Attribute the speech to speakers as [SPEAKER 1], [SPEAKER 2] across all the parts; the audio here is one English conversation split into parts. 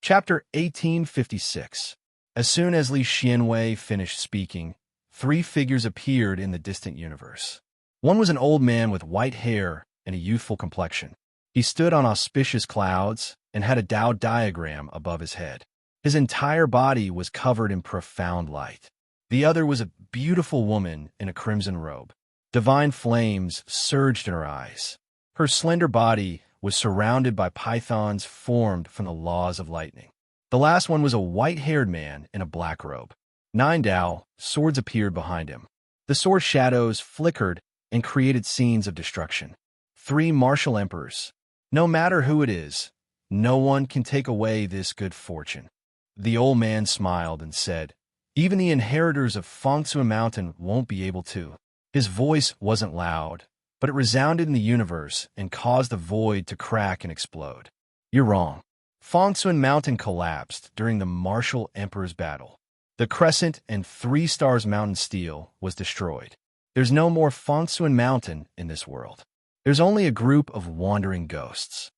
[SPEAKER 1] Chapter 1856. As soon as Li Xianwei finished speaking, three figures appeared in the distant universe. One was an old man with white hair and a youthful complexion. He stood on auspicious clouds and had a Tao diagram above his head. His entire body was covered in profound light. The other was a beautiful woman in a crimson robe. Divine flames surged in her eyes. Her slender body was surrounded by pythons formed from the laws of lightning. The last one was a white-haired man in a black robe. 9 Tao swords appeared behind him. The sword shadows flickered and created scenes of destruction. 3 martial emperors. No matter who it is, no one can take away this good fortune. The old man smiled and said, "Even the inheritors of Fengshui Mountain won't be able to." His voice wasn't loud, but it resounded in the universe and caused the void to crack and explode. You're wrong. Fengshui Mountain collapsed during the Martial Emperor's battle. The Crescent and 3 Stars Mountain Steel was destroyed. There's no more Fengshui Mountain in this world. There's only a group of wandering ghosts.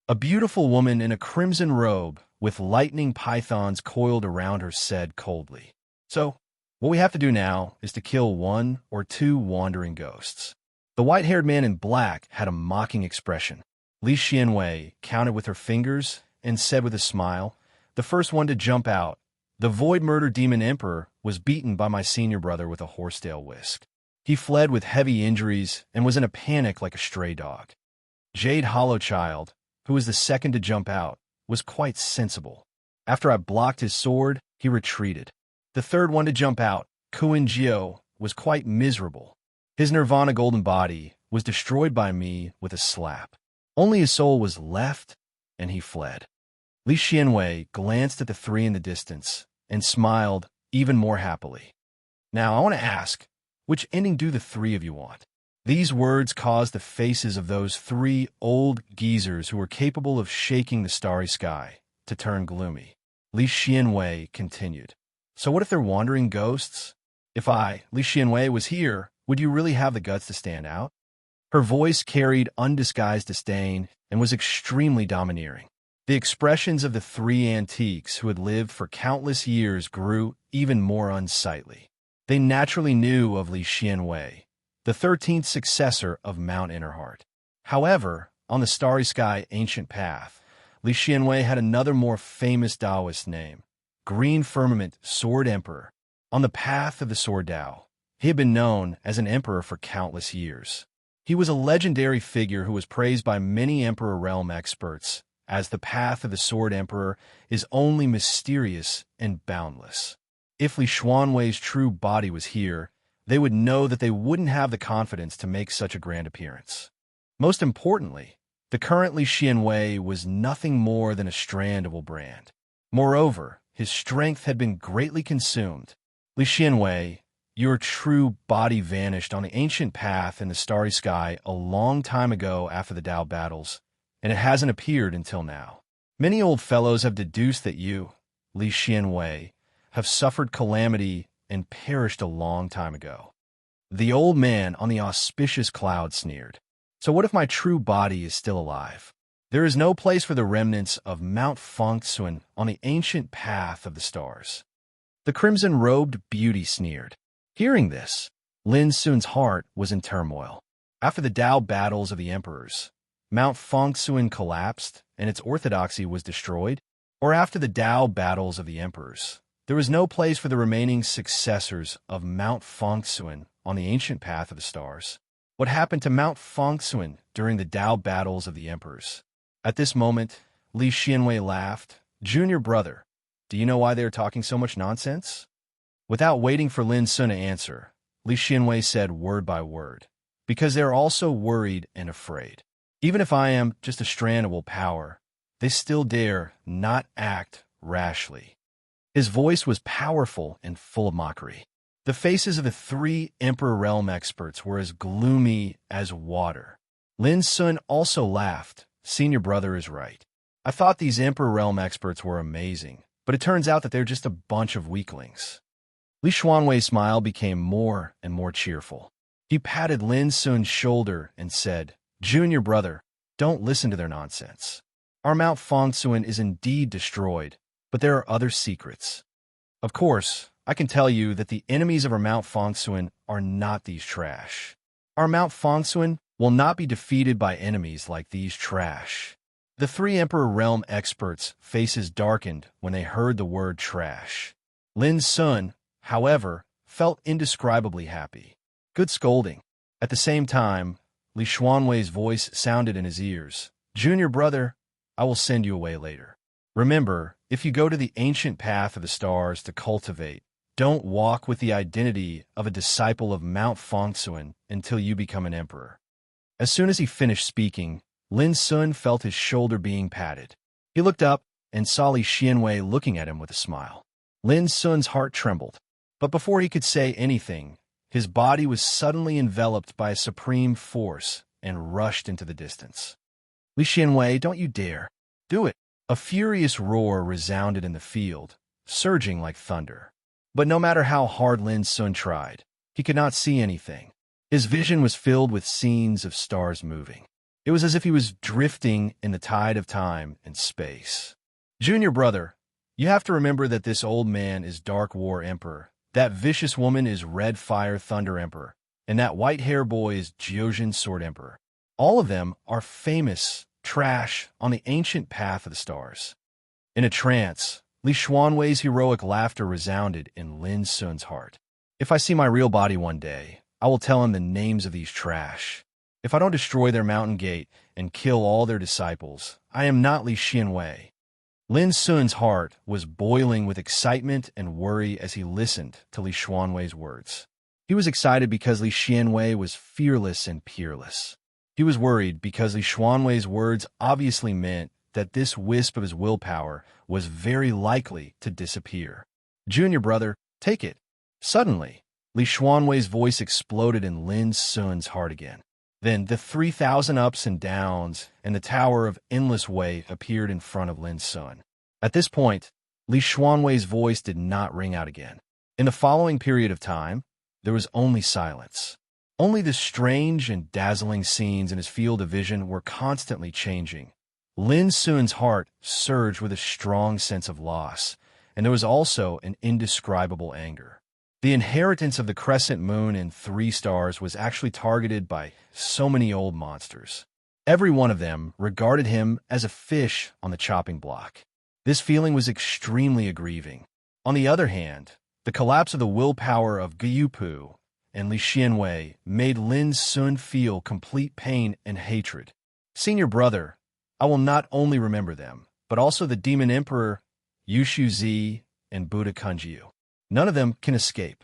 [SPEAKER 1] A beautiful woman in a crimson robe with lightning pythons coiled around her said coldly, "So, what we have to do now is to kill 1 or 2 wandering ghosts." The white-haired man in black had a mocking expression. Li Xianwei counted with her fingers and said with a smile, "The first one to jump out. The Void Murder Demon Emperor was beaten by my senior brother with a horsetail whisk. He fled with heavy injuries and was in a panic like a stray dog. Jade Hollow Child, who was the second to jump out, was quite sensible. After I blocked his sword, he retreated. The third one to jump out, Kuin Jiao, was quite miserable. His Nirvana golden body was destroyed by me with a slap. Only his soul was left, and he fled." Li Xianwei glanced at the 3 in the distance and smiled even more happily. "Now, I want to ask, which ending do the 3 of you want?" These words caused the faces of those 3 old geezers who were capable of shaking the starry sky to turn gloomy. Li Xianwei continued, "So what if they're wandering ghosts? If I, Li Xianwei, was here, would you really have the guts to stand out?" Her voice carried undisguised disdain and was extremely domineering. The expressions of the 3 antiques who had lived for countless years grew even more unsightly. They naturally knew of Li Xianwei, the 13th successor of Mount Innerheart. However, on the Starry Sky ancient path, Li Xianwei had another more famous Taoist name, Green Firmament Sword Emperor. On the path of the Sword Tao, he had been known as an emperor for countless years. He was a legendary figure who was praised by many Emperor Realm experts, as the path of the Sword Emperor is only mysterious and boundless. If Li Xianwei's true body was here, they would know that they wouldn't have the confidence to make such a grand appearance. Most importantly, the current Li Xianwei was nothing more than a strand of old brand. Moreover, his strength had been greatly consumed. Li Xianwei, your true body vanished on the ancient path in the starry sky a long time ago after the Tao battles, and it hasn't appeared until now. Many old fellows have deduced that you, Li Xianwei, have suffered calamity and perished a long time ago." The old man on the auspicious cloud sneered, "So what if my true body is still alive? There is no place for the remnants of Mount Fengshui on the ancient path of the stars." The crimson-robed beauty sneered. Hearing this, Lin Sun's heart was in turmoil. After the Tao battles of the emperors, Mount Fengshui collapsed and its orthodoxy was destroyed, or after the Tao battles of the emperors, there was no place for the remaining successors of Mount Fengshui on the ancient path of the stars. What happened to Mount Fengshui during the Tao battles of the emperors? At this moment, Li Xianwei laughed. "Junior brother, do you know why they are talking so much nonsense?" Without waiting for Lin Sun to answer, Li Xianwei said word by word, "Because they are also worried and afraid. Even if I am just a strand of old power, they still dare not act rashly." His voice was powerful and full of mockery. The faces of the 3 Emperor Realm experts were as gloomy as water. Lin Sun also laughed. "Senior brother is right. I thought these Emperor Realm experts were amazing, but it turns out that they're just a bunch of weaklings." Li Xianwei's smile became more and more cheerful. He patted Lin Sun's shoulder and said, "Junior brother, don't listen to their nonsense. Our Mount Fongsuan is indeed destroyed, but there are other secrets. Of course, I can tell you that the enemies of our Mount Fongsuan are not these trash. Our Mount Fongsuan will not be defeated by enemies like these trash. The three Emperor Realm experts' faces darkened when they heard the word trash. Lin Sun, however, felt indescribably happy. Good scolding. At the same time, Li Xuanwei's voice sounded in his ears. Junior brother, I will send you away later. Remember, if you go to the ancient path of the stars to cultivate, don't walk with the identity of a disciple of Mount Fongsuan until you become an emperor. As soon as he finished speaking, Lin Sun felt his shoulder being patted. He looked up and saw Li Xianwei looking at him with a smile. Lin Sun's heart trembled, but before he could say anything, his body was suddenly enveloped by a supreme force and rushed into the distance. Li Xianwei, don't you dare. Do it. A furious roar resounded in the field, surging like thunder. But no matter how hard Lin Sun tried, he could not see anything. His vision was filled with scenes of stars moving. It was as if he was drifting in the tide of time and space. Junior brother, you have to remember that this old man is Dark War Emperor, that vicious woman is Red Fire Thunder Emperor, and that white-hair boy is Jiuzhen Sword Emperor. All of them are famous trash on the ancient path of the stars. In a trance, Li Xuanwei's heroic laughter resounded in Lin Sun's heart. If I see my real body one day, I will tell him the names of these trash. If I don't destroy their mountain gate and kill all their disciples, I am not Li Xianwei. Lin Sun's heart was boiling with excitement and worry as he listened to Li Xuanwei's words. He was excited because Li Xianwei was fearless and peerless. He was worried because Li Xuanwei's words obviously meant that this wisp of his willpower was very likely to disappear. Junior brother, take it. Suddenly, Li Xuanwei's voice exploded in Lin Sun's heart again. Then the 3,000 ups and downs and the Tower of Endless Way appeared in front of Lin Sun. At this point, Li Xuanwei's voice did not ring out again. In the following period of time, there was only silence. Only the strange and dazzling scenes in his field of vision were constantly changing. Lin Sun's heart surged with a strong sense of loss, and there was also an indescribable anger. The inheritance of the crescent moon and 3 stars was actually targeted by so many old monsters. Every one of them regarded him as a fish on the chopping block. This feeling was extremely aggrieving. On the other hand, the collapse of the willpower of Gyupu and Li Xianwei made Lin Sun feel complete pain and hatred. Senior brother, I will not only remember them, but also the Demon Emperor, Yushu Zi, and Buddha Kunjiu. None of them can escape.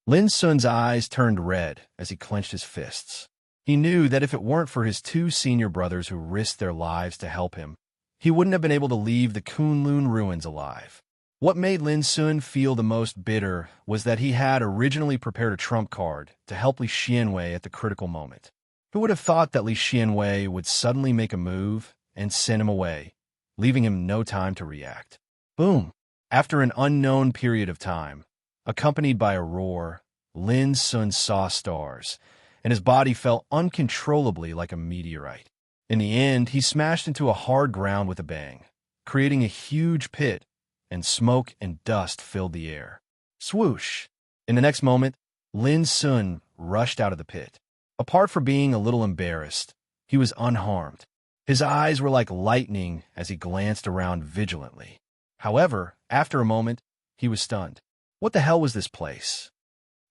[SPEAKER 1] Lin Sun's eyes turned red as he clenched his fists. He knew that if it weren't for his 2 senior brothers who risked their lives to help him, he wouldn't have been able to leave the Kunlun ruins alive. What made Lin Sun feel the most bitter was that he had originally prepared a trump card to help Li Xianwei at the critical moment. Who would have thought that Li Xianwei would suddenly make a move and send him away, leaving him no time to react? Boom! After an unknown period of time, accompanied by a roar, Lin Sun saw stars, and his body felt uncontrollably like a meteorite. In the end, he smashed into a hard ground with a bang, creating a huge pit, and smoke and dust filled the air. Swoosh! In the next moment, Lin Sun rushed out of the pit. Apart from being a little embarrassed, he was unharmed. His eyes were like lightning as he glanced around vigilantly. However, after a moment, he was stunned. What the hell was this place?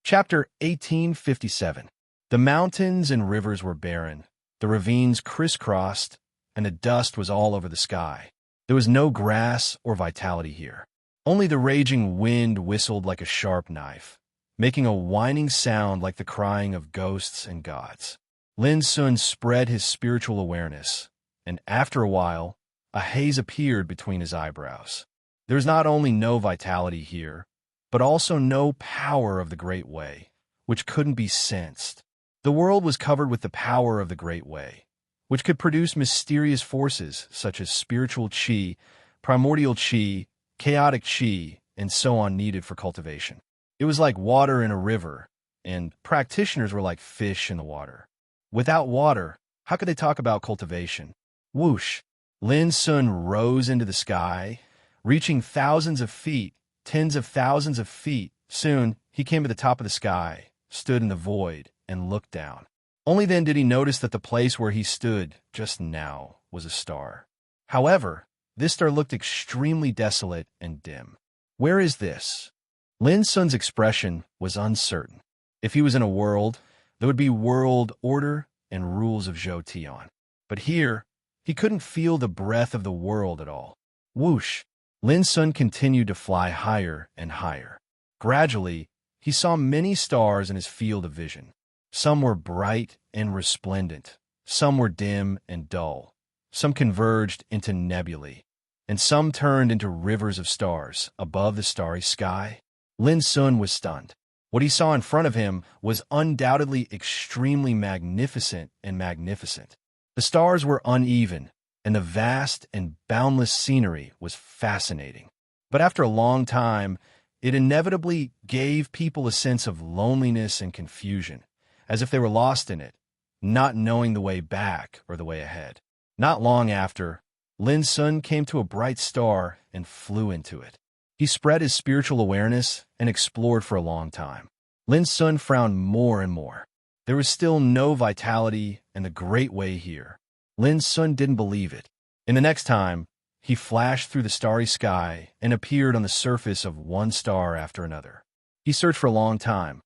[SPEAKER 1] Chapter 1857. The mountains and rivers were barren, the ravines crisscrossed, and the dust was all over the sky. There was no grass or vitality here. Only the raging wind whistled like a sharp knife, making a whining sound like the crying of ghosts and gods. Lin Sun spread his spiritual awareness, and after a while, a haze appeared between his eyebrows. There was not only no vitality here, but also no power of the Great Way, which couldn't be sensed. The world was covered with the power of the Great Way, which could produce mysterious forces such as spiritual qi, primordial qi, chaotic qi, and so on needed for cultivation. It was like water in a river, and practitioners were like fish in the water. Without water, how could they talk about cultivation? Whoosh! Lin Sun rose into the sky, reaching thousands of feet, tens of thousands of feet. Soon, he came to the top of the sky, stood in the void, and looked down. Only then did he notice that the place where he stood just now was a star. However, this star looked extremely desolate and dim. Where is this? Lin Sun's expression was uncertain. If he was in a world, there would be world order and rules of Zhou Tian. But here, he couldn't feel the breath of the world at all. Whoosh! Lin Sun continued to fly higher and higher. Gradually, he saw many stars in his field of vision. Some were bright and resplendent, some were dim and dull, some converged into nebulae, and some turned into rivers of stars above the starry sky. Lin Sun was stunned. What he saw in front of him was undoubtedly extremely magnificent and magnificent. The stars were uneven, and the vast and boundless scenery was fascinating. But after a long time, it inevitably gave people a sense of loneliness and confusion, as if they were lost in it, not knowing the way back or the way ahead. Not long after, Lin Sun came to a bright star and flew into it. He spread his spiritual awareness and explored for a long time. Lin Sun frowned more and more. There was still no vitality and the great way here. Lin Sun didn't believe it. In the next time, he flashed through the starry sky and appeared on the surface of one star after another. He searched for a long time,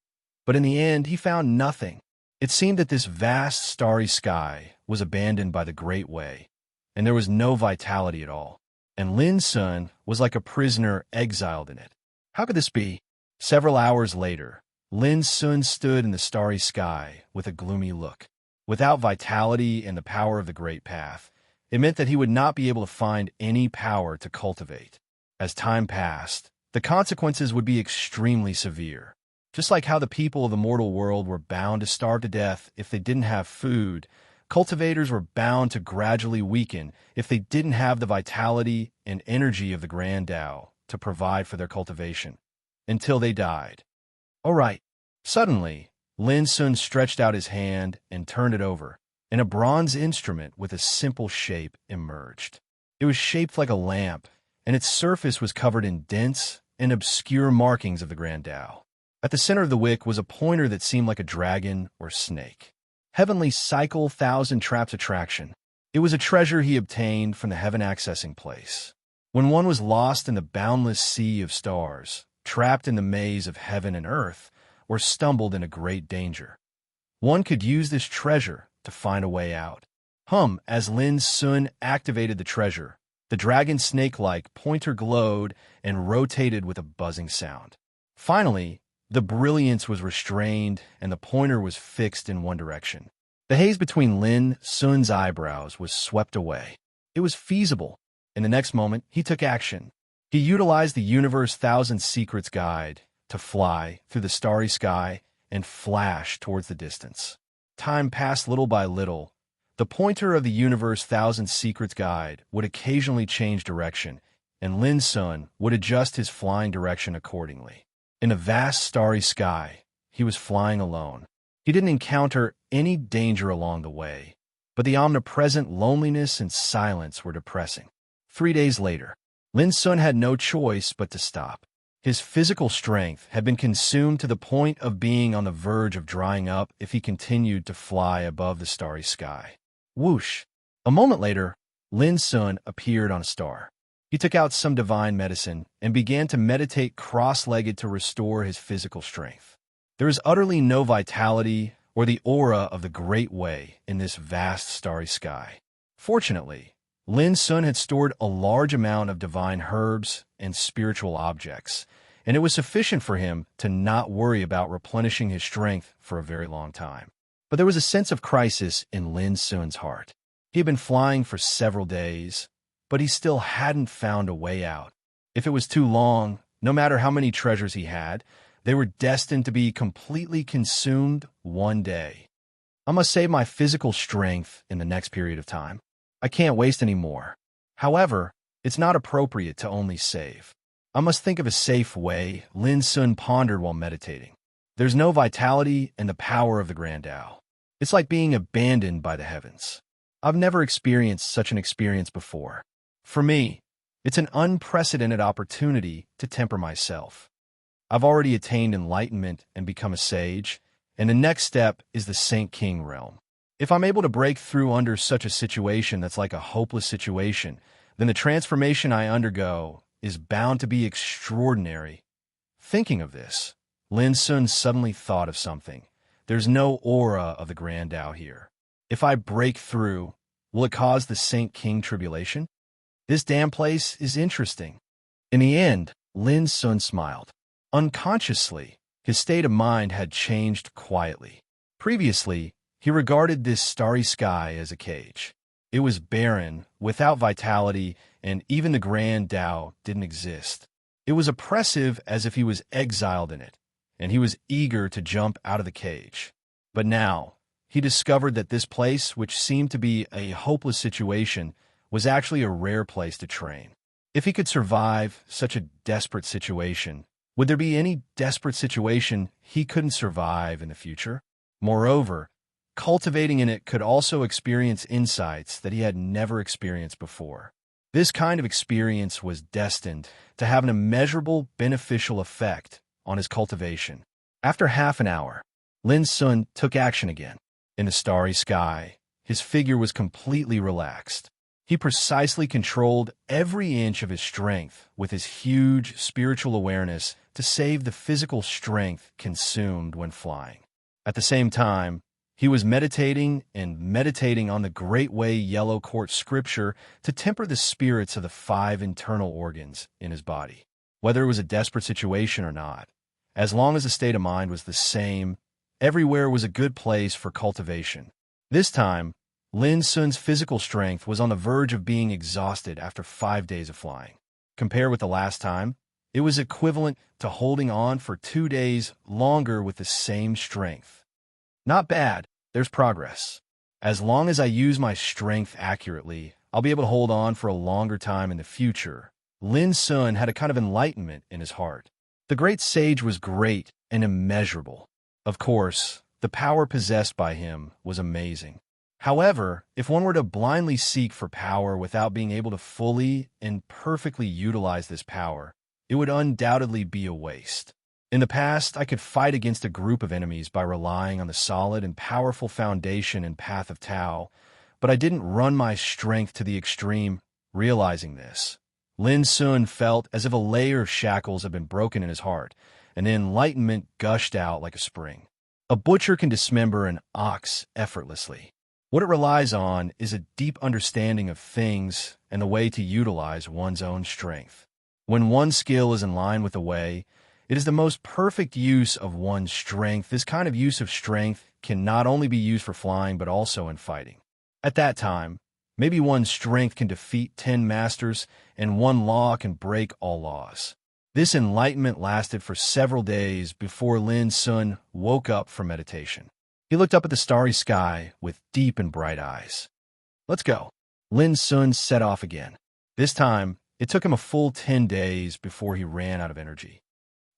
[SPEAKER 1] but in the end he found nothing. It seemed that this vast starry sky was abandoned by the Great Way, and there was no vitality at all. And Lin Sun was like a prisoner exiled in it. How could this be? Several hours later, Lin Sun stood in the starry sky with a gloomy look. Without vitality and the power of the Great Path, it meant that he would not be able to find any power to cultivate. As time passed, the consequences would be extremely severe. Just like how the people of the mortal world were bound to starve to death if they didn't have food, cultivators were bound to gradually weaken if they didn't have the vitality and energy of the Grand Tao to provide for their cultivation, until they died. All right. Suddenly, Lin Sun stretched out his hand and turned it over, and a bronze instrument with a simple shape emerged. It was shaped like a lamp, and its surface was covered in dense and obscure markings of the Grand Tao. At the center of the wick was a pointer that seemed like a dragon or snake. Heavenly Cycle Thousand Traps Attraction. It was a treasure he obtained from the heaven accessing place. When one was lost in the boundless sea of stars, trapped in the maze of heaven and earth, or stumbled in a great danger, one could use this treasure to find a way out. As Lin Sun activated the treasure, the dragon snake-like pointer glowed and rotated with a buzzing sound. Finally, the brilliance was restrained and the pointer was fixed in one direction. The haze between Lin Sun's eyebrows was swept away. It was feasible. In the next moment, he took action. He utilized the Universe Thousand Secrets Guide to fly through the starry sky and flash towards the distance. Time passed little by little. The pointer of the Universe Thousand Secrets Guide would occasionally change direction, and Lin Sun would adjust his flying direction accordingly. In a vast starry sky, he was flying alone. He didn't encounter any danger along the way, but the omnipresent loneliness and silence were depressing. 3 days later, Lin Sun had no choice but to stop. His physical strength had been consumed to the point of being on the verge of drying up if he continued to fly above the starry sky. Whoosh! A moment later, Lin Sun appeared on a star. He took out some divine medicine and began to meditate cross-legged to restore his physical strength. There is utterly no vitality or the aura of the Great Way in this vast starry sky. Fortunately, Lin Sun had stored a large amount of divine herbs and spiritual objects, and it was sufficient for him to not worry about replenishing his strength for a very long time. But there was a sense of crisis in Lin Sun's heart. He had been flying for several days, but he still hadn't found a way out. If it was too long, no matter how many treasures he had, they were destined to be completely consumed one day. I must save my physical strength in the next period of time. I can't waste any more. However, it's not appropriate to only save. I must think of a safe way, Lin Sun pondered while meditating. There's no vitality in the power of the Grand Tao. It's like being abandoned by the heavens. I've never experienced such an experience before. For me, it's an unprecedented opportunity to temper myself. I've already attained enlightenment and become a sage, and the next step is the Saint King realm. If I'm able to break through under such a situation that's like a hopeless situation, then the transformation I undergo is bound to be extraordinary. Thinking of this, Lin Sun suddenly thought of something. There's no aura of the Grand Tao here. If I break through, will it cause the Saint King tribulation? This damn place is interesting. In the end, Lin Sun smiled. Unconsciously, his state of mind had changed quietly. Previously, he regarded this starry sky as a cage. It was barren, without vitality, and even the Grand Tao didn't exist. It was oppressive, as if he was exiled in it, and he was eager to jump out of the cage. But now, he discovered that this place, which seemed to be a hopeless situation, was actually a rare place to train. If he could survive such a desperate situation, would there be any desperate situation he couldn't survive in the future? Moreover, cultivating in it could also experience insights that he had never experienced before. This kind of experience was destined to have an immeasurable beneficial effect on his cultivation. After half an hour, Lin Sun took action again. In the starry sky, his figure was completely relaxed. He precisely controlled every inch of his strength with his huge spiritual awareness to save the physical strength consumed when flying. At the same time, he was meditating on the great way yellow quartz scripture to temper the spirits of the 5 internal organs in his body. Whether it was a desperate situation or not, as long as the state of mind was the same, everywhere was a good place for cultivation. This time, Lin Sun's physical strength was on the verge of being exhausted after 5 days of flying. Compared with the last time, it was equivalent to holding on for 2 days longer with the same strength. Not bad, there's progress. As long as I use my strength accurately, I'll be able to hold on for a longer time in the future. Lin Sun had a kind of enlightenment in his heart. The great sage was great and immeasurable. Of course, the power possessed by him was amazing. However, if one were to blindly seek for power without being able to fully and perfectly utilize this power, it would undoubtedly be a waste. In the past, I could fight against a group of enemies by relying on the solid and powerful foundation and path of Tao, but I didn't run my strength to the extreme. Realizing this, Lin Sun felt as if a layer of shackles had been broken in his heart, and the enlightenment gushed out like a spring. A butcher can dismember an ox effortlessly. What it relies on is a deep understanding of things and the way to utilize one's own strength. When one's skill is in line with the way, it is the most perfect use of one's strength. This kind of use of strength can not only be used for flying but also in fighting. At that time, maybe one's strength can defeat 10 masters and one law can break all laws. This enlightenment lasted for several days before Lin Sun woke up from meditation. He looked up at the starry sky with deep and bright eyes. Let's go. Lin Sun set off again. This time, it took him a full 10 days before he ran out of energy.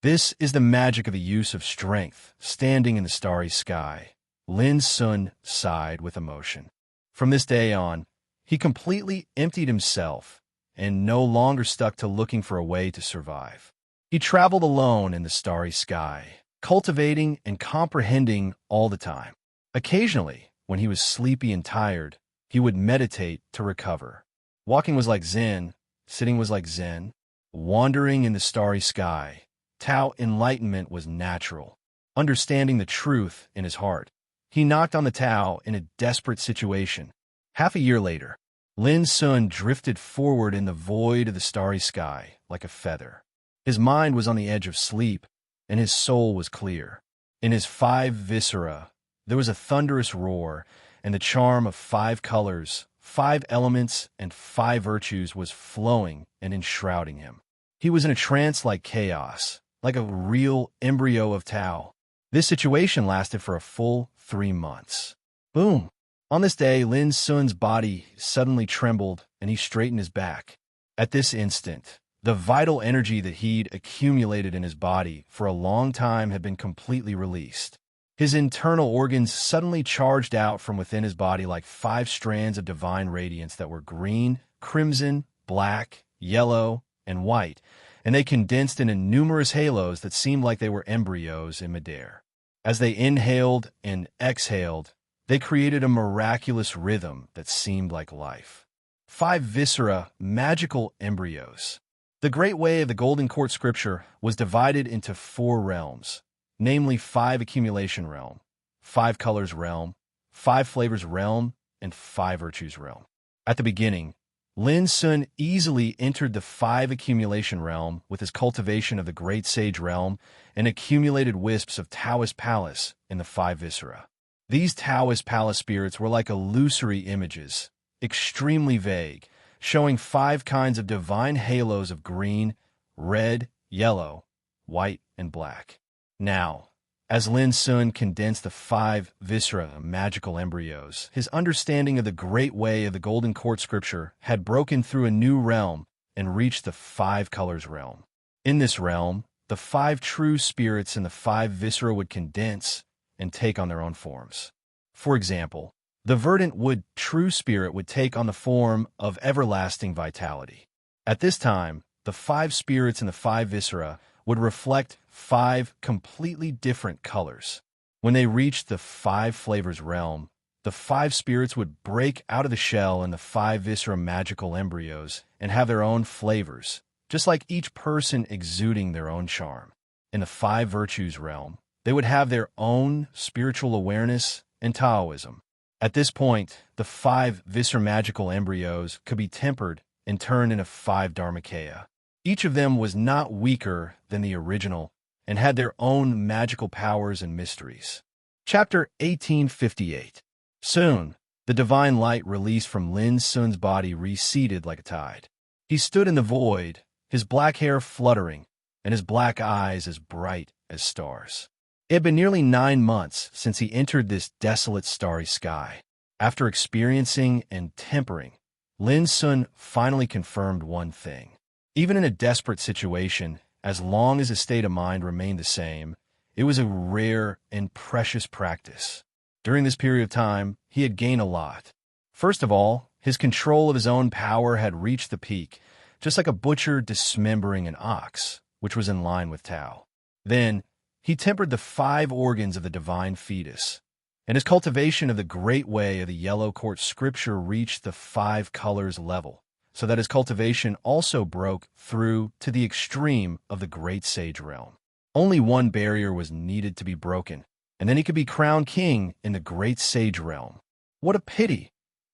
[SPEAKER 1] This is the magic of the use of strength, standing in the starry sky. Lin Sun sighed with emotion. From this day on, he completely emptied himself and no longer stuck to looking for a way to survive. He traveled alone in the starry sky, cultivating and comprehending all the time. Occasionally, when he was sleepy and tired, he would meditate to recover. Walking was like Zen, sitting was like Zen, wandering in the starry sky. Tao enlightenment was natural, understanding the truth in his heart. He knocked on the Tao in a desperate situation. Half a year later, Lin Sun drifted forward in the void of the starry sky like a feather. His mind was on the edge of sleep, and his soul was clear. In his 5 viscera, there was a thunderous roar, and the charm of 5 colors, 5 elements, and 5 virtues was flowing and enshrouding him. He was in a trance like chaos, like a real embryo of Tao. This situation lasted for a full 3 months. Boom! On this day, Lin Sun's body suddenly trembled and he straightened his back. At this instant, the vital energy that he'd accumulated in his body for a long time had been completely released. His internal organs suddenly charged out from within his body like 5 strands of divine radiance that were green, crimson, black, yellow, and white, and they condensed into numerous halos that seemed like they were embryos in midair. As they inhaled and exhaled, they created a miraculous rhythm that seemed like life. 5 viscera, magical embryos. The great way of the Golden Court scripture was divided into 4 realms, namely 5 accumulation realm, 5 colors realm, 5 flavors realm, and 5 virtues realm. At the beginning, Lin Sun easily entered the 5 accumulation realm with his cultivation of the great sage realm and accumulated wisps of Taoist palace in the 5 viscera. These Taoist palace spirits were like illusory images, extremely vague, showing 5 kinds of divine halos of green, red, yellow, white, and black. Now, as Lin Sun condensed the 5 viscera magical embryos, his understanding of the great way of the Golden Court scripture had broken through a new realm and reached the 5 colors realm. In this realm, the 5 true spirits in the 5 viscera would condense and take on their own forms. For example, the verdant wood true spirit would take on the form of everlasting vitality. At this time, the 5 spirits in the 5 viscera would reflect 5 completely different colors. When they reached the 5 flavors realm, the 5 spirits would break out of the shell in the 5 viscera magical embryos and have their own flavors, just like each person exuding their own charm. In the 5 virtues realm, they would have their own spiritual awareness and Taoism. At this point, the 5 viscera magical embryos could be tempered and turned into 5 dharmakaya. Each of them was not weaker than the original and had their own magical powers and mysteries. Chapter 1858. Soon, the divine light released from Lin Sun's body receded like a tide. He stood in the void, his black hair fluttering, and his black eyes as bright as stars. It had been nearly 9 months since he entered this desolate starry sky. After experiencing and tempering, Lin Sun finally confirmed one thing. Even in a desperate situation, as long as his state of mind remained the same, it was a rare and precious practice. During this period of time, he had gained a lot. First of all, his control of his own power had reached the peak, just like a butcher dismembering an ox, which was in line with Tao. Then, he tempered the 5 organs of the divine fetus, and his cultivation of the great way of the yellow court scripture reached the 5 colors level, so that his cultivation also broke through to the extreme of the great sage realm. Only one barrier was needed to be broken, and then he could be crowned king in the great sage realm. What a pity!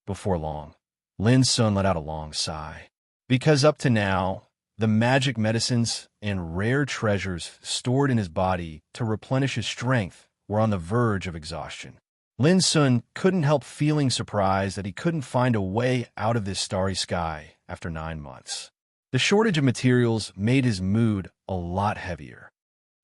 [SPEAKER 1] Before long, Lin Sun let out a long sigh, because up to now, the magic medicines and rare treasures stored in his body to replenish his strength were on the verge of exhaustion. Lin Sun couldn't help feeling surprised that he couldn't find a way out of this starry sky after 9 months. The shortage of materials made his mood a lot heavier.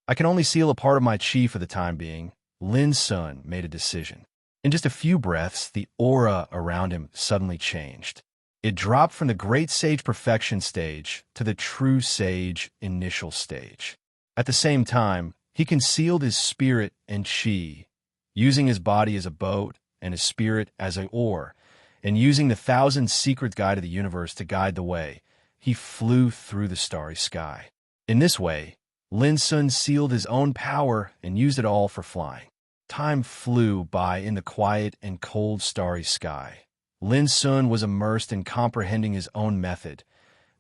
[SPEAKER 1] I can only seal a part of my chi for the time being. Lin Sun made a decision. In just a few breaths, the aura around him suddenly changed. It dropped from the great sage perfection stage to the true sage initial stage. At the same time, he concealed his spirit and chi, using his body as a boat and his spirit as an oar, and using the 1,000 secret guide of the universe to guide the way, he flew through the starry sky. In this way, Lin Sun sealed his own power and used it all for flying. Time flew by in the quiet and cold starry sky. Lin Sun was immersed in comprehending his own method.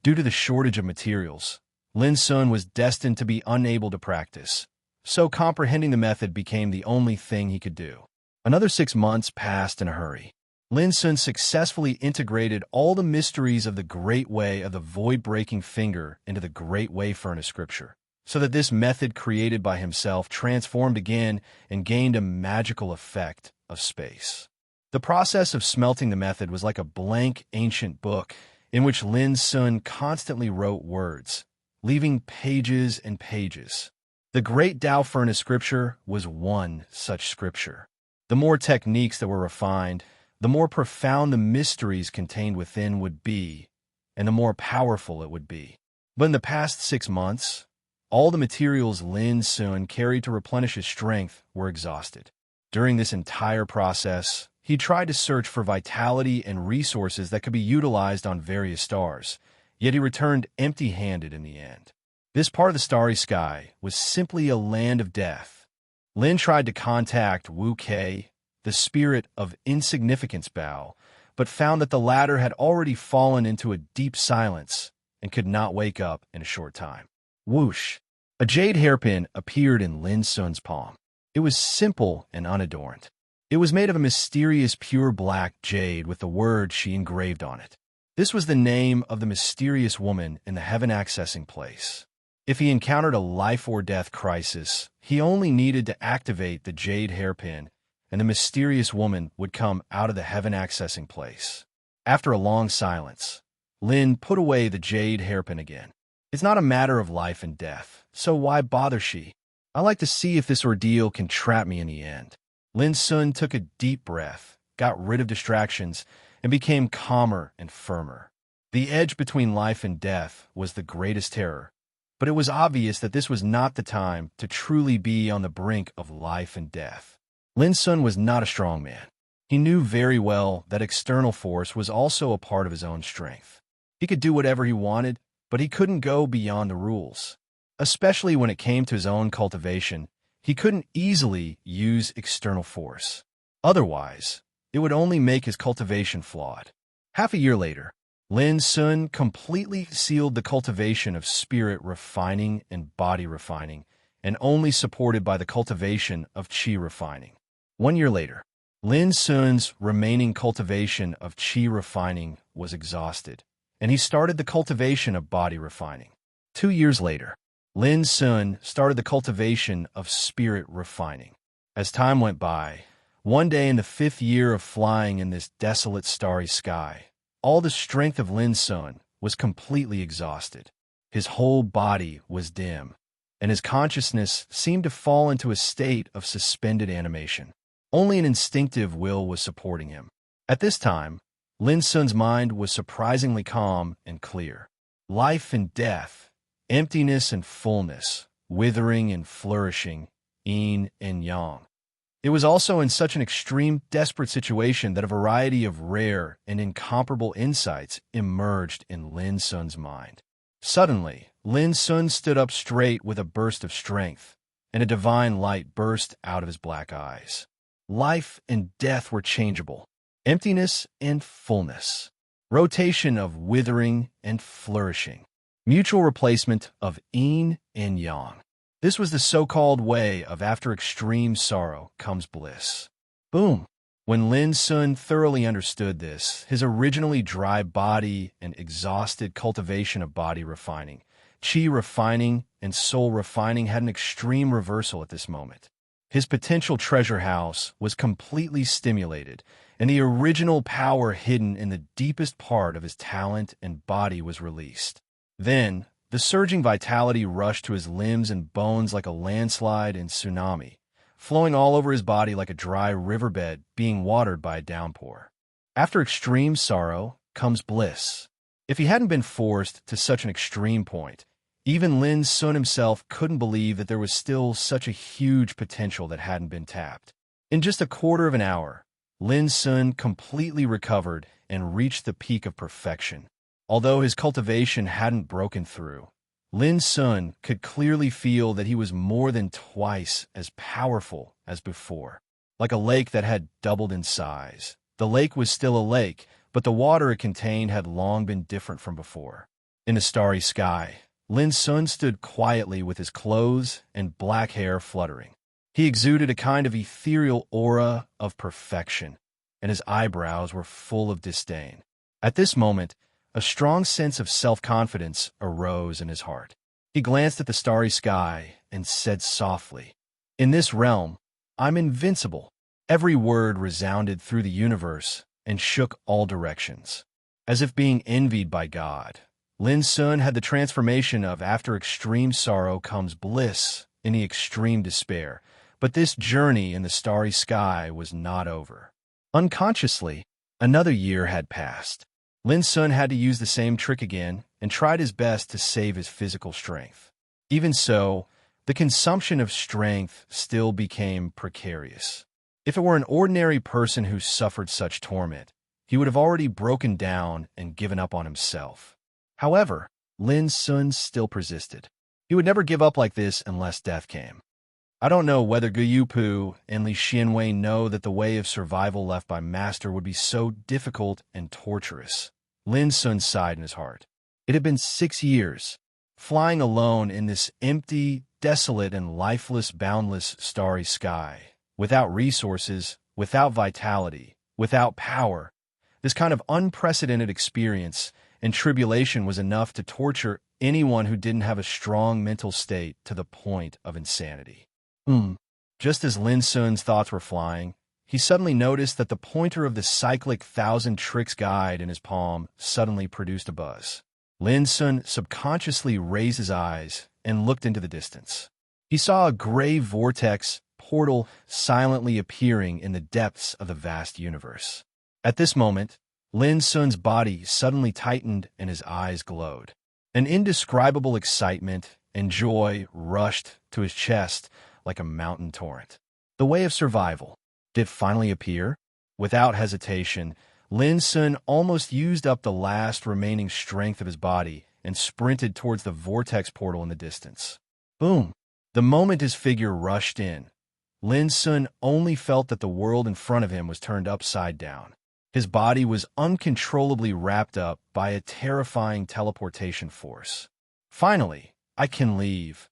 [SPEAKER 1] Due to the shortage of materials, Lin Sun was destined to be unable to practice, so comprehending the method became the only thing he could do. Another 6 months passed in a hurry. Lin Sun successfully integrated all the mysteries of the great way of the void-breaking finger into the great way furnace scripture, so that this method created by himself transformed again and gained a magical effect of space. The process of smelting the method was like a blank ancient book in which Lin Sun constantly wrote words, leaving pages and pages. The great Tao furnace scripture was one such scripture. The more techniques that were refined, the more profound the mysteries contained within would be, and the more powerful it would be. But in the past 6 months, all the materials Lin Sun carried to replenish his strength were exhausted. During this entire process, he tried to search for vitality and resources that could be utilized on various stars, yet he returned empty-handed in the end. This part of the starry sky was simply a land of death. Lin tried to contact Wu Kei, the spirit of insignificance Bao, but found that the latter had already fallen into a deep silence and could not wake up in a short time. Whoosh! A jade hairpin appeared in Lin Sun's palm. It was simple and unadorned. It was made of a mysterious pure black jade with the word she engraved on it. This was the name of the mysterious woman in the heaven-accessing place. If he encountered a life-or-death crisis, he only needed to activate the jade hairpin, and the mysterious woman would come out of the heaven-accessing place. After a long silence, Lin put away the jade hairpin again. It's not a matter of life and death, so why bother she? I like to see if this ordeal can trap me in the end. Lin Sun took a deep breath, got rid of distractions, and became calmer and firmer. The edge between life and death was the greatest terror, but it was obvious that this was not the time to truly be on the brink of life and death. Lin Sun was not a strong man. He knew very well that external force was also a part of his own strength. He could do whatever he wanted, but he couldn't go beyond the rules. Especially when it came to his own cultivation, he couldn't easily use external force. Otherwise, it would only make his cultivation flawed. Half a year later, Lin Sun completely sealed the cultivation of spirit refining and body refining, and only supported by the cultivation of qi refining. 1 year later, Lin Sun's remaining cultivation of qi refining was exhausted, and he started the cultivation of body refining. 2 years later, Lin Sun started the cultivation of spirit refining. As time went by, one day in the 5th year of flying in this desolate starry sky, all the strength of Lin Sun was completely exhausted. His whole body was dim, and his consciousness seemed to fall into a state of suspended animation. Only an instinctive will was supporting him. At this time, Lin Sun's mind was surprisingly calm and clear. Life and death, emptiness and fullness, withering and flourishing, yin and yang. It was also in such an extreme, desperate situation that a variety of rare and incomparable insights emerged in Lin Sun's mind. Suddenly, Lin Sun stood up straight with a burst of strength, and a divine light burst out of his black eyes. Life and death were changeable, emptiness and fullness, rotation of withering and flourishing, mutual replacement of yin and yang. This was the so-called way of after extreme sorrow comes bliss. Boom! When Lin Sun thoroughly understood this, his originally dry body and exhausted cultivation of body refining, qi refining, and soul refining had an extreme reversal at this moment. His potential treasure house was completely stimulated, and the original power hidden in the deepest part of his talent and body was released. Then, the surging vitality rushed to his limbs and bones like a landslide and tsunami, flowing all over his body like a dry riverbed being watered by a downpour. After extreme sorrow comes bliss. If he hadn't been forced to such an extreme point, even Lin Sun himself couldn't believe that there was still such a huge potential that hadn't been tapped. In just a quarter of an hour, Lin Sun completely recovered and reached the peak of perfection. Although his cultivation hadn't broken through, Lin Sun could clearly feel that he was more than twice as powerful as before. Like a lake that had doubled in size, the lake was still a lake, but the water it contained had long been different from before. In the starry sky, Lin Sun stood quietly with his clothes and black hair fluttering. He exuded a kind of ethereal aura of perfection, and his eyebrows were full of disdain. At this moment, a strong sense of self-confidence arose in his heart. He glanced at the starry sky and said softly, "In this realm, I'm invincible." Every word resounded through the universe and shook all directions. As if being envied by God, Lin Sun had the transformation of after extreme sorrow comes bliss in the extreme despair, but this journey in the starry sky was not over. Unconsciously, another year had passed. Lin Sun had to use the same trick again and tried his best to save his physical strength. Even so, the consumption of strength still became precarious. If it were an ordinary person who suffered such torment, he would have already broken down and given up on himself. However, Lin Sun still persisted. He would never give up like this unless death came. I don't know whether Guyupu and Li Xianwei know that the way of survival left by Master would be so difficult and torturous. Lin Sun sighed in his heart. It had been 6 years, flying alone in this empty, desolate, and lifeless, boundless, starry sky, without resources, without vitality, without power. This kind of unprecedented experience and tribulation was enough to torture anyone who didn't have a strong mental state to the point of insanity. Just as Lin Sun's thoughts were flying, he suddenly noticed that the pointer of the cyclic 1,000 Tricks guide in his palm suddenly produced a buzz. Lin Sun subconsciously raised his eyes and looked into the distance. He saw a gray vortex portal silently appearing in the depths of the vast universe. At this moment, Lin Sun's body suddenly tightened and his eyes glowed. An indescribable excitement and joy rushed to his chest like a mountain torrent. The way of survival. Did it finally appear? Without hesitation, Lin Sun almost used up the last remaining strength of his body and sprinted towards the vortex portal in the distance. Boom! The moment his figure rushed in, Lin Sun only felt that the world in front of him was turned upside down. His body was uncontrollably wrapped up by a terrifying teleportation force. Finally, I can leave.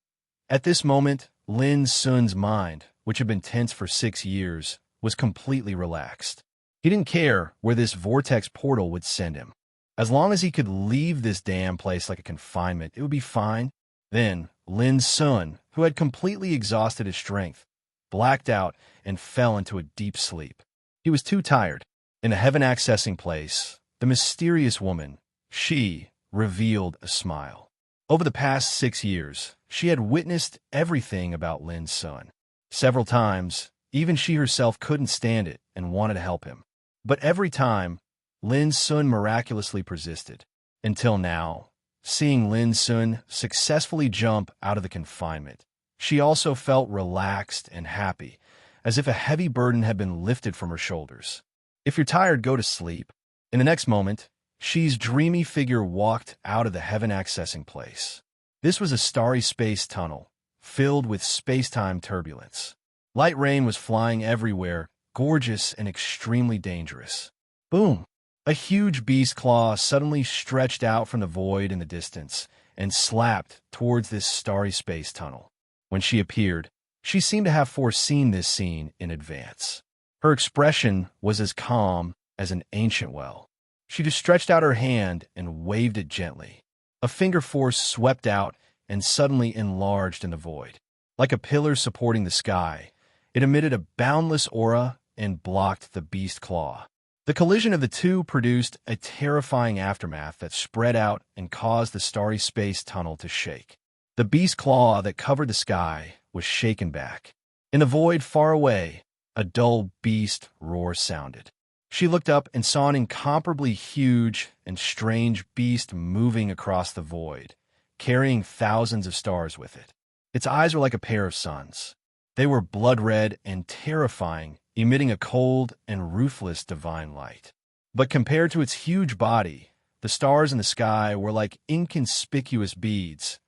[SPEAKER 1] At this moment, Lin Sun's mind, which had been tense for 6 years, was completely relaxed. He didn't care where this vortex portal would send him. As long as he could leave this damn place like a confinement, it would be fine. Then, Lin Sun, who had completely exhausted his strength, blacked out and fell into a deep sleep. He was too tired. In a heaven-accessing place, the mysterious woman, she, revealed a smile. Over the past 6 years, she had witnessed everything about Lin Sun. Several times, even she herself couldn't stand it and wanted to help him. But every time, Lin Sun miraculously persisted. Until now, seeing Lin Sun successfully jump out of the confinement, she also felt relaxed and happy, as if a heavy burden had been lifted from her shoulders. If you're tired, go to sleep. In the next moment, she's dreamy figure walked out of the heaven-accessing place. This was a starry space tunnel, filled with space-time turbulence. Light rain was flying everywhere, gorgeous and extremely dangerous. Boom! A huge beast claw suddenly stretched out from the void in the distance and slapped towards this starry space tunnel. When she appeared, she seemed to have foreseen this scene in advance. Her expression was as calm as an ancient well. She just stretched out her hand and waved it gently. A finger force swept out and suddenly enlarged in the void. Like a pillar supporting the sky, it emitted a boundless aura and blocked the beast claw. The collision of the two produced a terrifying aftermath that spread out and caused the starry space tunnel to shake. The beast claw that covered the sky was shaken back. In the void far away, a dull beast roar sounded. She looked up and saw an incomparably huge and strange beast moving across the void, carrying thousands of stars with it. Its eyes were like a pair of suns. They were blood-red and terrifying, emitting a cold and ruthless divine light. But compared to its huge body, the stars in the sky were like inconspicuous beads.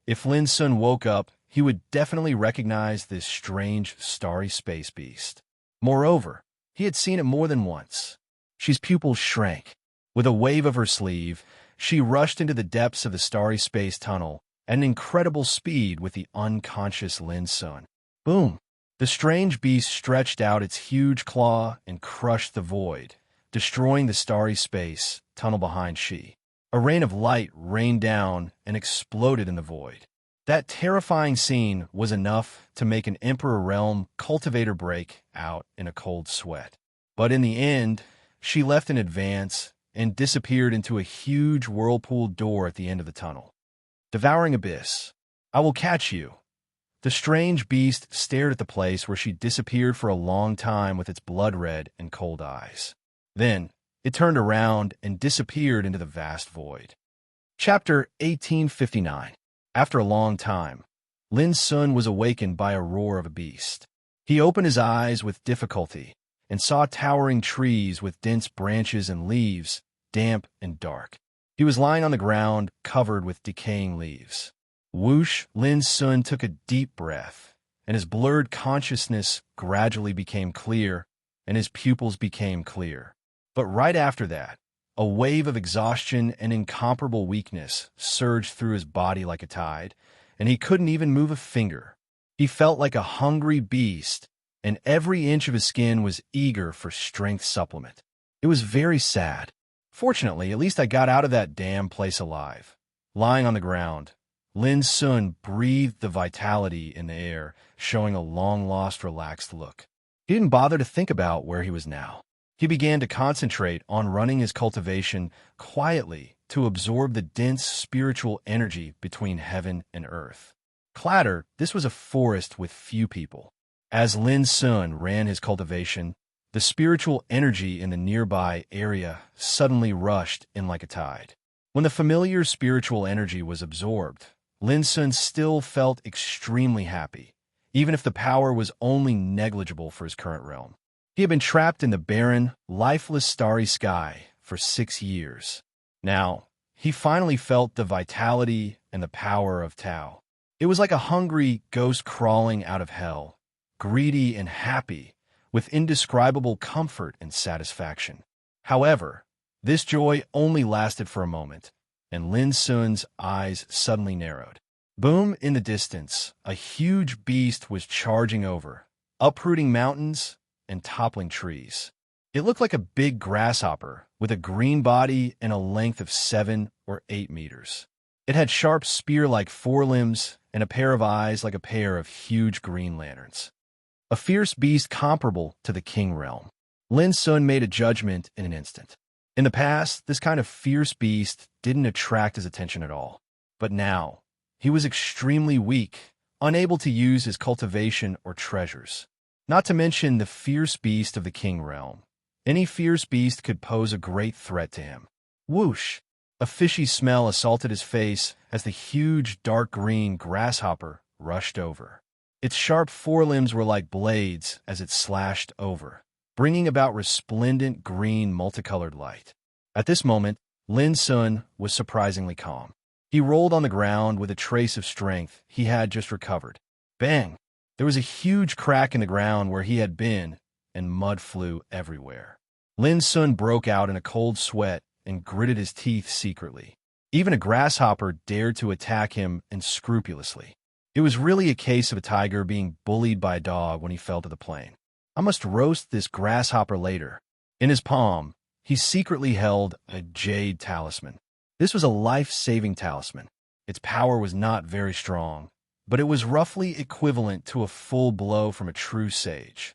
[SPEAKER 1] If Lin Sun woke up, he would definitely recognize this strange, starry space beast. Moreover, he had seen it more than once. She's pupils shrank. With a wave of her sleeve, she rushed into the depths of the starry space tunnel at an incredible speed with the unconscious Lin Sun. Boom! The strange beast stretched out its huge claw and crushed the void, destroying the starry space tunnel behind she. A rain of light rained down and exploded in the void. That terrifying scene was enough to make an Emperor Realm cultivator break out in a cold sweat. But in the end, she left in advance and disappeared into a huge whirlpool door at the end of the tunnel. Devouring abyss. I will catch you. The strange beast stared at the place where she disappeared for a long time with its blood-red and cold eyes. Then, it turned around and disappeared into the vast void. Chapter 1859. After a long time, Lin Sun was awakened by a roar of a beast. He opened his eyes with difficulty and saw towering trees with dense branches and leaves, damp and dark. He was lying on the ground, covered with decaying leaves. Whoosh! Lin Sun took a deep breath, and his blurred consciousness gradually became clear, and his pupils became clear. But right after that, a wave of exhaustion and incomparable weakness surged through his body like a tide, and he couldn't even move a finger. He felt like a hungry beast, and every inch of his skin was eager for strength supplement. It was very sad. Fortunately, at least I got out of that damn place alive. Lying on the ground, Lin Sun breathed the vitality in the air, showing a long-lost, relaxed look. He didn't bother to think about where he was now. He began to concentrate on running his cultivation quietly to absorb the dense spiritual energy between heaven and earth. Clatter, this was a forest with few people. As Lin Sun ran his cultivation, the spiritual energy in the nearby area suddenly rushed in like a tide. When the familiar spiritual energy was absorbed, Lin Sun still felt extremely happy, even if the power was only negligible for his current realm. He had been trapped in the barren, lifeless starry sky for 6 years. Now, he finally felt the vitality and the power of Tao. It was like a hungry ghost crawling out of hell, greedy and happy, with indescribable comfort and satisfaction. However, this joy only lasted for a moment, and Lin Sun's eyes suddenly narrowed. Boom! In the distance, a huge beast was charging over, uprooting mountains and toppling trees. It looked like a big grasshopper with a green body and a length of 7 or 8 meters. It had sharp spear-like forelimbs and a pair of eyes like a pair of huge green lanterns. A fierce beast comparable to the king realm. Lin Sun made a judgment in an instant. In the past, this kind of fierce beast didn't attract his attention at all. But now, he was extremely weak, unable to use his cultivation or treasures. Not to mention the fierce beast of the king realm. Any fierce beast could pose a great threat to him. Whoosh! A fishy smell assaulted his face as the huge dark green grasshopper rushed over. Its sharp forelimbs were like blades as it slashed over, bringing about resplendent green multicolored light. At this moment, Lin Sun was surprisingly calm. He rolled on the ground with a trace of strength he had just recovered. Bang! There was a huge crack in the ground where he had been, and mud flew everywhere. Lin Sun broke out in a cold sweat and gritted his teeth secretly. Even a grasshopper dared to attack him unscrupulously. It was really a case of a tiger being bullied by a dog when he fell to the plain. I must roast this grasshopper later. In his palm, he secretly held a jade talisman. This was a life-saving talisman. Its power was not very strong, but it was roughly equivalent to a full blow from a true sage.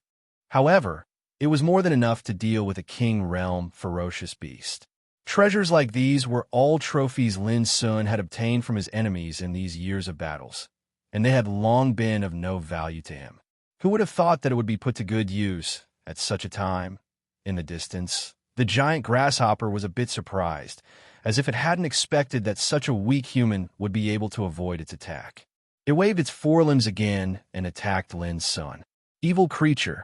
[SPEAKER 1] However, it was more than enough to deal with a king realm ferocious beast. Treasures like these were all trophies Lin Sun had obtained from his enemies in these years of battles, and they had long been of no value to him. Who would have thought that it would be put to good use at such a time? In the distance, the giant grasshopper was a bit surprised, as if it hadn't expected that such a weak human would be able to avoid its attack. It waved its forelimbs again and attacked Lin Sun. Evil creature.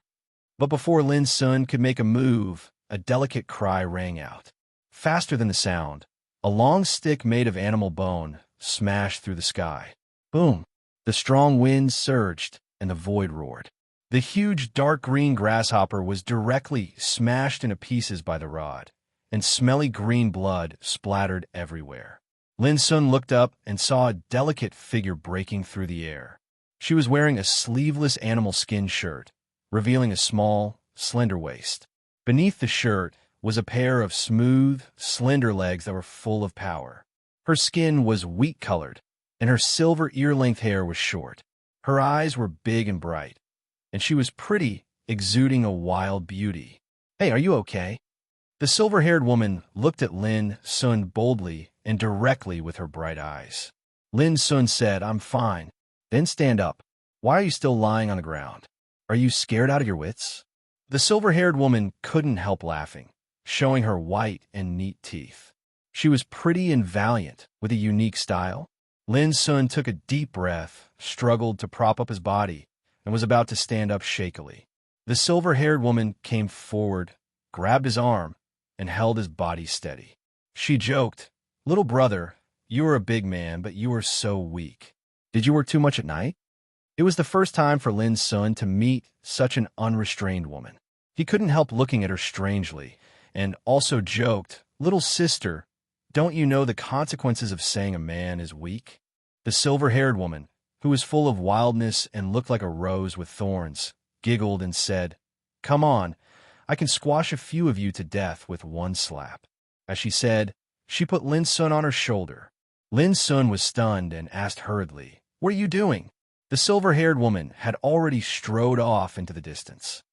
[SPEAKER 1] But before Lin Sun could make a move, a delicate cry rang out. Faster than the sound, a long stick made of animal bone smashed through the sky. Boom! The strong wind surged, and the void roared. The huge dark green grasshopper was directly smashed into pieces by the rod, and smelly green blood splattered everywhere. Lin Sun looked up and saw a delicate figure breaking through the air. She was wearing a sleeveless animal skin shirt, revealing a small, slender waist. Beneath the shirt was a pair of smooth, slender legs that were full of power. Her skin was wheat-colored, and her silver ear-length hair was short. Her eyes were big and bright, and she was pretty, exuding a wild beauty. "Hey, are you okay?" The silver-haired woman looked at Lin Sun boldly and directly with her bright eyes. Lin Sun said, "I'm fine." "Then stand up. Why are you still lying on the ground? Are you scared out of your wits?" The silver-haired woman couldn't help laughing, showing her white and neat teeth. She was pretty and valiant, with a unique style. Lin Sun took a deep breath, struggled to prop up his body, and was about to stand up shakily. The silver-haired woman came forward, grabbed his arm, and held his body steady. She joked, "Little brother, you are a big man, but you are so weak. Did you work too much at night?" It was the first time for Lin Sun to meet such an unrestrained woman. He couldn't help looking at her strangely, and also joked, "Little sister, don't you know the consequences of saying a man is weak?" The silver-haired woman, who was full of wildness and looked like a rose with thorns, giggled and said, "Come on, I can squash a few of you to death with one slap." As she said, she put Lin Sun on her shoulder. Lin Sun was stunned and asked hurriedly, "What are you doing?" The silver-haired woman had already strode off into the distance.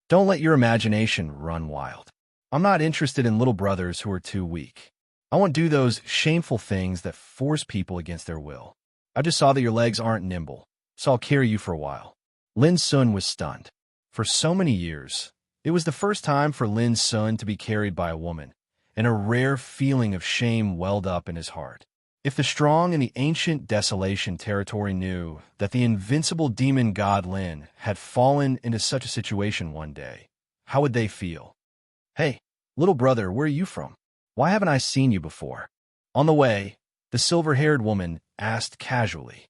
[SPEAKER 1] "Don't let your imagination run wild. I'm not interested in little brothers who are too weak. I won't do those shameful things that force people against their will. I just saw that your legs aren't nimble, so I'll carry you for a while." Lin Sun was stunned. For so many years, it was the first time for Lin Sun to be carried by a woman, and a rare feeling of shame welled up in his heart. If the strong in the ancient desolation territory knew that the invincible demon god Lin had fallen into such a situation one day, how would they feel? "Hey, little brother, where are you from? Why haven't I seen you before?" On the way, the silver-haired woman asked casually.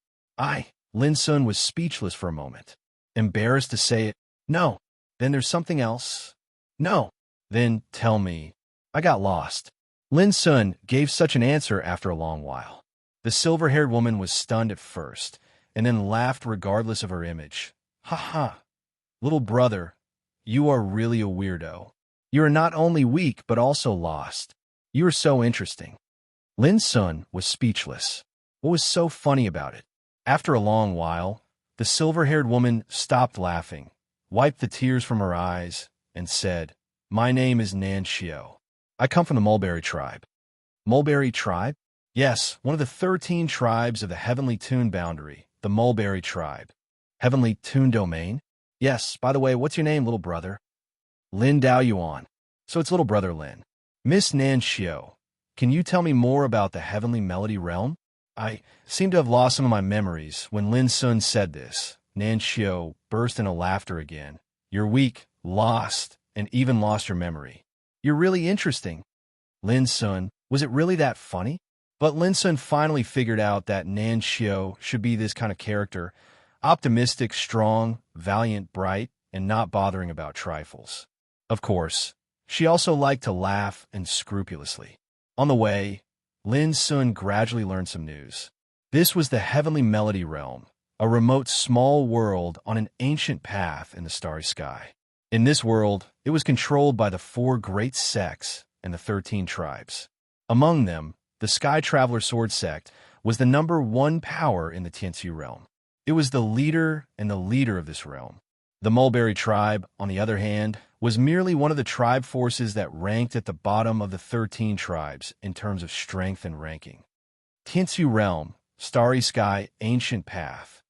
[SPEAKER 1] Lin Sun was speechless for a moment, embarrassed to say it. "No." "Then there's something else?" "No." "Then tell me." "I got lost." Lin Sun gave such an answer after a long while. The silver-haired woman was stunned at first, and then laughed regardless of her image. "Ha ha, little brother, you are really a weirdo. You are not only weak, but also lost. You are so interesting." Lin Sun was speechless. What was so funny about it? After a long while, the silver-haired woman stopped laughing, wiped the tears from her eyes, and said, "My name is Nan Xiao. I come from the Mulberry tribe." Mulberry tribe? Yes, one of the 13 tribes of the Heavenly Tune boundary, the Mulberry tribe. Heavenly Tune domain? Yes, by the way, what's your name, little brother? Lin Dao Yuan. So it's little brother Lin. Miss Nan Xiao, can you tell me more about the Heavenly Melody realm? I seem to have lost some of my memories. When Lin Sun said this, Nan Xiao burst into laughter again. "You're weak, lost, and even lost your memory. You're really interesting." Lin Sun, was it really that funny? But Lin Sun finally figured out that Nan Xiao should be this kind of character, optimistic, strong, valiant, bright, and not bothering about trifles. Of course, she also liked to laugh and scrupulously. On the way, Lin Sun gradually learned some news. This was the Heavenly Melody realm, a remote small world on an ancient path in the starry sky. In this world, it was controlled by the 4 great sects and the 13 tribes. Among them, the Sky Traveler Sword sect was the #1 power in the Tianxu realm. It was the leader and the leader of this realm. The Mulberry tribe, on the other hand, was merely one of the tribe forces that ranked at the bottom of the 13 tribes in terms of strength and ranking. Tianxu realm, starry sky, ancient path.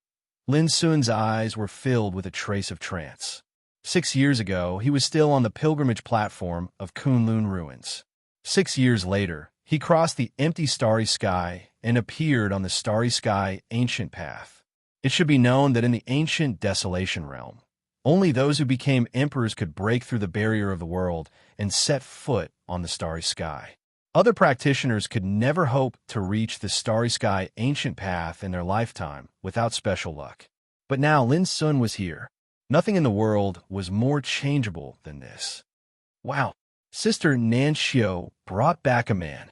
[SPEAKER 1] Lin Sun's eyes were filled with a trace of trance. 6 years ago, he was still on the pilgrimage platform of Kunlun ruins. 6 years later, he crossed the empty starry sky and appeared on the starry sky ancient path. It should be known that in the ancient desolation realm, only those who became emperors could break through the barrier of the world and set foot on the starry sky. Other practitioners could never hope to reach the starry sky ancient path in their lifetime without special luck. But now Lin Sun was here. Nothing in the world was more changeable than this. Wow, Sister Nan Xiao brought back a man.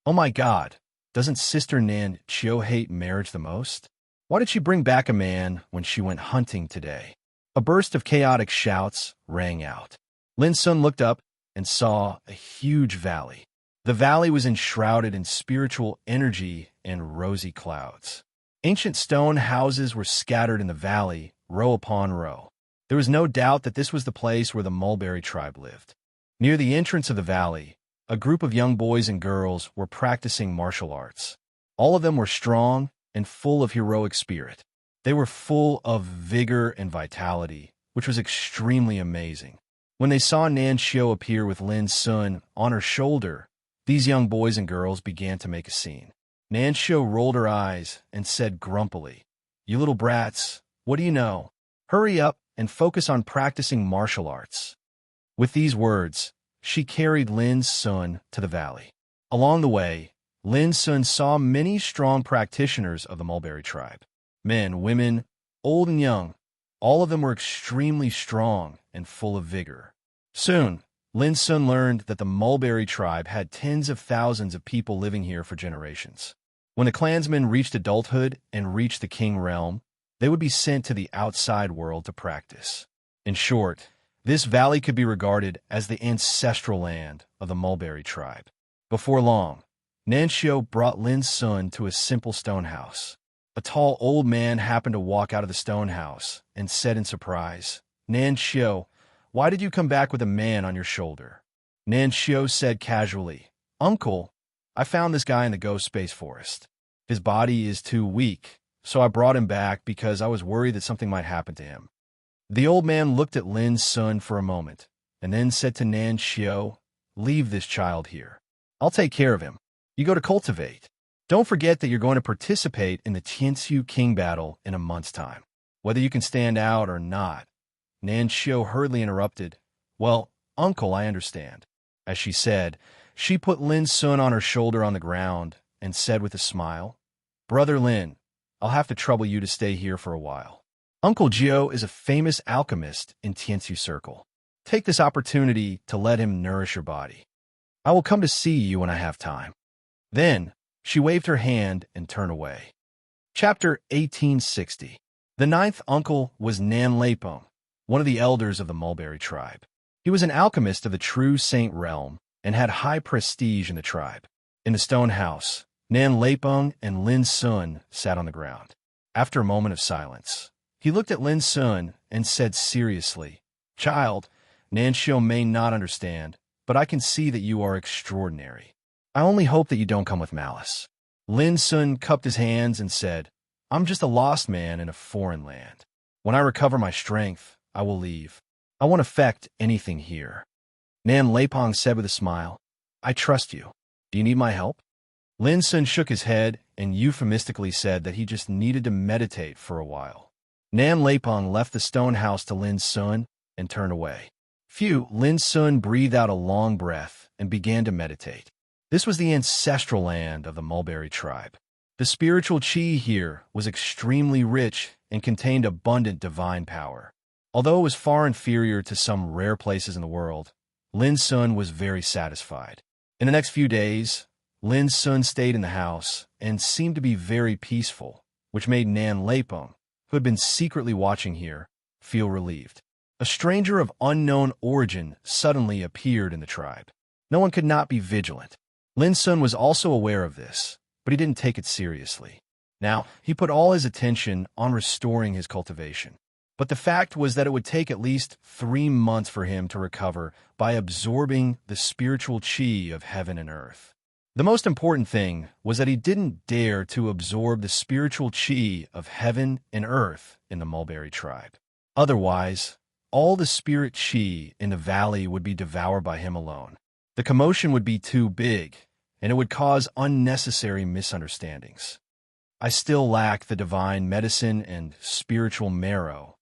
[SPEAKER 1] Oh my God, doesn't Sister Nan Xiao hate marriage the most? Why did she bring back a man when she went hunting today? A burst of chaotic shouts rang out. Lin Sun looked up and saw a huge valley. The valley was enshrouded in spiritual energy and rosy clouds. Ancient stone houses were scattered in the valley, row upon row. There was no doubt that this was the place where the Mulberry tribe lived. Near the entrance of the valley, a group of young boys and girls were practicing martial arts. All of them were strong and full of heroic spirit. They were full of vigor and vitality, which was extremely amazing. When they saw Nan Xiao appear with Lin Sun on her shoulder, these young boys and girls began to make a scene. Nansho rolled her eyes and said grumpily, "You little brats, what do you know? Hurry up and focus on practicing martial arts." With these words, she carried Lin Sun to the valley. Along the way, Lin Sun saw many strong practitioners of the mulberry tribe. Men, women, old and young, all of them were extremely strong and full of vigor. Soon, Lin Sun learned that the mulberry tribe had tens of thousands of people living here for generations. When the clansmen reached adulthood and reached the king realm, they would be sent to the outside world to practice. In short, this valley could be regarded as the ancestral land of the mulberry tribe. Before long, Nanshio brought Lin Sun to a simple stone house. A tall old man happened to walk out of the stone house and said in surprise, "Nanshio, why did you come back with a man on your shoulder?" Nanshio said casually, "Uncle, I found this guy in the ghost space forest. His body is too weak, so I brought him back because I was worried that something might happen to him." The old man looked at Lin Sun for a moment and then said to Nanshio, "Leave this child here. I'll take care of him. You go to cultivate. Don't forget that you're going to participate in the Tianxiu King battle in a month's time. Whether you can stand out or not." Nanshio hurriedly interrupted, "Well, uncle, I understand." As she said, she put Lin Sun on her shoulder on the ground and said with a smile, "Brother Lin, I'll have to trouble you to stay here for a while. Uncle Jio is a famous alchemist in Tianxiu Circle. Take this opportunity to let him nourish your body. I will come to see you when I have time." Then, she waved her hand and turned away. Chapter 1860. The ninth uncle was Nan Lepong, one of the elders of the mulberry tribe. He was an alchemist of the true saint realm and had high prestige in the tribe. In the stone house, Nan Lepong and Lin Sun sat on the ground. After a moment of silence, he looked at Lin Sun and said seriously, "Child, Nanshio may not understand, but I can see that you are extraordinary. I only hope that you don't come with malice." Lin Sun cupped his hands and said, "I'm just a lost man in a foreign land. When I recover my strength, I will leave. I won't affect anything here." Nan Lepong said with a smile, "I trust you. Do you need my help?" Lin Sun shook his head and euphemistically said that he just needed to meditate for a while. Nan Lepong left the stone house to Lin Sun and turned away. Phew, Lin Sun breathed out a long breath and began to meditate. This was the ancestral land of the mulberry tribe. The spiritual qi here was extremely rich and contained abundant divine power. Although it was far inferior to some rare places in the world, Lin Sun was very satisfied. In the next few days, Lin Sun stayed in the house and seemed to be very peaceful, which made Nan Lepong, who had been secretly watching here, feel relieved. A stranger of unknown origin suddenly appeared in the tribe. No one could not be vigilant. Lin Sun was also aware of this, but he didn't take it seriously. Now, he put all his attention on restoring his cultivation. But the fact was that it would take at least 3 months for him to recover by absorbing the spiritual qi of heaven and earth. The most important thing was that he didn't dare to absorb the spiritual qi of heaven and earth in the mulberry tribe. Otherwise, all the spirit qi in the valley would be devoured by him alone. The commotion would be too big, and it would cause unnecessary misunderstandings. I still lack the divine medicine and spiritual marrow.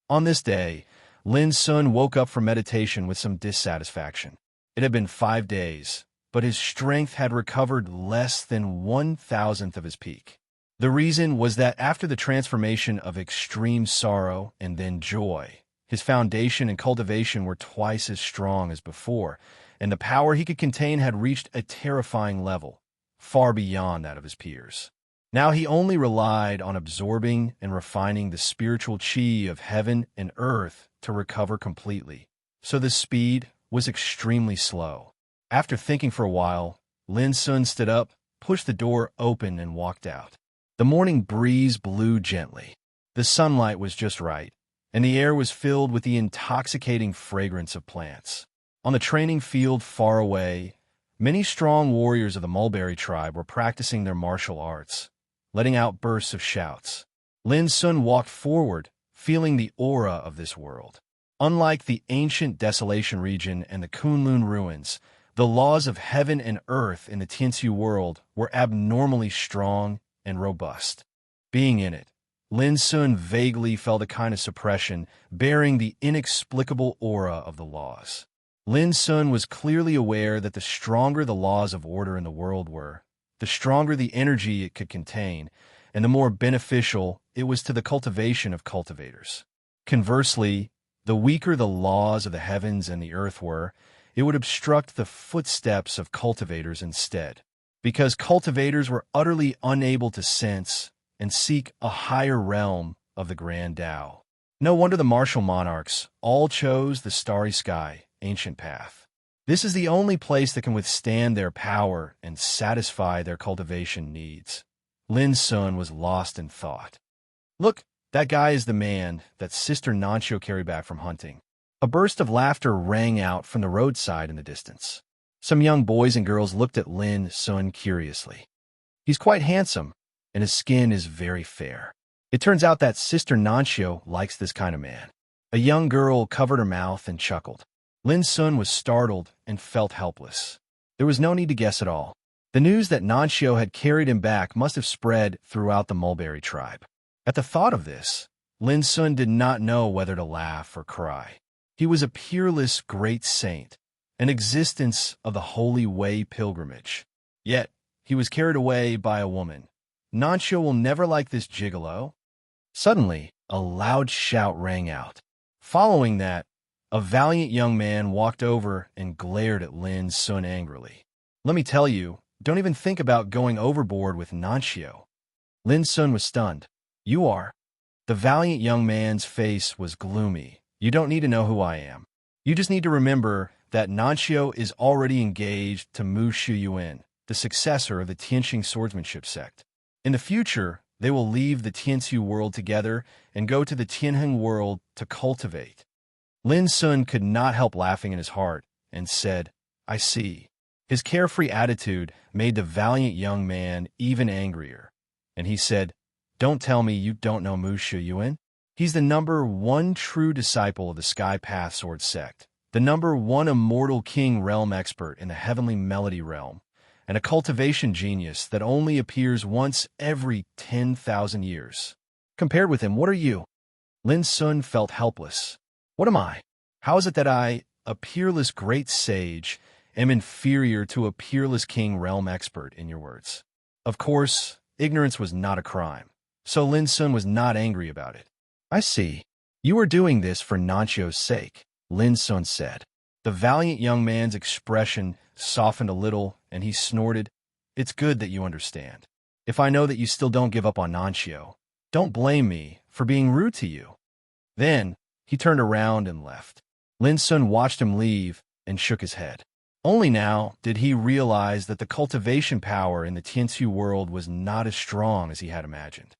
[SPEAKER 1] On this day, Lin Sun woke up from meditation with some dissatisfaction. It had been 5 days, but his strength had recovered less than 1,000th of his peak. The reason was that after the transformation of extreme sorrow and then joy, his foundation and cultivation were twice as strong as before, and the power he could contain had reached a terrifying level, far beyond that of his peers. Now he only relied on absorbing and refining the spiritual qi of heaven and earth to recover completely, so the speed was extremely slow. After thinking for a while, Lin Sun stood up, pushed the door open, and walked out. The morning breeze blew gently. The sunlight was just right, and the air was filled with the intoxicating fragrance of plants. On the training field far away, many strong warriors of the mulberry tribe were practicing their martial arts, letting out bursts of shouts. Lin Sun walked forward, feeling the aura of this world. Unlike the ancient Desolation region and the Kunlun ruins, The laws of heaven and earth in the Tianxu world were abnormally strong and robust. Being in it, Lin Sun vaguely felt a kind of suppression, bearing the inexplicable aura of the laws. Lin Sun was clearly aware that the stronger the laws of order in the world were, the stronger the energy it could contain, and the more beneficial it was to the cultivation of cultivators. Conversely, the weaker the laws of the heavens and the earth were, it would obstruct the footsteps of cultivators instead, because cultivators were utterly unable to sense and seek a higher realm of the grand Tao. No wonder the martial monarchs all chose the starry sky, ancient path. This is the only place that can withstand their power and satisfy their cultivation needs. Lin Sun was lost in thought. Look, that guy is the man that Sister Nancio carried back from hunting. A burst of laughter rang out from the roadside in the distance. Some young boys and girls looked at Lin Sun curiously. He's quite handsome, and his skin is very fair. It turns out that Sister Nancio likes this kind of man. A young girl covered her mouth and chuckled. Lin Sun was startled and felt helpless. There was no need to guess at all. The news that Nancio had carried him back must have spread throughout the Mulberry tribe. At the thought of this, Lin Sun did not know whether to laugh or cry. He was a peerless great saint, an existence of the Holy Way pilgrimage. Yet, he was carried away by a woman. Nancio will never like this gigolo. Suddenly, a loud shout rang out. Following that, a valiant young man walked over and glared at Lin Sun angrily. Let me tell you, don't even think about going overboard with Nancio. Lin Sun was stunned. You are. The valiant young man's face was gloomy. You don't need to know who I am. You just need to remember that Nancio is already engaged to Mu Shuyuan, the successor of the Tianxing swordsmanship sect. In the future, they will leave the Tianxu world together and go to the Tianheng world to cultivate. Lin Sun could not help laughing in his heart and said, I see. His carefree attitude made the valiant young man even angrier, and he said, Don't tell me you don't know Mu Shuyuan. He's the #1 true disciple of the Sky Path Sword sect, the #1 immortal king realm expert in the heavenly melody realm, and a cultivation genius that only appears once every 10,000 years. Compared with him, what are you? Lin Sun felt helpless. What am I? How is it that I, a peerless great sage, am inferior to a peerless king realm expert, in your words? Of course, ignorance was not a crime, so Lin Sun was not angry about it. I see. You are doing this for Nancio's sake, Lin Sun said. The valiant young man's expression softened a little, and he snorted, It's good that you understand. If I know that you still don't give up on Nancio, don't blame me for being rude to you. Then, he turned around and left. Lin Sun watched him leave and shook his head. Only now did he realize that the cultivation power in the Tianxu world was not as strong as he had imagined.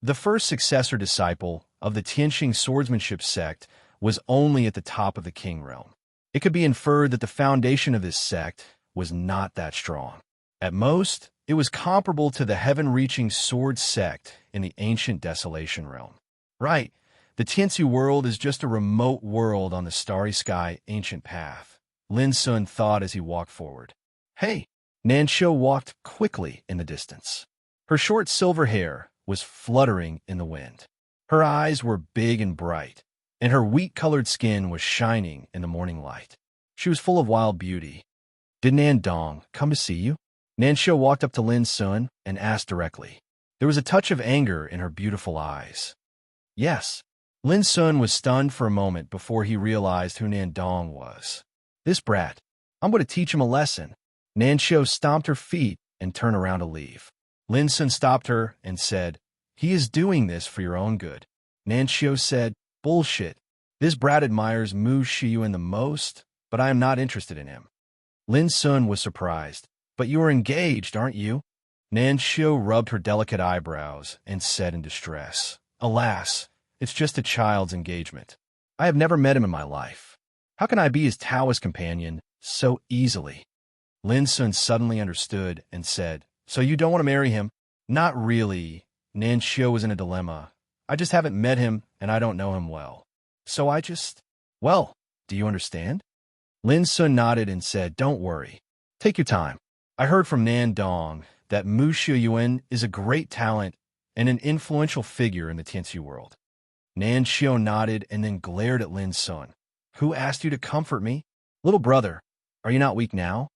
[SPEAKER 1] The first successor disciple of the Tianxing swordsmanship sect was only at the top of the king realm. It could be inferred that the foundation of this sect was not that strong. At most, it was comparable to the heaven-reaching sword sect in the ancient desolation realm. Right, the Tianxu world is just a remote world on the starry sky ancient path, Lin Sun thought as he walked forward. Hey! Nancio walked quickly in the distance. Her short silver hair was fluttering in the wind. Her eyes were big and bright, and her wheat-colored skin was shining in the morning light. She was full of wild beauty. Did Nan Dong come to see you? Nancio walked up to Lin Sun and asked directly. There was a touch of anger in her beautiful eyes. Yes. Lin Sun was stunned for a moment before he realized who Nan Dong was. This brat. I'm going to teach him a lesson. Nancio stomped her feet and turned around to leave. Lin Sun stopped her and said, He is doing this for your own good. Nancio said, Bullshit. This brat admires Mu Shiyuan the most, but I am not interested in him. Lin Sun was surprised. But you are engaged, aren't you? Nancio rubbed her delicate eyebrows and said in distress, Alas, it's just a child's engagement. I have never met him in my life. How can I be his Taoist companion so easily? Lin Sun suddenly understood and said, So you don't want to marry him? Not really. Nancio was in a dilemma. I just haven't met him, and I don't know him well. So well, do you understand? Lin Sun nodded and said, "Don't worry. Take your time. I heard from Nan Dong that Mu Shiyuan is a great talent and an influential figure in the Tianxu world." Nan Xiu nodded and then glared at Lin Sun. "Who asked you to comfort me? Little brother, are you not weak now?"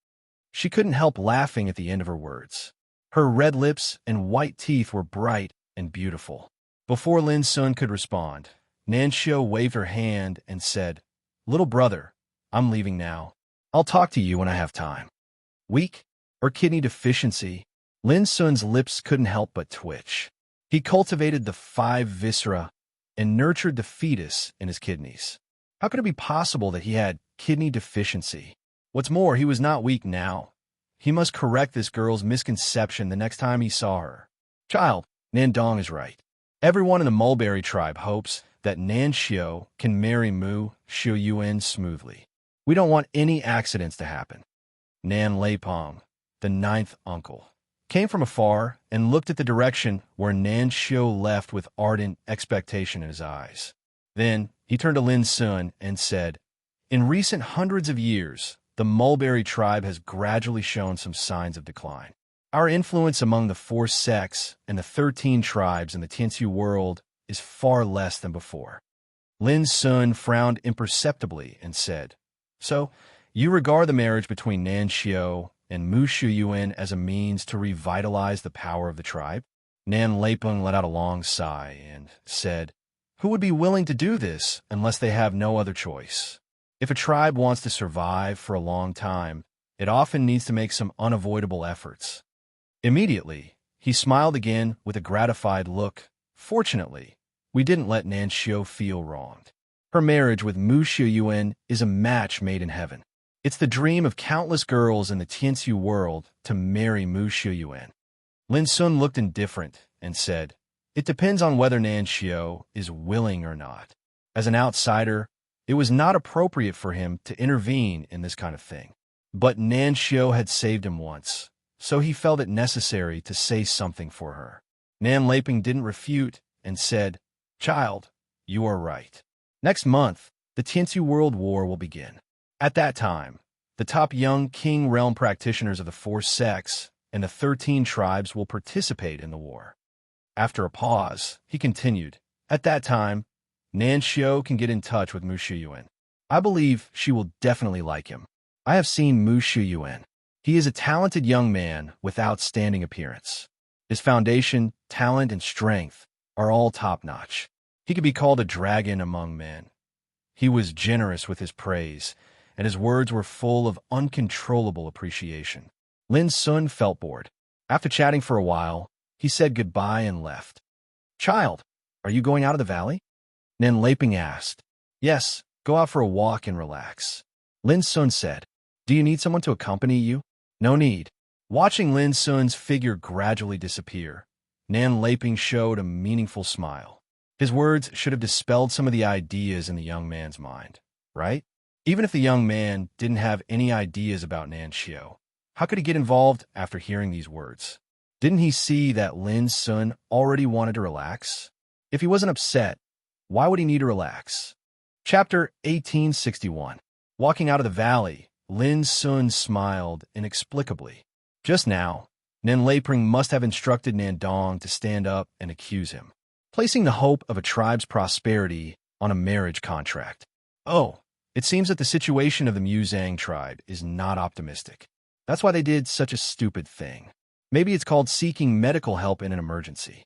[SPEAKER 1] She couldn't help laughing at the end of her words. Her red lips and white teeth were bright and beautiful. Before Lin Sun could respond, Nan Xiu waved her hand and said, "Little brother, I'm leaving now. I'll talk to you when I have time." Weak or kidney deficiency? Lin Sun's lips couldn't help but twitch. He cultivated the 5 viscera and nurtured the fetus in his kidneys. How could it be possible that he had kidney deficiency? What's more, he was not weak now. He must correct this girl's misconception the next time he saw her. Child, Nan Dong is right. Everyone in the Mulberry tribe hopes that Nan Xiu can marry Mu Shiyuan smoothly. We don't want any accidents to happen. Nan Leipong, the 9th uncle, came from afar and looked at the direction where Nan Xiu left with ardent expectation in his eyes. Then he turned to Lin Sun and said, "In recent hundreds of years, the Mulberry tribe has gradually shown some signs of decline. Our influence among the 4 sects and the 13 tribes in the Tianxu world is far less than before." Lin Sun frowned imperceptibly and said, "So, you regard the marriage between Nan Xiu and Mu Shiyuan as a means to revitalize the power of the tribe?" Nan Leipeng let out a long sigh and said, "Who would be willing to do this unless they have no other choice? If a tribe wants to survive for a long time, it often needs to make some unavoidable efforts." Immediately, he smiled again with a gratified look. "Fortunately, we didn't let Nan Xiu feel wronged. Her marriage with Mu Shiyuan is a match made in heaven. It's the dream of countless girls in the Tianxu world to marry Mu Shiyuan." Lin Sun looked indifferent and said, "It depends on whether Nan Xiu is willing or not. As an outsider, it was not appropriate for him to intervene in this kind of thing. But Nan Xiu had saved him once, so he felt it necessary to say something for her." Nan Leiping didn't refute and said, "Child, you are right. Next month, the Tianxu World War will begin. At that time, the top young King Realm practitioners of the 4 sects and the 13 tribes will participate in the war." After a pause, he continued, "At that time, Nan Xiu can get in touch with Mu Shiyuan. I believe she will definitely like him. I have seen Mu Shiyuan. He is a talented young man with outstanding appearance. His foundation, talent, and strength are all top-notch. He could be called a dragon among men." He was generous with his praise, and his words were full of uncontrollable appreciation. Lin Sun felt bored. After chatting for a while, he said goodbye and left. "Child, are you going out of the valley?" Nan Leiping asked. "Yes, go out for a walk and relax." Lin Sun said, "Do you need someone to accompany you?" "No need." Watching Lin Sun's figure gradually disappear, Nan Leiping showed a meaningful smile. His words should have dispelled some of the ideas in the young man's mind, right? Even if the young man didn't have any ideas about Nan Xiu, how could he get involved after hearing these words? Didn't he see that Lin Sun already wanted to relax? If he wasn't upset, why would he need to relax? Chapter 1861. Walking out of the valley, Lin Sun smiled inexplicably. Just now, Nan Leiping must have instructed Nan Dong to stand up and accuse him, placing the hope of a tribe's prosperity on a marriage contract. Oh, it seems that the situation of the Muzang tribe is not optimistic. That's why they did such a stupid thing. Maybe it's called seeking medical help in an emergency.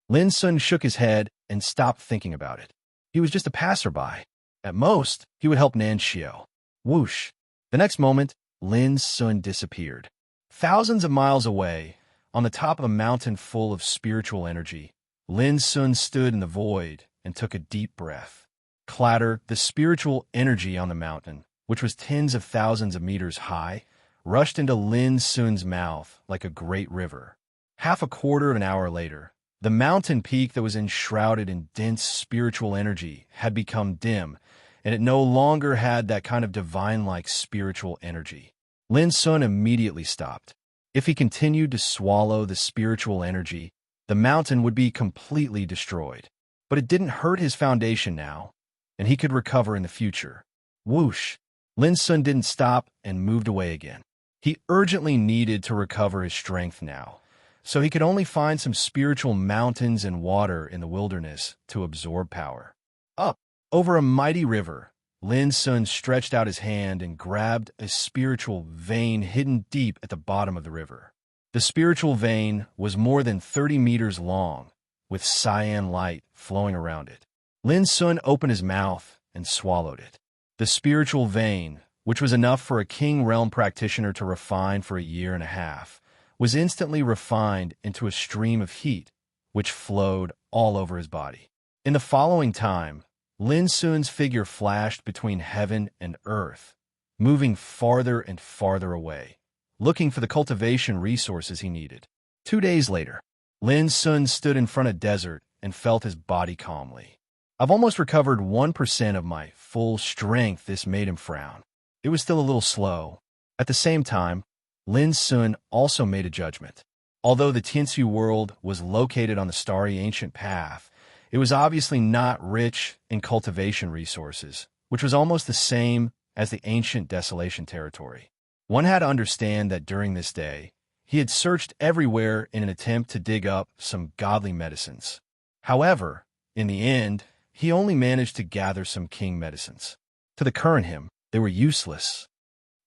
[SPEAKER 1] Lin Sun shook his head and stopped thinking about it. He was just a passerby. At most, he would help Nan Xiu. Whoosh! The next moment, Lin Sun disappeared. Thousands of miles away, on the top of a mountain full of spiritual energy, Lin Sun stood in the void and took a deep breath. Clatter, the spiritual energy on the mountain, which was tens of thousands of meters high, rushed into Lin Sun's mouth like a great river. Half a quarter of an hour later, the mountain peak that was enshrouded in dense spiritual energy had become dim, and it no longer had that kind of divine-like spiritual energy. Lin Sun immediately stopped. If he continued to swallow the spiritual energy, the mountain would be completely destroyed. But it didn't hurt his foundation now, and he could recover in the future. Whoosh! Lin Sun didn't stop and moved away again. He urgently needed to recover his strength now, so he could only find some spiritual mountains and water in the wilderness to absorb power. Up, over a mighty river, Lin Sun stretched out his hand and grabbed a spiritual vein hidden deep at the bottom of the river. The spiritual vein was more than 30 meters long, with cyan light flowing around it. Lin Sun opened his mouth and swallowed it. The spiritual vein, which was enough for a king realm practitioner to refine for a year and a half, was instantly refined into a stream of heat, which flowed all over his body. In the following time, Lin Sun's figure flashed between heaven and earth, moving farther and farther away, looking for the cultivation resources he needed. 2 days later, Lin Sun stood in front of desert and felt his body calmly. I've almost recovered 1% of my full strength. This made him frown. It was still a little slow. At the same time, Lin Sun also made a judgment. Although the Tianxu world was located on the starry ancient path, it was obviously not rich in cultivation resources, which was almost the same as the ancient desolation territory. One had to understand that during this day, he had searched everywhere in an attempt to dig up some godly medicines. However, in the end, he only managed to gather some king medicines. To the current him, they were useless.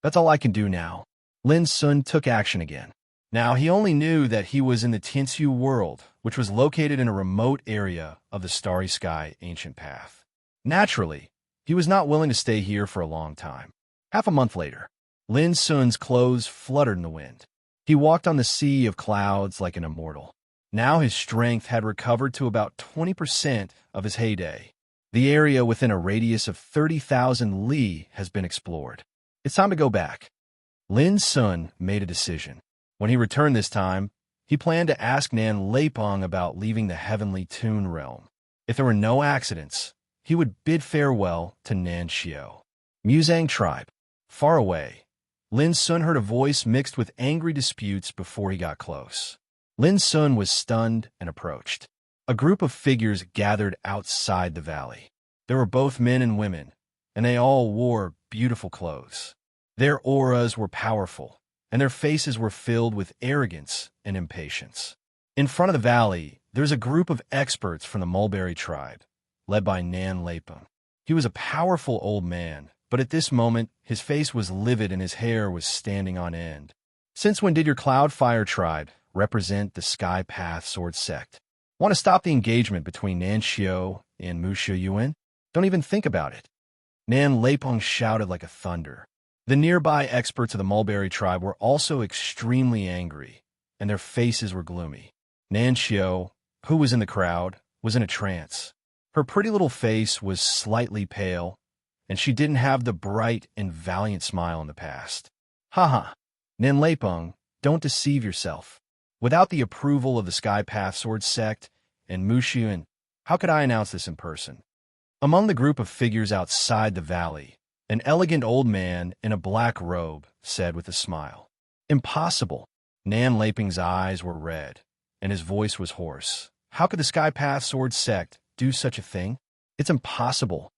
[SPEAKER 1] That's all I can do now. Lin Sun took action again. Now he only knew that he was in the Tianxu world, which was located in a remote area of the starry sky ancient path. Naturally, he was not willing to stay here for a long time. Half a month later, Lin Sun's clothes fluttered in the wind. He walked on the sea of clouds like an immortal. Now his strength had recovered to about 20% of his heyday. The area within a radius of 30,000 li has been explored. It's time to go back. Lin Sun made a decision. When he returned this time, he planned to ask Nan Leipong about leaving the heavenly Toon realm. If there were no accidents, he would bid farewell to Nan Xiao. Muzang tribe. Far away, Lin Sun heard a voice mixed with angry disputes before he got close. Lin Sun was stunned and approached. A group of figures gathered outside the valley. There were both men and women, and they all wore beautiful clothes. Their auras were powerful, and their faces were filled with arrogance and impatience. In front of the valley, there's a group of experts from the mulberry tribe, led by Nan Leipong. He was a powerful old man, but at this moment, his face was livid and his hair was standing on end. Since when did your Cloudfire tribe represent the Sky Path Sword sect? Want to stop the engagement between Nan Xiao and Mu Yuan? Don't even think about it. Nan Leipong shouted like a thunder. The nearby experts of the Mulberry tribe were also extremely angry, and their faces were gloomy. Nan Xiao, who was in the crowd, was in a trance. Her pretty little face was slightly pale, and she didn't have the bright and valiant smile in the past. Haha, Nan Leipong, don't deceive yourself. Without the approval of the Sky Path Sword sect and Mu Yuan, how could I announce this in person? Among the group of figures outside the valley, an elegant old man in a black robe said with a smile. Impossible. Nan Leiping's eyes were red, and his voice was hoarse. How could the Sky Path Sword sect do such a thing? It's impossible.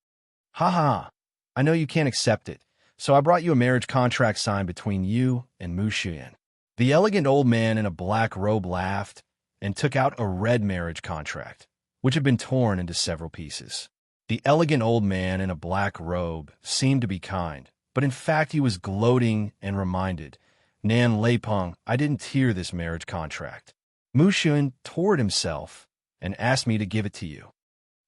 [SPEAKER 1] Ha. I know you can't accept it, so I brought you a marriage contract signed between you and Mu Yuan. The elegant old man in a black robe laughed and took out a red marriage contract, which had been torn into several pieces. The elegant old man in a black robe seemed to be kind, but in fact he was gloating and reminded, Nan Leipong, I didn't tear this marriage contract. Mu Yuan tore it himself and asked me to give it to you.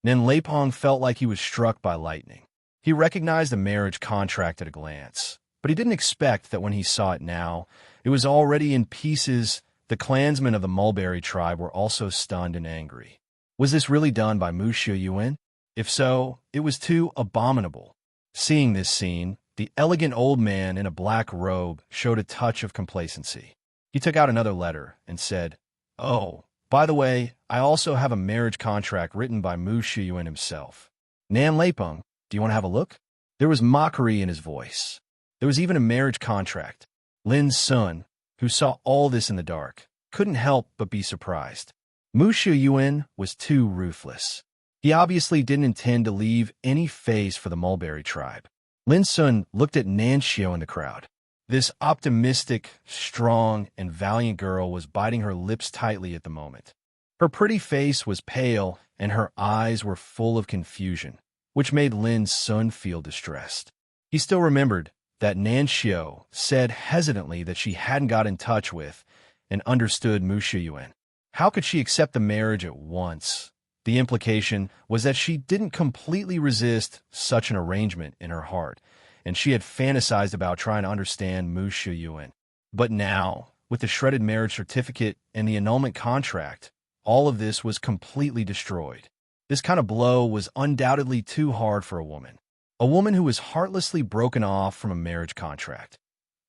[SPEAKER 1] Nan Leipong felt like he was struck by lightning. He recognized the marriage contract at a glance, but he didn't expect that when he saw it now, it was already in pieces. The clansmen of the Mulberry tribe were also stunned and angry. Was this really done by Mu Yuan? If so, it was too abominable. Seeing this scene, the elegant old man in a black robe showed a touch of complacency. He took out another letter and said, Oh, by the way, I also have a marriage contract written by Mu Yuan himself. Nan Leipong, do you want to have a look? There was mockery in his voice. There was even a marriage contract. Lin Sun, who saw all this in the dark, couldn't help but be surprised. Mu Yuan was too ruthless. He obviously didn't intend to leave any face for the Mulberry tribe. Lin Sun looked at Nan Xiao in the crowd. This optimistic, strong, and valiant girl was biting her lips tightly at the moment. Her pretty face was pale, and her eyes were full of confusion, which made Lin Sun feel distressed. He still remembered that Nan Xiao said hesitantly that she hadn't got in touch with and understood Mu Shiyuan. How could she accept the marriage at once? The implication was that she didn't completely resist such an arrangement in her heart, and she had fantasized about trying to understand Mu Shiyuan. But now, with the shredded marriage certificate and the annulment contract, all of this was completely destroyed. This kind of blow was undoubtedly too hard for a woman who was heartlessly broken off from a marriage contract.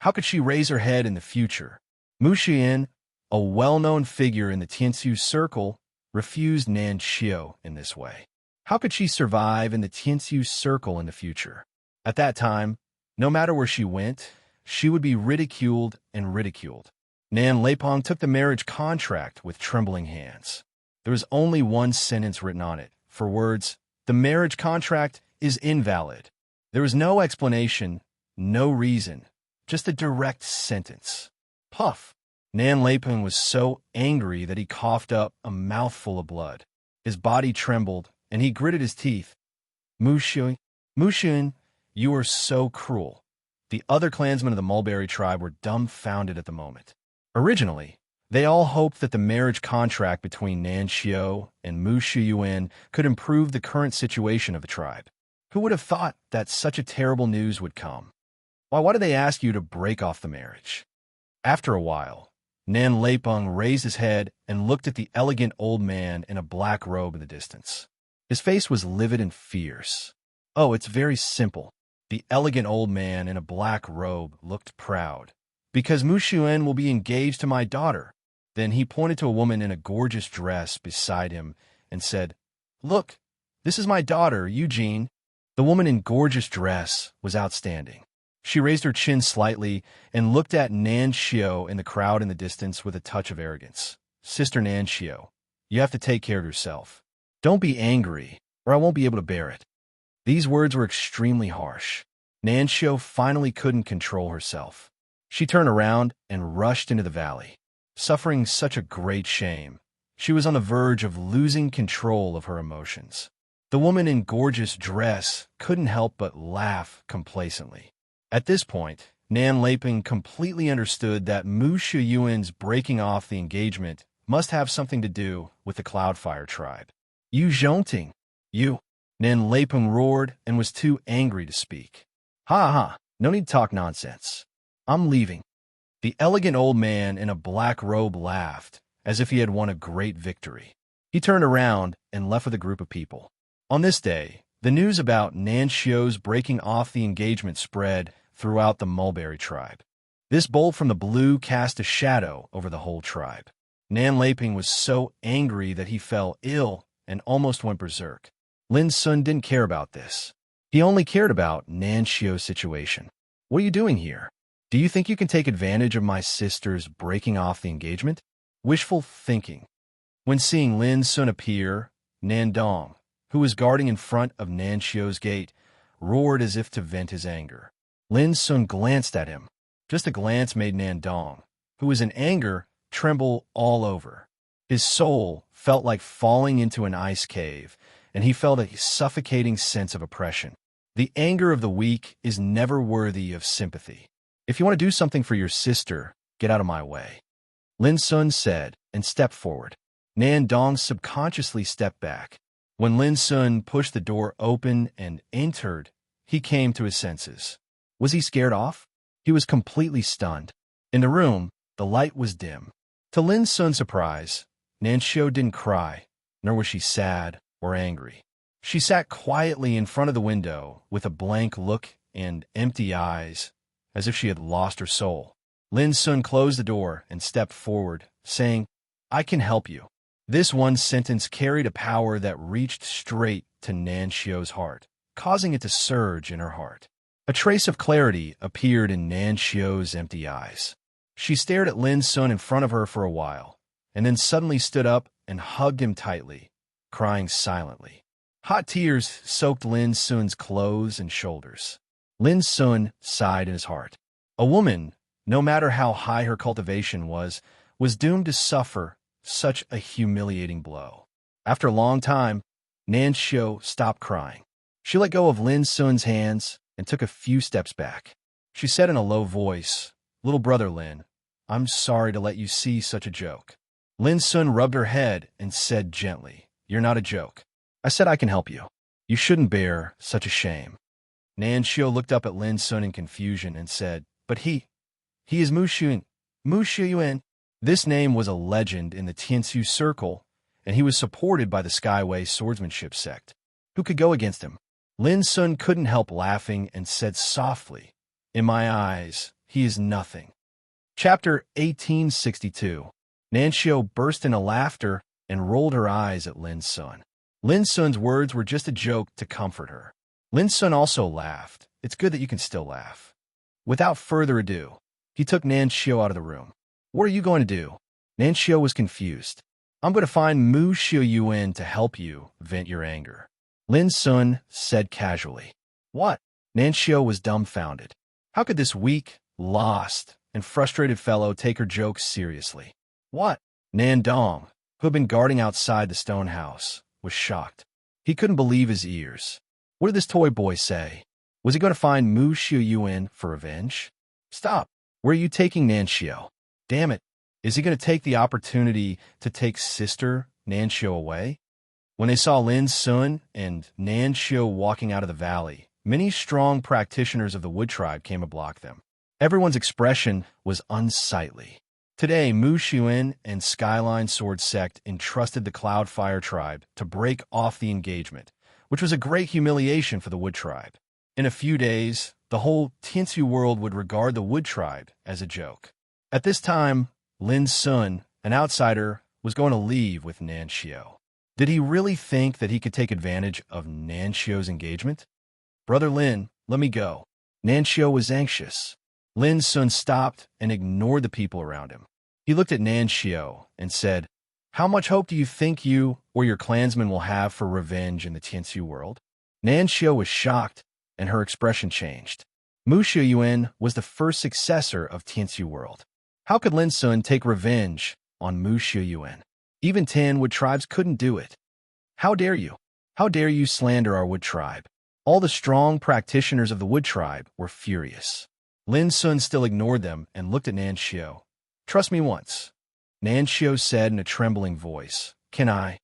[SPEAKER 1] How could she raise her head in the future? Mu Xian, a well-known figure in the Tianxiu circle, refused Nan Xiao in this way. How could she survive in the Tianxiu circle in the future? At that time, no matter where she went, she would be ridiculed and ridiculed. Nan Leipong took the marriage contract with trembling hands. There was only one sentence written on it, for words, "The marriage contract is invalid." There was no explanation, no reason, just a direct sentence. Puff! Nan Leipong was so angry that he coughed up a mouthful of blood. His body trembled, and he gritted his teeth. Mu Xian, you are so cruel. The other clansmen of the Mulberry tribe were dumbfounded at the moment. Originally, they all hoped that the marriage contract between Nan Xiao and Mu Shiyuan could improve the current situation of the tribe. Who would have thought that such a terrible news would come? Why did they ask you to break off the marriage? After a while, Nan Leipong raised his head and looked at the elegant old man in a black robe in the distance. His face was livid and fierce. Oh, it's very simple. The elegant old man in a black robe looked proud. Because Mu Shiyuan will be engaged to my daughter. Then he pointed to a woman in a gorgeous dress beside him and said, "Look, this is my daughter, Eugene." The woman in gorgeous dress was outstanding. She raised her chin slightly and looked at Nan Xiao in the crowd in the distance with a touch of arrogance. "Sister Nan Xiao, you have to take care of yourself. Don't be angry, or I won't be able to bear it." These words were extremely harsh. Nan Xiao finally couldn't control herself. She turned around and rushed into the valley. Suffering such a great shame, she was on the verge of losing control of her emotions. The woman in gorgeous dress couldn't help but laugh complacently. At this point, Nan Leiping completely understood that Mu Shiyuan's breaking off the engagement must have something to do with the Cloudfire tribe. "You Zhongting, you!" Nan Leiping roared and was too angry to speak. "Ha! No need to talk nonsense. I'm leaving." The elegant old man in a black robe laughed, as if he had won a great victory. He turned around and left with a group of people. On this day, the news about Nan Xiao's breaking off the engagement spread throughout the Mulberry tribe. This bolt from the blue cast a shadow over the whole tribe. Nan Leiping was so angry that he fell ill and almost went berserk. Lin Sun didn't care about this. He only cared about Nan Xiao's situation. "What are you doing here? Do you think you can take advantage of my sister's breaking off the engagement?" Wishful thinking. When seeing Lin Sun appear, Nan Dong, who was guarding in front of Nan Xiao's gate, roared as if to vent his anger. Lin Sun glanced at him. Just a glance made Nan Dong, who was in anger, tremble all over. His soul felt like falling into an ice cave, and he felt a suffocating sense of oppression. The anger of the weak is never worthy of sympathy. "If you want to do something for your sister, get out of my way," Lin Sun said, and stepped forward. Nan Dong subconsciously stepped back. When Lin Sun pushed the door open and entered, he came to his senses. Was he scared off? He was completely stunned. In the room, the light was dim. To Lin Sun's surprise, Nan Xiao didn't cry, nor was she sad or angry. She sat quietly in front of the window with a blank look and empty eyes, as if she had lost her soul. Lin Sun closed the door and stepped forward, saying, "I can help you." This one sentence carried a power that reached straight to Nan Xiao's heart, causing it to surge in her heart. A trace of clarity appeared in Nan Xiao's empty eyes. She stared at Lin Sun in front of her for a while, and then suddenly stood up and hugged him tightly, crying silently. Hot tears soaked Lin Sun's clothes and shoulders. Lin Sun sighed in his heart. A woman, no matter how high her cultivation was doomed to suffer such a humiliating blow. After a long time, Nan Xiu stopped crying. She let go of Lin Sun's hands and took a few steps back. She said in a low voice, "Little brother Lin, I'm sorry to let you see such a joke." Lin Sun rubbed her head and said gently, "You're not a joke. I said I can help you. You shouldn't bear such a shame." Nan Xiu looked up at Lin Sun in confusion and said, "But he is Mu Xuyuan. Mu Xuyuan." This name was a legend in the Tiansu circle, and he was supported by the Skyway swordsmanship sect. Who could go against him? Lin Sun couldn't help laughing and said softly, "In my eyes, he is nothing." Chapter 1862. Nan Xiu burst into laughter and rolled her eyes at Lin Sun. Lin Sun's words were just a joke to comfort her. Lin Sun also laughed. It's good that you can still laugh. Without further ado, he took Nan Xiu out of the room. "What are you going to do?" Nan Xiu was confused. "I'm going to find Mu Xuyuan to help you vent your anger," Lin Sun said casually. "What?" Nan Xiu was dumbfounded. How could this weak, lost, and frustrated fellow take her jokes seriously? "What?" Nan Dong, who had been guarding outside the stone house, was shocked. He couldn't believe his ears. What did this toy boy say? Was he going to find Mu Xuyuan for revenge? "Stop! Where are you taking Nan Xiu? Damn it! Is he going to take the opportunity to take Sister Nan Xiu away?" When they saw Lin Sun and Nan Xiu walking out of the valley, many strong practitioners of the Wood Tribe came to block them. Everyone's expression was unsightly. Today, Mu Xuyuan and Skyline Sword Sect entrusted the Cloudfire Tribe to break off the engagement, which was a great humiliation for the Wood Tribe. In a few days, the whole Tiansu world would regard the Wood Tribe as a joke. At this time, Lin Sun, an outsider, was going to leave with Nan Xiu. Did he really think that he could take advantage of Nan Xiu's engagement? "Brother Lin, let me go." Nan Xiu was anxious. Lin Sun stopped and ignored the people around him. He looked at Nan Xiu and said, "How much hope do you think you or your clansmen will have for revenge in the Tiansu world?" Nan Xiu was shocked, and her expression changed. Mu Xuyuan was the first successor of Tiansu world. How could Lin Sun take revenge on Mu Xuyuan? Even 10 Wood tribes couldn't do it. "How dare you? How dare you slander our Wood tribe?" All the strong practitioners of the Wood tribe were furious. Lin Sun still ignored them and looked at Nan Xiu. "Trust me once," Nan Xiu said in a trembling voice. "Can I?"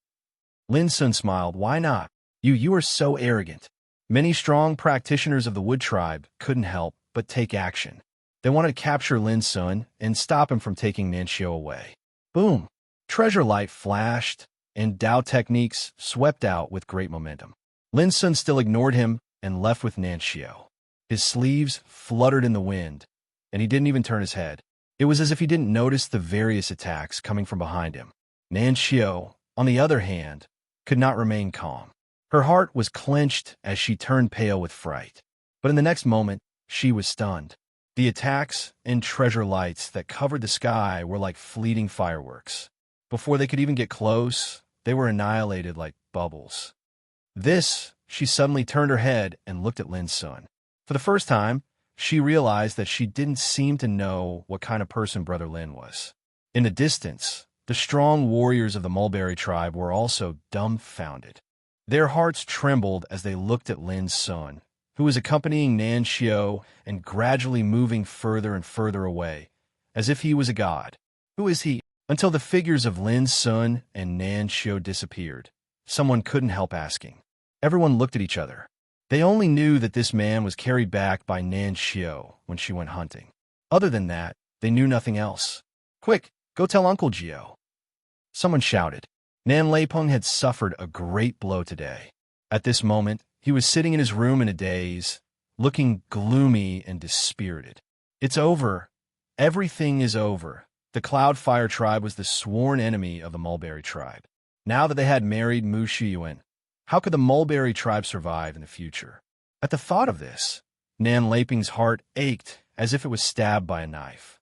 [SPEAKER 1] Lin Sun smiled. "Why not? You are so arrogant." Many strong practitioners of the Wood tribe couldn't help but take action. They wanted to capture Lin Sun and stop him from taking Nan Xiu away. Boom! Treasure light flashed, and Dao techniques swept out with great momentum. Lin Sun still ignored him and left with Nan Xiu. His sleeves fluttered in the wind, and he didn't even turn his head. It was as if he didn't notice the various attacks coming from behind him. Nan Xiu, on the other hand, could not remain calm. Her heart was clenched as she turned pale with fright. But in the next moment, she was stunned. The attacks and treasure lights that covered the sky were like fleeting fireworks. Before they could even get close, they were annihilated like bubbles. She suddenly turned her head and looked at Lin Sun. For the first time, she realized that she didn't seem to know what kind of person Brother Lin was. In the distance, the strong warriors of the Mulberry tribe were also dumbfounded. Their hearts trembled as they looked at Lin Sun, who was accompanying Nan Xiu and gradually moving further and further away, as if he was a god. Who is he? Until the figures of Lin Sun and Nan Xiu disappeared, someone couldn't help asking. Everyone looked at each other. They only knew that this man was carried back by Nan Xiu when she went hunting. Other than that, they knew nothing else. "Quick, go tell Uncle Gio." Someone shouted. Nan Leipeng had suffered a great blow today. At this moment, he was sitting in his room in a daze, looking gloomy and dispirited. "It's over. Everything is over." The Cloudfire tribe was the sworn enemy of the Mulberry tribe. Now that they had married Mu Xuyuan, how could the Mulberry tribe survive in the future? At the thought of this, Nan Leiping's heart ached as if it was stabbed by a knife.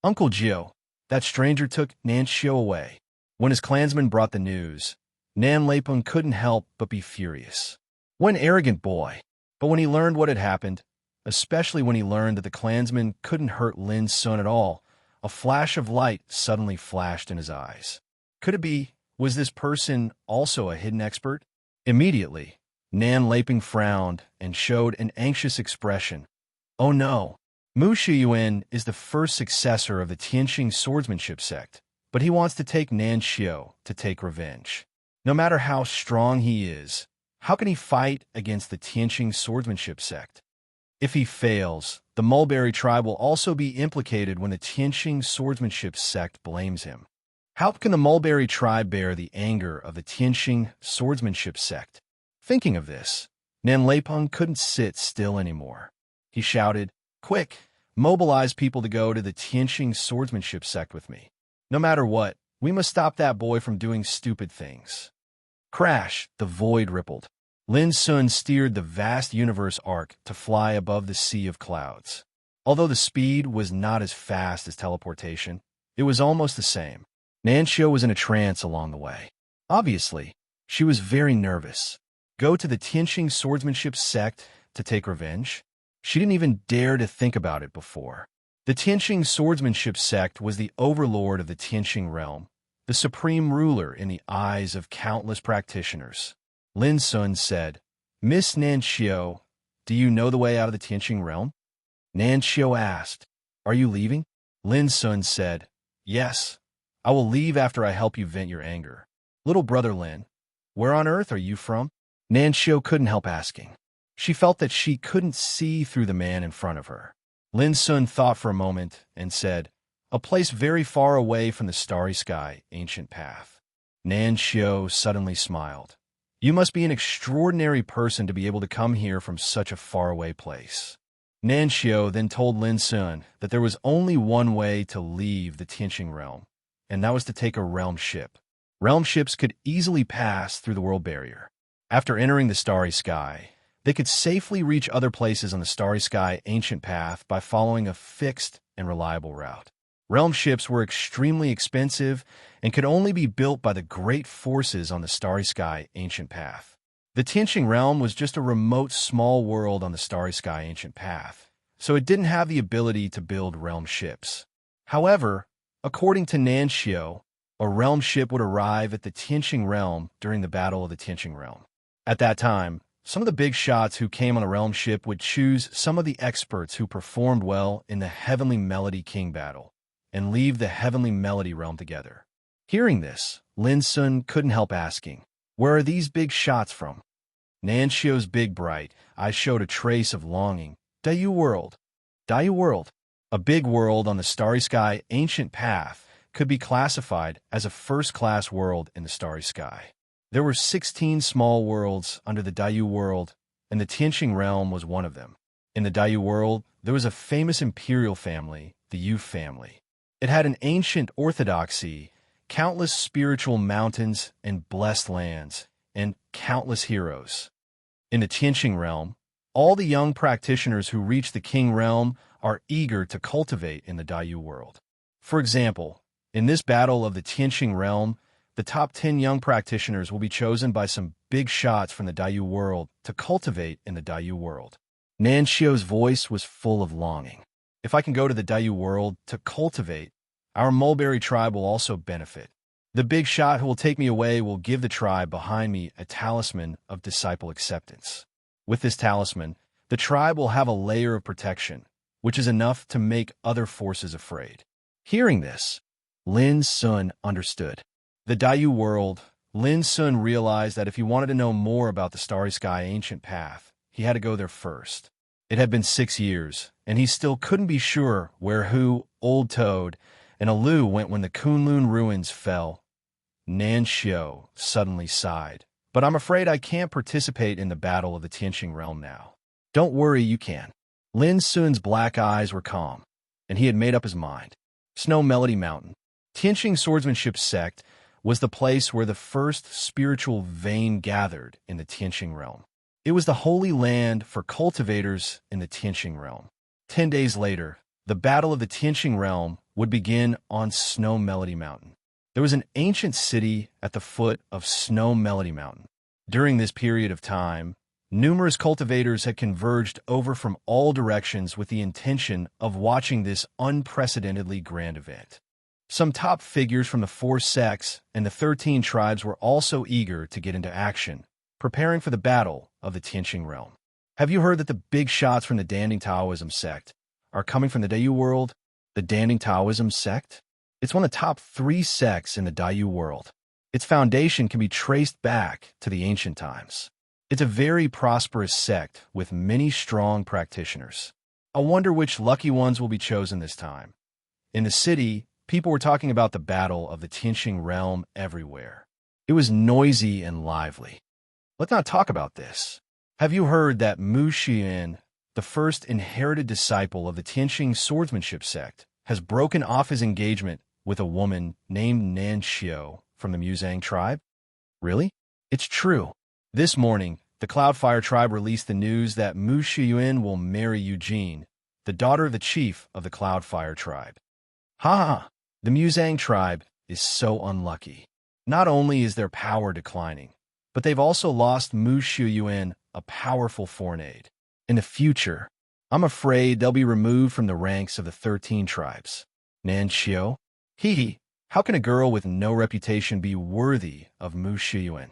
[SPEAKER 1] Uncle Gio, that stranger took Nan Xiu away. When his clansmen brought the news, Nan Leiping couldn't help but be furious. What an arrogant boy! But when he learned what had happened, especially when he learned that the clansmen couldn't hurt Lin's son at all. A flash of light suddenly flashed in his eyes. Could it be, was this person also a hidden expert? Immediately, Nan Laping frowned and showed an anxious expression. Oh no! Mu Shiyuan is the first successor of the Tianqing swordsmanship sect, but he wants to take Nan Xiu to take revenge. No matter how strong he is, how can he fight against the Tianqing swordsmanship sect? If he fails, the Mulberry tribe will also be implicated when the Tianqing swordsmanship sect blames him. How can the Mulberry tribe bear the anger of the Tianqing swordsmanship sect? Thinking of this, Nan Laping couldn't sit still anymore. He shouted, "Quick, mobilize people to go to the Tianqing swordsmanship sect with me. No matter what, we must stop that boy from doing stupid things." Crash, the void rippled. Lin Sun steered the vast universe arc to fly above the sea of clouds. Although the speed was not as fast as teleportation, it was almost the same. Nan Xiu was in a trance along the way. Obviously, she was very nervous. Go to the Tianqing swordsmanship sect to take revenge? She didn't even dare to think about it before. The Tianqing swordsmanship sect was the overlord of the Tianqing realm, the supreme ruler in the eyes of countless practitioners. Lin Sun said, "Miss Nan Xiu, do you know the way out of the Tianqing realm?" Nan Xiu asked, "Are you leaving?" Lin Sun said, "Yes, I will leave after I help you vent your anger." "Little brother Lin, where on earth are you from?" Nan Xiu couldn't help asking. She felt that she couldn't see through the man in front of her. Lin Sun thought for a moment and said, "A place very far away from the starry sky, ancient path." Nan Xiu suddenly smiled. "You must be an extraordinary person to be able to come here from such a faraway place." Nan Xiu then told Lin Sun that there was only one way to leave the Tianqing realm, and that was to take a realm ship. Realm ships could easily pass through the world barrier. After entering the starry sky, they could safely reach other places on the starry sky ancient path by following a fixed and reliable route. Realm ships were extremely expensive and could only be built by the great forces on the starry sky ancient path. The Tianqing realm was just a remote small world on the starry sky ancient path, so it didn't have the ability to build realm ships. However, according to Nan Xiu, a realm ship would arrive at the Tianqing realm during the Battle of the Tianqing realm. At that time, some of the big shots who came on a realm ship would choose some of the experts who performed well in the Heavenly Melody King battle and leave the Heavenly Melody realm together. Hearing this, Lin Sun couldn't help asking, "Where are these big shots from?" Nan Xiu's big bright eyes showed a trace of longing. "Daiyu World. Daiyu World." A big world on the starry sky ancient path could be classified as a first-class world in the starry sky. There were 16 small worlds under the Daiyu world, and the Tianqing realm was one of them. In the Daiyu world, there was a famous imperial family, the Yu family. It had an ancient orthodoxy, countless spiritual mountains and blessed lands, and countless heroes. In the Tianqing realm, all the young practitioners who reach the King realm are eager to cultivate in the Daiyu world. For example, in this battle of the Tianqing realm, the top 10 young practitioners will be chosen by some big shots from the Daiyu world to cultivate in the Daiyu world. Nan Xiu's voice was full of longing. "If I can go to the Daiyu world to cultivate, our Mulberry tribe will also benefit. The big shot who will take me away will give the tribe behind me a talisman of disciple acceptance. With this talisman, the tribe will have a layer of protection, which is enough to make other forces afraid." Hearing this, Lin Sun understood. The Daiyu world, Lin Sun realized that if he wanted to know more about the starry sky ancient path, he had to go there first. It had been 6 years, and he still couldn't be sure where Hu, Old Toad, and Alu went when the Kunlun ruins fell. Nan Xiu suddenly sighed. "But I'm afraid I can't participate in the battle of the Tianqing realm now." "Don't worry, you can." Lin Sun's black eyes were calm, and he had made up his mind. Snow Melody Mountain. Tianqing swordsmanship sect was the place where the first spiritual vein gathered in the Tianqing realm. It was the holy land for cultivators in the Tianqing realm. 10 days later, the Battle of the Tianqing realm would begin on Snow Melody Mountain. There was an ancient city at the foot of Snow Melody Mountain. During this period of time, Numerous cultivators had converged over from all directions with the intention of watching this unprecedentedly grand event. Some top figures from the 4 sects and the 13 tribes were also eager to get into action, preparing for the battle of the Tianqing realm. Have you heard that the big shots from the Danding Taoism sect are coming from the Dayu world? The Danding Taoism sect? It's one of the top 3 sects in the Dayu world. Its foundation can be traced back to the ancient times. It's a very prosperous sect with many strong practitioners. I wonder which lucky ones will be chosen this time. In the city, people were talking about the battle of the Tianqing realm everywhere. It was noisy and lively. Let's not talk about this. Have you heard that Mu Xian, the first inherited disciple of the Tianqing swordsmanship sect, has broken off his engagement with a woman named Nan Xiu from the Muzang tribe? Really? It's true. This morning, the Cloudfire tribe released the news that Mu Shiyuan will marry Eugene, the daughter of the chief of the Cloudfire tribe. Ha! The Muzang tribe is so unlucky. Not only is their power declining, but they've also lost Mu Shiyuan, a powerful foreign aid. In the future, I'm afraid they'll be removed from the ranks of the 13 tribes. Nan Xiu? How can a girl with no reputation be worthy of Mu Shiyuan?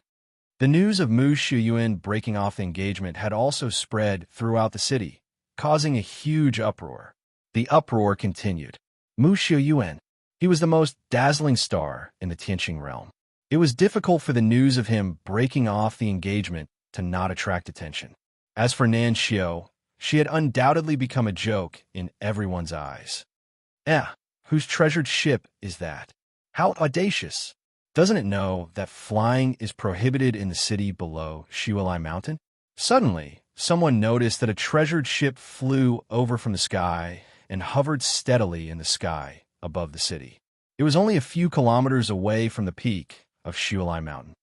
[SPEAKER 1] The news of Mu Shiyuan breaking off the engagement had also spread throughout the city, causing a huge uproar. The uproar continued. Mu Shiyuan. He was the most dazzling star in the Tianqing realm. It was difficult for the news of him breaking off the engagement to not attract attention. As for Nan Xiu, she had undoubtedly become a joke in everyone's eyes. Whose treasured ship is that? How audacious! Doesn't it know that flying is prohibited in the city below Shiwalai Mountain? Suddenly, someone noticed that a treasured ship flew over from the sky and hovered steadily in the sky above the city. It was only a few kilometers away from the peak of Shiwalai Mountain.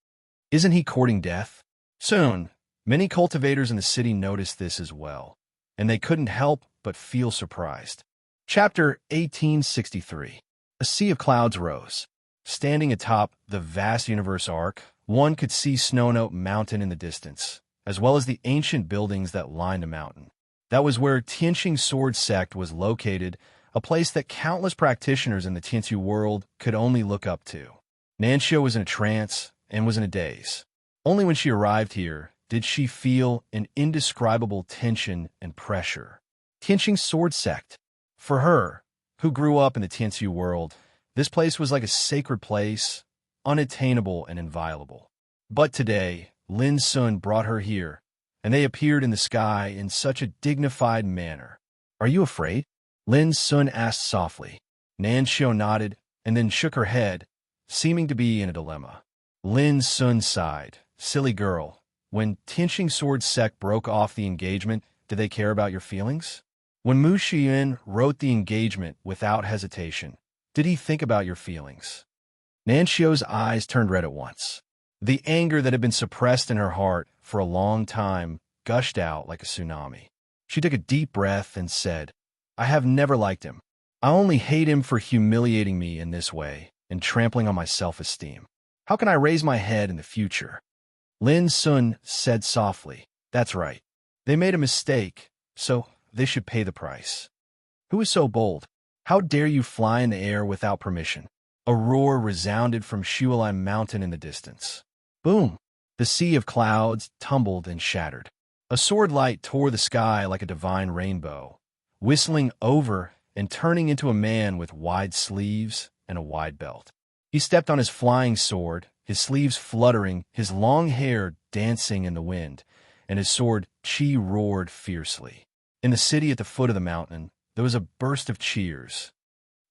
[SPEAKER 1] Isn't he courting death? Soon, many cultivators in the city noticed this as well, and they couldn't help but feel surprised. Chapter 1863. A sea of clouds rose. Standing atop the vast universe arc, one could see Snownote Mountain in the distance, as well as the ancient buildings that lined the mountain. That was where Tianqing Sword Sect was located, a place that countless practitioners in the Tianqi world could only look up to. Nanxio was in a trance and was in a daze. Only when she arrived here did she feel an indescribable tension and pressure. Tianqing Sword Sect. For her, who grew up in the Tianqi world, this place was like a sacred place, unattainable and inviolable. But today, Lin Sun brought her here, and they appeared in the sky in such a dignified manner. Are you afraid? Lin Sun asked softly. Nan Xiu nodded and then shook her head, seeming to be in a dilemma. Lin Sun sighed. Silly girl, when Tianqing Sword Sect broke off the engagement, did they care about your feelings? When Mu Xian wrote the engagement without hesitation, did he think about your feelings? Nanxio's eyes turned red at once. The anger that had been suppressed in her heart for a long time gushed out like a tsunami. She took a deep breath and said, I have never liked him. I only hate him for humiliating me in this way and trampling on my self-esteem. How can I raise my head in the future? Lin Sun said softly, That's right. They made a mistake, so they should pay the price. Who is so bold? How dare you fly in the air without permission? A roar resounded from Shiwalai Mountain in the distance. Boom! The sea of clouds tumbled and shattered. A sword light tore the sky like a divine rainbow, whistling over and turning into a man with wide sleeves and a wide belt. He stepped on his flying sword, his sleeves fluttering, his long hair dancing in the wind, and his sword Qi roared fiercely. In the city at the foot of the mountain, there was a burst of cheers.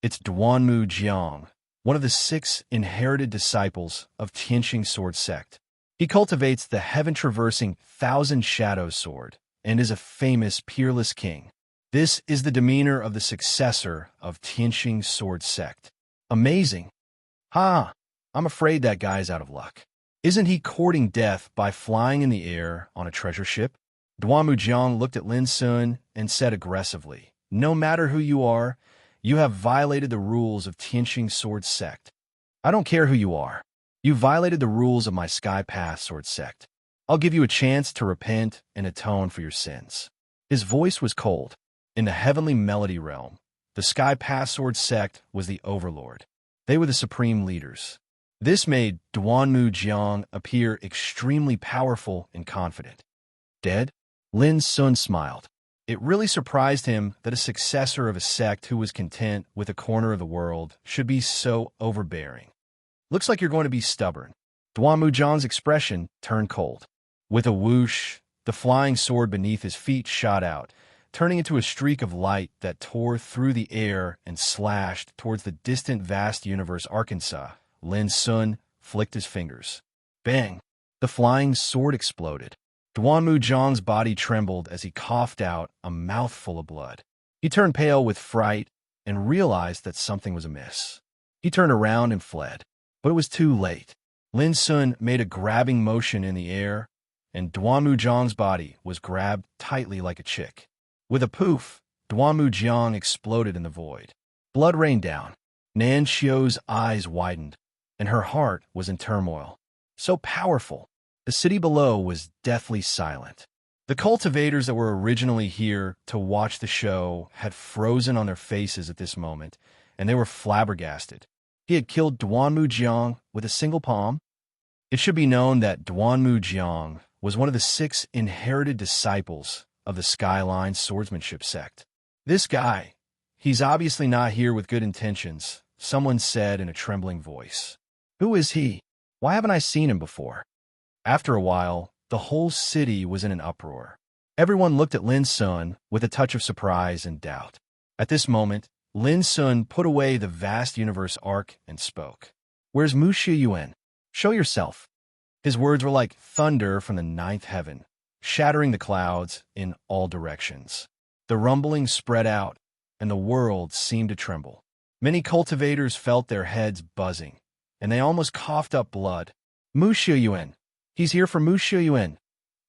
[SPEAKER 1] It's Duanmu Jiang, one of the 6 inherited disciples of Tianqing Sword Sect. He cultivates the heaven-traversing Thousand Shadows sword and is a famous, peerless king. This is the demeanor of the successor of Tianqing Sword Sect. Amazing. I'm afraid that guy's out of luck. Isn't he courting death by flying in the air on a treasure ship? Duanmu Jiang looked at Lin Sun and said aggressively, No matter who you are, you have violated the rules of Tianqing Sword Sect. I don't care who you are. You violated the rules of my Sky Path Sword Sect. I'll give you a chance to repent and atone for your sins. His voice was cold. In the heavenly melody realm, the Sky Pass Sword sect was the overlord. They were the supreme leaders. This made Duanmu Jiang appear extremely powerful and confident. Dead? Lin Sun smiled. It really surprised him that a successor of a sect who was content with a corner of the world should be so overbearing. Looks like you're going to be stubborn. Duanmu Jiang's expression turned cold. With a whoosh, the flying sword beneath his feet shot out, turning into a streak of light that tore through the air and slashed towards the distant vast universe Arkansas. Lin Sun flicked his fingers. Bang! The flying sword exploded. Duanmu Jiang's body trembled as he coughed out a mouthful of blood. He turned pale with fright and realized that something was amiss. He turned around and fled, but it was too late. Lin Sun made a grabbing motion in the air, and Duanmu Jiang's body was grabbed tightly like a chick. With a poof, Duanmu Jiang exploded in the void. Blood rained down. Nan Xiu's eyes widened, and her heart was in turmoil. So powerful. The city below was deathly silent. The cultivators that were originally here to watch the show had frozen on their faces at this moment, and they were flabbergasted. He had killed Duanmu Jiang with a single palm. It should be known that Duanmu Jiang was one of the 6 inherited disciples of the Skyline swordsmanship sect. This guy, he's obviously not here with good intentions, someone said in a trembling voice. Who is he? Why haven't I seen him before? After a while, the whole city was in an uproar. Everyone looked at Lin Sun with a touch of surprise and doubt. At this moment, Lin Sun put away the vast universe arc and spoke. Where's Mu Shiyuan? Show yourself. His words were like thunder from the 9th heaven, shattering the clouds in all directions. The rumbling spread out, and the world seemed to tremble. Many cultivators felt their heads buzzing, and they almost coughed up blood. Mu Shiyuan! He's here for Mu Shiyuan!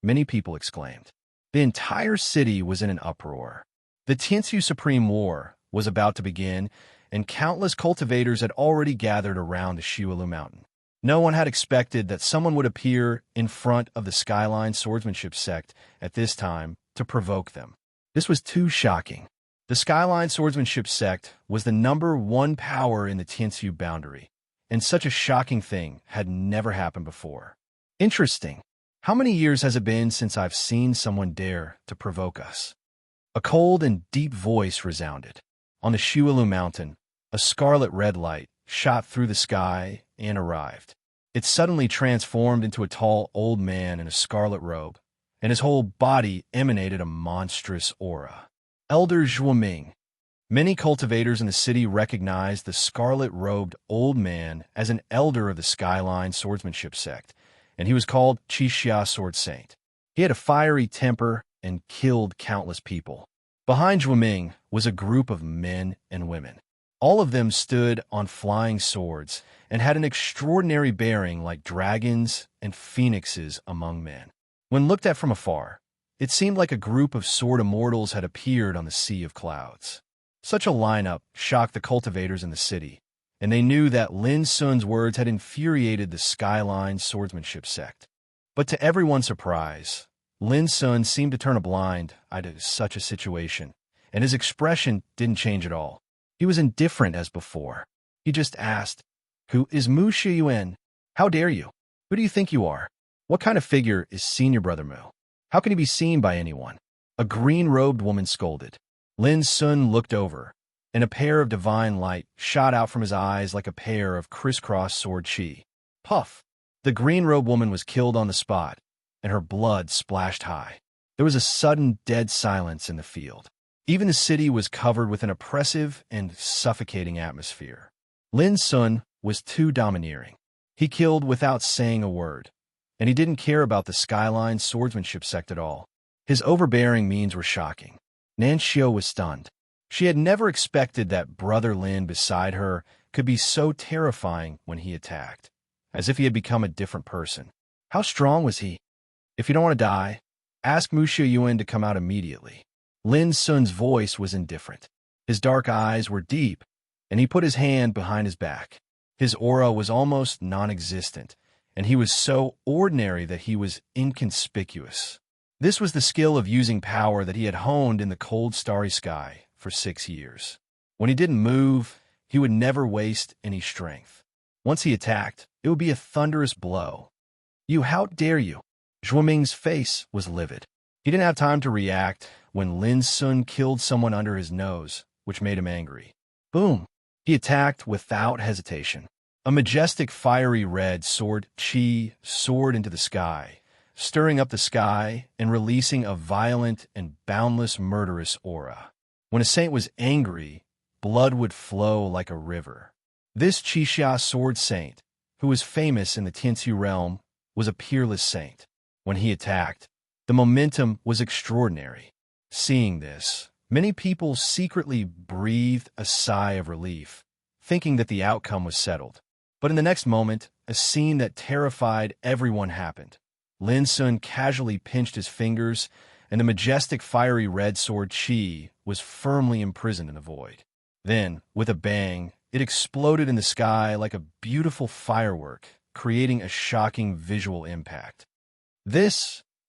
[SPEAKER 1] Many people exclaimed. The entire city was in an uproar. The Tiansu Supreme War was about to begin, and countless cultivators had already gathered around the Shiwalu Mountain. No one had expected that someone would appear in front of the Skyline swordsmanship sect at this time to provoke them. This was too shocking. The Skyline swordsmanship sect was the #1 power in the Tiansu boundary, and such a shocking thing had never happened before. Interesting. How many years has it been since I've seen someone dare to provoke us? A cold and deep voice resounded. On the Shiwalu Mountain, a scarlet red light shot through the sky and arrived. It suddenly transformed into a tall old man in a scarlet robe, and his whole body emanated a monstrous aura. Elder Zhuoming. Many cultivators in the city recognized the scarlet-robed old man as an elder of the Skyline swordsmanship sect, and he was called Qixia Sword Saint. He had a fiery temper and killed countless people. Behind Zhuoming was a group of men and women. All of them stood on flying swords and had an extraordinary bearing like dragons and phoenixes among men. When looked at from afar, it seemed like a group of sword immortals had appeared on the sea of clouds. Such a lineup shocked the cultivators in the city, and they knew that Lin Sun's words had infuriated the Skyline swordsmanship sect. But to everyone's surprise, Lin Sun seemed to turn a blind eye to such a situation, and his expression didn't change at all. He was indifferent as before. He just asked, "Who is Mu Shiyuan? How dare you? Who do you think you are? What kind of figure is Senior Brother Mu? How can he be seen by anyone?" A green-robed woman scolded. Lin Sun looked over, and a pair of divine light shot out from his eyes like a pair of crisscross sword chi. Puff! The green-robed woman was killed on the spot, and her blood splashed high. There was a sudden dead silence in the field. Even the city was covered with an oppressive and suffocating atmosphere. Lin Sun was too domineering. He killed without saying a word, and he didn't care about the Skyline swordsmanship sect at all. His overbearing means were shocking. Nan Xiu was stunned. She had never expected that Brother Lin beside her could be so terrifying when he attacked, as if he had become a different person. How strong was he? If you don't want to die, ask Mu Shiyuan to come out immediately. Lin Sun's voice was indifferent. His dark eyes were deep, and he put his hand behind his back. His aura was almost non-existent, and he was so ordinary that he was inconspicuous. This was the skill of using power that he had honed in the cold, starry sky for 6 years. When he didn't move, he would never waste any strength. Once he attacked, it would be a thunderous blow. "You, how dare you?" Zhuoming's face was livid. He didn't have time to react when Lin Sun killed someone under his nose, which made him angry. Boom! He attacked without hesitation. A majestic fiery red sword, qi, soared into the sky, stirring up the sky and releasing a violent and boundless murderous aura. When a saint was angry, blood would flow like a river. This Qixia sword saint, who was famous in the Tianxu realm, was a peerless saint. When he attacked, the momentum was extraordinary. Seeing this, many people secretly breathed a sigh of relief, thinking that the outcome was settled. But in the next moment, a scene that terrified everyone happened. Lin Sun casually pinched his fingers, and the majestic fiery red sword Qi was firmly imprisoned in the void. Then, with a bang, it exploded in the sky like a beautiful firework, creating a shocking visual impact.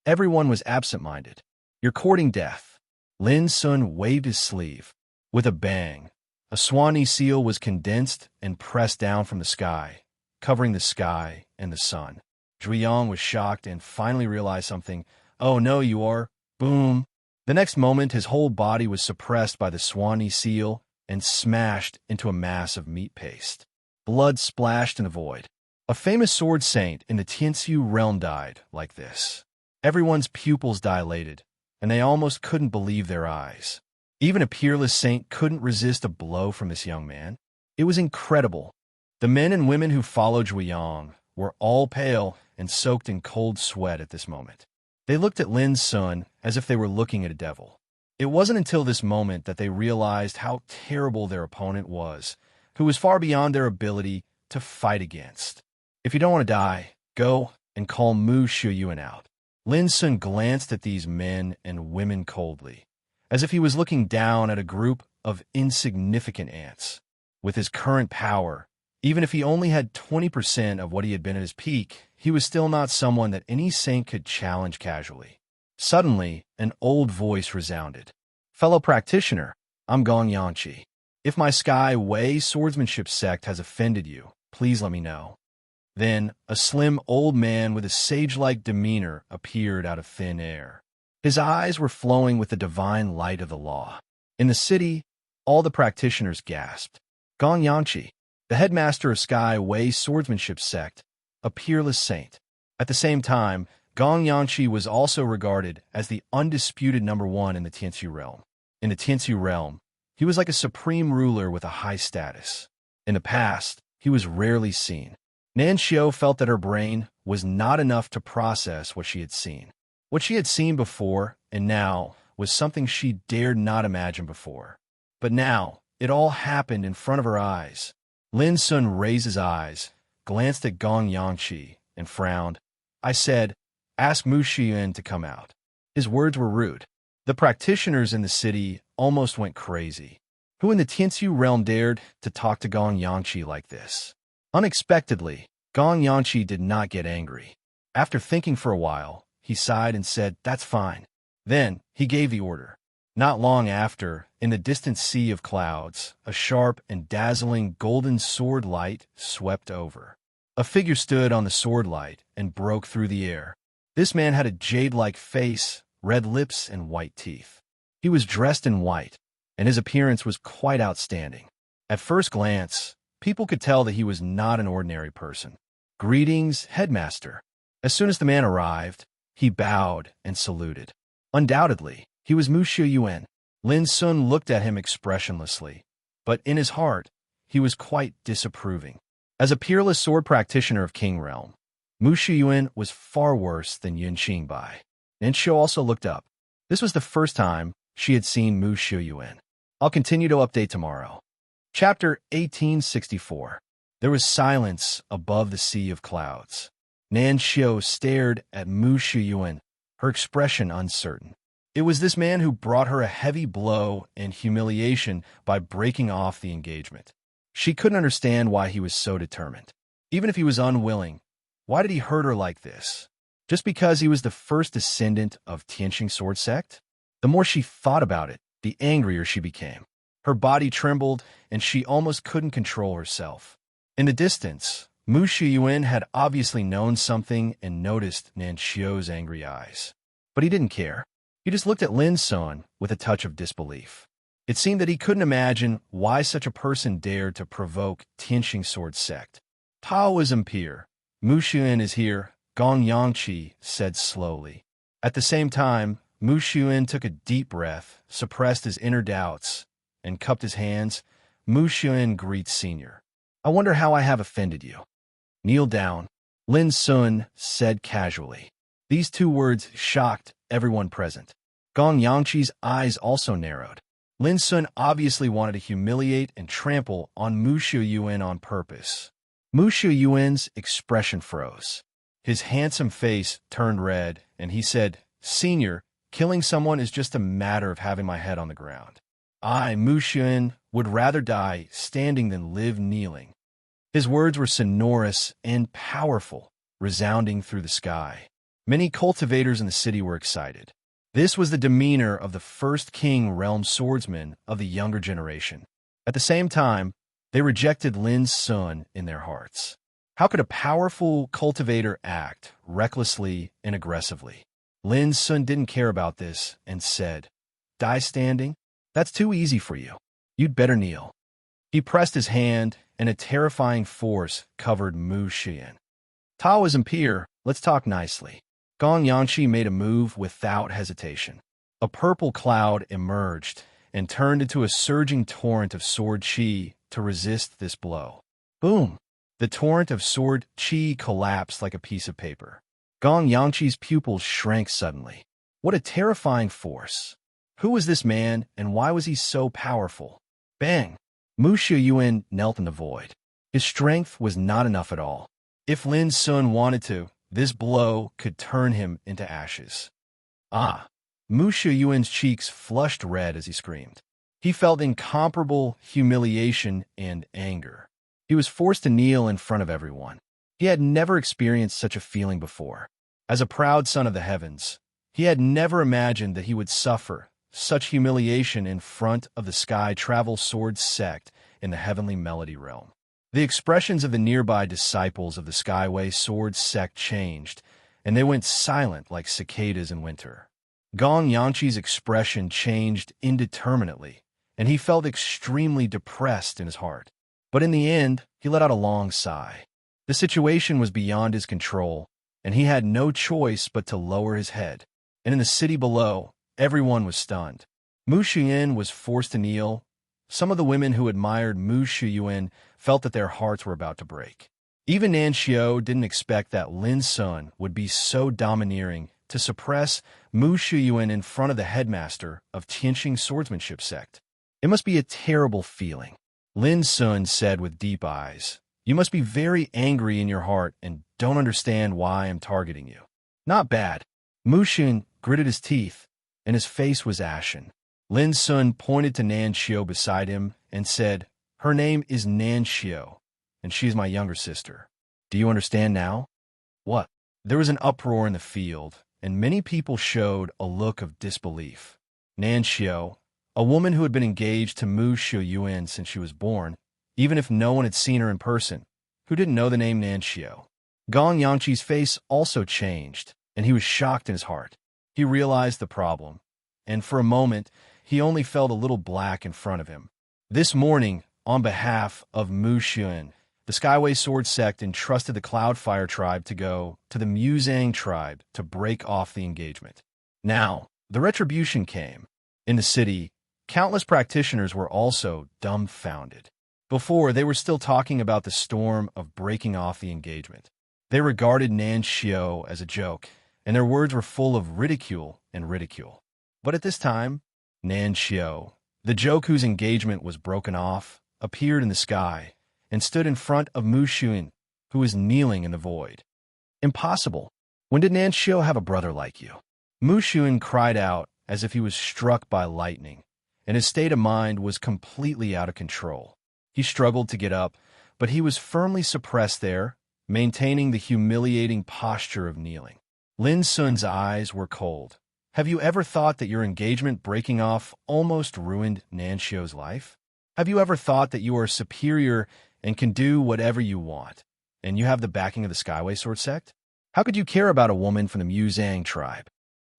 [SPEAKER 1] Everyone was absent-minded. "You're courting death." Lin Sun waved his sleeve. With a bang, a swanny seal was condensed and pressed down from the sky, covering the sky and the sun. Zhuiyang was shocked and finally realized something. "Oh no, you are." Boom! The next moment, his whole body was suppressed by the swanny seal and smashed into a mass of meat paste. Blood splashed in the void. A famous sword saint in the Tianxu realm died like this. Everyone's pupils dilated, and they almost couldn't believe their eyes. Even a peerless saint couldn't resist a blow from this young man. It was incredible. The men and women who followed Zhuiyang were all pale and soaked in cold sweat at this moment. They looked at Lin Sun as if they were looking at a devil. It wasn't until this moment that they realized how terrible their opponent was, who was far beyond their ability to fight against. "If you don't want to die, go and call Mu Shuyuan out." Lin Sun glanced at these men and women coldly, as if he was looking down at a group of insignificant ants. With his current power, even if he only had 20% of what he had been at his peak, he was still not someone that any saint could challenge casually. Suddenly, an old voice resounded. "Fellow practitioner, I'm Gong Yangqi. If my Sky Wei swordsmanship sect has offended you, please let me know." Then, a slim old man with a sage-like demeanor appeared out of thin air. His eyes were flowing with the divine light of the law. In the city, all the practitioners gasped. Gong Yangqi, the headmaster of Sky Wei swordsmanship sect, a peerless saint. At the same time, Gong Yangqi was also regarded as the undisputed #1 in the Tianxu realm. In the Tianxu realm, he was like a supreme ruler with a high status. In the past, he was rarely seen. Nan Xiu felt that her brain was not enough to process what she had seen. What she had seen before and now was something she dared not imagine before. But now, it all happened in front of her eyes. Lin Sun raised his eyes, glanced at Gong Yangqi, and frowned. "I said, ask Mu Shiyuan to come out." His words were rude. The practitioners in the city almost went crazy. Who in the Tianxu realm dared to talk to Gong Yangqi like this? Unexpectedly, Gong Yangqi did not get angry. After thinking for a while, he sighed and said, "That's fine." Then, he gave the order. Not long after, in the distant sea of clouds, a sharp and dazzling golden sword light swept over. A figure stood on the sword light and broke through the air. This man had a jade-like face, red lips, and white teeth. He was dressed in white, and his appearance was quite outstanding. At first glance, people could tell that he was not an ordinary person. "Greetings, headmaster." As soon as the man arrived, he bowed and saluted. Undoubtedly, he was Mu Shuyuan. Lin Sun looked at him expressionlessly, but in his heart, he was quite disapproving. As a peerless sword practitioner of King Realm, Mu Shuyuan was far worse than Yun Qingbai. Nan Xiu also looked up. This was the first time she had seen Mu Shuyuan. I'll continue to update tomorrow. Chapter 1864. There was silence above the sea of clouds. Nan Xiu stared at Mu Shuyuan, her expression uncertain. It was this man who brought her a heavy blow and humiliation by breaking off the engagement. She couldn't understand why he was so determined. Even if he was unwilling, Why did he hurt her like this? Just because he was the first descendant of Tianqing sword sect? The more she thought about it, the angrier she became. Her body trembled, and she almost couldn't control herself. In the distance, Mu Shiyuan had obviously known something and noticed Nanxio's angry eyes. But he didn't care. He just looked at Lin Sun with a touch of disbelief. It seemed that he couldn't imagine why such a person dared to provoke Tianqing sword sect. Taoism peer, Mu Shiyuan is here, Gong Yangqi said slowly. At the same time, Mu Shiyuan took a deep breath, suppressed his inner doubts, and cupped his hands. Mu Shiyuan greets Senior. I wonder how I have offended you. Kneel down, Lin Sun said casually. These two words shocked everyone present. Gong Yangqi's eyes also narrowed. Lin Sun obviously wanted to humiliate and trample on Mu Shiyuan on purpose. Mu Shiyuan's expression froze. His handsome face turned red, and he said, Senior, killing someone is just a matter of having my head on the ground. I, Mu Shiyuan, would rather die standing than live kneeling. His words were sonorous and powerful, resounding through the sky. Many cultivators in the city were excited. This was the demeanor of the first king realm swordsman of the younger generation. At the same time, they rejected Lin Sun in their hearts. How could a powerful cultivator act recklessly and aggressively? Lin Sun didn't care about this and said, Die standing? That's too easy for you. You'd better kneel. He pressed his hand, and a terrifying force covered Mu Shiyuan. Taoism peer, let's talk nicely. Gong Yangqi made a move without hesitation. A purple cloud emerged and turned into a surging torrent of sword qi to resist this blow. Boom! The torrent of sword qi collapsed like a piece of paper. Gong Yangqi's pupils shrank suddenly. What a terrifying force! Who was this man, and why was he so powerful? Bang! Mu Shiyuan knelt in the void. His strength was not enough at all. If Lin Sun wanted to, this blow could turn him into ashes. Ah! Mu Shiyuan's cheeks flushed red as he screamed. He felt incomparable humiliation and anger. He was forced to kneel in front of everyone. He had never experienced such a feeling before. As a proud son of the heavens, he had never imagined that he would suffer such humiliation in front of the Sky Travel Sword sect in the heavenly melody realm. The expressions of the nearby disciples of the Skyway Sword sect changed, and they went silent like cicadas in winter. Gong Yangqi's expression changed indeterminately, and he felt extremely depressed in his heart. But in the end, he let out a long sigh. The situation was beyond his control, and he had no choice but to lower his head. And in the city below, everyone was stunned. Mu Shiyuan was forced to kneel. Some of the women who admired Mu Shiyuan felt that their hearts were about to break. Even Nanxio didn't expect that Lin Sun would be so domineering to suppress Mu Shiyuan in front of the headmaster of Tianqing swordsmanship sect. It must be a terrible feeling. Lin Sun said with deep eyes, You must be very angry in your heart and don't understand why I'm targeting you. Not bad. Mu Shiyuan gritted his teeth, and his face was ashen. Lin Sun pointed to Nanxio beside him and said, Her name is Nanxio, and she is my younger sister. Do you understand now? What? There was an uproar in the field, and many people showed a look of disbelief. Nanxio, a woman who had been engaged to Mu Shiyuan since she was born, even if no one had seen her in person, who didn't know the name Nanxio. Gong Yangqi's face also changed, and he was shocked in his heart. He realized the problem, and for a moment, he only felt a little black in front of him. This morning, on behalf of Mu Shiyuan, the Skyway Sword sect entrusted the Cloudfire tribe to go to the Muzang tribe to break off the engagement. Now, the retribution came. In the city, countless practitioners were also dumbfounded. Before, they were still talking about the storm of breaking off the engagement. They regarded Nanxio as a joke, and their words were full of ridicule and ridicule. But at this time, Nanxio, the joke whose engagement was broken off, appeared in the sky and stood in front of Mu Shiyuan, who was kneeling in the void. Impossible. When did Nanxio have a brother like you? Mu Shiyuan cried out as if he was struck by lightning, and his state of mind was completely out of control. He struggled to get up, but he was firmly suppressed there, maintaining the humiliating posture of kneeling. Lin Sun's eyes were cold. Have you ever thought that your engagement breaking off almost ruined Nanxio's life? Have you ever thought that you are superior and can do whatever you want, and you have the backing of the Skyway Sword sect? How could you care about a woman from the Muzang tribe?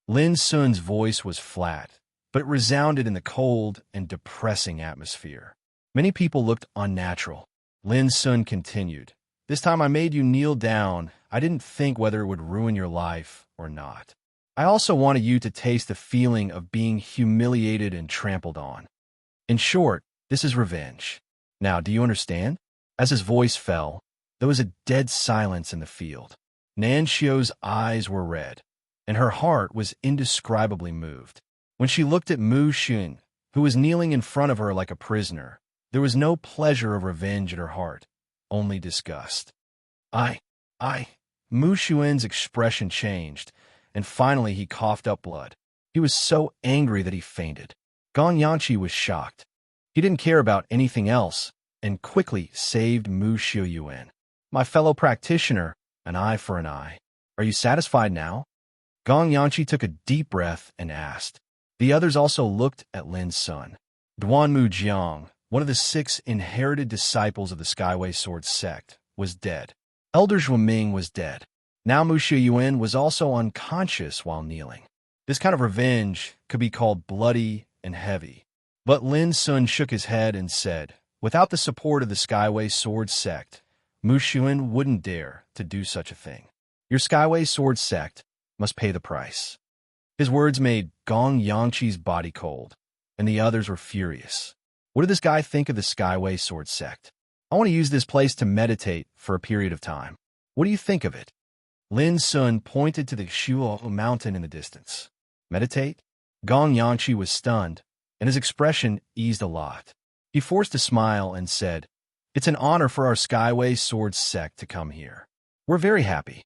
[SPEAKER 1] Lin Sun's voice was flat, but it resounded in the cold and depressing atmosphere. Many people looked unnatural. Lin Sun continued, "This time I made you kneel down. I didn't think whether it would ruin your life or not. I also wanted you to taste the feeling of being humiliated and trampled on. In short, this is revenge. Now, do you understand?" As his voice fell, there was a dead silence in the field. Nanxio's eyes were red, and her heart was indescribably moved. When she looked at Mu Xun, who was kneeling in front of her like a prisoner, there was no pleasure of revenge in her heart, only disgust. Mu Xuan's expression changed, and finally he coughed up blood. He was so angry that he fainted. Gong Yanqi was shocked. He didn't care about anything else, and quickly saved Mu Xiuyuan. "My fellow practitioner, an eye for an eye. Are you satisfied now?" Gong Yanqi took a deep breath and asked. The others also looked at Lin Sun. Duan Mujiang, one of the 6 inherited disciples of the Skyway Sword sect, was dead. Elder Zhuoming was dead. Now Mu Xiuyuan was also unconscious while kneeling. This kind of revenge could be called bloody and heavy. But Lin Sun shook his head and said, "Without the support of the Skyway Sword sect, Mu Xiuyuan wouldn't dare to do such a thing. Your Skyway Sword sect must pay the price." His words made Gong Yanqi's body cold, and the others were furious. What did this guy think of the Skyway Sword sect? "I want to use this place to meditate for a period of time. What do you think of it?" Lin Sun pointed to the Shuo mountain in the distance. "Meditate?" Gong Yanqi was stunned, and his expression eased a lot. He forced a smile and said, "It's an honor for our Skyway Sword sect to come here. We're very happy."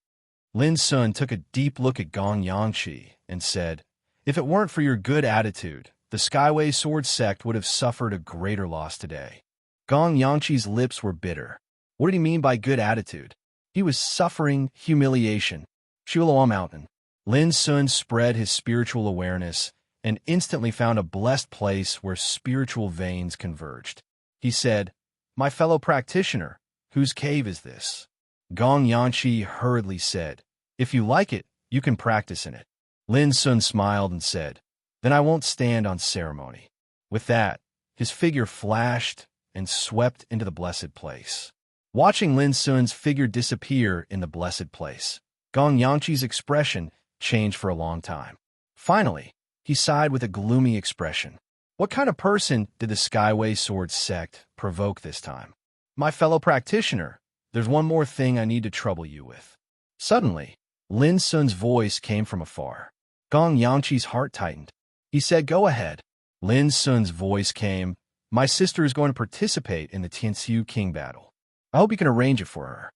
[SPEAKER 1] Lin Sun took a deep look at Gong Yanqi and said, "If it weren't for your good attitude, the Skyway Sword sect would have suffered a greater loss today." Gong Yanqi's lips were bitter. What did he mean by good attitude? He was suffering humiliation. Shuo Mountain. Lin Sun spread his spiritual awareness and instantly found a blessed place where spiritual veins converged. He said, "My fellow practitioner, whose cave is this?" Gong Yanqi hurriedly said, "If you like it, you can practice in it." Lin Sun smiled and said, "Then I won't stand on ceremony." With that, his figure flashed and swept into the blessed place. Watching Lin Sun's figure disappear in the blessed place, Gong Yanqi's expression changed for a long time. Finally, he sighed with a gloomy expression. What kind of person did the Skyway Sword sect provoke this time? "My fellow practitioner, there's one more thing I need to trouble you with." Suddenly, Lin Sun's voice came from afar. Gong Yanqi's heart tightened. He said, "Go ahead." Lin Sun's voice came, "My sister is going to participate in the Tianxiu King battle. I hope you can arrange it for her."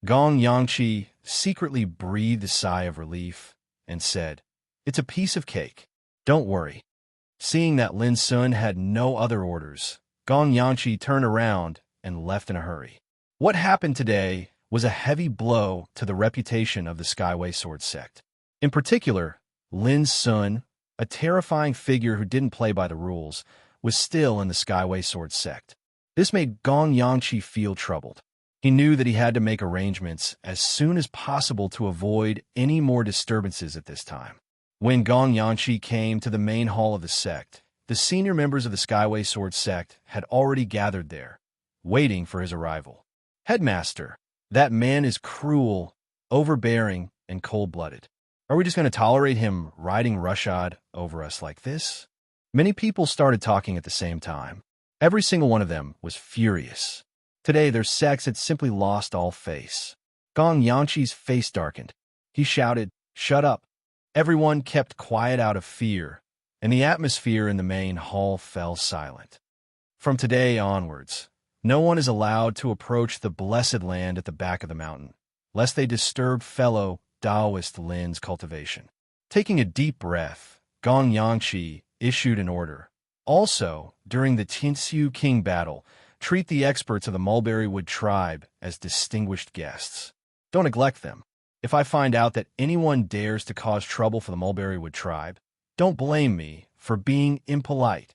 [SPEAKER 1] Gong Yanqi secretly breathed a sigh of relief and said, "It's a piece of cake. Don't worry." Seeing that Lin Sun had no other orders, Gong Yanqi turned around and left in a hurry. What happened today was a heavy blow to the reputation of the Skyway Sword sect. In particular, Lin Sun, a terrifying figure who didn't play by the rules, was still in the Skyway Sword sect. This made Gong Yanqi feel troubled. He knew that he had to make arrangements as soon as possible to avoid any more disturbances at this time. When Gong Yanqi came to the main hall of the sect, the senior members of the Skyway Sword sect had already gathered there, waiting for his arrival. "Headmaster, that man is cruel, overbearing, and cold-blooded. Are we just going to tolerate him riding roughshod over us like this?" Many people started talking at the same time. Every single one of them was furious. Today, their sects had simply lost all face. Gong Yanqi's face darkened. He shouted, "Shut up." Everyone kept quiet out of fear, and the atmosphere in the main hall fell silent. From today onwards, no one is allowed to approach the blessed land at the back of the mountain, lest they disturb fellow Taoist Lin's cultivation. Taking a deep breath, Gong Yanqi issued an order. Also, during the Tianxiu King battle, treat the experts of the Mulberry Wood tribe as distinguished guests. Don't neglect them. If I find out that anyone dares to cause trouble for the Mulberry Wood tribe, don't blame me for being impolite."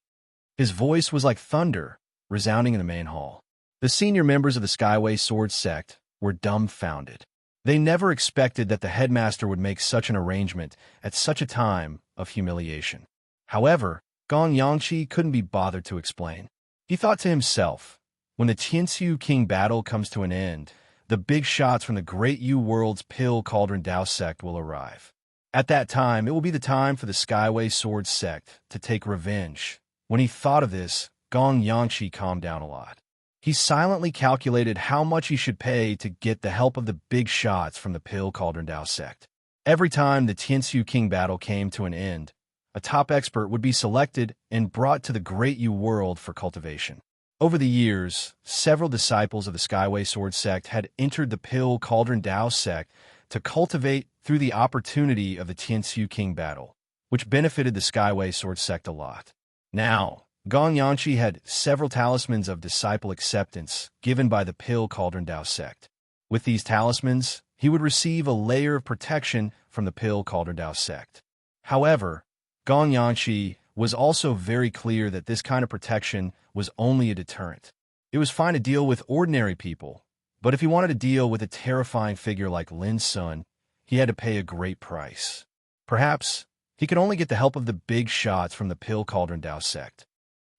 [SPEAKER 1] His voice was like thunder, resounding in the main hall. The senior members of the Skyway Sword sect were dumbfounded. They never expected that the headmaster would make such an arrangement at such a time of humiliation. However, Gong Yangqi couldn't be bothered to explain. He thought to himself, when the Tianxiu King battle comes to an end, the big shots from the Great Yu World's Pill Cauldron Dao sect will arrive. At that time, it will be the time for the Skyway Sword sect to take revenge. When he thought of this, Gong Yangqi calmed down a lot. He silently calculated how much he should pay to get the help of the big shots from the Pill Cauldron Dao sect. Every time the Tianxiu King battle came to an end, a top expert would be selected and brought to the Great Yu World for cultivation. Over the years, several disciples of the Skyway Sword sect had entered the Pill Cauldron Dao sect to cultivate through the opportunity of the Tianxiu King battle, which benefited the Skyway Sword sect a lot. Now, Gong Yangqi had several talismans of disciple acceptance given by the Pill Cauldron Dao sect. With these talismans, he would receive a layer of protection from the Pill Cauldron Dao sect. However, Gong Yangqi was also very clear that this kind of protection was only a deterrent. It was fine to deal with ordinary people, but if he wanted to deal with a terrifying figure like Lin Sun, he had to pay a great price. Perhaps he could only get the help of the big shots from the Pill Cauldron Dao sect.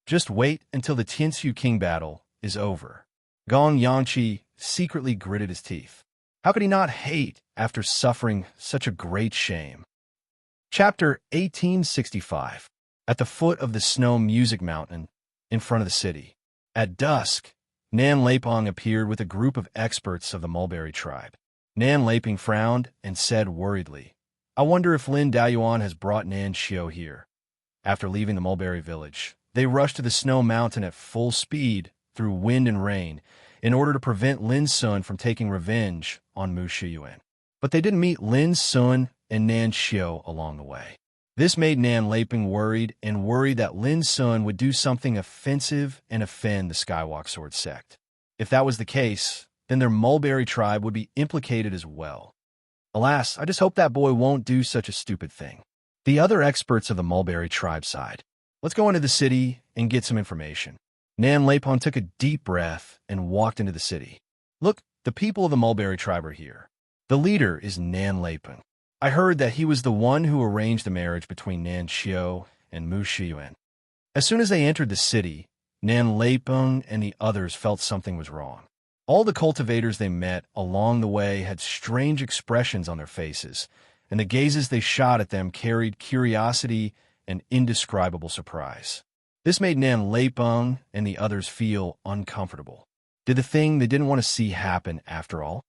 [SPEAKER 1] Just wait until the Tianxiu King battle is over. Gong Yangqi secretly gritted his teeth. How could he not hate after suffering such a great shame? Chapter 1865. At the foot of the Snow Music Mountain, in front of the city. At dusk, Nan Leipong appeared with a group of experts of the Mulberry tribe. Nan Leiping frowned and said worriedly, "I wonder if Lin Daoyuan has brought Nan Xiao here." After leaving the Mulberry village, they rushed to the Snow Mountain at full speed through wind and rain in order to prevent Lin Sun from taking revenge on Mu Shiyuan. But they didn't meet Lin Sun and Nan Xiao along the way. This made Nan Leiping worried that Lin Sun would do something offensive and offend the Skywalk Sword sect. If that was the case, then their Mulberry tribe would be implicated as well. Alas, I just hope that boy won't do such a stupid thing. The other experts of the Mulberry tribe sighed. "Let's go into the city and get some information." Nan Leipong took a deep breath and walked into the city. "Look, the people of the Mulberry tribe are here. The leader is Nan Leiping. I heard that he was the one who arranged the marriage between Nan Xiao and Mu Shiyuan." As soon as they entered the city, Nan Leiping and the others felt something was wrong. All the cultivators they met along the way had strange expressions on their faces, and the gazes they shot at them carried curiosity and indescribable surprise. This made Nan Leiping and the others feel uncomfortable. Did the thing they didn't want to see happen after all?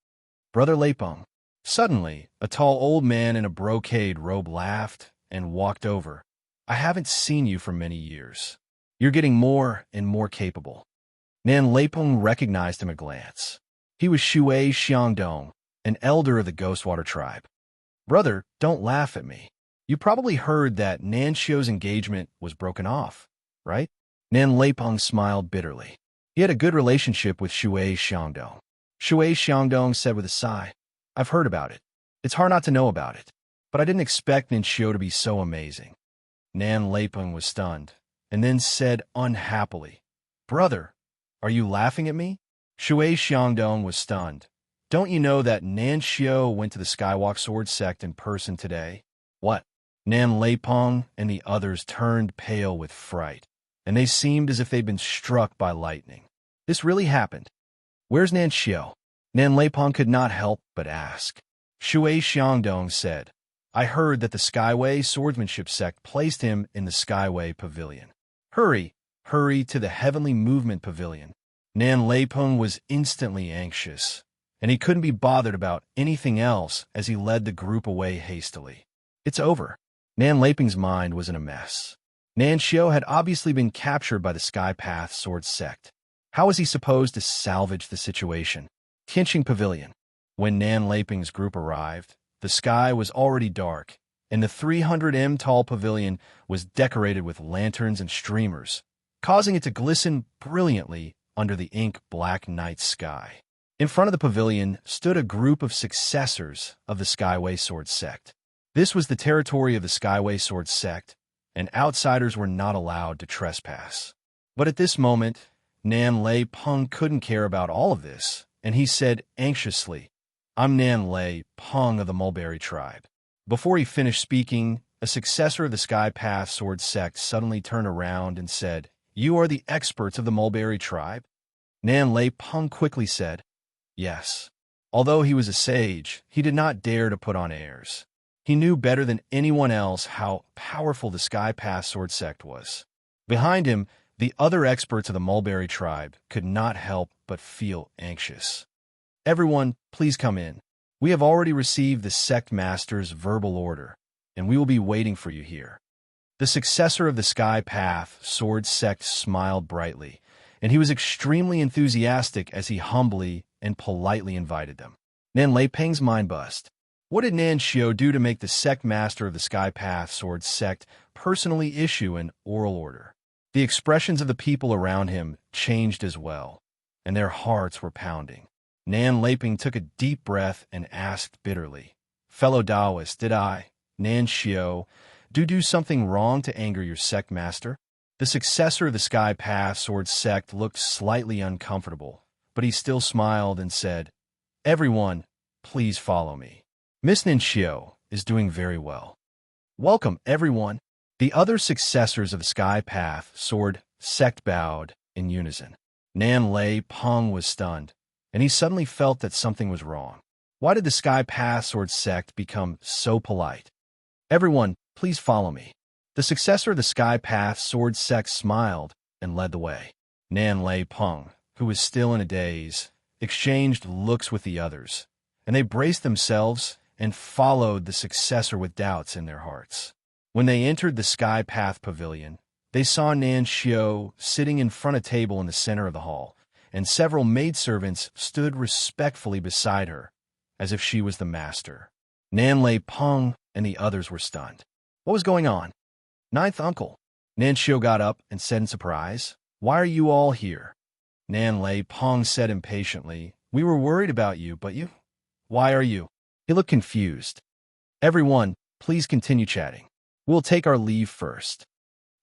[SPEAKER 1] "Brother Leiping." Suddenly, a tall old man in a brocade robe laughed and walked over. "I haven't seen you for many years. You're getting more and more capable." Nan Leiping recognized him at a glance. He was Shui Xiangdong, an elder of the Ghostwater tribe. "Brother, don't laugh at me. You probably heard that Nan Xiao's engagement was broken off, right?" Nan Leiping smiled bitterly. He had a good relationship with Shui Xiangdong. Shui Xiangdong said with a sigh, "I've heard about it. It's hard not to know about it, but I didn't expect Nan Xiao to be so amazing." Nan Leiping was stunned, and then said unhappily, "Brother, are you laughing at me?" Shui Xiangdong was stunned. "Don't you know that Nan Xiao went to the Skywalk Sword sect in person today?" "What?" Nan Leiping and the others turned pale with fright, and they seemed as if they'd been struck by lightning. "This really happened? Where's Nan Xiao?" Nan Leiping could not help but ask. Shui Xiangdong said, "I heard that the Skyway Swordsmanship sect placed him in the Skyway Pavilion. Hurry to the Heavenly Movement Pavilion." Nan Leiping was instantly anxious, and he couldn't be bothered about anything else as he led the group away hastily. It's over. Nan Leiping's mind was in a mess. Nan Xiao had obviously been captured by the Skypath Sword sect. How was he supposed to salvage the situation? Tianqing Pavilion. When Nan Leiping's group arrived, the sky was already dark, and the 300 tall pavilion was decorated with lanterns and streamers, causing it to glisten brilliantly under the ink-black night sky. In front of the pavilion stood a group of successors of the Skyway Sword sect. This was the territory of the Skyway Sword sect, and outsiders were not allowed to trespass. But at this moment, Nan Lei Peng couldn't care about all of this, and he said anxiously, "I'm Nan Lei Peng of the Mulberry tribe." Before he finished speaking, a successor of the Sky Path Sword sect suddenly turned around and said, "You are the experts of the Mulberry tribe?" Nan Lei Peng quickly said, "Yes." Although he was a sage, he did not dare to put on airs. He knew better than anyone else how powerful the Sky Path Sword sect was. Behind him, the other experts of the Mulberry tribe could not help but feel anxious. "Everyone, please come in. We have already received the sect master's verbal order, and we will be waiting for you here." The successor of the Sky Path Sword sect smiled brightly, and he was extremely enthusiastic as he humbly and politely invited them. Nan Lei Peng's mind buzzed. What did Nan Xiao do to make the sect master of the Sky Path Sword sect personally issue an oral order? The expressions of the people around him changed as well, and their hearts were pounding. Nan Leiping took a deep breath and asked bitterly, "Fellow Taoist, did I, Nan Xiao, do something wrong to anger your sect master?" The successor of the Sky Path Sword sect looked slightly uncomfortable, but he still smiled and said, "Everyone, please follow me. Miss Nan Xiao is doing very well. Welcome, everyone." The other successors of the Sky Path Sword sect bowed in unison. Nan Lei Peng was stunned, and he suddenly felt that something was wrong. Why did the Sky Path Sword sect become so polite? "Everyone, please follow me." The successor of the Sky Path Sword sect smiled and led the way. Nan Lei Peng, who was still in a daze, exchanged looks with the others, and they braced themselves and followed the successor with doubts in their hearts. When they entered the Sky Path Pavilion, they saw Nan Xiao sitting in front of a table in the center of the hall, and several maidservants stood respectfully beside her, as if she was the master. Nan Lei Peng and the others were stunned. What was going on? "Ninth uncle." Nan Xiao got up and said in surprise, "Why are you all here?" Nan Lei Peng said impatiently, "We were worried about you, but you? Why are you?" He looked confused. "Everyone, please continue chatting. We'll take our leave first."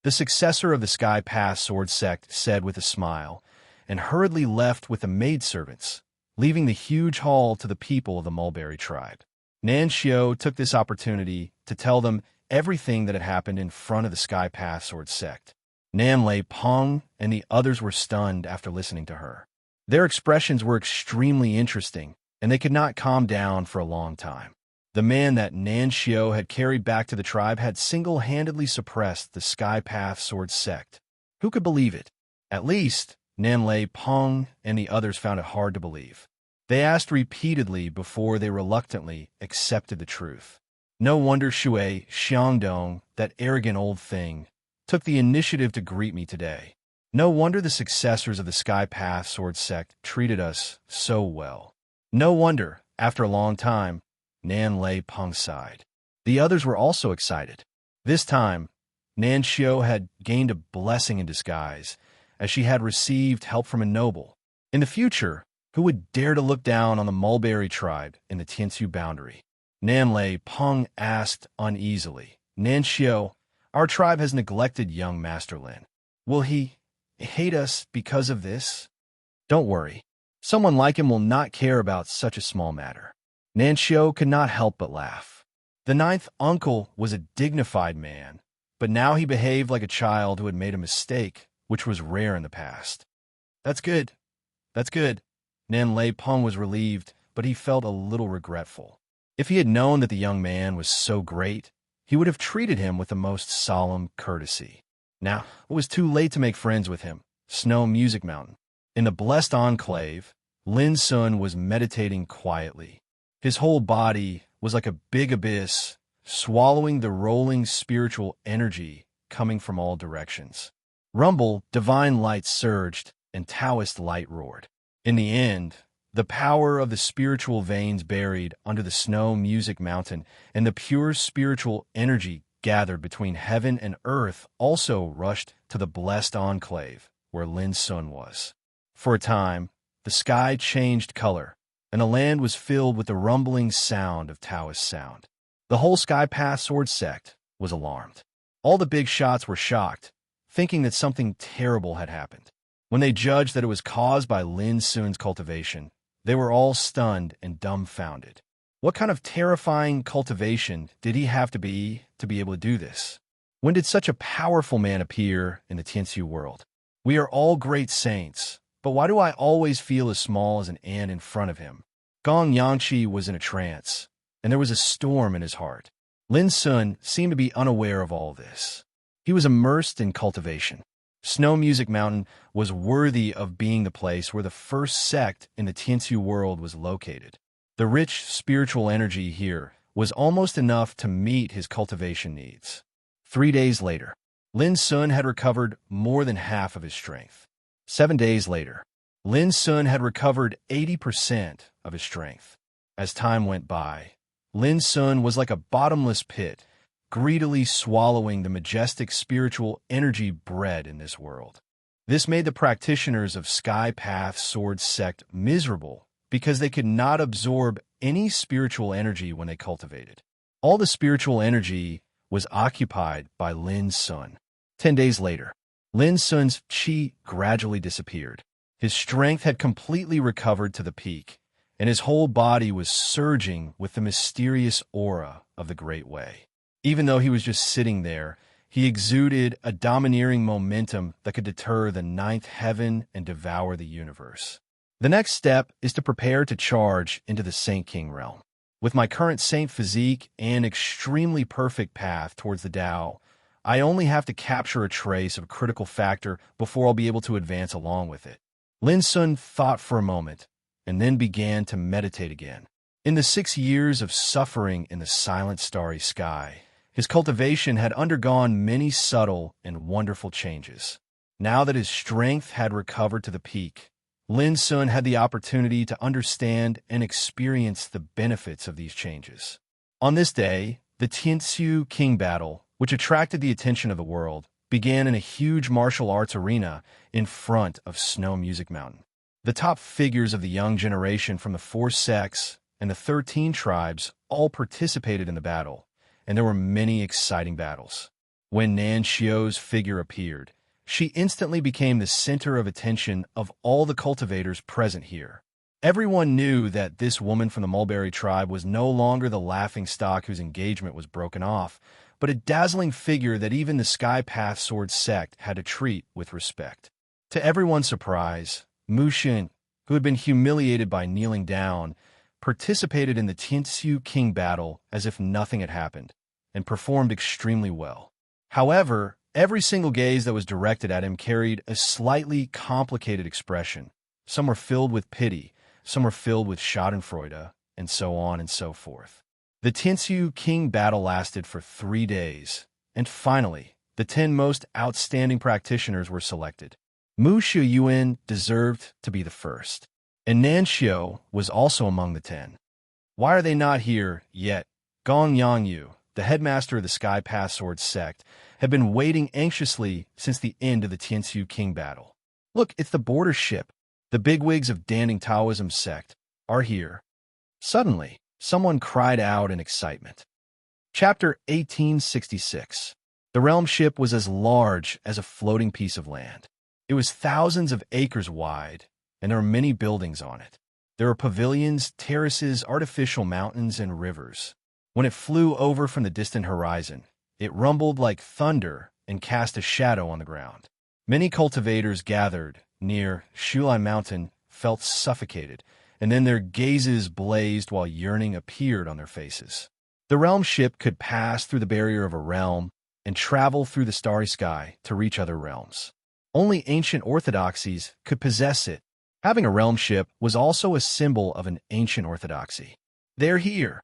[SPEAKER 1] The successor of the Sky Path Sword sect said with a smile, and hurriedly left with the maidservants, leaving the huge hall to the people of the Mulberry tribe. Nan Xiao took this opportunity to tell them everything that had happened in front of the Sky Path Sword sect. Nan Lei Peng and the others were stunned after listening to her. Their expressions were extremely interesting, and they could not calm down for a long time. The man that Nan Xiao had carried back to the tribe had single-handedly suppressed the Sky Path Sword sect. Who could believe it? At least, Nan Lei Peng and the others found it hard to believe. They asked repeatedly before they reluctantly accepted the truth. No wonder Shui Xiangdong, that arrogant old thing, took the initiative to greet me today. No wonder the successors of the Sky Path Sword sect treated us so well. No wonder, after a long time, Nan Lei Peng sighed. The others were also excited. This time, Nan Xiao had gained a blessing in disguise, as she had received help from a noble. In the future, who would dare to look down on the Mulberry tribe in the Tiansu boundary? Nan Lei Peng asked uneasily, "Nan Xiao, our tribe has neglected young Master Lin. Will he hate us because of this?" "Don't worry. Someone like him will not care about such a small matter." Nan Xiao could not help but laugh. The ninth uncle was a dignified man, but now he behaved like a child who had made a mistake, which was rare in the past. That's good. That's good." Nan Lei Peng was relieved, but he felt a little regretful. If he had known that the young man was so great, he would have treated him with the most solemn courtesy. Now, it was too late to make friends with him. Snow Music Mountain. In the blessed enclave, Lin Sun was meditating quietly. His whole body was like a big abyss, swallowing the rolling spiritual energy coming from all directions. Rumble, divine light surged, and Taoist light roared. In the end, the power of the spiritual veins buried under the Snow Music Mountain and the pure spiritual energy gathered between heaven and earth also rushed to the blessed enclave where Lin Sun was. For a time, the sky changed color, and the land was filled with the rumbling sound of Taoist sound. The whole Sky Path Sword sect was alarmed. All the big shots were shocked, thinking that something terrible had happened. When they judged that it was caused by Lin Sun's cultivation, they were all stunned and dumbfounded. What kind of terrifying cultivation did he have to be able to do this? When did such a powerful man appear in the Tianxu world? We are all great saints, but why do I always feel as small as an ant in front of him? Gong Yangqi was in a trance, and there was a storm in his heart. Lin Sun seemed to be unaware of all this. He was immersed in cultivation. Snow Music Mountain was worthy of being the place where the first sect in the Tianxu world was located. The rich spiritual energy here was almost enough to meet his cultivation needs. 3 days later, Lin Sun had recovered more than half of his strength. 7 days later, Lin Sun had recovered 80% of his strength. As time went by, Lin Sun was like a bottomless pit, greedily swallowing the majestic spiritual energy bred in this world. This made the practitioners of Sky Path Sword sect miserable because they could not absorb any spiritual energy when they cultivated. All the spiritual energy was occupied by Lin Sun. 10 days later, Lin Sun's qi gradually disappeared. His strength had completely recovered to the peak, and his whole body was surging with the mysterious aura of the Great Way. Even though he was just sitting there, he exuded a domineering momentum that could deter the ninth heaven and devour the universe. The next step is to prepare to charge into the Saint King realm. With my current saint physique and extremely perfect path towards the Tao, I only have to capture a trace of a critical factor before I'll be able to advance along with it. Lin Sun thought for a moment, and then began to meditate again. In the 6 years of suffering in the silent starry sky, his cultivation had undergone many subtle and wonderful changes. Now that his strength had recovered to the peak, Lin Sun had the opportunity to understand and experience the benefits of these changes. On this day, the Tianxu King battle, which attracted the attention of the world, began in a huge martial arts arena in front of Snow Music Mountain. The top figures of the young generation from the 4 sects and the 13 tribes all participated in the battle, and there were many exciting battles. When Nan Xiu's figure appeared, she instantly became the center of attention of all the cultivators present here. Everyone knew that this woman from the Mulberry tribe was no longer the laughingstock whose engagement was broken off, but a dazzling figure that even the Sky Path Sword sect had to treat with respect. To everyone's surprise, Mu Xin, who had been humiliated by kneeling down, participated in the Tianxu King battle as if nothing had happened, and performed extremely well. However, every single gaze that was directed at him carried a slightly complicated expression. Some were filled with pity, some were filled with schadenfreude, and so on and so forth. The Tianxu King battle lasted for 3 days, and finally, the 10 most outstanding practitioners were selected. Mu Shiyuan deserved to be the first, and Nan Xiu was also among the 10. Why are they not here yet? Gong Yangyu, the headmaster of the Sky Path Sword sect, had been waiting anxiously since the end of the Tianxu King battle. Look, it's the border ship. The bigwigs of Danding Taoism sect are here. Suddenly, someone cried out in excitement. Chapter 1866. The realm ship was as large as a floating piece of land. It was thousands of acres wide, and there were many buildings on it. There were pavilions, terraces, artificial mountains, and rivers. When it flew over from the distant horizon, it rumbled like thunder and cast a shadow on the ground. Many cultivators gathered near Shulai Mountain felt suffocated, and then their gazes blazed while yearning appeared on their faces. The realm ship could pass through the barrier of a realm and travel through the starry sky to reach other realms. Only ancient orthodoxies could possess it. Having a realm ship was also a symbol of an ancient orthodoxy. They're here.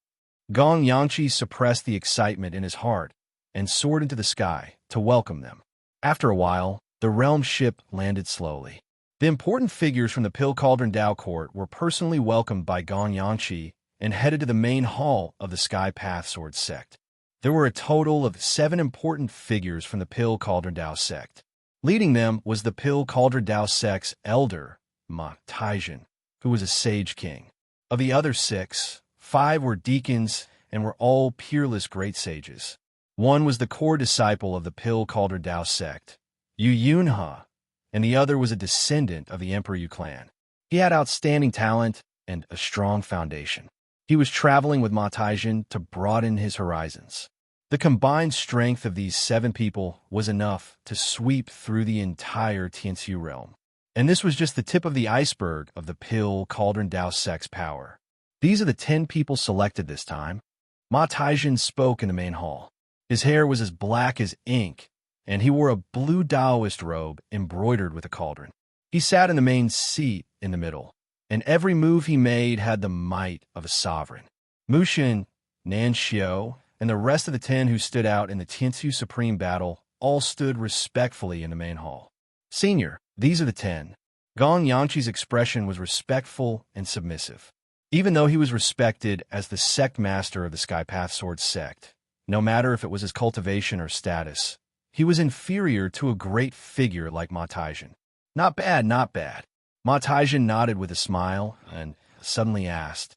[SPEAKER 1] Gong Yangqi suppressed the excitement in his heart and soared into the sky to welcome them. After a while, the realm ship landed slowly. The important figures from the Pill Cauldron Tao Court were personally welcomed by Gong Yangqi and headed to the main hall of the Sky Path Sword sect. There were a total of 7 important figures from the Pill Cauldron Tao sect. Leading them was the Pill Cauldron Tao sect's elder, Ma Taijin, who was a sage king. Of the other 6, 5 were deacons and were all peerless great sages. One was the core disciple of the Pill Cauldron Dao sect, Yu Yunhe, and the other was a descendant of the Emperor Yu clan. He had outstanding talent and a strong foundation. He was traveling with Ma Taijin to broaden his horizons. The combined strength of these 7 people was enough to sweep through the entire Tianxiu realm. And this was just the tip of the iceberg of the Pill Cauldron Dao sect's power. These are the 10 people selected this time. Ma Taijin spoke in the main hall. His hair was as black as ink, and he wore a blue Taoist robe embroidered with a cauldron. He sat in the main seat in the middle, and every move he made had the might of a sovereign. Mushin, Nanxiu, and the rest of the 10 who stood out in the Tianxiu Supreme Battle all stood respectfully in the main hall. Senior, these are the 10. Gong Yanqi's expression was respectful and submissive. Even though he was respected as the sect master of the Sky Path Sword sect, no matter if it was his cultivation or status, he was inferior to a great figure like Ma Taijin. Not bad, not bad. Ma Taijin nodded with a smile and suddenly asked,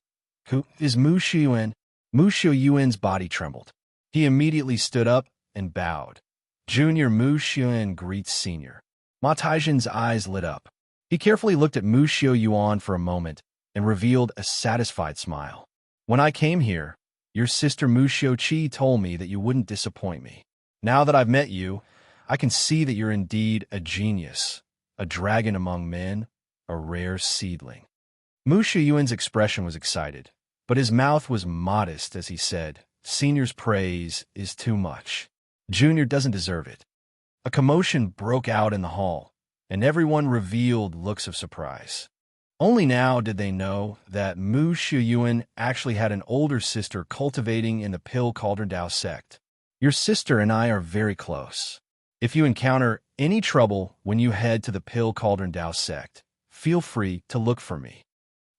[SPEAKER 1] "Who is Mu Shiyuan?" Mu Shiyuan's body trembled. He immediately stood up and bowed. Junior Mu Shiyuan greets Senior. Ma Taijin's eyes lit up. He carefully looked at Mu Shiyuan for a moment and revealed a satisfied smile. "When I came here, your sister Mu Shioqi told me that you wouldn't disappoint me. Now that I've met you, I can see that you're indeed a genius, a dragon among men, a rare seedling." Mu Shiyuan's expression was excited, but his mouth was modest as he said, "Senior's praise is too much. Junior doesn't deserve it." A commotion broke out in the hall, and everyone revealed looks of surprise. Only now did they know that Mu Shiyuan actually had an older sister cultivating in the Pill Cauldron Dao sect. "Your sister and I are very close. If you encounter any trouble when you head to the Pill Cauldron Dao sect, feel free to look for me."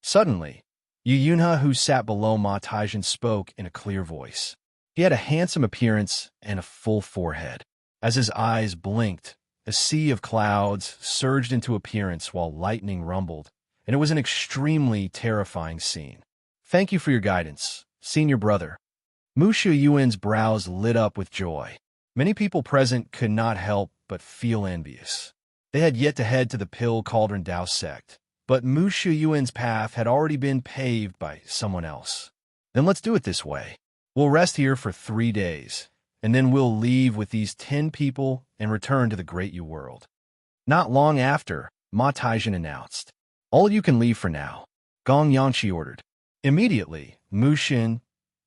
[SPEAKER 1] Suddenly, Yu Yunhe, who sat below Ma Taijin, spoke in a clear voice. He had a handsome appearance and a full forehead. As his eyes blinked, a sea of clouds surged into appearance while lightning rumbled, and it was an extremely terrifying scene. "Thank you for your guidance, senior brother." Mu Shiyuan's brows lit up with joy. Many people present could not help but feel envious. They had yet to head to the Pill Cauldron Dao sect, but Mu Shiyuan's path had already been paved by someone else. "Then let's do it this way. We'll rest here for 3 days, and then we'll leave with these 10 people and return to the Great Yu world." Not long after, Ma Taijin announced, "All you can leave for now." Gong Yanqi ordered. Immediately, Mushin,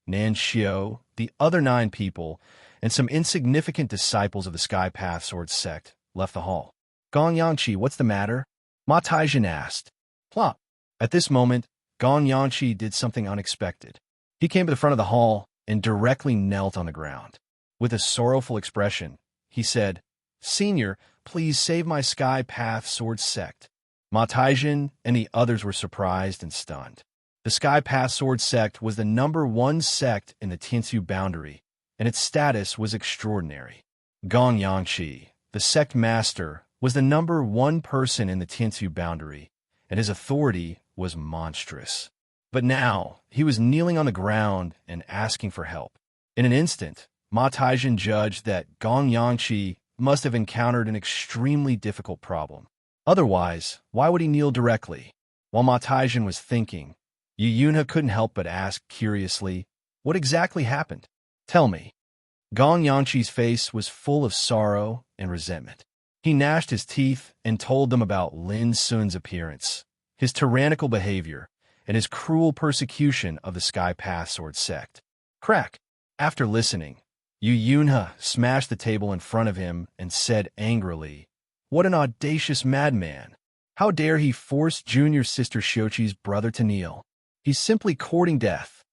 [SPEAKER 1] Nanxiu, the other 9 people, and some insignificant disciples of the Sky Path Sword sect left the hall. "Gong Yanqi, what's the matter?" Ma Taijin asked. Plop. At this moment, Gong Yanqi did something unexpected. He came to the front of the hall and directly knelt on the ground. With a sorrowful expression, he said, "Senior, please save my Sky Path Sword sect." Ma Taijin and the others were surprised and stunned. The Sky Path Sword sect was the #1 sect in the Tianxiu boundary, and its status was extraordinary. Gong Yanqi, the sect master, was the #1 person in the Tianxiu boundary, and his authority was monstrous. But now, he was kneeling on the ground and asking for help. In an instant, Ma Taijin judged that Gong Yanqi must have encountered an extremely difficult problem. Otherwise, why would he kneel directly? While Ma Taijin was thinking, Yu Yunhe couldn't help but ask curiously, "What exactly happened? Tell me." Gong Yanqi's face was full of sorrow and resentment. He gnashed his teeth and told them about Lin Sun's appearance, his tyrannical behavior, and his cruel persecution of the Sky Path Sword sect. Crack! After listening, Yu Yunhe smashed the table in front of him and said angrily, "What an audacious madman! How dare he force junior sister Shioqi's brother to kneel? He's simply courting death."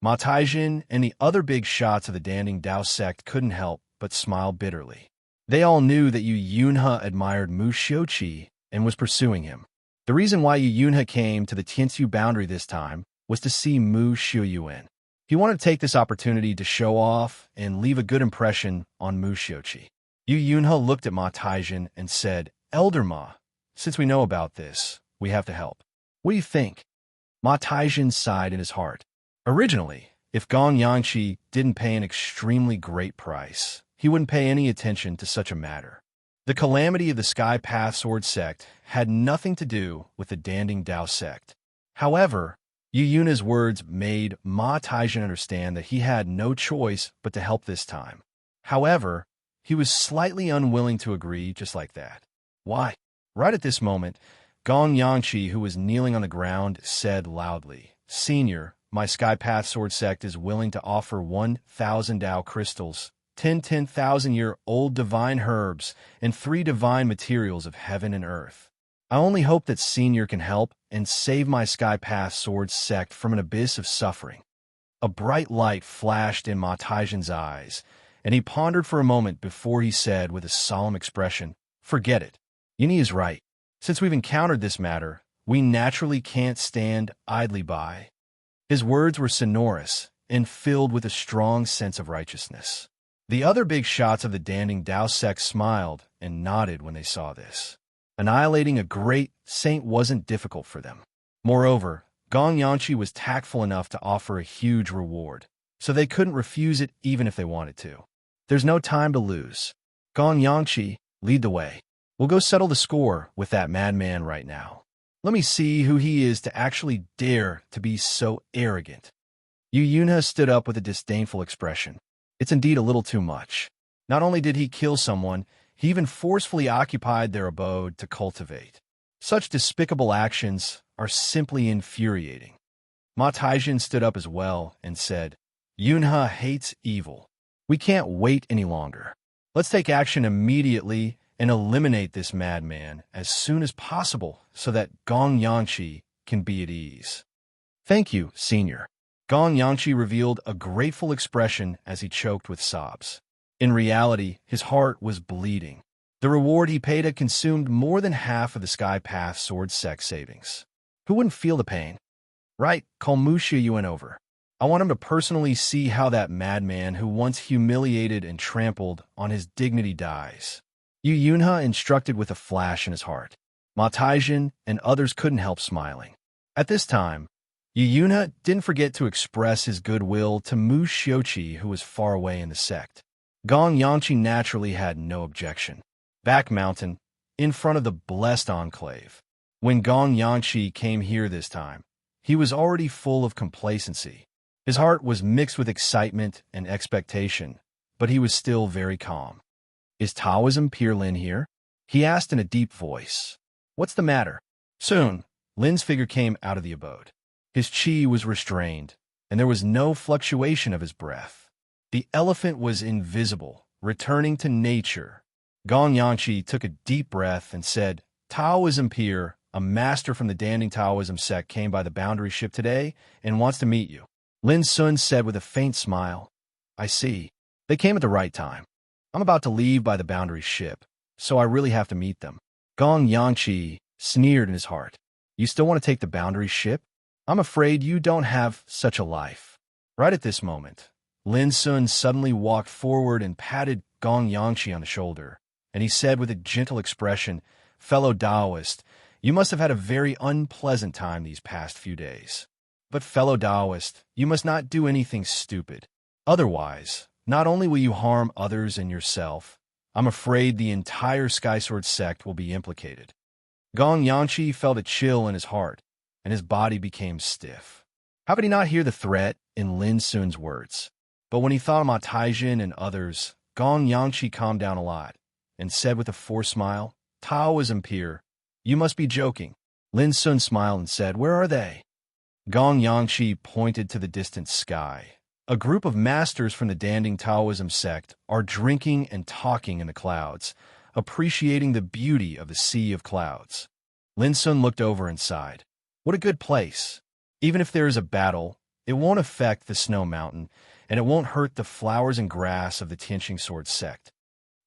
[SPEAKER 1] Ma Taijin and the other big shots of the Danding Dao sect couldn't help but smile bitterly. They all knew that Yu Yunhe admired Mu Shioqi and was pursuing him. The reason why Yu Yunhe came to the Tianxiu boundary this time was to see Mu Shiyuan. He wanted to take this opportunity to show off and leave a good impression on Mu Shioqi. Yu Yunhe looked at Ma Taijin and said, "Elder Ma, since we know about this, We have to help. What do you think? Ma Taijin sighed in his heart. Originally, if Gong Yangqi didn't pay an extremely great price, he wouldn't pay any attention to such a matter. The calamity of the Sky Path Sword sect had nothing to do with the Danding Dao sect. However, Yu Yuna's words made Ma Taijin understand that he had no choice but to help this time. However, he was slightly unwilling to agree just like that. Why? Right at this moment, Gong Yangqi, who was kneeling on the ground, said loudly, "Senior, my Sky Path Sword sect is willing to offer 1,000 Dao crystals, 10,000-year-old divine herbs, and 3 divine materials of heaven and earth. I only hope that Senior can help and save my Sky Path Sword sect from an abyss of suffering." A bright light flashed in Ma Taijin's eyes, and he pondered for a moment before he said with a solemn expression, "Forget it. Yuni is right. Since we've encountered this matter, we naturally can't stand idly by." His words were sonorous and filled with a strong sense of righteousness. The other big shots of the Danding Dao sect smiled and nodded when they saw this. Annihilating a great saint wasn't difficult for them. Moreover, Gong Yangqi was tactful enough to offer a huge reward, so they couldn't refuse it even if they wanted to. There's no time to lose. Gong Yangqi, lead the way. We'll go settle the score with that madman right now. Let me see who he is to actually dare to be so arrogant. Yu Yunha stood up with a disdainful expression. It's indeed a little too much. Not only did he kill someone, he even forcefully occupied their abode to cultivate. Such despicable actions are simply infuriating. Ma Taijin stood up as well and said, "Yunha hates evil. We can't wait any longer. Let's take action immediately and eliminate this madman as soon as possible so that Gong Yangqi can be at ease." "Thank you, Senior." Gong Yangqi revealed a grateful expression as he choked with sobs. In reality, his heart was bleeding. The reward he paid had consumed more than half of the Sky Path Sword sect savings. Who wouldn't feel the pain? Right, call Musha Yuen over. I want him to personally see how that madman who once humiliated and trampled on his dignity dies. Yu Yunha instructed with a flash in his heart. Ma Taijin and others couldn't help smiling. At this time, Yu Yunha didn't forget to express his goodwill to Mu Xiuqi, who was far away in the sect. Gong Yangqi naturally had no objection. Back mountain, in front of the blessed enclave. When Gong Yangqi came here this time, he was already full of complacency. His heart was mixed with excitement and expectation, but he was still very calm. "Is Taoism Pure Lin here?" he asked in a deep voice. "What's the matter?" Soon, Lin's figure came out of the abode. His qi was restrained, and there was no fluctuation of his breath. The elephant was invisible, returning to nature. Gong Yangqi took a deep breath and said, "Taoism Pure, a master from the Danding Taoism sect, came by the boundary ship today and wants to meet you." Lin Sun said with a faint smile, "I see. They came at the right time. I'm about to leave by the boundary ship, so I really have to meet them." Gong Yangqi sneered in his heart. "You still want to take the boundary ship? I'm afraid you don't have such a life." Right at this moment, Lin Sun suddenly walked forward and patted Gong Yangqi on the shoulder, and he said with a gentle expression, "Fellow Taoist, you must have had a very unpleasant time these past few days. But fellow Taoist, you must not do anything stupid. Otherwise, not only will you harm others and yourself, I'm afraid the entire Skysword sect will be implicated." Gong Yangqi felt a chill in his heart, and his body became stiff. How could he not hear the threat in Lin Sun's words? But when he thought of Ma Taijin and others, Gong Yangqi calmed down a lot and said with a forced smile, "Taoism Pure, you must be joking." Lin Sun smiled and said, "Where are they?" Gong Yangqi pointed to the distant sky. "A group of masters from the Danding Taoism sect are drinking and talking in the clouds, appreciating the beauty of the sea of clouds." Lin Sun looked over and sighed. What a good place. Even if there is a battle, it won't affect the snow mountain, and it won't hurt the flowers and grass of the Tianqing Sword sect.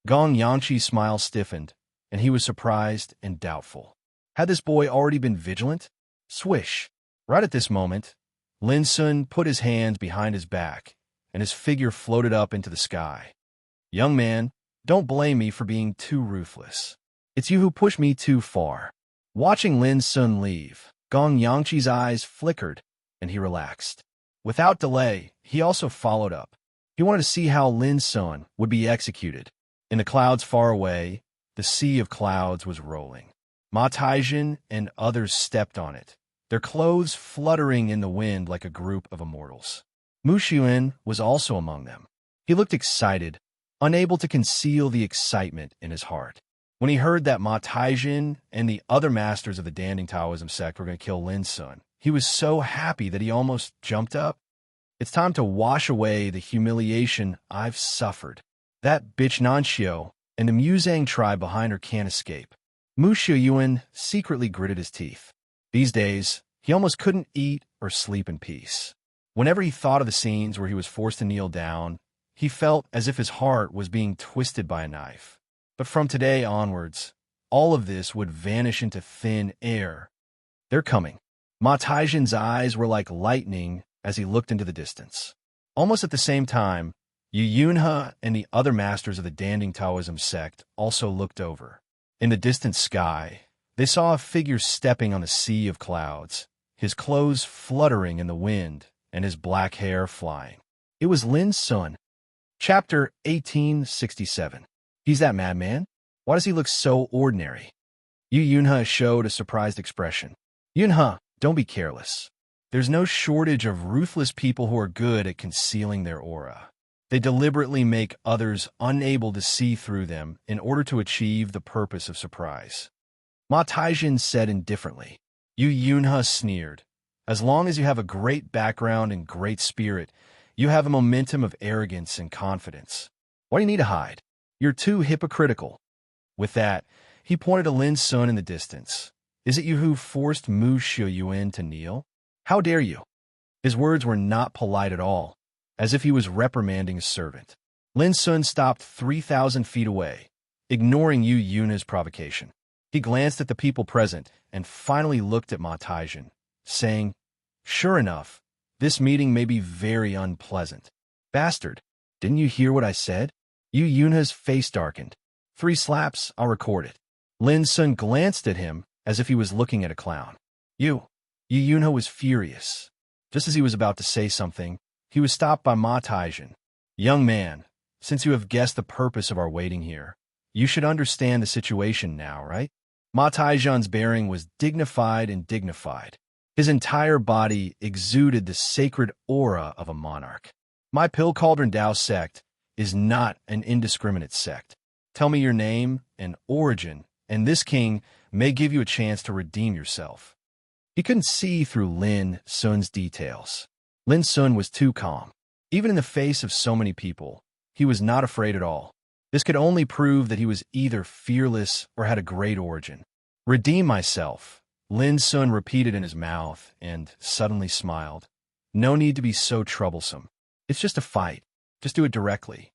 [SPEAKER 1] Gong Yangqi's smile stiffened, and he was surprised and doubtful. Had this boy already been vigilant? Swish! Right at this moment, Lin Sun put his hands behind his back, and his figure floated up into the sky. "Young man, don't blame me for being too ruthless. It's you who pushed me too far. Watching Lin Sun leave, Gong Yangqi's eyes flickered, and he relaxed. Without delay, he also followed up. He wanted to see how Lin Sun would be executed. In the clouds far away, the sea of clouds was rolling. Ma Taijin and others stepped on it, their clothes fluttering in the wind like a group of immortals. Mu Xiuan was also among them. He looked excited, unable to conceal the excitement in his heart. When he heard that Ma Taijin and the other masters of the Danding Taoism sect were going to kill Lin Sun, he was so happy that he almost jumped up. It's time to wash away the humiliation I've suffered. That bitch Nanxiu and the Muzang tribe behind her can't escape. Mu Xiuan secretly gritted his teeth. These days, he almost couldn't eat or sleep in peace. Whenever he thought of the scenes where he was forced to kneel down, he felt as if his heart was being twisted by a knife. But from today onwards, all of this would vanish into thin air. They're coming. Ma Taijin's eyes were like lightning as he looked into the distance. Almost at the same time, Yu Yunhe and the other masters of the Danding Taoism sect also looked over. In the distant sky, they saw a figure stepping on a sea of clouds, his clothes fluttering in the wind and his black hair flying. It was Lin Sun. Chapter 1867. He's that madman? Why does he look so ordinary? Yu Yunhe showed a surprised expression. Yunhe, don't be careless. There's no shortage of ruthless people who are good at concealing their aura. They deliberately make others unable to see through them in order to achieve the purpose of surprise. Ma Taijin said indifferently. Yu Yunhe sneered. As long as you have a great background and great spirit, you have a momentum of arrogance and confidence. Why do you need to hide? You're too hypocritical. With that, he pointed to Lin Sun in the distance. Is it you who forced Mu Xiuan to kneel? How dare you? His words were not polite at all, as if he was reprimanding a servant. Lin Sun stopped 3,000 feet away, ignoring Yu Yunhe's provocation. He glanced at the people present and finally looked at Ma Taijin, saying, Sure enough, this meeting may be very unpleasant. Bastard, didn't you hear what I said? Yu Yunhe's face darkened. 3 slaps, I'll record it. Lin Sun glanced at him as if he was looking at a clown. Yu Yunhe was furious. Just as he was about to say something, he was stopped by Ma Taijin. Young man, since you have guessed the purpose of our waiting here, you should understand the situation now, right? Ma Taijin's bearing was dignified and dignified. His entire body exuded the sacred aura of a monarch. My Pill Cauldron Tao sect is not an indiscriminate sect. Tell me your name and origin, and this king may give you a chance to redeem yourself. He couldn't see through Lin Sun's details. Lin Sun was too calm. Even in the face of so many people, he was not afraid at all. This could only prove that he was either fearless or had a great origin. Redeem myself, Lin Sun repeated in his mouth and suddenly smiled. No need to be so troublesome. It's just a fight. Just do it directly.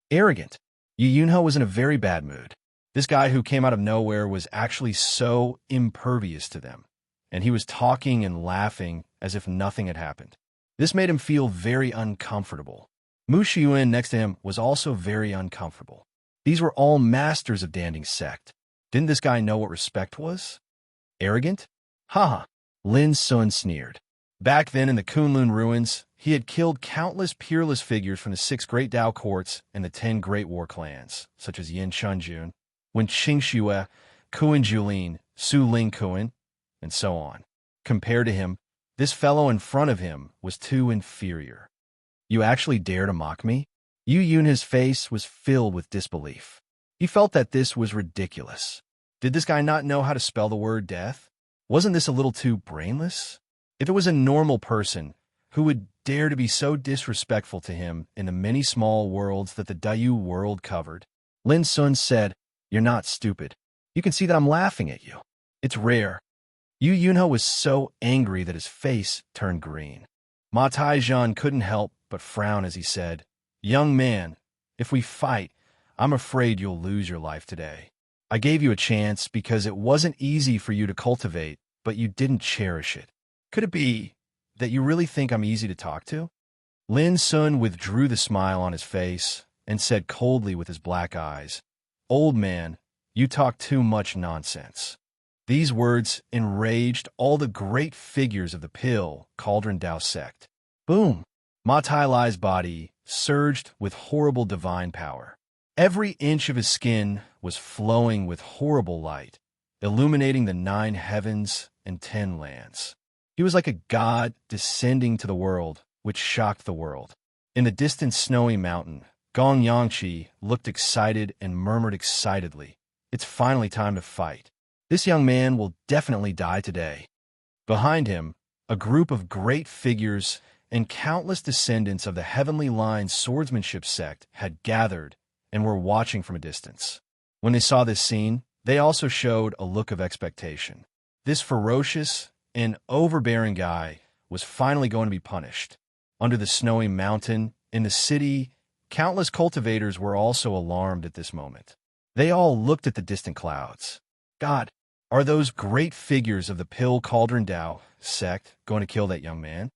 [SPEAKER 1] Arrogant. Yu Yunhe was in a very bad mood. This guy who came out of nowhere was actually so impervious to them, and he was talking and laughing as if nothing had happened. This made him feel very uncomfortable. Mu Xiuan next to him was also very uncomfortable. These were all masters of Danding's sect. Didn't this guy know what respect was? Arrogant? Haha, Lin Sun sneered. Back then in the Kunlun ruins, he had killed countless peerless figures from the 6 great Dao courts and the 10 great war clans, such as Yin Chunjun, Wen Qingxue, Kuan Julin, Su Ling Kuan, and so on. Compared to him, this fellow in front of him was too inferior. You actually dare to mock me? Yu Yunhe's face was filled with disbelief. He felt that this was ridiculous. Did this guy not know how to spell the word death? Wasn't this a little too brainless? If it was a normal person, who would dare to be so disrespectful to him in the many small worlds that the Dayu world covered? Lin Sun said, You're not stupid. You can see that I'm laughing at you. It's rare. Yu Yunhe was so angry that his face turned green. Ma Taijin couldn't help but frown as he said, Young man, if we fight, I'm afraid you'll lose your life today. I gave you a chance because it wasn't easy for you to cultivate, but you didn't cherish it. Could it be that you really think I'm easy to talk to? Lin Sun withdrew the smile on his face and said coldly with his black eyes, Old man, you talk too much nonsense. These words enraged all the great figures of the Pill Cauldron Dao sect. Boom! Ma Tai Lai's body surged with horrible divine power. Every inch of his skin was flowing with horrible light, illuminating the 9 heavens and 10 lands. He was like a god descending to the world, which shocked the world. In the distant snowy mountain, Gong Yangqi looked excited and murmured excitedly, "It's finally time to fight. This young man will definitely die today." Behind him, a group of great figures and countless descendants of the Heavenly Line swordsmanship sect had gathered and were watching from a distance. When they saw this scene, they also showed a look of expectation. This ferocious and overbearing guy was finally going to be punished. Under the snowy mountain, in the city, countless cultivators were also alarmed at this moment. They all looked at the distant clouds. God, are those great figures of the Pill Cauldron Dao sect going to kill that young man?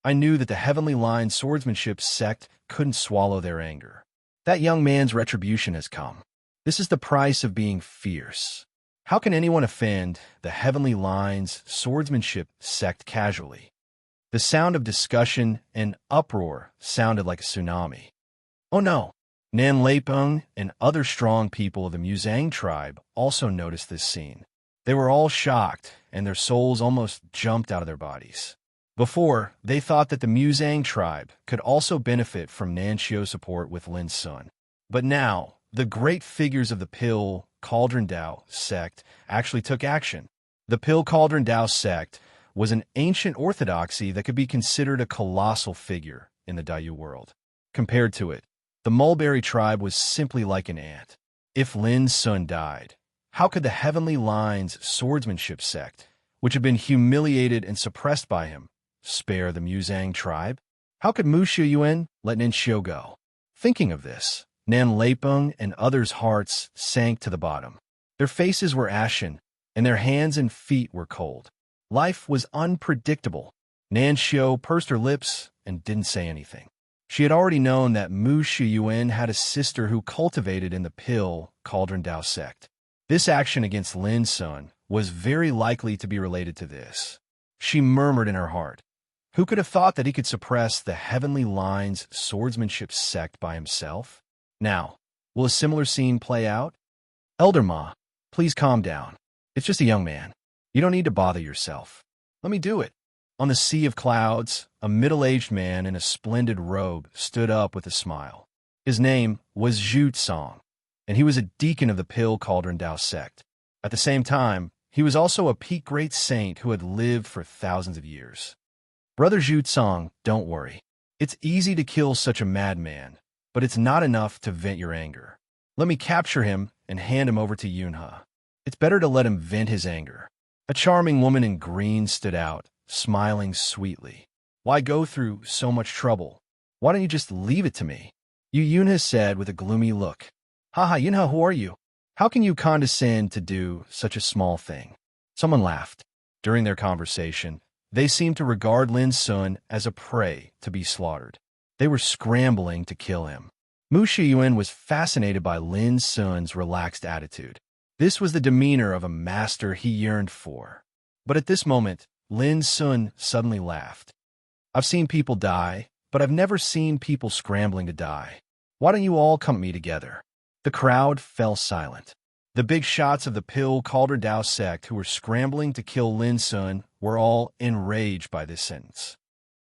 [SPEAKER 1] I knew that the Heavenly Line swordsmanship sect couldn't swallow their anger. That young man's retribution has come. This is the price of being fierce. How can anyone offend the Heavenly Line's swordsmanship sect casually? The sound of discussion and uproar sounded like a tsunami. Oh no! Nan Leipeng and other strong people of the Muzang tribe also noticed this scene. They were all shocked, and their souls almost jumped out of their bodies. Before, they thought that the Muzang tribe could also benefit from Nanxio's support with Lin Sun. But now, the great figures of the Pill Cauldron Dao sect actually took action. The Pill Cauldron Dao sect was an ancient orthodoxy that could be considered a colossal figure in the Daiyu world. Compared to it, the Mulberry tribe was simply like an ant. If Lin Sun died, how could the Heavenly Line's swordsmanship sect, which had been humiliated and suppressed by him, spare the Muzang tribe? How could Mu Shiyuan let Ningxiu go? Thinking of this, Nan Leipeng and others' hearts sank to the bottom. Their faces were ashen, and their hands and feet were cold. Life was unpredictable. Ningxiu pursed her lips and didn't say anything. She had already known that Mu Shiyuan had a sister who cultivated in the Pill Cauldron Dao sect. This action against Lin Sun was very likely to be related to this. She murmured in her heart, who could have thought that he could suppress the Heavenly Line's swordsmanship sect by himself? Now, will a similar scene play out? Elder Ma, please calm down. It's just a young man. You don't need to bother yourself. Let me do it. On the sea of clouds, a middle-aged man in a splendid robe stood up with a smile. His name was Zhu Tsong, and he was a deacon of the Pill Cauldron Dao sect. At the same time, he was also a peak great saint who had lived for thousands of years. Brother Zhu Tsong, don't worry. It's easy to kill such a madman, but it's not enough to vent your anger. Let me capture him and hand him over to Yunhe. It's better to let him vent his anger. A charming woman in green stood out, smiling sweetly. Why go through so much trouble? Why don't you just leave it to me? Yunhe said with a gloomy look. Haha, Yunhe, who are you? How can you condescend to do such a small thing? Someone laughed. During their conversation, they seemed to regard Lin Sun as a prey to be slaughtered. They were scrambling to kill him. Mu Shiyuan was fascinated by Lin Sun's relaxed attitude. This was the demeanor of a master he yearned for. But at this moment, Lin Sun suddenly laughed. I've seen people die, but I've never seen people scrambling to die. Why don't you all come at me together? The crowd fell silent. The big shots of the Pill Cauldron Dao sect who were scrambling to kill Lin Sun were all enraged by this sentence.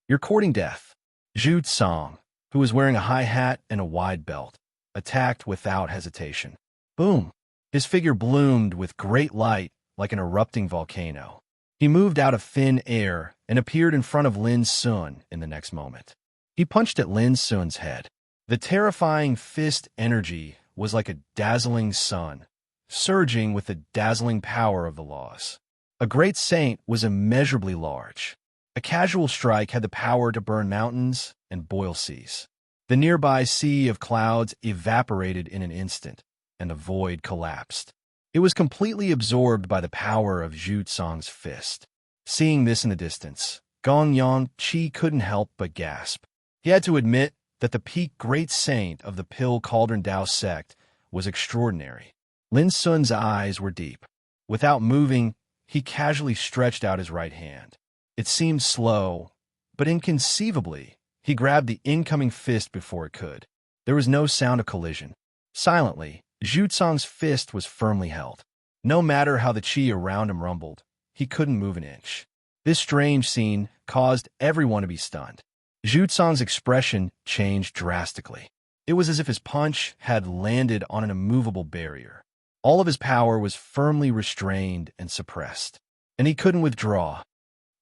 [SPEAKER 1] You're courting death. Zhu Tsong, who was wearing a high hat and a wide belt, attacked without hesitation. Boom! His figure bloomed with great light like an erupting volcano. He moved out of thin air and appeared in front of Lin Sun in the next moment. He punched at Lin Sun's head. The terrifying fist energy was like a dazzling sun, surging with the dazzling power of the laws. A great saint was immeasurably large. A casual strike had the power to burn mountains and boil seas. The nearby sea of clouds evaporated in an instant, and the void collapsed. It was completely absorbed by the power of Zhu Tsong's fist. Seeing this in the distance, Gong Yangqi couldn't help but gasp. He had to admit that the peak great saint of the Pill Cauldron Dao sect was extraordinary. Lin Sun's eyes were deep. Without moving, he casually stretched out his right hand. It seemed slow, but inconceivably, he grabbed the incoming fist before it could. There was no sound of collision. Silently, Zhu Cong's fist was firmly held. No matter how the chi around him rumbled, he couldn't move an inch. This strange scene caused everyone to be stunned. Zhu Cong's expression changed drastically. It was as if his punch had landed on an immovable barrier. All of his power was firmly restrained and suppressed, and he couldn't withdraw.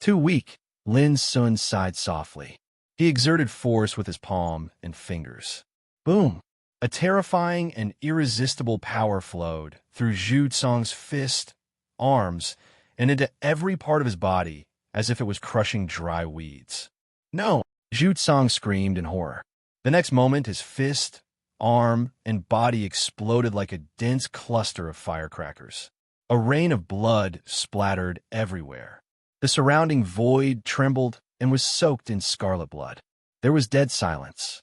[SPEAKER 1] Too weak, Lin Sun sighed softly. He exerted force with his palm and fingers. Boom! A terrifying and irresistible power flowed through Zhu Cong's fist, arms, and into every part of his body as if it was crushing dry weeds. No! Zhu Cong screamed in horror. The next moment, his fist, arm, and body exploded like a dense cluster of firecrackers. A rain of blood splattered everywhere. The surrounding void trembled and was soaked in scarlet blood. There was dead silence.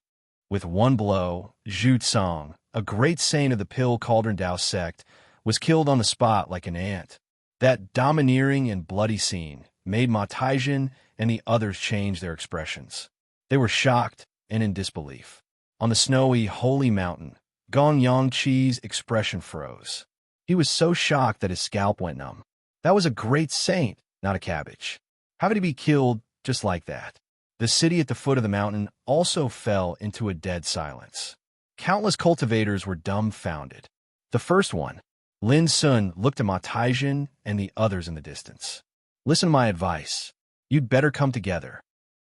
[SPEAKER 1] With one blow, Zhu Cong, a great saint of the Pill Cauldron Dao sect, was killed on the spot like an ant. That domineering and bloody scene made Ma Taijin and the others change their expressions. They were shocked and in disbelief. On the snowy, holy mountain, Gong Yangqi's expression froze. He was so shocked that his scalp went numb. That was a great saint, not a cabbage. How could he be killed just like that? The city at the foot of the mountain also fell into a dead silence. Countless cultivators were dumbfounded. The first one, Lin Sun, looked at Ma Taijin and the others in the distance. Listen to my advice. You'd better come together.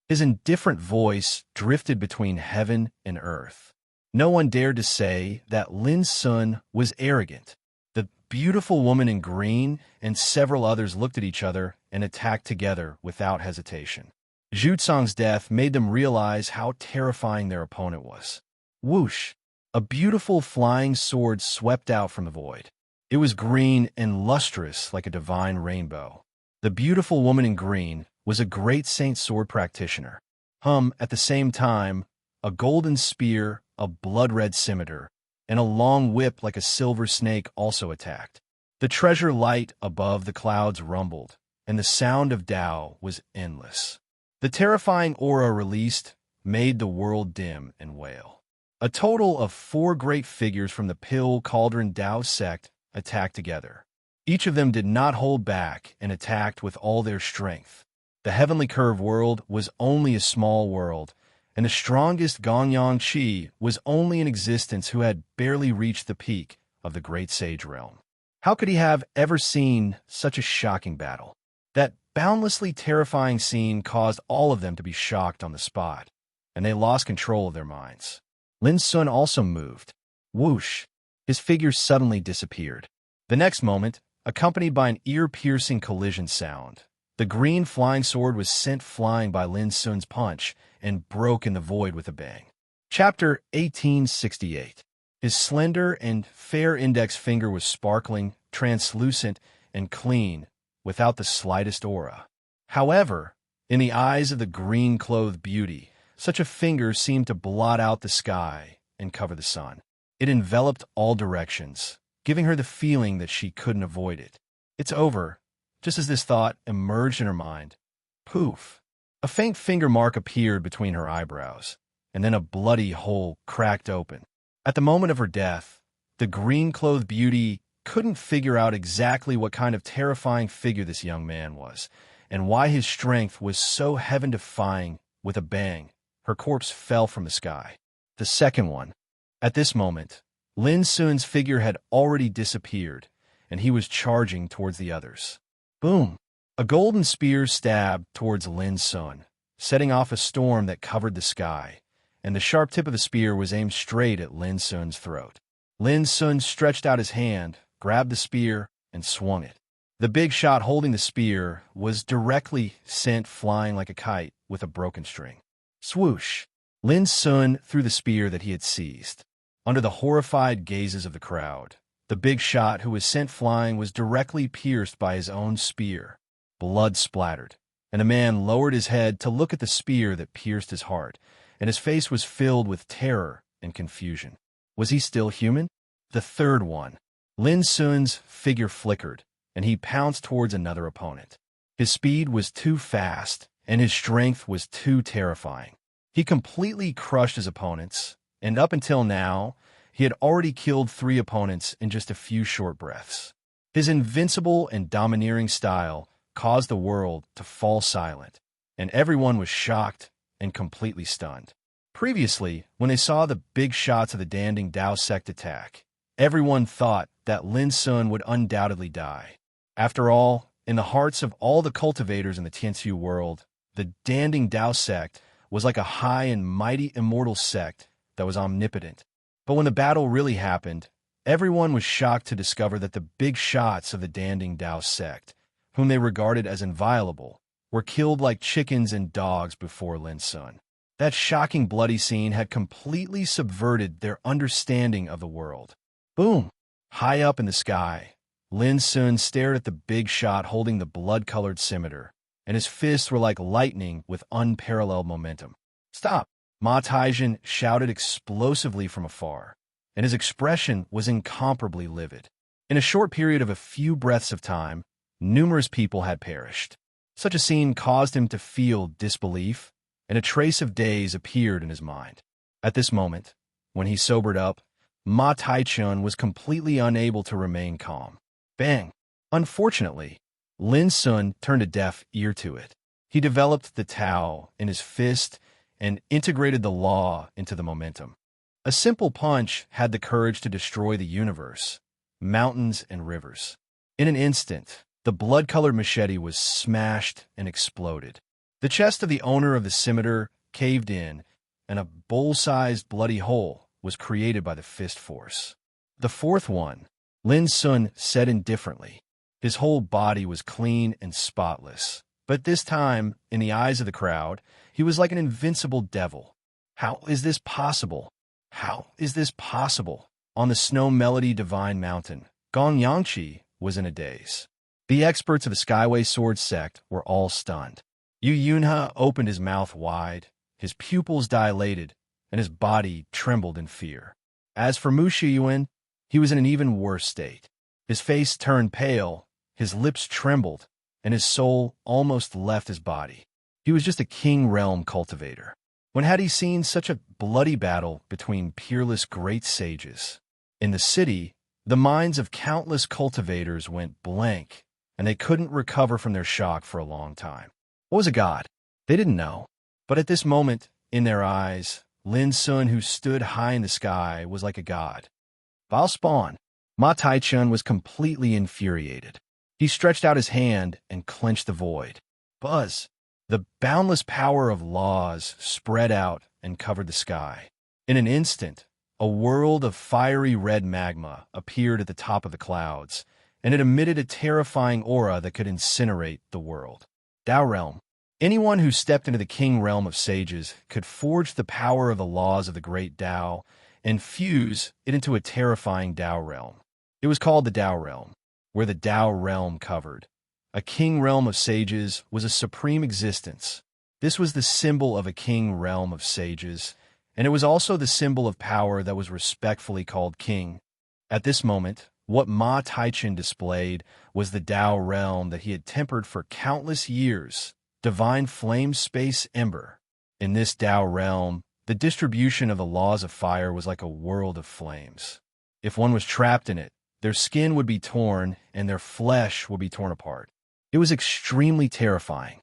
[SPEAKER 1] His indifferent voice drifted between heaven and earth. No one dared to say that Lin Sun was arrogant. The beautiful woman in green and several others looked at each other and attacked together without hesitation. Zhu Cong's death made them realize how terrifying their opponent was. Whoosh! A beautiful flying sword swept out from the void. It was green and lustrous like a divine rainbow. The beautiful woman in green was a great saint sword practitioner. At the same time, a golden spear, a blood-red scimitar, and a long whip like a silver snake also attacked. The treasure light above the clouds rumbled, and the sound of Tao was endless. The terrifying aura released made the world dim and wail. A total of 4 great figures from the Pill Cauldron Dao sect attacked together. Each of them did not hold back and attacked with all their strength. The heavenly curve world was only a small world, and the strongest Gonyang Qi was only in existence who had barely reached the peak of the great sage realm. How could he have ever seen such a shocking battle? That boundlessly terrifying scene caused all of them to be shocked on the spot, and they lost control of their minds. Lin Sun also moved. Whoosh! His figure suddenly disappeared. The next moment, accompanied by an ear-piercing collision sound, the green flying sword was sent flying by Lin Sun's punch and broke in the void with a bang. Chapter 1868. His slender and fair index finger was sparkling, translucent, and clean, without the slightest aura. However, in the eyes of the green-clothed beauty, such a finger seemed to blot out the sky and cover the sun. It enveloped all directions, giving her the feeling that she couldn't avoid it. It's over. Just as this thought emerged in her mind, poof! A faint finger mark appeared between her eyebrows, and then a bloody hole cracked open. At the moment of her death, the green-clothed beauty couldn't figure out exactly what kind of terrifying figure this young man was, and why his strength was so heaven-defying. With a bang, her corpse fell from the sky. The second one. At this moment, Lin Sun's figure had already disappeared, and he was charging towards the others. Boom! A golden spear stabbed towards Lin Sun, setting off a storm that covered the sky, and the sharp tip of the spear was aimed straight at Lin Sun's throat. Lin Sun stretched out his hand, grabbed the spear, and swung it. The big shot holding the spear was directly sent flying like a kite with a broken string. Swoosh! Lin Sun threw the spear that he had seized. Under the horrified gazes of the crowd, the big shot who was sent flying was directly pierced by his own spear. Blood splattered, and the man lowered his head to look at the spear that pierced his heart, and his face was filled with terror and confusion. Was he still human? The third one. Lin Sun's figure flickered, and he pounced towards another opponent. His speed was too fast, and his strength was too terrifying. He completely crushed his opponents, and up until now, he had already killed 3 opponents in just a few short breaths. His invincible and domineering style caused the world to fall silent, and everyone was shocked and completely stunned. Previously, when they saw the big shots of the Danding Dao sect attack, everyone thought that Lin Sun would undoubtedly die. After all, in the hearts of all the cultivators in the Tianxu world, the Danding Dao sect was like a high and mighty immortal sect that was omnipotent. But when the battle really happened, everyone was shocked to discover that the big shots of the Danding Dao sect, whom they regarded as inviolable, were killed like chickens and dogs before Lin Sun. That shocking bloody scene had completely subverted their understanding of the world. Boom! High up in the sky, Lin Sun stared at the big shot holding the blood-colored scimitar, and his fists were like lightning with unparalleled momentum. "Stop!" Ma Taijin shouted explosively from afar, and his expression was incomparably livid. In a short period of a few breaths of time, numerous people had perished. Such a scene caused him to feel disbelief, and a trace of daze appeared in his mind. At this moment, when he sobered up, Ma Taichun was completely unable to remain calm. Bang! Unfortunately, Lin Sun turned a deaf ear to it. He developed the Tao in his fist and integrated the law into the momentum. A simple punch had the courage to destroy the universe, mountains, and rivers. In an instant, the blood-colored machete was smashed and exploded. The chest of the owner of the scimitar caved in, and a bowl-sized bloody hole was created by the fist force. The fourth one, Lin Sun said indifferently. His whole body was clean and spotless, but this time, in the eyes of the crowd, he was like an invincible devil. How is this possible? How is this possible? On the Snow Melody Divine Mountain, Gong Yangqi was in a daze. The experts of the Skyway Sword sect were all stunned. Yu Yunhe opened his mouth wide, his pupils dilated, and his body trembled in fear. As for Mu Shiyuan, he was in an even worse state. His face turned pale, his lips trembled, and his soul almost left his body. He was just a King Realm cultivator. When had he seen such a bloody battle between peerless great sages? In the city, the minds of countless cultivators went blank, and they couldn't recover from their shock for a long time. What was a god? They didn't know. But at this moment, in their eyes, Lin Sun, who stood high in the sky, was like a god. Bao Spawn. Ma Taichun was completely infuriated. He stretched out his hand and clenched the void. Buzz! The boundless power of laws spread out and covered the sky. In an instant, a world of fiery red magma appeared at the top of the clouds, and it emitted a terrifying aura that could incinerate the world. Dao Realm. Anyone who stepped into the King Realm of Sages could forge the power of the laws of the Great Dao and fuse it into a terrifying Dao Realm. It was called the Dao Realm, where the Dao Realm covered. A King Realm of Sages was a supreme existence. This was the symbol of a King Realm of Sages, and it was also the symbol of power that was respectfully called King. At this moment, what Ma Taichun displayed was the Dao Realm that he had tempered for countless years, Divine Flame Space Ember. In this Dao Realm, the distribution of the laws of fire was like a world of flames. If one was trapped in it, their skin would be torn and their flesh would be torn apart. It was extremely terrifying.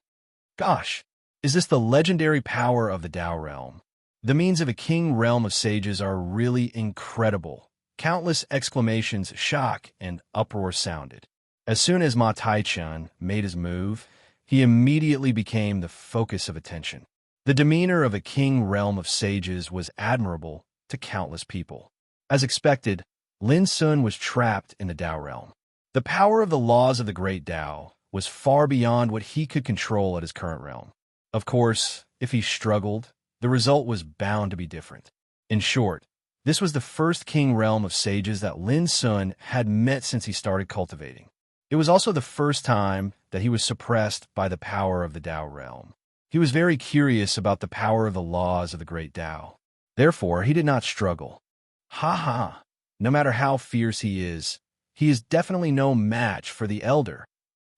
[SPEAKER 1] Gosh, is this the legendary power of the Dao Realm? The means of a King Realm of Sages are really incredible. Countless exclamations, shock, and uproar sounded. As soon as Ma Taichun made his move, he immediately became the focus of attention. The demeanor of a King Realm of Sages was admirable to countless people. As expected, Lin Sun was trapped in the Dao Realm. The power of the laws of the Great Dao was far beyond what he could control at his current realm. Of course, if he struggled, the result was bound to be different. In short, this was the first King Realm of Sages that Lin Sun had met since he started cultivating. It was also the first time that he was suppressed by the power of the Dao Realm. He was very curious about the power of the laws of the Great Dao. Therefore, he did not struggle. Ha ha! No matter how fierce he is, He is definitely no match for the elder.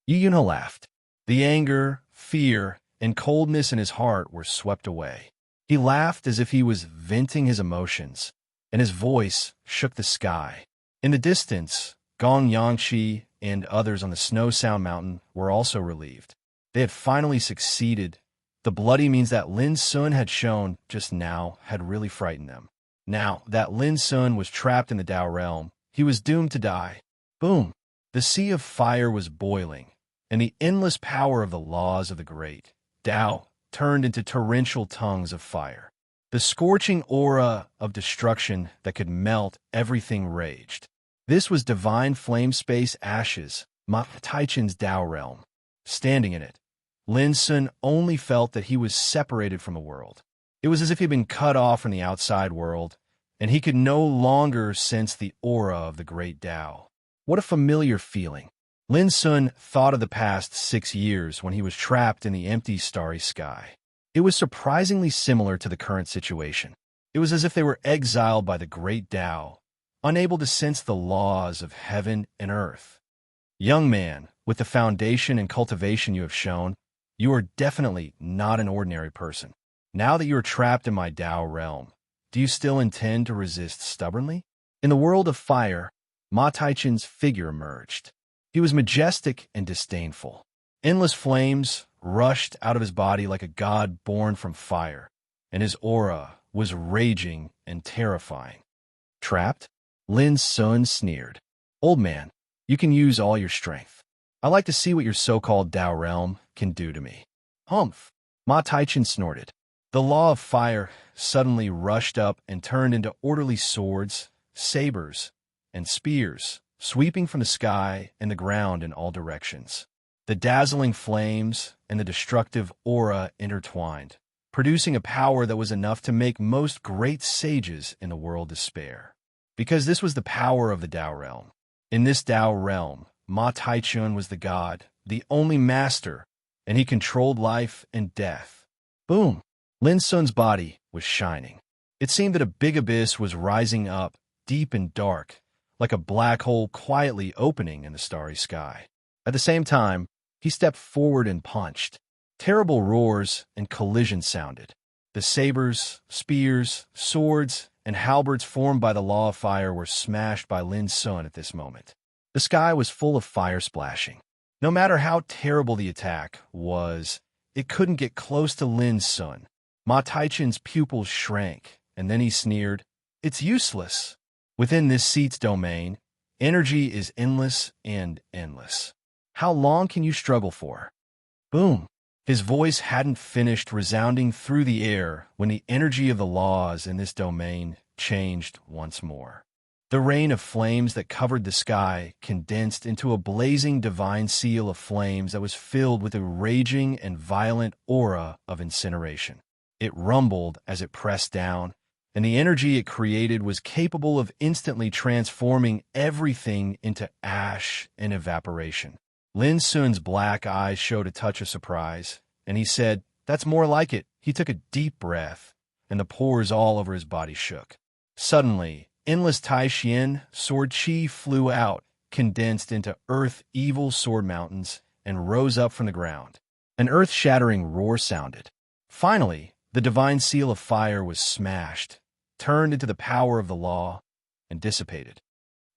[SPEAKER 1] Yu Yunhe laughed. The anger, fear, and coldness in his heart were swept away. He laughed as if he was venting his emotions, and his voice shook the sky. In the distance, Gong Yangshi and others on the Snow-Sound Mountain were also relieved. They had finally succeeded. The bloody means that Lin Sun had shown just now had really frightened them. Now that Lin Sun was trapped in the Tao realm, he was doomed to die. Boom! The sea of fire was boiling, and the endless power of the laws of the great Tao turned into torrential tongues of fire. The scorching aura of destruction that could melt everything raged. This was divine flame space ashes, Ma Taichen's Tao realm. Standing in it, Lin Sun only felt that he was separated from the world. It was as if he had been cut off from the outside world, and he could no longer sense the aura of the great Tao. What a familiar feeling. Lin Sun thought of the past 6 years when he was trapped in the empty starry sky. It was surprisingly similar to the current situation. It was as if they were exiled by the great Tao, unable to sense the laws of heaven and earth. Young man, with the foundation and cultivation you have shown, you are definitely not an ordinary person. Now that you are trapped in my Tao realm, do you still intend to resist stubbornly? In the world of fire, Ma Taichen's figure emerged. He was majestic and disdainful. Endless flames rushed out of his body like a god born from fire, and his aura was raging and terrifying. Trapped? Lin Sun sneered. Old man, you can use all your strength. I like to see what your so-called Tao realm can do to me. Humph! Ma Taichen snorted. The law of fire suddenly rushed up and turned into orderly swords, sabers, and spears, sweeping from the sky and the ground in all directions. The dazzling flames and the destructive aura intertwined, producing a power that was enough to make most great sages in the world despair. Because this was the power of the Tao realm. In this Tao realm, Ma Taichun was the god, the only master, and he controlled life and death. Boom! Lin Sun's body was shining. It seemed that a big abyss was rising up, deep and dark, like a black hole quietly opening in the starry sky. At the same time, he stepped forward and punched. Terrible roars and collisions sounded. The sabers, spears, swords, and halberds formed by the law of fire were smashed by Lin Sun at this moment. The sky was full of fire splashing. No matter how terrible the attack was, it couldn't get close to Lin Sun. Ma Taichen's pupils shrank, and then he sneered, "It's useless. Within this seat's domain, energy is endless and endless. How long can you struggle for?" Boom! His voice hadn't finished resounding through the air when the energy of the laws in this domain changed once more. The rain of flames that covered the sky condensed into a blazing divine seal of flames that was filled with a raging and violent aura of incineration. It rumbled as it pressed down, and the energy it created was capable of instantly transforming everything into ash and evaporation. Lin Sun's black eyes showed a touch of surprise, and he said, "That's more like it." He took a deep breath, and the pores all over his body shook. Suddenly, endless Tai Xian sword chi flew out, condensed into earth-evil sword mountains, and rose up from the ground. An earth-shattering roar sounded. Finally, the divine seal of fire was smashed, turned into the power of the law, and dissipated.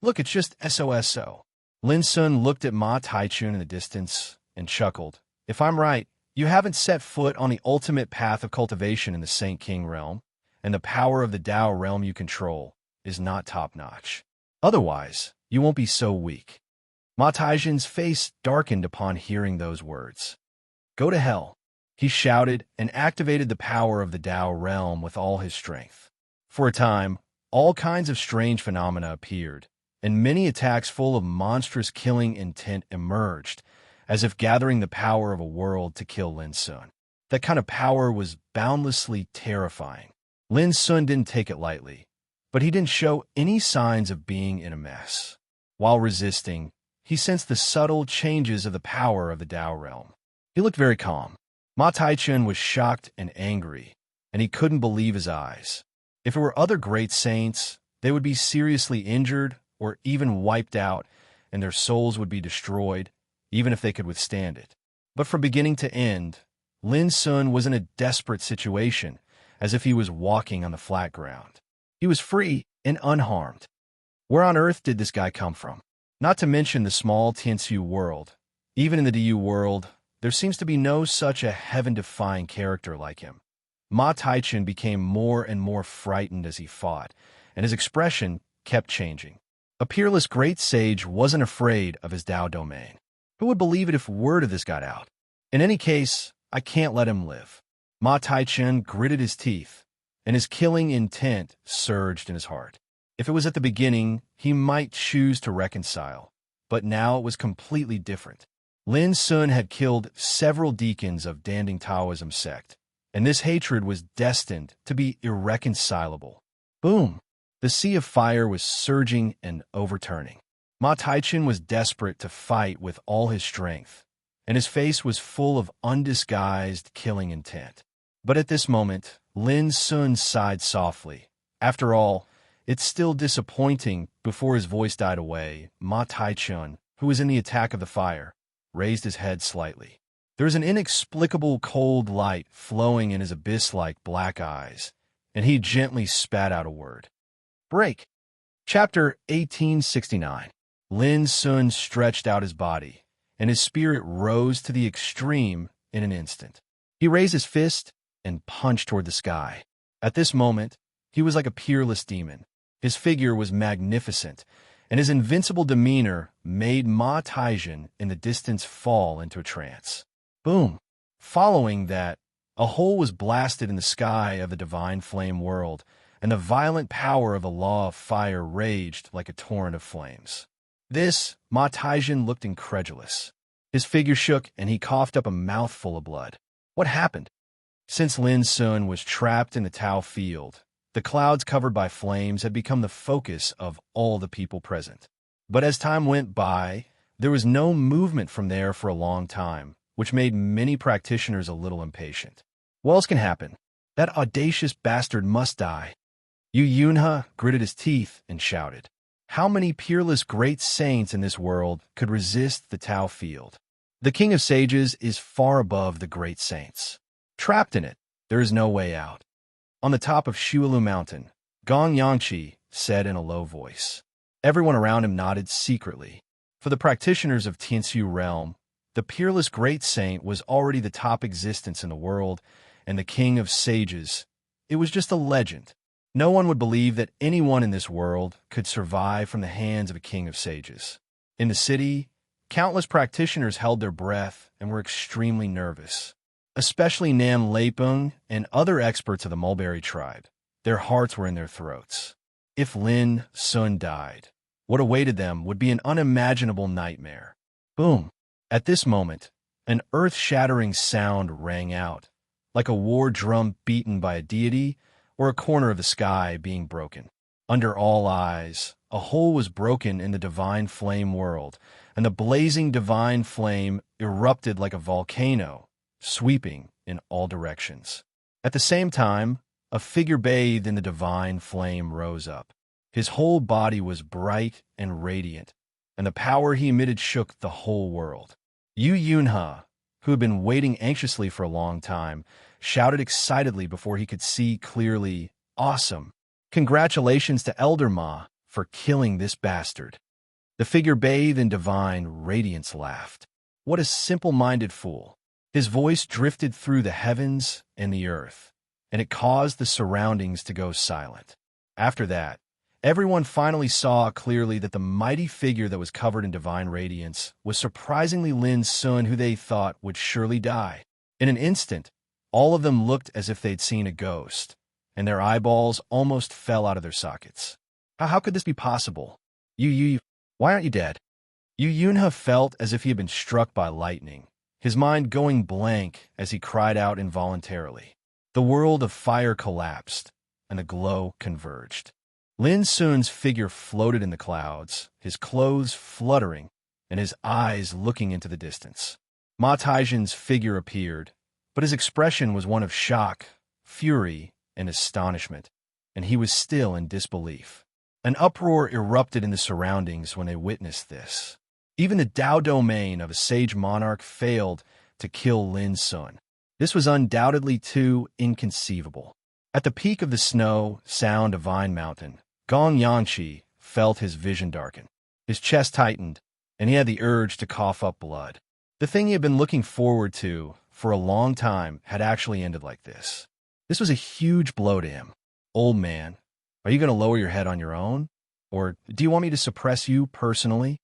[SPEAKER 1] "Look, it's just SOSO. Lin Sun looked at Ma Taichun in the distance and chuckled. "If I'm right, you haven't set foot on the ultimate path of cultivation in the Saint King realm, and the power of the Tao realm you control is not top-notch. Otherwise, you won't be so weak." Ma Taichun's face darkened upon hearing those words. "Go to hell," he shouted and activated the power of the Tao realm with all his strength. For a time, all kinds of strange phenomena appeared, and many attacks full of monstrous killing intent emerged, as if gathering the power of a world to kill Lin Sun. That kind of power was boundlessly terrifying. Lin Sun didn't take it lightly, but he didn't show any signs of being in a mess. While resisting, he sensed the subtle changes of the power of the Tao realm. He looked very calm. Ma Taichun was shocked and angry, and he couldn't believe his eyes. If it were other great saints, they would be seriously injured or even wiped out, and their souls would be destroyed, even if they could withstand it. But from beginning to end, Lin Sun was in a desperate situation, as if he was walking on the flat ground. He was free and unharmed. Where on earth did this guy come from? Not to mention the small Tiansu world. Even in the DU world, there seems to be no such a heaven-defying character like him. Ma Taichun became more and more frightened as he fought, and his expression kept changing. A peerless great sage wasn't afraid of his Dao domain. Who would believe it if word of this got out? In any case, I can't let him live. Ma Taichun gritted his teeth, and his killing intent surged in his heart. If it was at the beginning, he might choose to reconcile, but now it was completely different. Lin Sun had killed several deacons of Danding Taoism sect, and this hatred was destined to be irreconcilable. Boom! The sea of fire was surging and overturning. Ma Taichun was desperate to fight with all his strength, and his face was full of undisguised killing intent. But at this moment, Lin Sun sighed softly. After all, it's still disappointing. Before his voice died away, Ma Taichun, who was in the attack of the fire, raised his head slightly. There was an inexplicable cold light flowing in his abyss-like black eyes, and he gently spat out a word. Break. Chapter 1869. Lin Sun stretched out his body, and his spirit rose to the extreme in an instant. He raised his fist and punched toward the sky. At this moment, he was like a peerless demon. His figure was magnificent, and his invincible demeanor made Ma Taichun in the distance fall into a trance. Boom! Following that, a hole was blasted in the sky of the divine flame world, and the violent power of the law of fire raged like a torrent of flames. This, Ma Taichun looked incredulous. His figure shook, and he coughed up a mouthful of blood. What happened? Since Lin Sun was trapped in the Tao field, the clouds covered by flames had become the focus of all the people present. But as time went by, there was no movement from there for a long time, which made many practitioners a little impatient. What else can happen? That audacious bastard must die. Yu Yunhe gritted his teeth and shouted. How many peerless great saints in this world could resist the Tao field? The King of Sages is far above the great saints. Trapped in it, there is no way out. On the top of Shuilu Mountain, Gong Yangqi said in a low voice. Everyone around him nodded secretly. For the practitioners of Tiansu realm, the peerless great saint was already the top existence in the world, and the King of Sages, it was just a legend. No one would believe that anyone in this world could survive from the hands of a King of Sages. In the city, countless practitioners held their breath and were extremely nervous. Especially Nam Leipung and other experts of the Mulberry tribe. Their hearts were in their throats. If Lin Sun died, what awaited them would be an unimaginable nightmare. Boom! At this moment, an earth-shattering sound rang out, like a war drum beaten by a deity or a corner of the sky being broken. Under all eyes, a hole was broken in the divine flame world, and the blazing divine flame erupted like a volcano, sweeping in all directions. At the same time, a figure bathed in the divine flame rose up. His whole body was bright and radiant, and the power he emitted shook the whole world. Yu Yunhe, who had been waiting anxiously for a long time, shouted excitedly before he could see clearly, Awesome! Congratulations to Elder Ma for killing this bastard. The figure bathed in divine radiance laughed. What a simple-minded fool. His voice drifted through the heavens and the earth, and it caused the surroundings to go silent. After that, everyone finally saw clearly that the mighty figure that was covered in divine radiance was surprisingly Lin Sun, who they thought would surely die. In an instant, all of them looked as if they'd seen a ghost, and their eyeballs almost fell out of their sockets. How could this be possible? Why aren't you dead? Yu Yunhe felt as if he had been struck by lightning, his mind going blank as he cried out involuntarily. The world of fire collapsed, and the glow converged. Lin Sun's figure floated in the clouds, his clothes fluttering, and his eyes looking into the distance. Ma Taichun's figure appeared, but his expression was one of shock, fury, and astonishment, and he was still in disbelief. An uproar erupted in the surroundings when they witnessed this. Even the Tao domain of a sage monarch failed to kill Lin Sun. This was undoubtedly too inconceivable. At the peak of the snow-sound Vine Mountain, Gong Yanqi felt his vision darken. His chest tightened, and he had the urge to cough up blood. The thing he had been looking forward to for a long time had actually ended like this. This was a huge blow to him. Old man, are you going to lower your head on your own? Or do you want me to suppress you personally?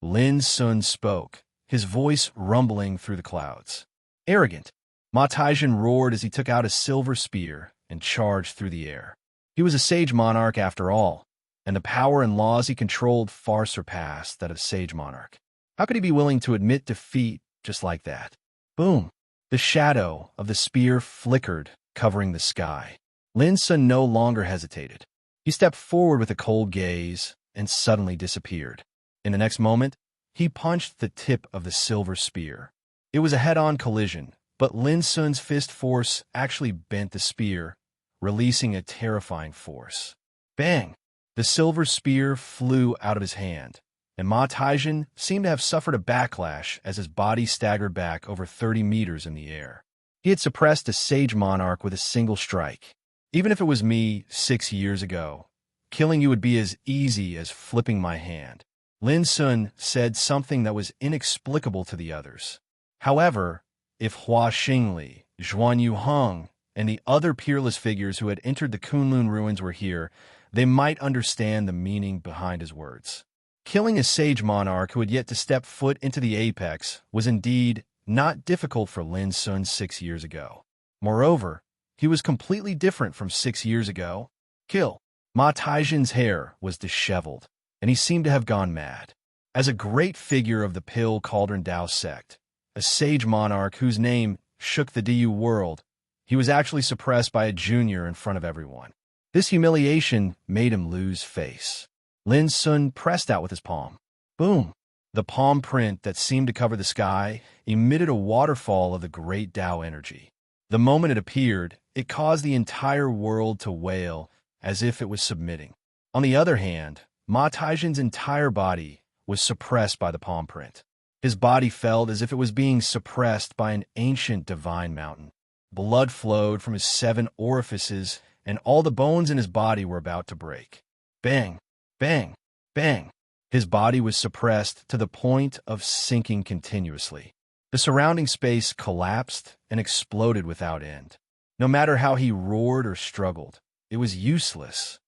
[SPEAKER 1] Lin Sun spoke, his voice rumbling through the clouds. Arrogant, Ma Taijin roared as he took out a silver spear and charged through the air. He was a sage monarch after all, and the power and laws he controlled far surpassed that of sage monarch. How could he be willing to admit defeat just like that? Boom! The shadow of the spear flickered, covering the sky. Lin Sun no longer hesitated. He stepped forward with a cold gaze and suddenly disappeared. In the next moment, he punched the tip of the silver spear. It was a head-on collision, but Lin Sun's fist force actually bent the spear, releasing a terrifying force. Bang! The silver spear flew out of his hand, and Ma Taijin seemed to have suffered a backlash as his body staggered back over 30 meters in the air. He had suppressed a sage monarch with a single strike. Even if it was me 6 years ago, killing you would be as easy as flipping my hand. Lin Sun said something that was inexplicable to the others. However, if Hua Xingli, Zhuan Yuheng, and the other peerless figures who had entered the Kunlun ruins were here, they might understand the meaning behind his words. Killing a sage monarch who had yet to step foot into the apex was indeed not difficult for Lin Sun 6 years ago. Moreover, he was completely different from 6 years ago. Kill. Ma Taijin's hair was disheveled, and he seemed to have gone mad. As a great figure of the Pill Cauldron Dao sect, a sage monarch whose name shook the DU world, he was actually suppressed by a junior in front of everyone. This humiliation made him lose face. Lin Sun pressed out with his palm. Boom! The palm print that seemed to cover the sky emitted a waterfall of the great Tao energy. The moment it appeared, it caused the entire world to wail as if it was submitting. On the other hand, Ma Taijin's entire body was suppressed by the palm print. His body felt as if it was being suppressed by an ancient divine mountain. Blood flowed from his 7 orifices, and all the bones in his body were about to break. Bang! Bang! Bang! His body was suppressed to the point of sinking continuously. The surrounding space collapsed and exploded without end. No matter how he roared or struggled, it was useless.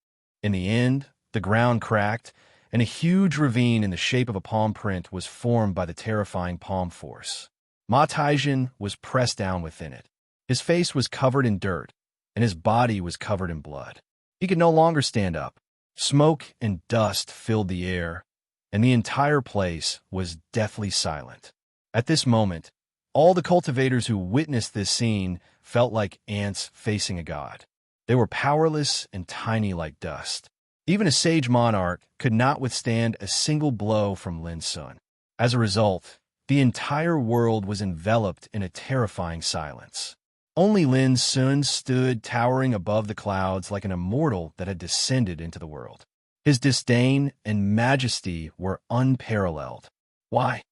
[SPEAKER 1] In the end, the ground cracked, and a huge ravine in the shape of a palm print was formed by the terrifying palm force. Ma Taijin was pressed down within it. His face was covered in dirt, and his body was covered in blood. He could no longer stand up. Smoke and dust filled the air, and the entire place was deathly silent. At this moment, all the cultivators who witnessed this scene felt like ants facing a god. They were powerless and tiny like dust. Even a sage monarch could not withstand a single blow from Lin Sun. As a result, the entire world was enveloped in a terrifying silence. Only Lin Sun stood towering above the clouds like an immortal that had descended into the world. His disdain and majesty were unparalleled. Why?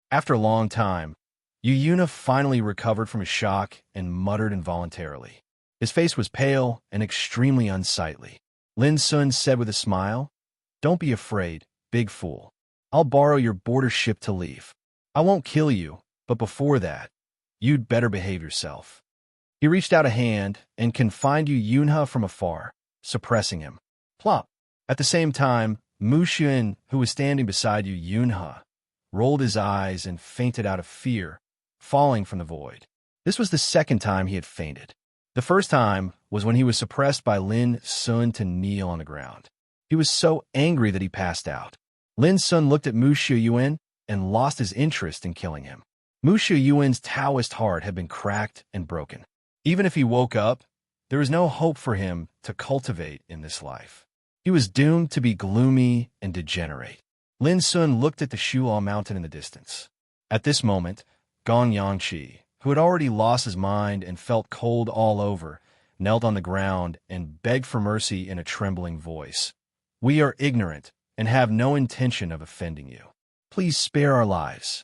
[SPEAKER 1] After a long time, Yuna finally recovered from his shock and muttered involuntarily. His face was pale and extremely unsightly. Lin Sun said with a smile, "Don't be afraid, big fool. I'll borrow your border ship to leave. I won't kill you, but before that, you'd better behave yourself." He reached out a hand and confined Yunha from afar, suppressing him. Plop! At the same time, Mu Xun, who was standing beside Yunha, rolled his eyes and fainted out of fear, falling from the void. This was the second time he had fainted. The first time was when he was suppressed by Lin Sun to kneel on the ground. He was so angry that he passed out. Lin Sun looked at Mu Xuyuan and lost his interest in killing him. Mu Xuyuan's Taoist heart had been cracked and broken. Even if he woke up, there was no hope for him to cultivate in this life. He was doomed to be gloomy and degenerate. Lin Sun looked at the Shulao mountain in the distance. At this moment, Gong Yangqi, who had already lost his mind and felt cold all over, knelt on the ground and begged for mercy in a trembling voice. "We are ignorant and have no intention of offending you." Please spare our lives."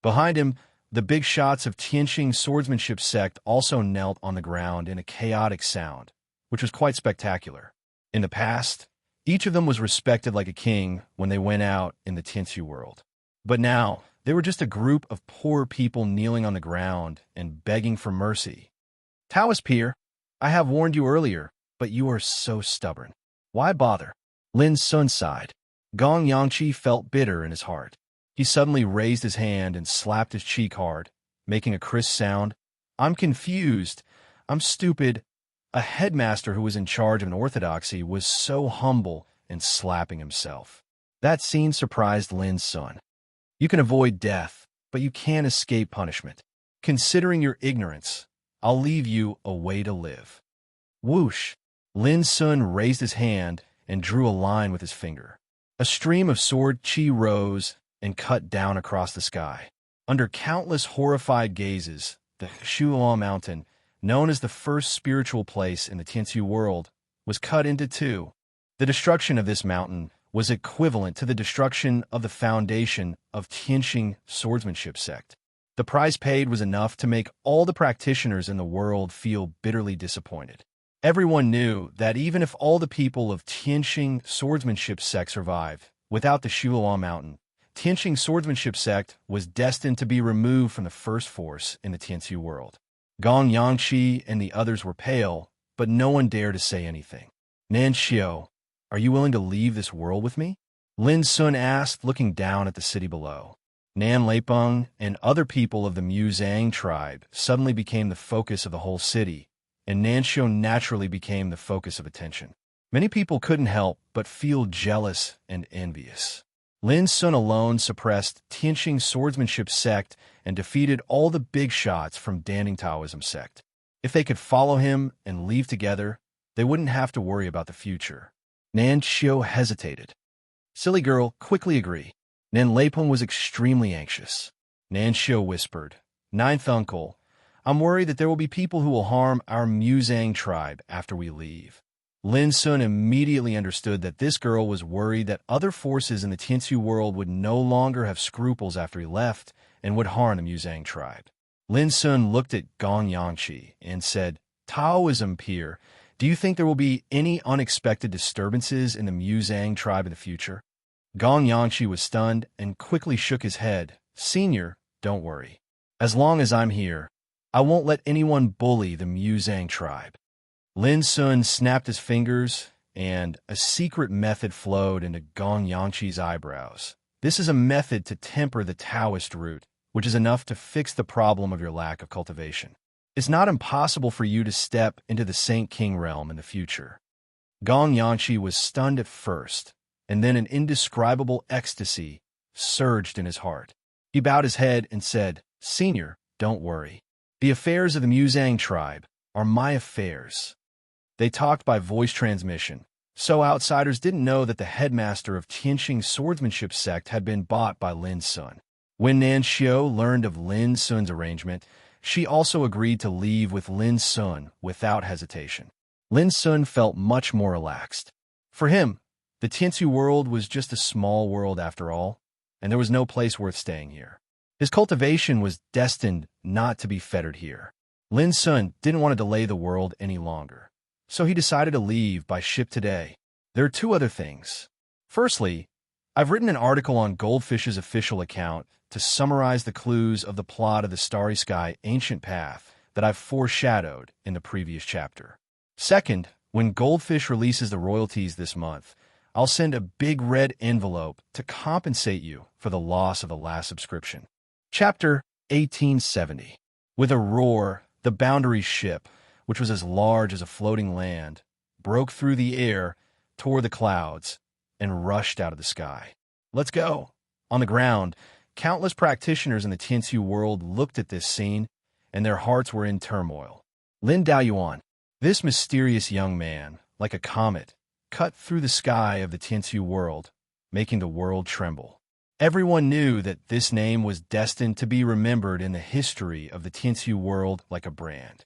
[SPEAKER 1] Behind him, the big shots of Tianqing swordsmanship sect also knelt on the ground in a chaotic sound, which was quite spectacular. In the past, each of them was respected like a king when they went out in the Tianqi world. But now, they were just a group of poor people kneeling on the ground and begging for mercy. "Taoist peer, I have warned you earlier, but you are so stubborn. Why bother?" Lin Sun sighed. Gong Yangqi felt bitter in his heart. He suddenly raised his hand and slapped his cheek hard, making a crisp sound. "I'm confused. I'm stupid." A headmaster who was in charge of an orthodoxy was so humble and slapping himself. That scene surprised Lin Sun. You can avoid death, but you can't escape punishment. Considering your ignorance, I'll leave you a way to live. Whoosh! Lin Sun raised his hand and drew a line with his finger. A stream of sword qi rose and cut down across the sky. Under countless horrified gazes, the Shuo Mountain, known as the first spiritual place in the Tianqi world, was cut into two. The destruction of this mountain was equivalent to the destruction of the foundation of Tianqing swordsmanship sect. The price paid was enough to make all the practitioners in the world feel bitterly disappointed. Everyone knew that even if all the people of Tianqing swordsmanship sect survived, without the Shuo Mountain, Tianqing swordsmanship sect was destined to be removed from the first force in the Tianqi world. Gong Yangqi and the others were pale, but no one dared to say anything. "Nan Xiao, are you willing to leave this world with me?" Lin Sun asked, looking down at the city below. Nan Leipeng and other people of the Muzang tribe suddenly became the focus of the whole city, and Nan Xiao naturally became the focus of attention. Many people couldn't help but feel jealous and envious. Lin Sun alone suppressed Tianqing swordsmanship sect and defeated all the big shots from Danning Taoism sect. If they could follow him and leave together, they wouldn't have to worry about the future. Nan Xiao hesitated. "Silly girl, quickly agree." Nan Leipeng was extremely anxious. Nan Xiao whispered, "Ninth uncle, I'm worried that there will be people who will harm our Muzang tribe after we leave." Lin Sun immediately understood that this girl was worried that other forces in the Tianqi world would no longer have scruples after he left and would harm the Muzang tribe. Lin Sun looked at Gong Yangqi and said, "Taoism peer, do you think there will be any unexpected disturbances in the Muzang tribe in the future?" Gong Yangqi was stunned and quickly shook his head. "Senior, don't worry. As long as I'm here, I won't let anyone bully the Muzang tribe." Lin Sun snapped his fingers, and a secret method flowed into Gong Yangqi's eyebrows. "This is a method to temper the Taoist root, which is enough to fix the problem of your lack of cultivation. It's not impossible for you to step into the Saint King realm in the future." Gong Yangqi was stunned at first, and then an indescribable ecstasy surged in his heart. He bowed his head and said, "Senior, don't worry. The affairs of the Muzang tribe are my affairs." They talked by voice transmission, so outsiders didn't know that the headmaster of Tianqing swordsmanship sect had been bought by Lin Sun. When Nan Xiao learned of Lin Sun's arrangement, she also agreed to leave with Lin Sun without hesitation. Lin Sun felt much more relaxed. For him, the Tianqi world was just a small world after all, and there was no place worth staying here. His cultivation was destined not to be fettered here. Lin Sun didn't want to delay the world any longer, so he decided to leave by ship today. There are two other things. Firstly, I've written an article on Goldfish's official account to summarize the clues of the plot of the Starry Sky Ancient Path that I've foreshadowed in the previous chapter. Second, when Goldfish releases the royalties this month, I'll send a big red envelope to compensate you for the loss of the last subscription. Chapter 1870. With a roar, the Boundary ship, which was as large as a floating land, broke through the air, tore the clouds, and rushed out of the sky. "Let's go." On the ground, countless practitioners in the Tianqi world looked at this scene, and their hearts were in turmoil. Lin Daoyuan, this mysterious young man, like a comet, cut through the sky of the Tianqi world, making the world tremble. Everyone knew that this name was destined to be remembered in the history of the Tianqi world like a brand.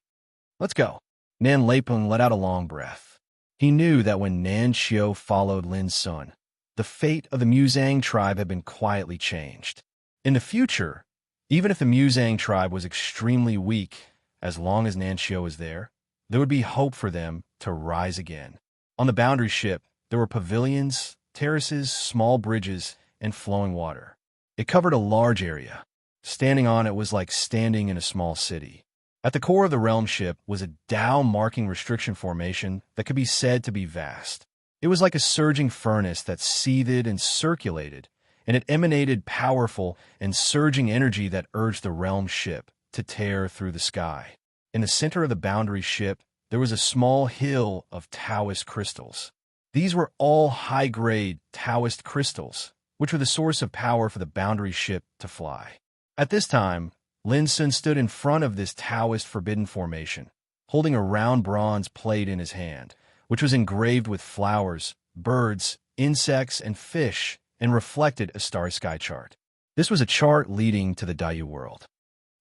[SPEAKER 1] "Let's go." Nan Leipeng let out a long breath. He knew that when Nan Xiao followed Lin Sun, the fate of the Muzang tribe had been quietly changed. In the future, even if the Muzang tribe was extremely weak, as long as Nanxio was there would be hope for them to rise again. On the boundary ship, there were pavilions, terraces, small bridges, and flowing water. It covered a large area. Standing on it was like standing in a small city. At the core of the realm ship was a Tao marking restriction formation that could be said to be vast. It was like a surging furnace that seethed and circulated, and it emanated powerful and surging energy that urged the realm ship to tear through the sky. In the center of the boundary ship, there was a small hill of Taoist crystals. These were all high-grade Taoist crystals, which were the source of power for the boundary ship to fly. At this time, Lin Sun stood in front of this Taoist forbidden formation, holding a round bronze plate in his hand, which was engraved with flowers, birds, insects, and fish, and reflected a starry sky chart. This was a chart leading to the Dayu world.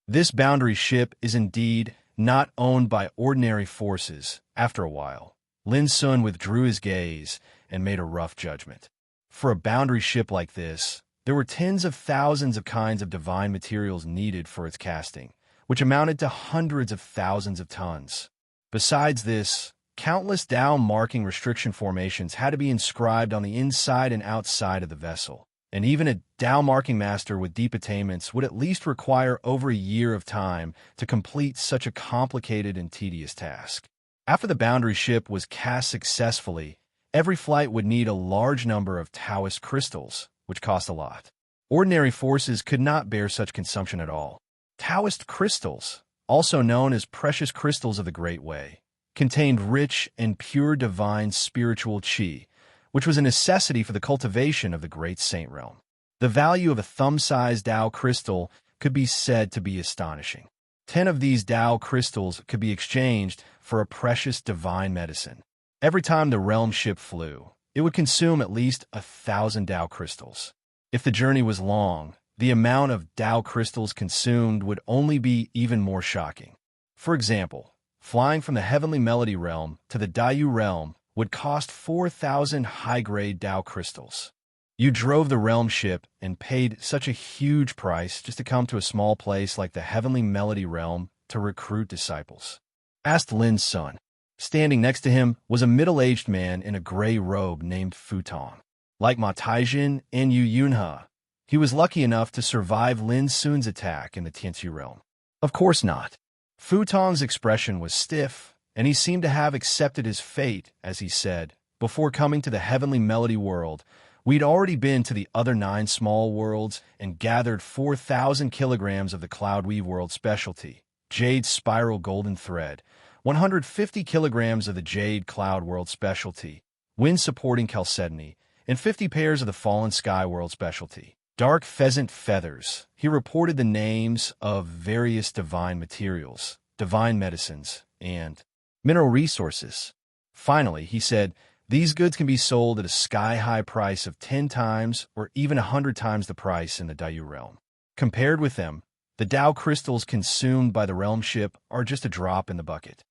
[SPEAKER 1] This boundary ship is indeed not owned by ordinary forces. After a while, Lin Sun withdrew his gaze and made a rough judgment. For a boundary ship like this, there were tens of thousands of kinds of divine materials needed for its casting, which amounted to hundreds of thousands of tons. Besides this, countless Tao marking restriction formations had to be inscribed on the inside and outside of the vessel, and even a Tao marking master with deep attainments would at least require over a year of time to complete such a complicated and tedious task. After the boundary ship was cast successfully, every flight would need a large number of Taoist crystals, which cost a lot. Ordinary forces could not bear such consumption at all. Taoist crystals, also known as precious crystals of the Great Way, contained rich and pure divine spiritual qi, which was a necessity for the cultivation of the great saint realm. The value of a thumb-sized Tao crystal could be said to be astonishing. 10 of these Tao crystals could be exchanged for a precious divine medicine. Every time the realm ship flew, it would consume at least 1,000 Tao crystals. If the journey was long, the amount of Tao crystals consumed would only be even more shocking. For example, flying from the heavenly melody realm to the Dayu realm would cost 4,000 high-grade Tao crystals. You drove the realm ship and paid such a huge price just to come to a small place like the heavenly melody realm to recruit disciples, asked Lin Sun. Standing next to him was a middle-aged man in a gray robe named Fu Tong. Like Ma Taijin and Yu Yunhe, he was lucky enough to survive Lin Sun's attack in the Tianxi realm. Of course not. Fu Tong's expression was stiff, and he seemed to have accepted his fate, as he said, before coming to the heavenly melody world. We'd already been to the other 9 small worlds and gathered 4,000 kilograms of the Cloud Weave world specialty, Jade Spiral Golden Thread, 150 kilograms of the Jade Cloud world specialty, Wind Supporting Chalcedony, and 50 pairs of the Fallen Sky world specialty, Dark Pheasant Feathers. He reported the names of various divine materials, divine medicines, and mineral resources. Finally, he said, these goods can be sold at a sky-high price of 10 times or even 100 times the price in the Dayu realm. Compared with them, the Tao crystals consumed by the realm ship are just a drop in the bucket.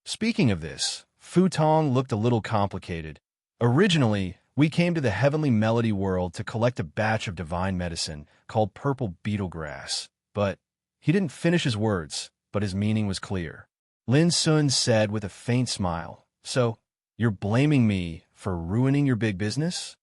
[SPEAKER 1] Speaking of this, Fu Tong looked a little complicated. Originally, we came to the heavenly melody world to collect a batch of divine medicine called purple beetle grass. But he didn't finish his words, but his meaning was clear. Lin Sun said with a faint smile, "So, you're blaming me for ruining your big business?"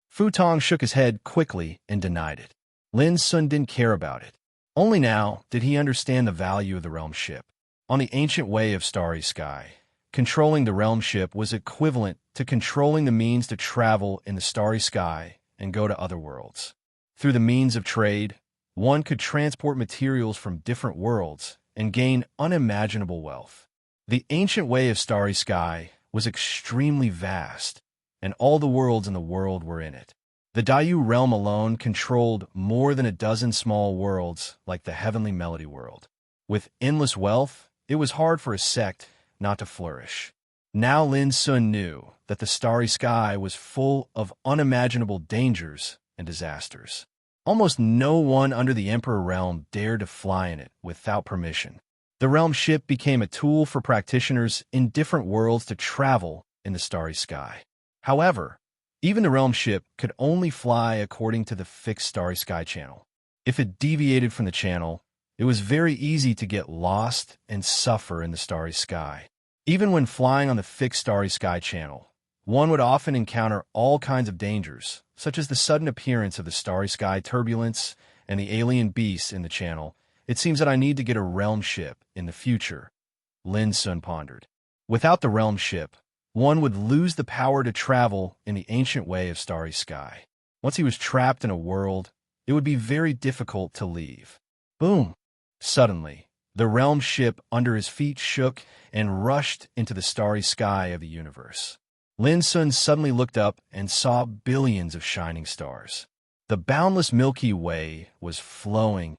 [SPEAKER 1] Fu Tong shook his head quickly and denied it. Lin Sun didn't care about it. Only now did he understand the value of the realm ship. On the ancient way of starry sky, controlling the realm ship was equivalent to controlling the means to travel in the starry sky and go to other worlds. Through the means of trade, one could transport materials from different worlds and gain unimaginable wealth. The ancient way of starry sky was extremely vast, and all the worlds in the world were in it. The Dayu realm alone controlled more than a dozen small worlds like the heavenly melody world. With endless wealth, it was hard for a sect not to flourish. Now Lin Sun knew that the starry sky was full of unimaginable dangers and disasters. Almost no one under the Emperor realm dared to fly in it without permission. The realm ship became a tool for practitioners in different worlds to travel in the starry sky. However, Even the realm ship could only fly according to the fixed starry sky channel. If it deviated from the channel, it was very easy to get lost and suffer in the starry sky. Even when flying on the fixed starry sky channel, one would often encounter all kinds of dangers, such as the sudden appearance of the starry sky turbulence and the alien beasts in the channel. It seems that I need to get a realm ship in the future, Lin Sun pondered. Without the realm ship, one would lose the power to travel in the ancient way of starry sky. Once he was trapped in a world, it would be very difficult to leave. Boom! Suddenly, the realm ship under his feet shook and rushed into the starry sky of the universe. Lin Sun suddenly looked up and saw billions of shining stars. The boundless Milky Way was flowing,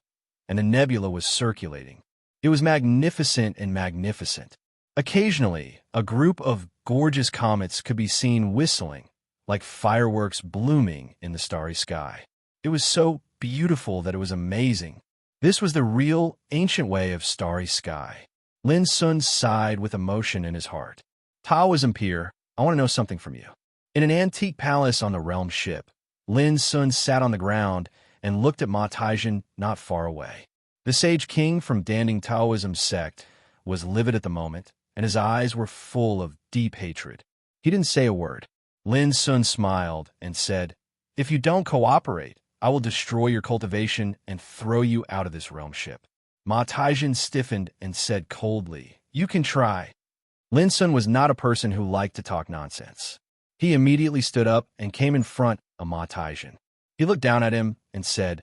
[SPEAKER 1] and the nebula was circulating. It was magnificent and magnificent. Occasionally, a group of gorgeous comets could be seen whistling, like fireworks blooming in the starry sky. It was so beautiful that it was amazing. This was the real, ancient way of starry sky. Lin Sun sighed with emotion in his heart. Taoism peer, I want to know something from you. In an antique palace on the realm ship, Lin Sun sat on the ground and looked at Ma Taijin not far away. The sage king from Danding Taoism sect was livid at the moment, and his eyes were full of deep hatred. He didn't say a word. Lin Sun smiled and said, "If you don't cooperate, I will destroy your cultivation and throw you out of this realm ship." Ma Taijin stiffened and said coldly, "You can try." Lin Sun was not a person who liked to talk nonsense. He immediately stood up and came in front of Ma Taijin. He looked down at him and said,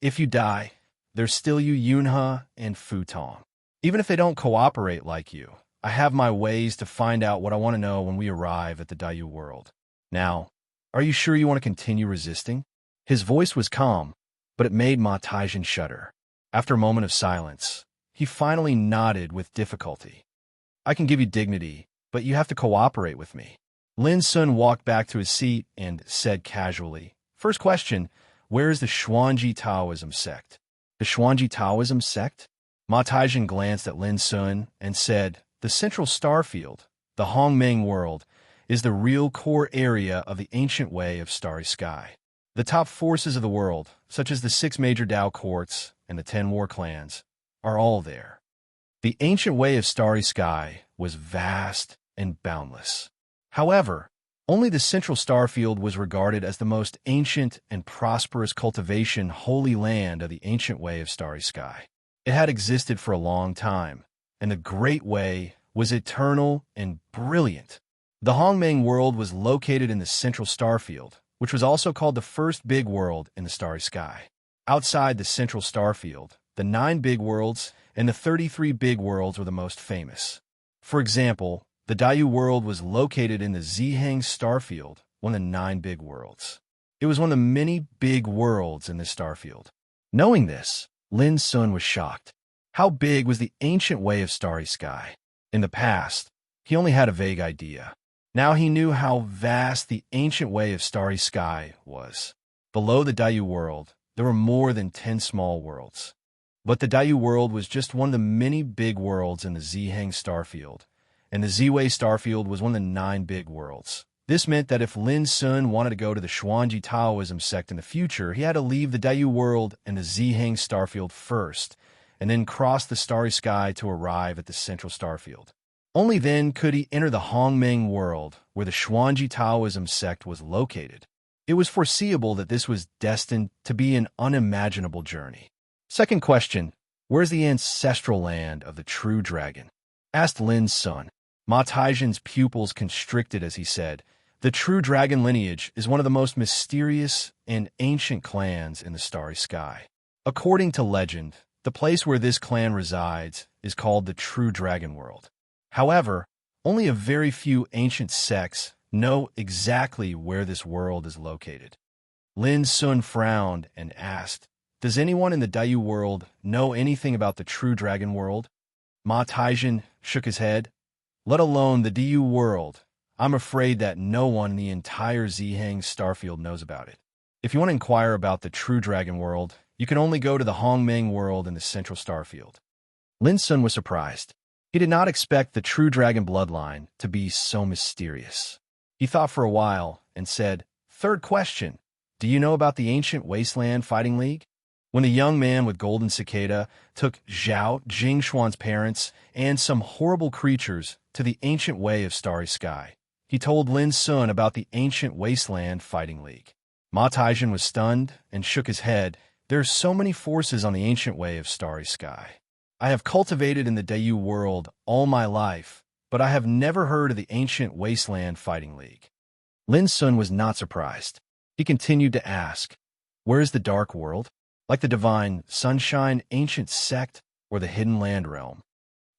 [SPEAKER 1] "If you die, there's still you Yunhe and Fu Tong. Even if they don't cooperate like you, I have my ways to find out what I want to know when we arrive at the Daiyu world. Now, are you sure you want to continue resisting?" His voice was calm, but it made Ma Taijin shudder. After a moment of silence, he finally nodded with difficulty. "I can give you dignity, but you have to cooperate with me." Lin Sun walked back to his seat and said casually, "First question, where is the Xuanji Taoism sect?" "The Xuanji Taoism sect?" Ma Taijin glanced at Lin Sun and said, "The central star field, the Hongmeng world, is the real core area of the ancient way of starry sky. The top forces of the world, such as the 6 major Dao courts and the 10 war clans, are all there." The ancient way of starry sky was vast and boundless. However, only the central star field was regarded as the most ancient and prosperous cultivation holy land of the ancient way of starry sky. It had existed for a long time, and the Great Way was eternal and brilliant. The Hongmeng world was located in the central star field, which was also called the first big world in the starry sky. Outside the central star field, the 9 big worlds and the 33 big worlds were the most famous. For example, the Daiyu world was located in the Ziheng starfield, one of the 9 big worlds. It was one of the many big worlds in this starfield. Knowing this, Lin Sun was shocked. How big was the ancient way of starry sky? In the past, he only had a vague idea. Now he knew how vast the ancient way of starry sky was. Below the Daiyu world, there were more than 10 small worlds. But the Daiyu world was just one of the many big worlds in the Ziheng starfield, and the Ziwei starfield was one of the 9 big worlds. This meant that if Lin Sun wanted to go to the Xuanji Taoism sect in the future, he had to leave the Daiyu world and the Ziheng starfield first, and then cross the starry sky to arrive at the central starfield. Only then could he enter the Hongmeng world, where the Xuanji Taoism sect was located. It was foreseeable that this was destined to be an unimaginable journey. Second question, where's the ancestral land of the true dragon? Asked Lin Sun. Ma Taijin's pupils constricted as he said, "The true dragon lineage is one of the most mysterious and ancient clans in the starry sky. According to legend, the place where this clan resides is called the True Dragon World. However, only a very few ancient sects know exactly where this world is located." Lin Sun frowned and asked, "Does anyone in the Daiyu world know anything about the True Dragon World?" Ma Taijin shook his head. "Let alone the Daiyu world, I'm afraid that no one in the entire Ziheng starfield knows about it. If you want to inquire about the True Dragon World, you can only go to the Hongmeng world in the central starfield." Lin Sun was surprised. He did not expect the True Dragon bloodline to be so mysterious. He thought for a while and said, Third question, do you know about the ancient wasteland fighting league? When the young man with golden cicada took Zhao Jingshuan's parents and some horrible creatures to the ancient way of starry sky, he told Lin Sun about the ancient wasteland fighting league. Ma Taijin was stunned and shook his head. There are so many forces on the ancient way of starry sky. I have cultivated in the Dayu world all my life, but I have never heard of the ancient wasteland fighting league. Lin Sun was not surprised. He continued to ask, where is the dark world? Like the divine sunshine ancient sect or the hidden land realm?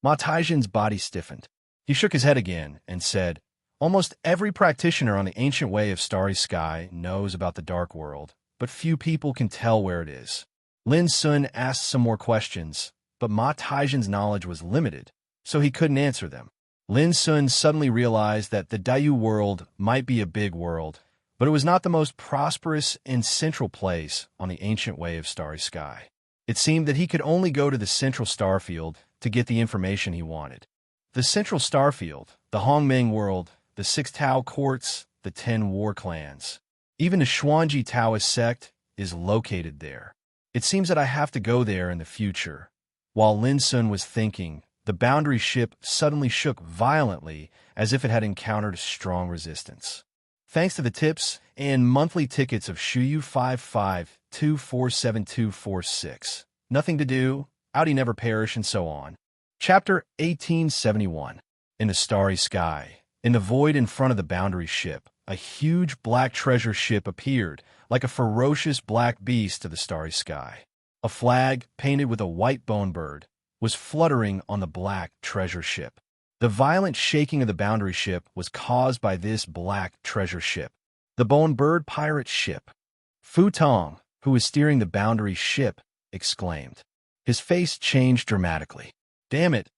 [SPEAKER 1] Ma Taijin's body stiffened. He shook his head again and said, almost every practitioner on the ancient way of starry sky knows about the dark world, but few people can tell where it is. Lin Sun asked some more questions, but Ma Taijin's knowledge was limited, so he couldn't answer them. Lin Sun suddenly realized that the Dayu world might be a big world, but it was not the most prosperous and central place on the ancient way of starry sky. It seemed that he could only go to the central star field to get the information he wanted. The central star field, the Hongmeng world, the 6 Tao courts, the 10 war clans. Even the Xuanji Taoist sect is located there. It seems that I have to go there in the future. While Lin Sun was thinking, the boundary ship suddenly shook violently as if it had encountered strong resistance. Thanks to the tips and monthly tickets of Shuyu 55247246. Nothing to do, Audi never perish, and so on. Chapter 1871. In the starry sky, in the void in front of the boundary ship, a huge black treasure ship appeared, like a ferocious black beast of the starry sky. A flag, painted with a white bone bird, was fluttering on the black treasure ship. The violent shaking of the boundary ship was caused by this black treasure ship, the bone bird pirate ship. Fu Tong, who was steering the boundary ship, exclaimed. His face changed dramatically. Damn it,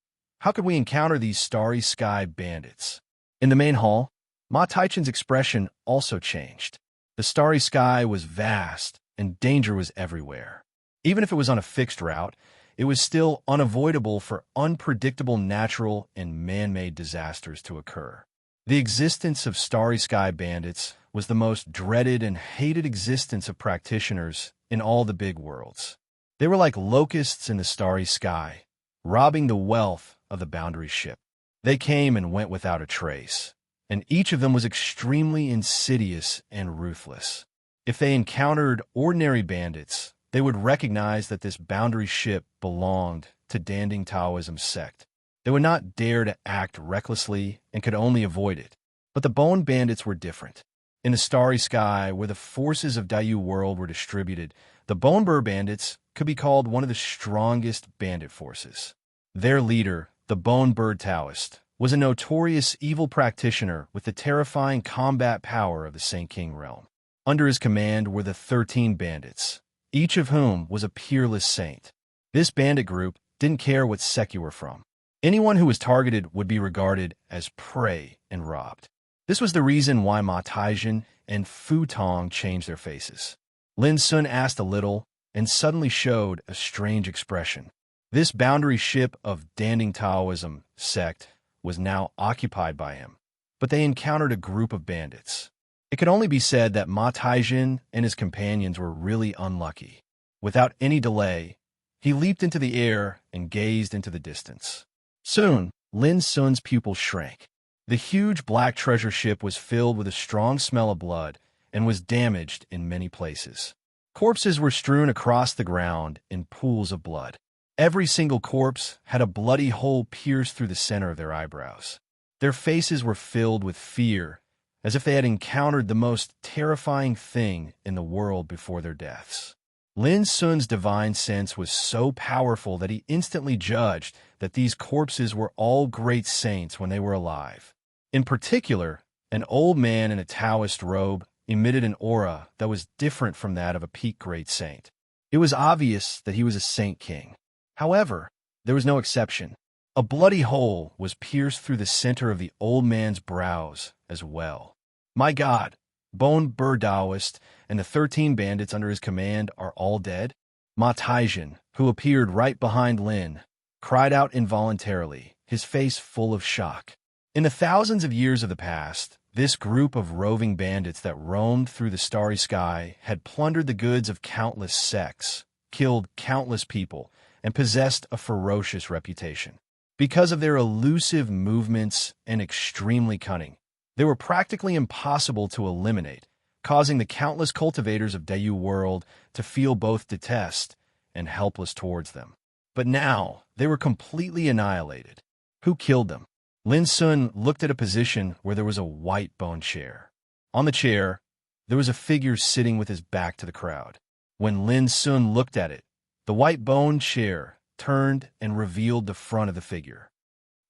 [SPEAKER 1] how could we encounter these starry sky bandits? In the main hall, Ma Taichin's expression also changed. The starry sky was vast, and danger was everywhere. Even if it was on a fixed route, it was still unavoidable for unpredictable natural and man-made disasters to occur. The existence of starry sky bandits was the most dreaded and hated existence of practitioners in all the big worlds. They were like locusts in the starry sky, robbing the wealth of the boundary ship. They came and went without a trace, and each of them was extremely insidious and ruthless. If they encountered ordinary bandits, they would recognize that this boundary ship belonged to Danding Taoism sect. They would not dare to act recklessly and could only avoid it. But the bone bandits were different. In the starry sky, where the forces of Dayu world were distributed, the bone bird bandits could be called one of the strongest bandit forces. Their leader, the bone bird Taoist, was a notorious evil practitioner with the terrifying combat power of the Saint King realm. Under his command were the 13 bandits, each of whom was a peerless saint. This bandit group didn't care what sect you were from. Anyone who was targeted would be regarded as prey and robbed. This was the reason why Ma Taijin and Fu Tong changed their faces. Lin Sun asked a little and suddenly showed a strange expression. This boundary ship of Danding Taoism sect was now occupied by him, but they encountered a group of bandits. It could only be said that Ma Taijin and his companions were really unlucky. Without any delay, he leaped into the air and gazed into the distance. Soon, Lin Sun's pupils shrank. The huge black treasure ship was filled with a strong smell of blood and was damaged in many places. Corpses were strewn across the ground in pools of blood. Every single corpse had a bloody hole pierced through the center of their eyebrows. Their faces were filled with fear, as if they had encountered the most terrifying thing in the world before their deaths. Lin Sun's divine sense was so powerful that he instantly judged that these corpses were all great saints when they were alive. In particular, an old man in a Taoist robe emitted an aura that was different from that of a peak great saint. It was obvious that he was a saint king. However, there was no exception. A bloody hole was pierced through the center of the old man's brows as well. My God, Bone Bird Taoist and the 13 bandits under his command are all dead? Ma Taijin, who appeared right behind Lin, cried out involuntarily, his face full of shock. In the thousands of years of the past, This group of roving bandits that roamed through the starry sky had plundered the goods of countless sects, killed countless people, and possessed a ferocious reputation. Because of their elusive movements and extremely cunning, they were practically impossible to eliminate, causing the countless cultivators of Dayu world to feel both detest and helpless towards them. But now, they were completely annihilated. Who killed them? Lin Sun looked at a position where there was a white bone chair. On the chair, there was a figure sitting with his back to the crowd. When Lin Sun looked at it, the white bone chair turned and revealed the front of the figure.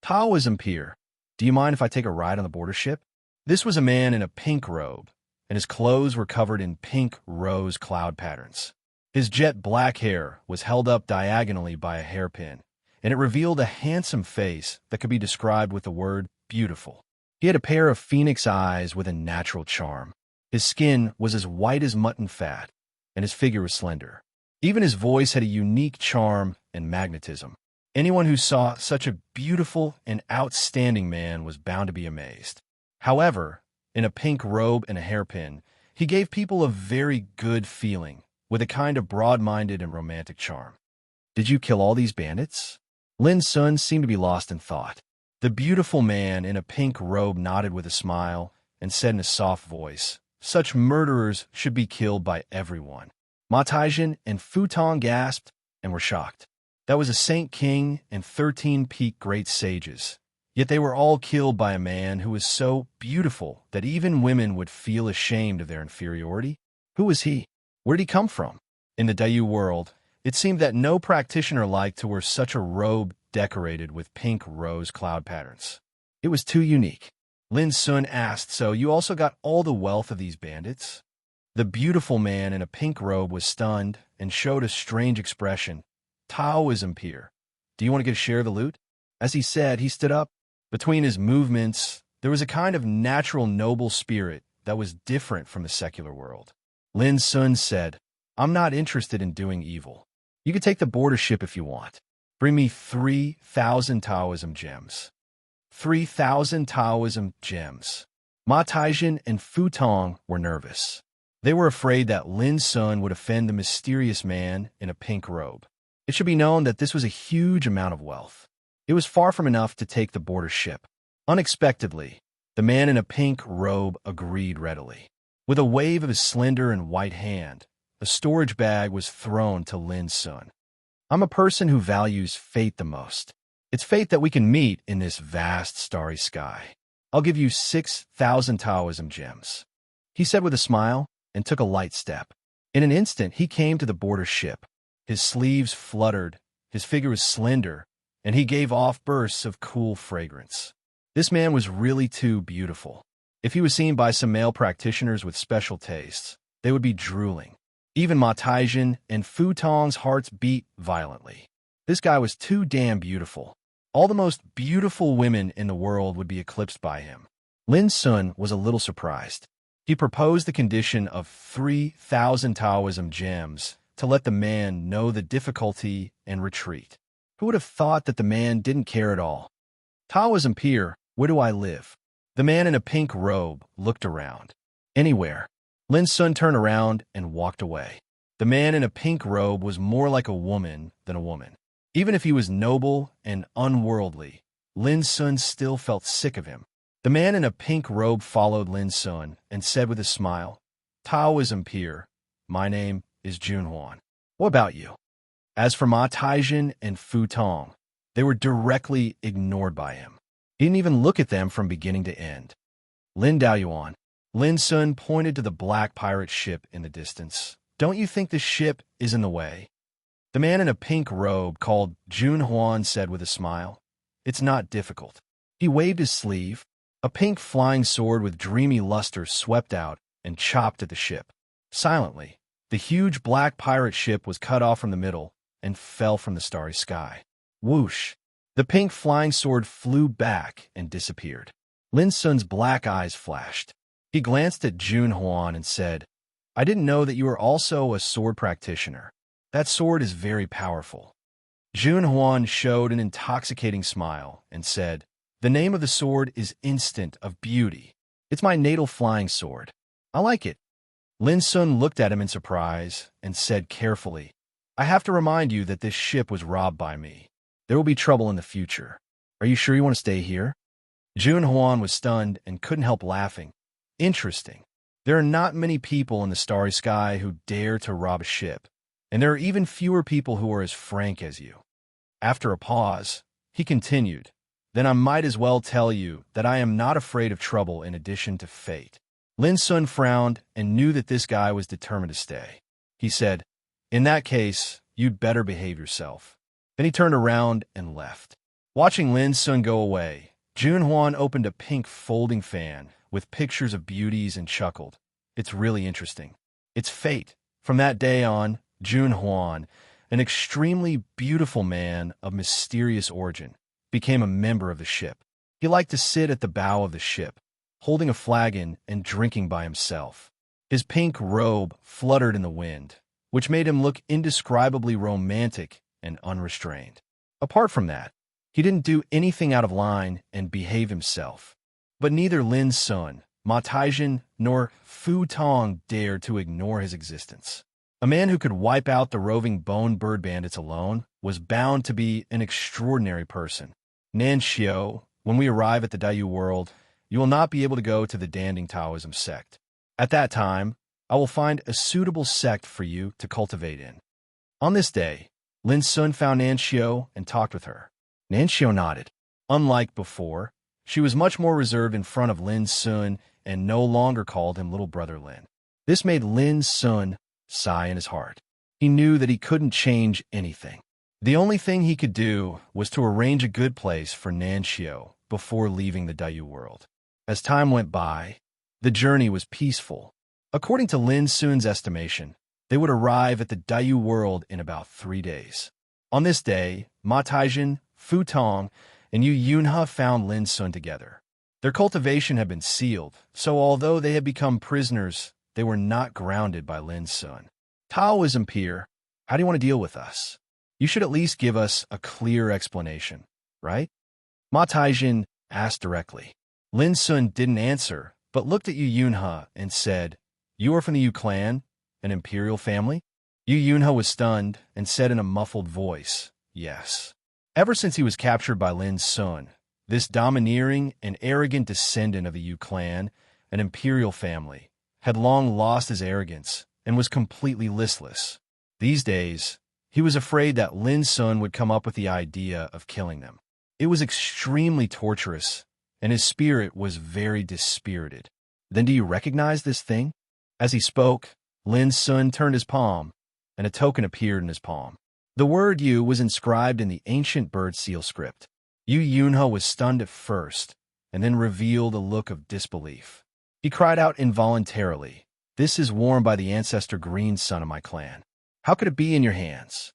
[SPEAKER 1] Taoism peer, do you mind if I take a ride on the border ship? This was a man in a pink robe, and his clothes were covered in pink rose cloud patterns. His jet black hair was held up diagonally by a hairpin, and it revealed a handsome face that could be described with the word beautiful. He had a pair of phoenix eyes with a natural charm. His skin was as white as mutton fat, and his figure was slender. Even his voice had a unique charm and magnetism. Anyone who saw such a beautiful and outstanding man was bound to be amazed. However, in a pink robe and a hairpin, he gave people a very good feeling, with a kind of broad-minded and romantic charm. Did you kill all these bandits? Lin Sun seemed to be lost in thought. The beautiful man in a pink robe nodded with a smile and said in a soft voice, "Such murderers should be killed by everyone." Ma Taijin and Fu Tong gasped and were shocked. That was a Saint King and 13 peak great sages. Yet they were all killed by a man who was so beautiful that even women would feel ashamed of their inferiority. Who was he? Where did he come from? In the Dayu world, it seemed that no practitioner liked to wear such a robe decorated with pink rose cloud patterns. It was too unique. Lin Sun asked, "So you also got all the wealth of these bandits?" The beautiful man in a pink robe was stunned and showed a strange expression. "Taoism peer, do you want to get a share of the loot?" As he said, he stood up. Between his movements, there was a kind of natural noble spirit that was different from the secular world. Lin Sun said, "I'm not interested in doing evil. You can take the border ship if you want. Bring me 3,000 Taoism gems." 3,000 Taoism gems. Ma Taijin and Fu Tong were nervous. They were afraid that Lin Sun would offend the mysterious man in a pink robe. It should be known that this was a huge amount of wealth. It was far from enough to take the border ship. Unexpectedly, the man in a pink robe agreed readily. With a wave of his slender and white hand, a storage bag was thrown to Lin Sun. "I'm a person who values fate the most. It's fate that we can meet in this vast starry sky. I'll give you 6,000 Taoism gems," he said with a smile and took a light step. In an instant, he came to the border ship. His sleeves fluttered, his figure was slender, and he gave off bursts of cool fragrance. This man was really too beautiful. If he was seen by some male practitioners with special tastes, they would be drooling. Even Ma Taijin and Fu Tong's hearts beat violently. This guy was too damn beautiful. All the most beautiful women in the world would be eclipsed by him. Lin Sun was a little surprised. He proposed the condition of 3,000 Taoism gems to let the man know the difficulty and retreat. Who would have thought that the man didn't care at all? "Taoism peer, where do I live?" The man in a pink robe looked around. "Anywhere." Lin Sun turned around and walked away. The man in a pink robe was more like a woman than a woman. Even if he was noble and unworldly, Lin Sun still felt sick of him. The man in a pink robe followed Lin Sun and said with a smile, "Taoism peer, my name is Junhuan. What about you?" As for Ma Taijin and Fu Tong, they were directly ignored by him. He didn't even look at them from beginning to end. "Lin Daoyuan." Lin Sun pointed to the black pirate ship in the distance. "Don't you think the ship is in the way?" The man in a pink robe called Junhuan said with a smile, "It's not difficult." He waved his sleeve. A pink flying sword with dreamy luster swept out and chopped at the ship. Silently, the huge black pirate ship was cut off from the middle and fell from the starry sky. Whoosh! The pink flying sword flew back and disappeared. Lin Sun's black eyes flashed. He glanced at Junhuan and said, "I didn't know that you were also a sword practitioner. That sword is very powerful." Junhuan showed an intoxicating smile and said, "The name of the sword is Instant of Beauty. It's my natal flying sword. I like it. Lin Sun looked at him in surprise and said carefully, I have to remind you that this ship was robbed by me. There will be trouble in the future. Are you sure you want to stay here? Jun Huan was stunned and couldn't help laughing. Interesting. There are not many people in the starry sky who dare to rob a ship, and there are even fewer people who are as frank as you. After a pause, he continued, Then I might as well tell you that I am not afraid of trouble in addition to fate. Lin Sun frowned and knew that this guy was determined to stay. He said, In that case, you'd better behave yourself. Then he turned around and left. Watching Lin Sun go away, Jun Huan opened a pink folding fan with pictures of beauties and chuckled. It's really interesting. It's fate. From that day on, Jun Huan, an extremely beautiful man of mysterious origin, became a member of the ship. He liked to sit at the bow of the ship, holding a flagon and drinking by himself. His pink robe fluttered in the wind, which made him look indescribably romantic and unrestrained. Apart from that, he didn't do anything out of line and behave himself. But neither Lin Sun, Ma Taijin, nor Fu Tong dared to ignore his existence. A man who could wipe out the roving bone bird bandits alone was bound to be an extraordinary person. Nan Xiao, when we arrive at the Daiyu world, you will not be able to go to the Danding Taoism sect. At that time, I will find a suitable sect for you to cultivate in. On this day, Lin Sun found Nan Xiao and talked with her. Nan Xiao nodded. Unlike before, she was much more reserved in front of Lin Sun and no longer called him little brother Lin. This made Lin Sun sigh in his heart. He knew that he couldn't change anything. The only thing he could do was to arrange a good place for Nan Xiao before leaving the Daiyu world. As time went by, the journey was peaceful. According to Lin Sun's estimation, they would arrive at the Daiyu world in about 3 days. On this day, Ma Taijin, Fu Tong, and Yu Yunhe found Lin Sun together. Their cultivation had been sealed, so although they had become prisoners, they were not grounded by Lin Sun. Taoism peer, how do you want to deal with us? You should at least give us a clear explanation, right? Ma Taijin asked directly. Lin Sun didn't answer, but looked at Yu Yunhe and said, You are from the Yu clan, an imperial family? Yu Yunhe was stunned and said in a muffled voice, Yes. Ever since he was captured by Lin Sun, this domineering and arrogant descendant of the Yu clan, an imperial family, had long lost his arrogance and was completely listless. These days, he was afraid that Lin Sun would come up with the idea of killing them. It was extremely torturous, and his spirit was very dispirited. Then do you recognize this thing? As he spoke, Lin Sun turned his palm, and a token appeared in his palm. The word Yu was inscribed in the ancient bird seal script. Yu Yunhe was stunned at first, and then revealed a look of disbelief. He cried out involuntarily, This is worn by the ancestor Green Sun of my clan. How could it be in your hands?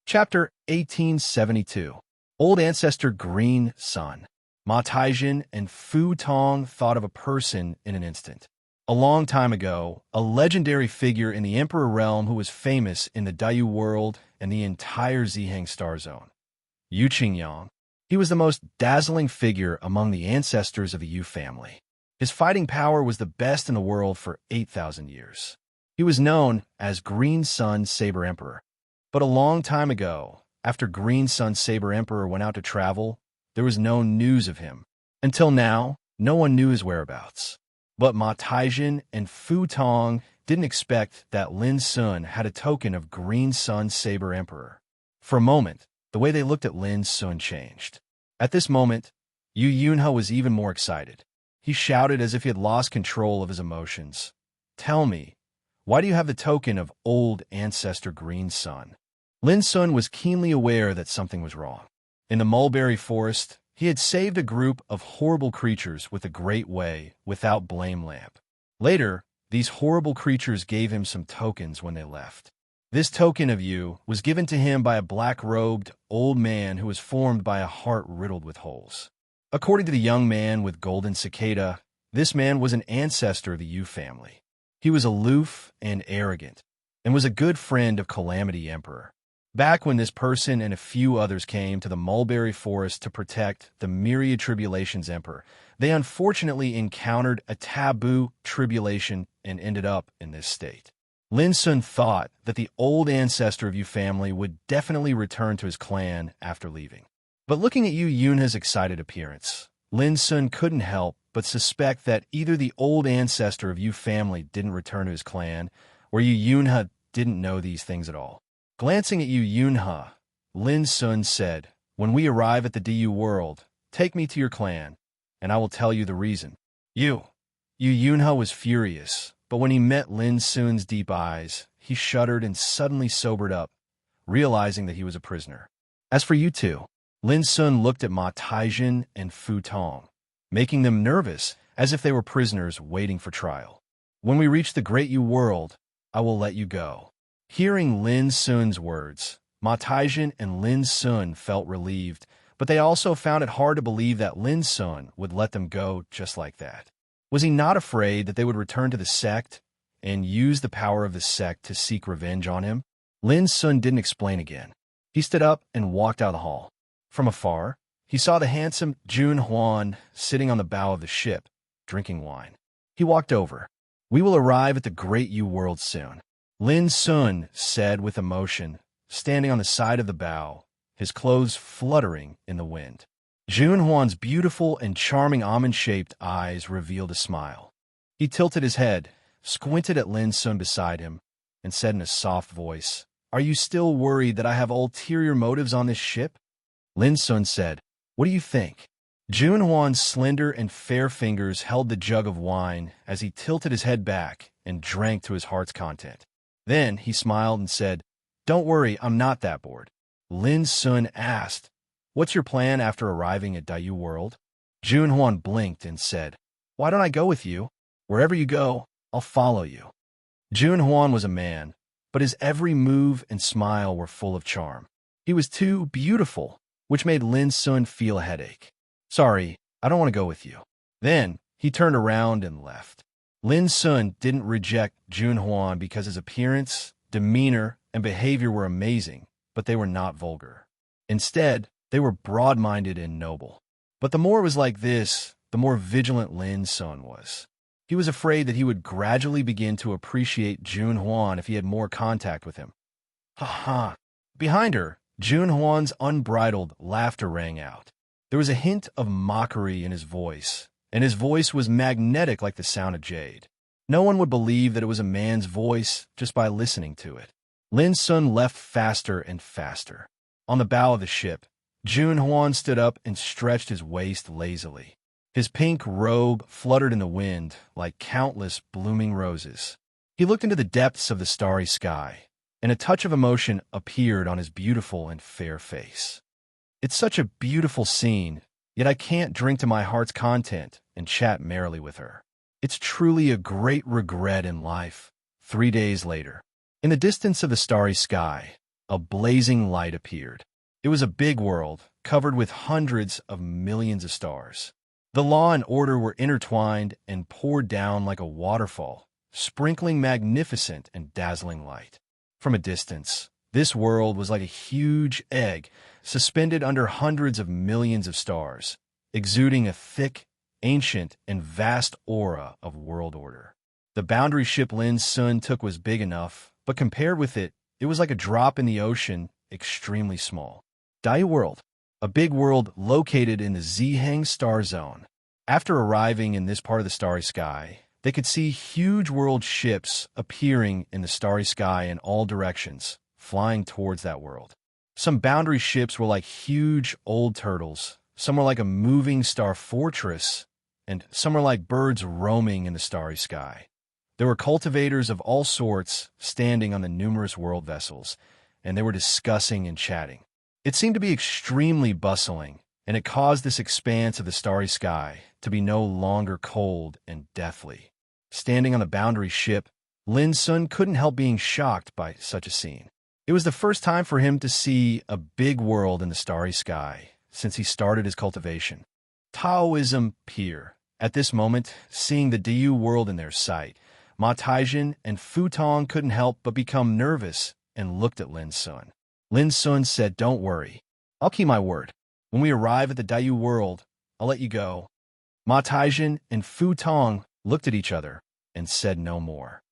[SPEAKER 1] Chapter 1872. Old Ancestor Green Sun. Ma Taijin and Fu Tong thought of a person in an instant. A long time ago, a legendary figure in the Emperor realm who was famous in the Daiyu world and the entire Ziheng star zone. Yu Qingyang. He was the most dazzling figure among the ancestors of the Yu family. His fighting power was the best in the world for 8,000 years. He was known as Green Sun Saber Emperor. But a long time ago, after Green Sun Saber Emperor went out to travel, there was no news of him. Until now, no one knew his whereabouts. But Ma Taijin and Fu Tong didn't expect that Lin Sun had a token of Green Sun Saber Emperor. For a moment, the way they looked at Lin Sun changed. At this moment, Yu Yunhe was even more excited. He shouted as if he had lost control of his emotions. Tell me, why do you have the token of old ancestor Green Sun? Lin Sun was keenly aware that something was wrong. In the mulberry forest, he had saved a group of horrible creatures with a great way without blame lamp. Later, these horrible creatures gave him some tokens when they left. This token of you was given to him by a black-robed old man who was formed by a heart riddled with holes. According to the young man with golden cicada, this man was an ancestor of the Yu family. He was aloof and arrogant, and was a good friend of Calamity Emperor. Back when this person and a few others came to the mulberry forest to protect the myriad tribulations emperor, they unfortunately encountered a taboo tribulation and ended up in this state. Lin Sun thought that the old ancestor of Yu family would definitely return to his clan after leaving. But looking at Yu Yunha's excited appearance, Lin Sun couldn't help but suspect that either the old ancestor of Yu family didn't return to his clan, or Yu Yunha didn't know these things at all. Glancing at Yu Yunha, Lin Sun said, "When we arrive at the Du world, take me to your clan, and I will tell you the reason." Yu Yunha was furious, but when he met Lin Sun's deep eyes, he shuddered and suddenly sobered up, realizing that he was a prisoner. As for you two, Lin Sun looked at Ma Taijin and Fu Tong, making them nervous as if they were prisoners waiting for trial. "When we reach the Great Yu world, I will let you go." Hearing Lin Sun's words, Ma Taijin and Lin Sun felt relieved, but they also found it hard to believe that Lin Sun would let them go just like that. Was he not afraid that they would return to the sect and use the power of the sect to seek revenge on him? Lin Sun didn't explain again. He stood up and walked out of the hall. From afar, he saw the handsome Jun Huan sitting on the bow of the ship, drinking wine. He walked over. "We will arrive at the Great Yu world soon," Lin Sun said with emotion, standing on the side of the bow, his clothes fluttering in the wind. Jun Huan's beautiful and charming almond-shaped eyes revealed a smile. He tilted his head, squinted at Lin Sun beside him, and said in a soft voice, "Are you still worried that I have ulterior motives on this ship?" Lin Sun said, "What do you think?" Jun Huan's slender and fair fingers held the jug of wine as he tilted his head back and drank to his heart's content. Then he smiled and said, "Don't worry, I'm not that bored." Lin Sun asked, "What's your plan after arriving at Daiyu World?" Jun Huan blinked and said, "Why don't I go with you? Wherever you go, I'll follow you." Jun Huan was a man, but his every move and smile were full of charm. He was too beautiful, which made Lin Sun feel a headache. "Sorry, I don't want to go with you." Then he turned around and left. Lin Sun didn't reject Jun Huan because his appearance, demeanor, and behavior were amazing, but they were not vulgar. Instead, they were broad-minded and noble. But the more it was like this, the more vigilant Lin Sun was. He was afraid that he would gradually begin to appreciate Jun Huan if he had more contact with him. Ha ha! Behind her, Jun Huan's unbridled laughter rang out. There was a hint of mockery in his voice, and his voice was magnetic like the sound of jade. No one would believe that it was a man's voice just by listening to it. Lin Sun left faster and faster. On the bow of the ship, Jun Huan stood up and stretched his waist lazily. His pink robe fluttered in the wind like countless blooming roses. He looked into the depths of the starry sky, and a touch of emotion appeared on his beautiful and fair face. "It's such a beautiful scene, yet I can't drink to my heart's content and chat merrily with her. It's truly a great regret in life." 3 days later, in the distance of the starry sky, a blazing light appeared. It was a big world, covered with hundreds of millions of stars. The law and order were intertwined and poured down like a waterfall, sprinkling magnificent and dazzling light. From a distance, this world was like a huge egg suspended under hundreds of millions of stars, exuding a thick, ancient, and vast aura of world order. The boundary ship Lin Sun took was big enough, but compared with it, it was like a drop in the ocean, extremely small. Daiyu World, a big world located in the Zheng star zone. After arriving in this part of the starry sky, they could see huge world ships appearing in the starry sky in all directions, flying towards that world. Some boundary ships were like huge old turtles, some were like a moving star fortress, and some were like birds roaming in the starry sky. There were cultivators of all sorts standing on the numerous world vessels, and they were discussing and chatting. It seemed to be extremely bustling, and it caused this expanse of the starry sky to be no longer cold and deathly. Standing on the boundary ship, Lin Sun couldn't help being shocked by such a scene. It was the first time for him to see a big world in the starry sky since he started his cultivation. Taoism Pier. At this moment, seeing the Du world in their sight, Ma Taijin and Fu Tong couldn't help but become nervous and looked at Lin Sun. Lin Sun said, "Don't worry. I'll keep my word. When we arrive at the Daiyu world, I'll let you go." Ma Taijin and Fu Tong looked at each other and said no more.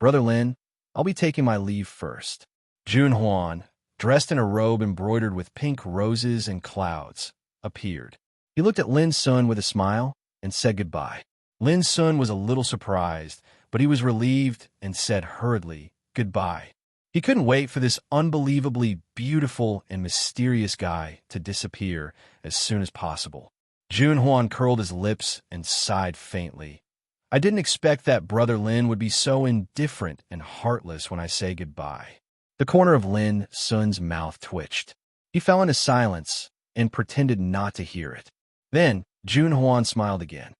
[SPEAKER 1] "Brother Lin, I'll be taking my leave first." Jun Huan, dressed in a robe embroidered with pink roses and clouds, appeared. He looked at Lin Sun with a smile and said goodbye. Lin Sun was a little surprised, but he was relieved and said hurriedly, "Goodbye." He couldn't wait for this unbelievably beautiful and mysterious guy to disappear as soon as possible. Jun Huan curled his lips and sighed faintly. "I didn't expect that Brother Lin would be so indifferent and heartless when I say goodbye." The corner of Lin Sun's mouth twitched. He fell into silence and pretended not to hear it. Then Jun Huan smiled again.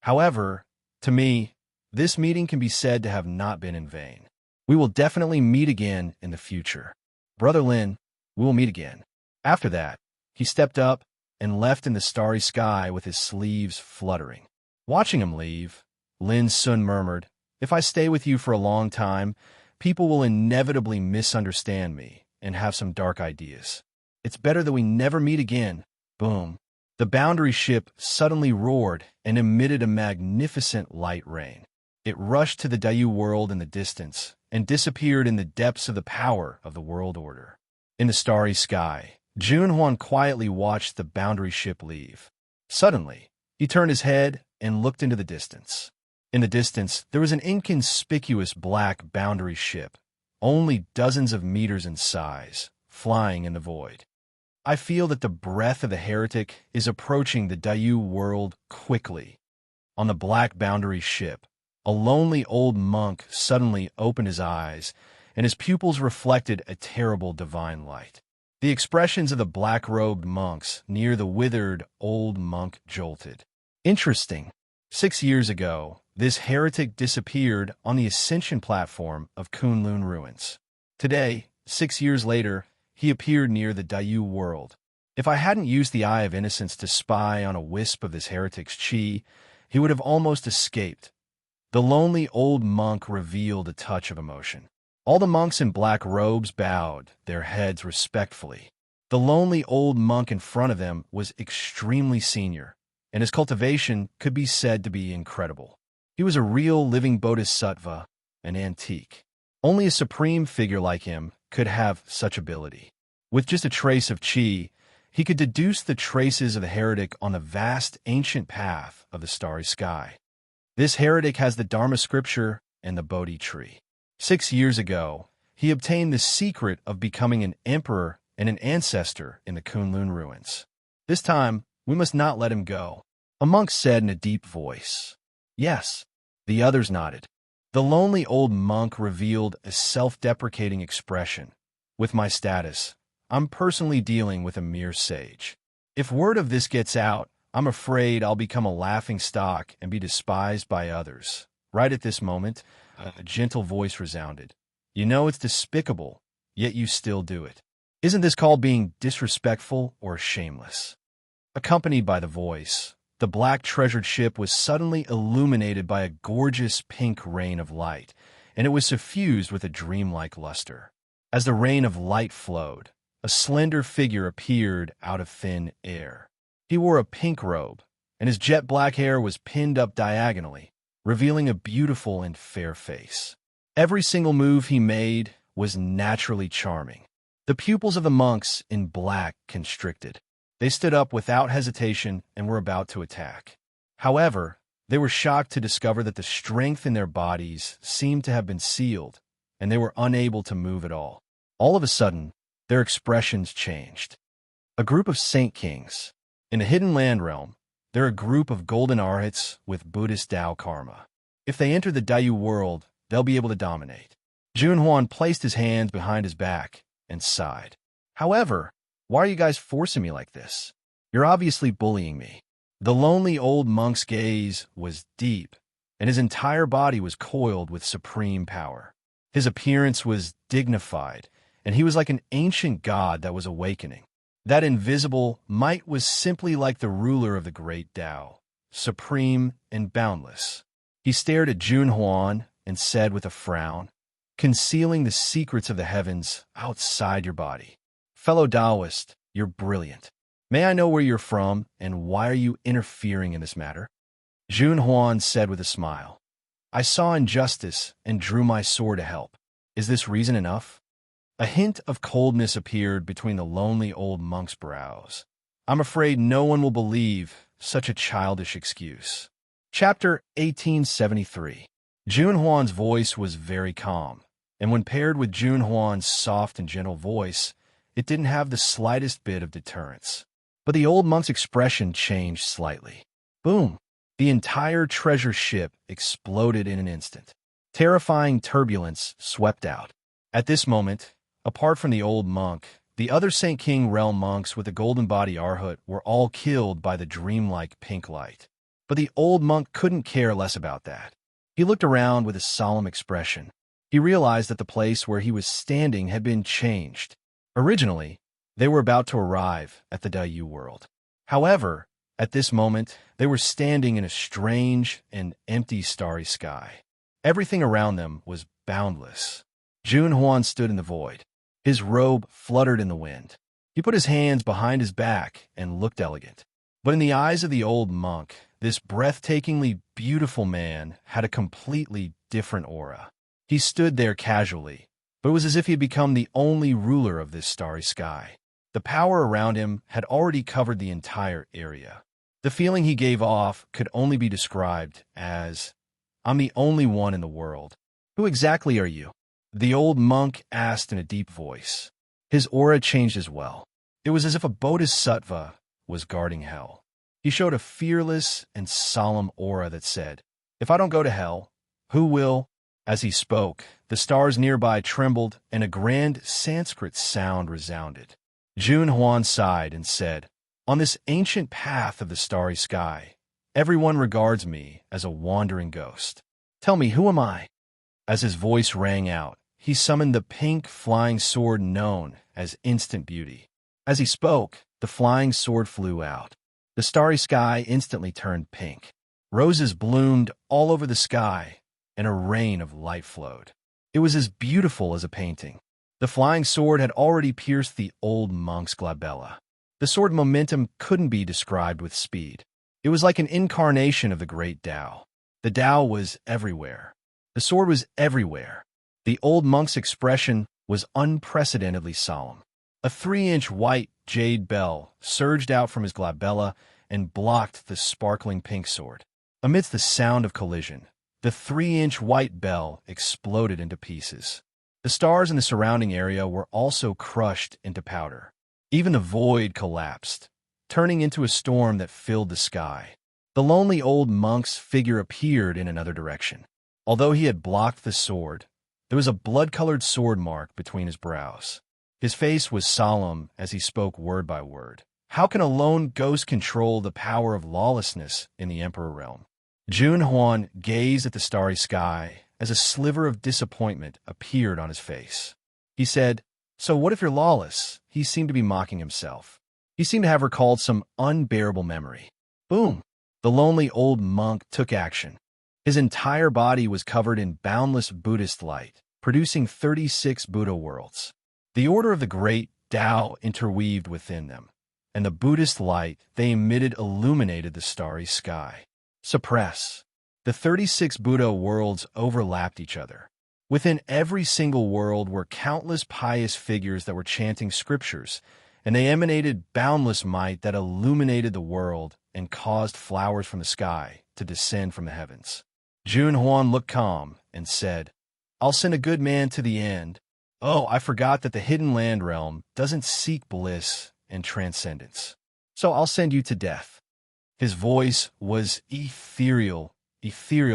[SPEAKER 1] "However, to me, this meeting can be said to have not been in vain. We will definitely meet again in the future. Brother Lin, we will meet again." After that, he stepped up and left in the starry sky with his sleeves fluttering. Watching him leave, Lin Sun murmured, "If I stay with you for a long time, people will inevitably misunderstand me and have some dark ideas. It's better that we never meet again." Boom. The boundary ship suddenly roared and emitted a magnificent light rain. It rushed to the Daiyu world in the distance and disappeared in the depths of the power of the world order. In the starry sky, Jun Huan quietly watched the boundary ship leave. Suddenly, he turned his head and looked into the distance. In the distance, there was an inconspicuous black boundary ship, only dozens of meters in size, flying in the void. "I feel that the breath of the heretic is approaching the Daiyu world quickly." On the black boundary ship, a lonely old monk suddenly opened his eyes, and his pupils reflected a terrible divine light. The expressions of the black-robed monks near the withered old monk jolted. Interesting. 6 years ago, this heretic disappeared on the ascension platform of Kunlun ruins. Today, 6 years later, he appeared near the Daiyu world. If I hadn't used the Eye of Innocence to spy on a wisp of this heretic's chi, he would have almost escaped. The lonely old monk revealed a touch of emotion. All the monks in black robes bowed their heads respectfully. The lonely old monk in front of them was extremely senior, and his cultivation could be said to be incredible. He was a real living bodhisattva, an antique. Only a supreme figure like him could have such ability. With just a trace of chi, he could deduce the traces of the heretic on the vast ancient path of the starry sky. This heretic has the Dharma scripture and the Bodhi tree. 6 years ago, he obtained the secret of becoming an emperor and an ancestor in the Kunlun ruins. This time, we must not let him go, a monk said in a deep voice. "Yes," the others nodded. The lonely old monk revealed a self-deprecating expression. "With my status, I'm personally dealing with a mere sage. If word of this gets out, I'm afraid I'll become a laughing stock and be despised by others." Right at this moment, a gentle voice resounded. "You know it's despicable, yet you still do it. Isn't this called being disrespectful or shameless?" Accompanied by the voice, the black treasured ship was suddenly illuminated by a gorgeous pink rain of light, and it was suffused with a dreamlike luster. As the rain of light flowed, a slender figure appeared out of thin air. He wore a pink robe, and his jet black hair was pinned up diagonally, revealing a beautiful and fair face. Every single move he made was naturally charming. The pupils of the monks in black constricted. They stood up without hesitation and were about to attack. However, they were shocked to discover that the strength in their bodies seemed to have been sealed, and they were unable to move at all. All of a sudden, their expressions changed. A group of saint kings. In the hidden land realm, they're a group of golden arhats with Buddhist Tao karma. If they enter the Daiyu world, they'll be able to dominate. Jun Huan placed his hands behind his back and sighed. "However, why are you guys forcing me like this? You're obviously bullying me." The lonely old monk's gaze was deep, and his entire body was coiled with supreme power. His appearance was dignified, and he was like an ancient god that was awakening. That invisible might was simply like the ruler of the great Tao, supreme and boundless. He stared at Jun Huan and said with a frown, "Concealing the secrets of the heavens outside your body. Fellow Taoist, you're brilliant. May I know where you're from, and why are you interfering in this matter? Jun Huan said with a smile. I saw injustice and drew my sword to help. Is this reason enough? A hint of coldness appeared between the lonely old monk's brows. I'm afraid no one will believe such a childish excuse. Chapter 1873. Jun Huan's voice was very calm, and when paired with Jun Huan's soft and gentle voice, it didn't have the slightest bit of deterrence. But the old monk's expression changed slightly. Boom! The entire treasure ship exploded in an instant. Terrifying turbulence swept out. At this moment, apart from the old monk, the other St. King realm monks with the golden body Arhut were all killed by the dreamlike pink light. But the old monk couldn't care less about that. He looked around with a solemn expression. He realized that the place where he was standing had been changed. Originally, they were about to arrive at the Dayu world. However, at this moment, they were standing in a strange and empty starry sky. Everything around them was boundless. Jun Huan stood in the void. His robe fluttered in the wind. He put his hands behind his back and looked elegant. But in the eyes of the old monk, this breathtakingly beautiful man had a completely different aura. He stood there casually, but it was as if he had become the only ruler of this starry sky. The power around him had already covered the entire area. The feeling he gave off could only be described as, I'm the only one in the world. Who exactly are you? The old monk asked in a deep voice. His aura changed as well. It was as if a bodhisattva was guarding hell. He showed a fearless and solemn aura that said, If I don't go to hell, who will? As he spoke, the stars nearby trembled and a grand Sanskrit sound resounded. Jun Huan sighed and said, On this ancient path of the starry sky, everyone regards me as a wandering ghost. Tell me, who am I? As his voice rang out, he summoned the pink flying sword known as Instant Beauty. As he spoke, the flying sword flew out. The starry sky instantly turned pink. Roses bloomed all over the sky, and a rain of light flowed. It was as beautiful as a painting. The flying sword had already pierced the old monk's glabella. The sword momentum couldn't be described with speed. It was like an incarnation of the great Tao. The Tao was everywhere. The sword was everywhere. The old monk's expression was unprecedentedly solemn. A 3-inch white jade bell surged out from his glabella and blocked the sparkling pink sword. Amidst the sound of collision, the 3-inch white bell exploded into pieces. The stars in the surrounding area were also crushed into powder. Even the void collapsed, turning into a storm that filled the sky. The lonely old monk's figure appeared in another direction. Although he had blocked the sword, there was a blood-colored sword mark between his brows. His face was solemn as he spoke word by word. How can a lone ghost control the power of lawlessness in the Emperor realm? Jun Huan gazed at the starry sky as a sliver of disappointment appeared on his face. He said, So what if you're lawless? He seemed to be mocking himself. He seemed to have recalled some unbearable memory. Boom! The lonely old monk took action. His entire body was covered in boundless Buddhist light, producing 36 Buddha worlds. The order of the great Tao interweaved within them, and the Buddhist light they emitted illuminated the starry sky. Suppress. The 36 Buddha worlds overlapped each other. Within every single world were countless pious figures that were chanting scriptures, and they emanated boundless might that illuminated the world and caused flowers from the sky to descend from the heavens. Jun Huan looked calm and said, I'll send a good man to the end. Oh, I forgot that the hidden land realm doesn't seek bliss and transcendence. So I'll send you to death. His voice was ethereal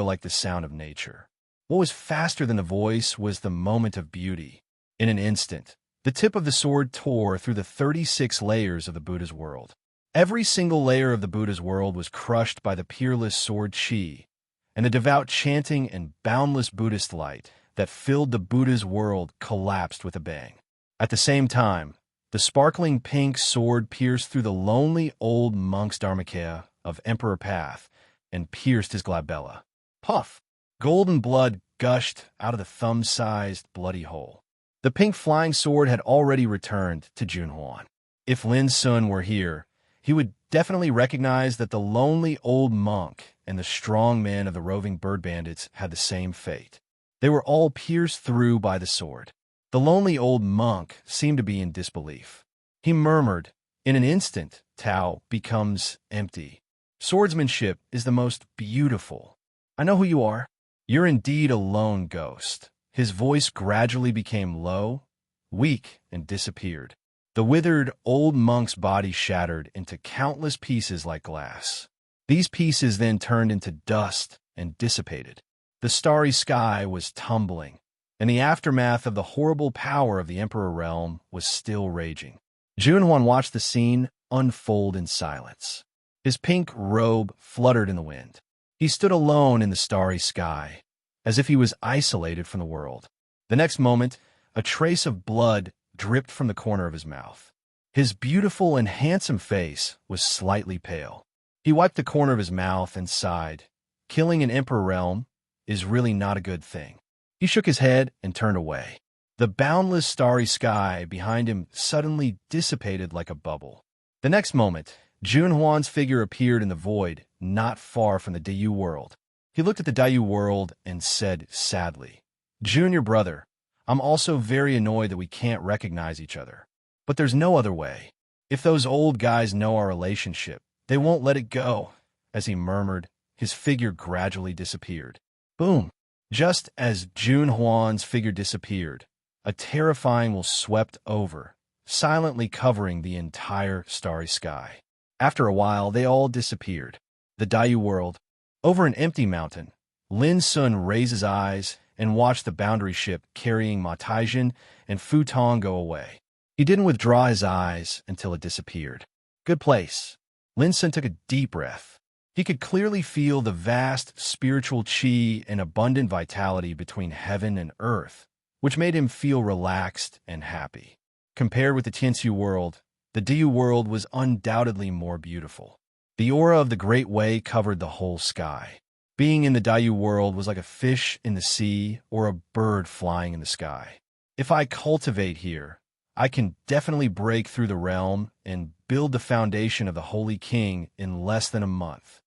[SPEAKER 1] like the sound of nature. What was faster than the voice was the moment of beauty. In an instant, the tip of the sword tore through the 36 layers of the Buddha's world. Every single layer of the Buddha's world was crushed by the peerless sword chi, and the devout chanting and boundless Buddhist light that filled the Buddha's world collapsed with a bang. At the same time, the sparkling pink sword pierced through the lonely old monk's dharmakaya of Emperor Path and pierced his glabella. Puff! Golden blood gushed out of the thumb-sized bloody hole. The The pink flying sword had already returned to Junhuan. If Lin Sun were here, he would definitely recognize that the lonely old monk and the strong men of the roving bird bandits had the same fate. They were all pierced through by the sword. The lonely old monk seemed to be in disbelief. He murmured, "In an instant, Tao becomes empty. Swordsmanship is the most beautiful. I know who you are. You're indeed a lone ghost." His voice gradually became low, weak, and disappeared. The withered old monk's body shattered into countless pieces like glass. These pieces then turned into dust and dissipated. The starry sky was tumbling, and the aftermath of the horrible power of the Emperor realm was still raging. Junhuan watched the scene unfold in silence. His pink robe fluttered in the wind. He stood alone in the starry sky, as if he was isolated from the world. The next moment, a trace of blood dripped from the corner of his mouth. His beautiful and handsome face was slightly pale. He wiped the corner of his mouth and sighed. Killing an Emperor realm is really not a good thing. He shook his head and turned away. The boundless starry sky behind him suddenly dissipated like a bubble. The next moment, Junhuan's figure appeared in the void, not far from the Diyu world. He looked at the Diyu world and said sadly, "Junior brother, I'm also very annoyed that we can't recognize each other. But there's no other way. If those old guys know our relationship, they won't let it go." As he murmured, his figure gradually disappeared. Boom! Just as Junhuan's figure disappeared, a terrifying will swept over, silently covering the entire starry sky. After a while, they all disappeared. The Diyu world. Over an empty mountain, Lin Sun raised his eyes and watched the boundary ship carrying Ma Taijin and Fu Tong go away. He didn't withdraw his eyes until it disappeared. Good place. Lin Sun took a deep breath. He could clearly feel the vast spiritual qi and abundant vitality between heaven and earth, which made him feel relaxed and happy. Compared with the Tianxu world, the Diyu world was undoubtedly more beautiful. The aura of the Great Way covered the whole sky. Being in the Diyu world was like a fish in the sea or a bird flying in the sky. If I cultivate here, I can definitely break through the realm and build the foundation of the Holy King in less than a month.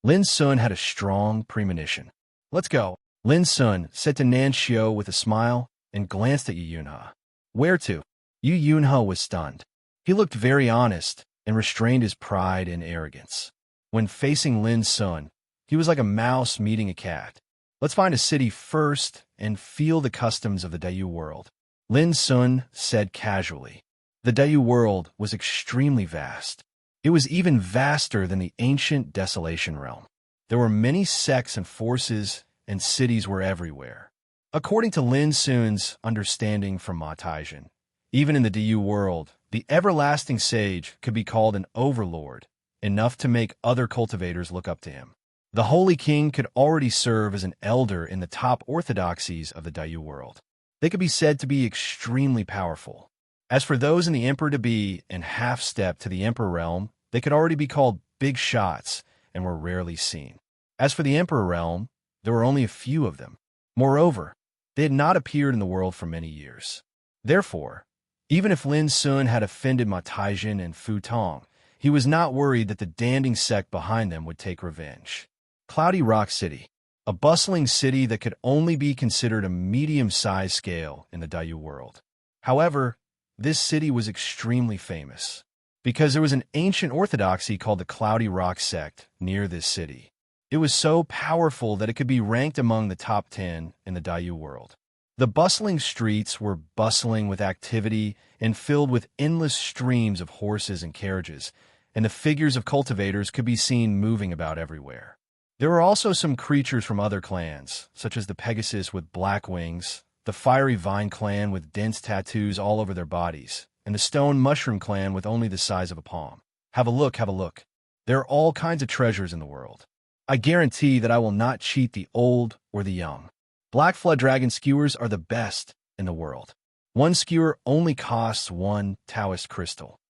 [SPEAKER 1] Lin Sun had a strong premonition. "Let's go," Lin Sun said to Nan Xiu with a smile and glanced at Yu Yunhe. "Where to?" Yu Yunhe was stunned. He looked very honest and restrained his pride and arrogance. When facing Lin Sun, he was like a mouse meeting a cat. "Let's find a city first and feel the customs of the Diyu world," Lin Sun said casually. The Diyu world was extremely vast. It was even vaster than the ancient Desolation realm. There were many sects and forces, and cities were everywhere. According to Lin Sun's understanding from Ma Taijin, even in the Diyu world, the everlasting sage could be called an overlord, enough to make other cultivators look up to him. The Holy King could already serve as an elder in the top orthodoxies of the Diyu world. They could be said to be extremely powerful. As for those in the Emperor-to-be and half-step to the Emperor realm, they could already be called big shots and were rarely seen. As for the Emperor realm, there were only a few of them. Moreover, they had not appeared in the world for many years. Therefore, even if Lin Sun had offended Ma Taijin and Fu Tong, he was not worried that the Danding sect behind them would take revenge. Cloudy Rock City, a bustling city that could only be considered a medium-sized scale in the Diyu world. However, this city was extremely famous because there was an ancient orthodoxy called the Cloudy Rock sect near this city. It was so powerful that it could be ranked among the top 10 in the Diyu world. The bustling streets were bustling with activity and filled with endless streams of horses and carriages, and the figures of cultivators could be seen moving about everywhere. There were also some creatures from other clans, such as the Pegasus with black wings, the Fiery Vine clan with dense tattoos all over their bodies, and the Stone Mushroom clan with only the size of a palm. Have a look, have a look. There are all kinds of treasures in the world. I guarantee that I will not cheat the old or the young. Black Flood Dragon skewers are the best in the world. One skewer only costs 1 Taoist crystal.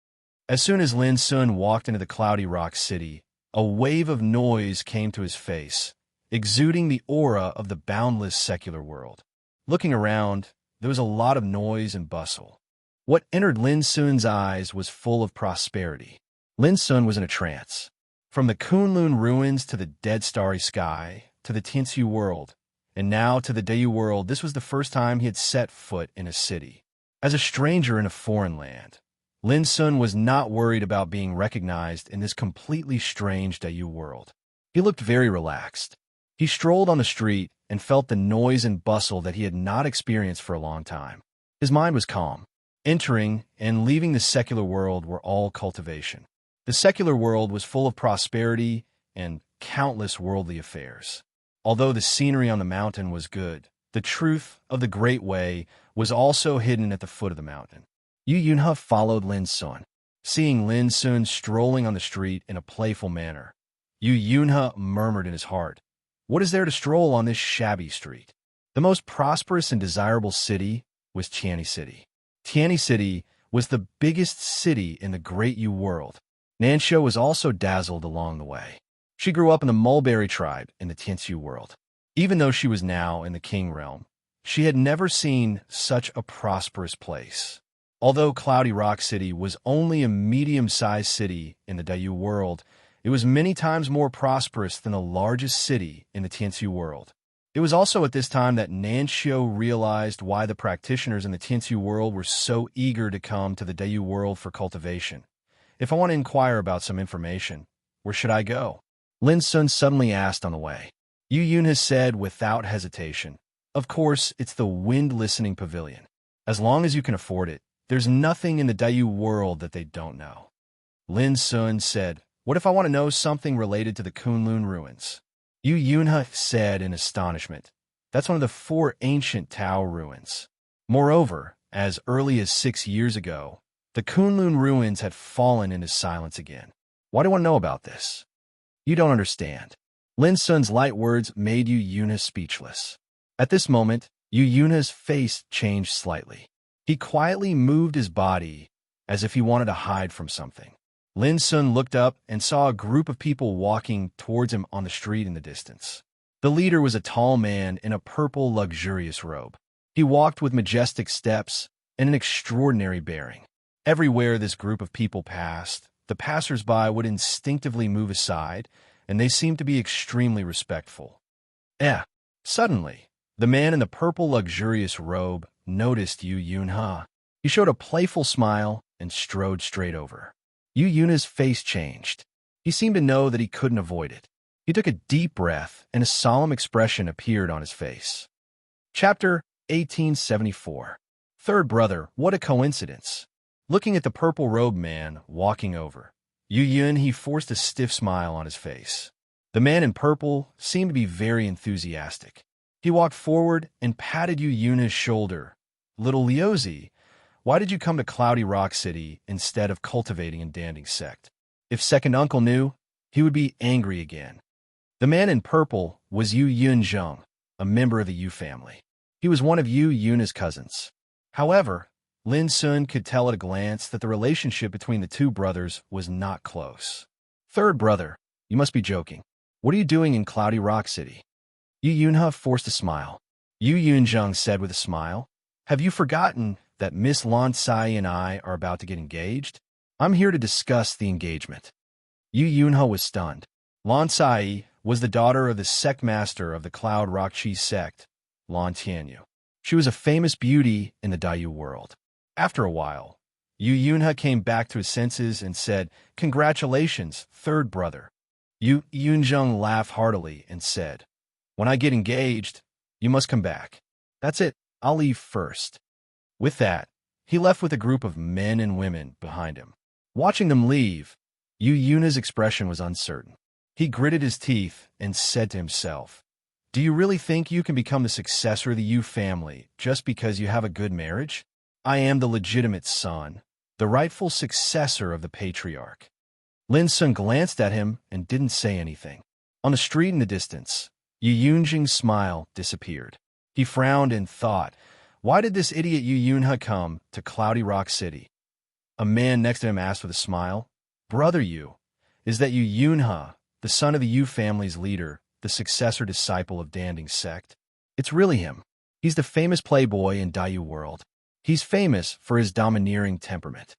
[SPEAKER 1] As soon as Lin Sun walked into the Cloudy Rock City, a wave of noise came to his face, exuding the aura of the boundless secular world. Looking around, there was a lot of noise and bustle. What entered Lin Sun's eyes was full of prosperity. Lin Sun was in a trance. From the Kunlun ruins to the dead starry sky, to the Tianxu world, and now to the Dayu world, this was the first time he had set foot in a city. As a stranger in a foreign land, Lin Sun was not worried about being recognized in this completely strange Dayu world. He looked very relaxed. He strolled on the street and felt the noise and bustle that he had not experienced for a long time. His mind was calm. Entering and leaving the secular world were all cultivation. The secular world was full of prosperity and countless worldly affairs. Although the scenery on the mountain was good, the truth of the Great Way was also hidden at the foot of the mountain. Yu Yunhe followed Lin Sun. Seeing Lin Sun strolling on the street in a playful manner, Yu Yunhe murmured in his heart, "What is there to stroll on this shabby street?" The most prosperous and desirable city was Tianyi City. Tianyi City was the biggest city in the Great Yu world. Nansho was also dazzled along the way. She grew up in the Mulberry tribe in the Tianxu world. Even though she was now in the King realm, she had never seen such a prosperous place. Although Cloudy Rock City was only a medium-sized city in the Dayu world, it was many times more prosperous than the largest city in the Tianxu world. It was also at this time that Nansho realized why the practitioners in the Tianxu world were so eager to come to the Dayu world for cultivation. If I want to inquire about some information, where should I go? Lin Sun suddenly asked on the way. Yu Yunhe said without hesitation, "Of course, it's the Wind Listening Pavilion. As long as you can afford it, there's nothing in the Dayu world that they don't know." Lin Sun said, "What if I want to know something related to the Kunlun ruins?" Yu Yunhe said in astonishment, "That's one of the 4 ancient Tao ruins. Moreover, as early as 6 years ago, the Kunlun ruins had fallen into silence again. Why do I want to know about this?" "You don't understand." Lin Sun's light words made Yu Yunhe speechless. At this moment, Yu Yunhe's face changed slightly. He quietly moved his body as if he wanted to hide from something. Lin Sun looked up and saw a group of people walking towards him on the street in the distance. The leader was a tall man in a purple, luxurious robe. He walked with majestic steps and an extraordinary bearing. Everywhere this group of people passed, the passers-by would instinctively move aside, and they seemed to be extremely respectful. Suddenly, the man in the purple, luxurious robe noticed Yu Yunhe. He showed a playful smile and strode straight over. Yu Yunhe's face changed. He seemed to know that he couldn't avoid it. He took a deep breath, and a solemn expression appeared on his face. Chapter 1874. Third brother, what a coincidence. Looking at the purple-robed man walking over, Yu Yunhe forced a stiff smile on his face. The man in purple seemed to be very enthusiastic. He walked forward and patted Yu Yunhe's shoulder. "Little Liuzi, why did you come to Cloudy Rock City instead of cultivating in Danding Sect? If second uncle knew, he would be angry again." The man in purple was Yu Yunzheng, a member of the Yu family. He was one of Yu Yunhe's cousins. However, Lin Sun could tell at a glance that the relationship between the two brothers was not close. "Third brother, you must be joking. What are you doing in Cloudy Rock City?" Yu Yunhe forced a smile. Yu Yunzheng said with a smile, "Have you forgotten that Miss Lan Sai and I are about to get engaged? I'm here to discuss the engagement." Yu Yunhe was stunned. Lan Sai was the daughter of the sect master of the Cloud Rock Chi sect, Lan Tianyu. She was a famous beauty in the Dayu world. After a while, Yu Yunhe came back to his senses and said, "Congratulations, third brother." Yu Yunzheng laughed heartily and said, "When I get engaged, you must come back. That's it, I'll leave first." With that, he left with a group of men and women behind him. Watching them leave, Yu Yunhe's expression was uncertain. He gritted his teeth and said to himself, "Do you really think you can become the successor of the Yu family just because you have a good marriage? I am the legitimate son, the rightful successor of the patriarch." Lin Sun glanced at him and didn't say anything. On the street in the distance, Yu Yunjing's smile disappeared. He frowned and thought, why did this idiot Yu Yunhe come to Cloudy Rock City? A man next to him asked with a smile, "Brother Yu, is that Yu Yunhe, the son of the Yu family's leader, the successor disciple of Danding Sect?" "It's really him." He's the famous playboy in Dayu world. He's famous for his domineering temperament.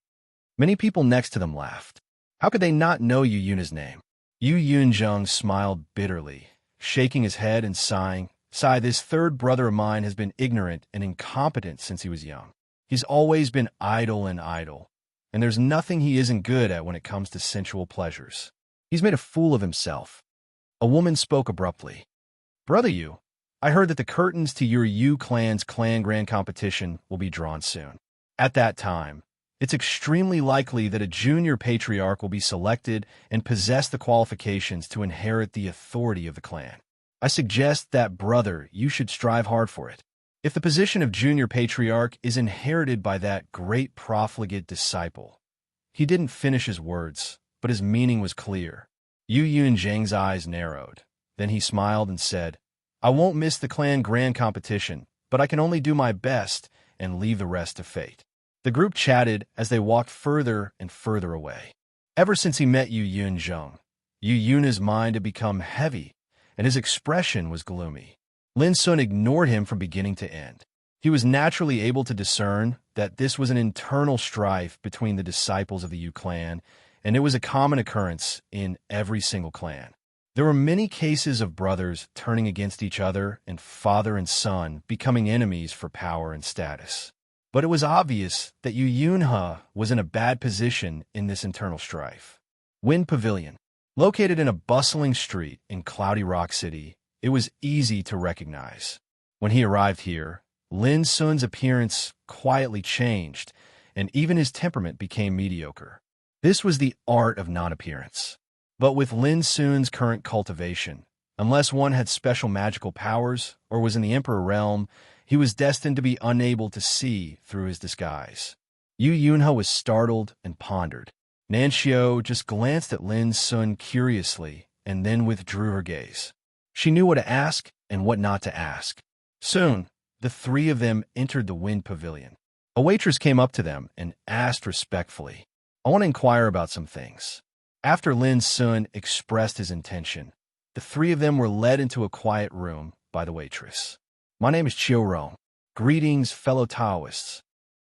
[SPEAKER 1] Many people next to them laughed. How could they not know Yu Yuna's name? Yu Yunzheng smiled bitterly, shaking his head and sighing. Sigh, this third brother of mine has been ignorant and incompetent since he was young. He's always been idle, and there's nothing he isn't good at when it comes to sensual pleasures. He's made a fool of himself. A woman spoke abruptly. Brother Yu, I heard that the curtains to your Yu clan's clan grand competition will be drawn soon. At that time, it's extremely likely that a junior patriarch will be selected and possess the qualifications to inherit the authority of the clan. I suggest that, brother, you should strive hard for it. If the position of junior patriarch is inherited by that great profligate disciple. He didn't finish his words, but his meaning was clear. Yu Yunzheng's eyes narrowed. Then he smiled and said, I won't miss the clan grand competition, but I can only do my best and leave the rest to fate. The group chatted as they walked further and further away. Ever since he met Yu Yunzheng, Yu Yuna's mind had become heavy, and his expression was gloomy. Lin Sun ignored him from beginning to end. He was naturally able to discern that this was an internal strife between the disciples of the Yu clan, and it was a common occurrence in every single clan. There were many cases of brothers turning against each other and father and son becoming enemies for power and status. But it was obvious that Yu Yunhe was in a bad position in this internal strife. Wind Pavilion. Located in a bustling street in Cloudy Rock City, it was easy to recognize. When he arrived here, Lin Sun's appearance quietly changed, and even his temperament became mediocre. This was the art of non-appearance. But with Lin Sun's current cultivation, unless one had special magical powers or was in the Emperor realm, he was destined to be unable to see through his disguise. Yu Yunhe was startled and pondered. Nanxiu just glanced at Lin Sun curiously and then withdrew her gaze. She knew what to ask and what not to ask. Soon, the three of them entered the Wind Pavilion. A waitress came up to them and asked respectfully, I want to inquire about some things. After Lin Sun expressed his intention, the three of them were led into a quiet room by the waitress. My name is Chiu Rong. Greetings, fellow Taoists.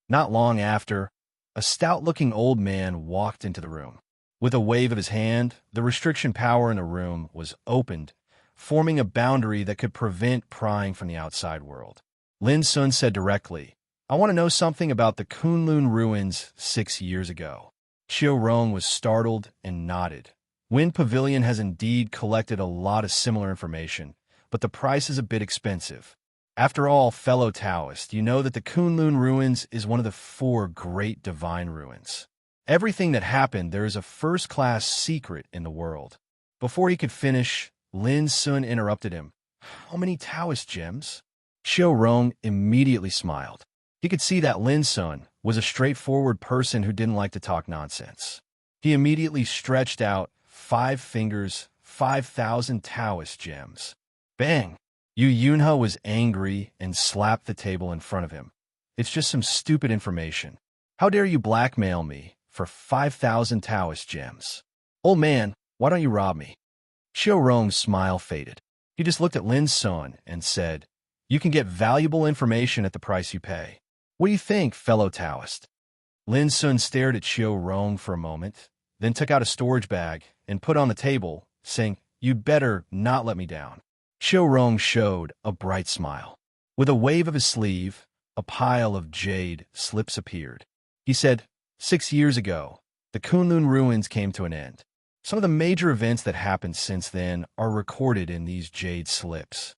[SPEAKER 1] Not long after, a stout-looking old man walked into the room. With a wave of his hand, the restriction power in the room was opened, forming a boundary that could prevent prying from the outside world. Lin Sun said directly, I want to know something about the Kunlun ruins 6 years ago. Chiu Rong was startled and nodded. Wind Pavilion has indeed collected a lot of similar information, but the price is a bit expensive. After all, fellow Taoist, you know that the Kunlun ruins is one of the 4 great divine ruins. Everything that happened there is a first-class secret in the world. Before he could finish, Lin Sun interrupted him. How many Taoist gems? Chiu Rong immediately smiled. He could see that Lin Sun was a straightforward person who didn't like to talk nonsense. He immediately stretched out 5 fingers, 5,000 Taoist gems. Bang! Yu Yunhe was angry and slapped the table in front of him. It's just some stupid information. How dare you blackmail me for 5,000 Taoist gems? Old man, why don't you rob me? Chiu Rong's smile faded. He just looked at Lin Sun and said, You can get valuable information at the price you pay. What do you think, fellow Taoist? Lin Sun stared at Chiu Rong for a moment, then took out a storage bag and put on the table, saying, You'd better not let me down. Chiu Rong showed a bright smile. With a wave of his sleeve, a pile of jade slips appeared. He said, 6 years ago, the Kunlun ruins came to an end. Some of the major events that happened since then are recorded in these jade slips.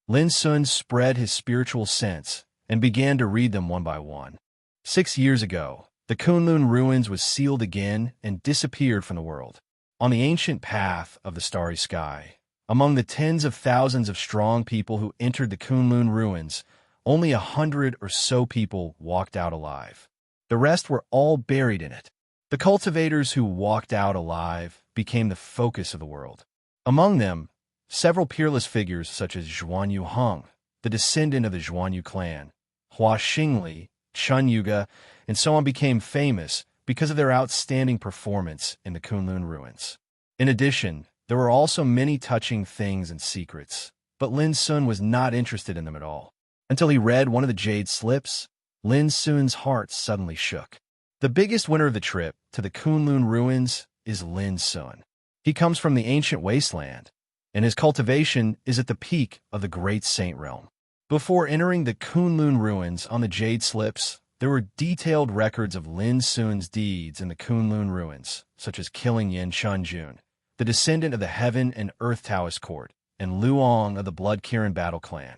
[SPEAKER 1] Lin Sun spread his spiritual sense and began to read them one by one. 6 years ago, the Kunlun ruins was sealed again and disappeared from the world. On the ancient path of the starry sky, among the tens of thousands of strong people who entered the Kunlun ruins, only 100 or so people walked out alive. The rest were all buried in it. The cultivators who walked out alive became the focus of the world. Among them, several peerless figures such as Zhuanyu Heng, the descendant of the Zhuanyu clan, Hua Xingli, Chun Yuga, and so on became famous because of their outstanding performance in the Kunlun ruins. In addition, there were also many touching things and secrets, but Lin Sun was not interested in them at all. until he read one of the jade slips. Lin Sun's heart suddenly shook. The biggest winner of the trip to the Kunlun ruins is Lin Sun. He comes from the ancient wasteland, and his cultivation is at the peak of the Great Saint Realm. Before entering the Kunlun ruins on the jade slips, there were detailed records of Lin Sun's deeds in the Kunlun ruins, such as killing Yin Chunjun, the descendant of the Heaven and Earth Taoist court, and Luong of the Blood Kirin battle clan.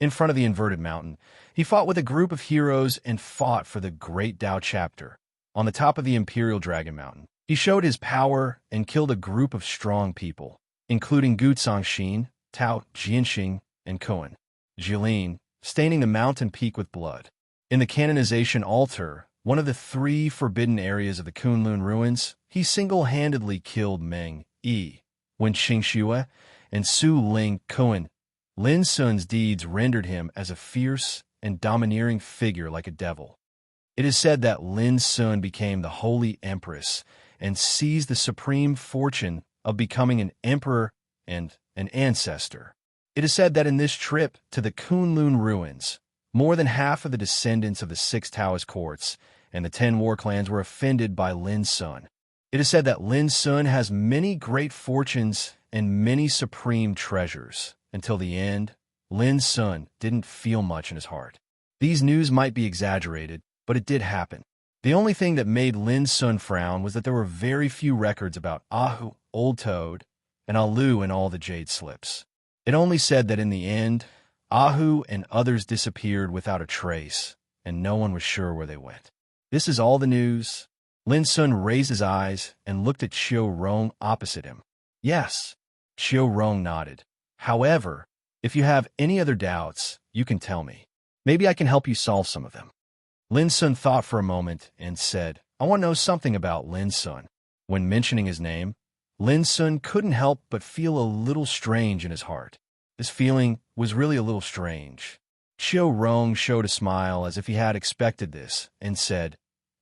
[SPEAKER 1] In front of the inverted mountain, he fought with a group of heroes and fought for the Great Tao chapter. On the top of the Imperial Dragon Mountain, he showed his power and killed a group of strong people, including Gu Zongxin, Tao Jianxing, and Kuan Jilin, staining the mountain peak with blood. In the canonization altar, one of the 3 forbidden areas of the Kunlun ruins, he single-handedly killed Meng Yi, Wen Xingxue, and Su Ling Kuan. Lin Sun's deeds rendered him as a fierce and domineering figure like a devil. It is said that Lin Sun became the Holy Empress and seized the supreme fortune of becoming an emperor and an ancestor. It is said that in this trip to the Kunlun ruins, more than half of the descendants of the 6 Taoist courts and the 10 war clans were offended by Lin Sun. It is said that Lin Sun has many great fortunes and many supreme treasures. Until the end, Lin Sun didn't feel much in his heart. These news might be exaggerated, but it did happen. The only thing that made Lin Sun frown was that there were very few records about Ahu, Old Toad, and Alu in all the jade slips. It only said that in the end, Ahu and others disappeared without a trace, and no one was sure where they went. This is all the news. Lin Sun raised his eyes and looked at Qiu Rong opposite him. Yes, Qiu Rong nodded. However, if you have any other doubts, you can tell me. Maybe I can help you solve some of them. Lin Sun thought for a moment and said, I want to know something about Lin Sun. When mentioning his name, Lin Sun couldn't help but feel a little strange in his heart. This feeling was really a little strange. Qiu Rong showed a smile as if he had expected this and said,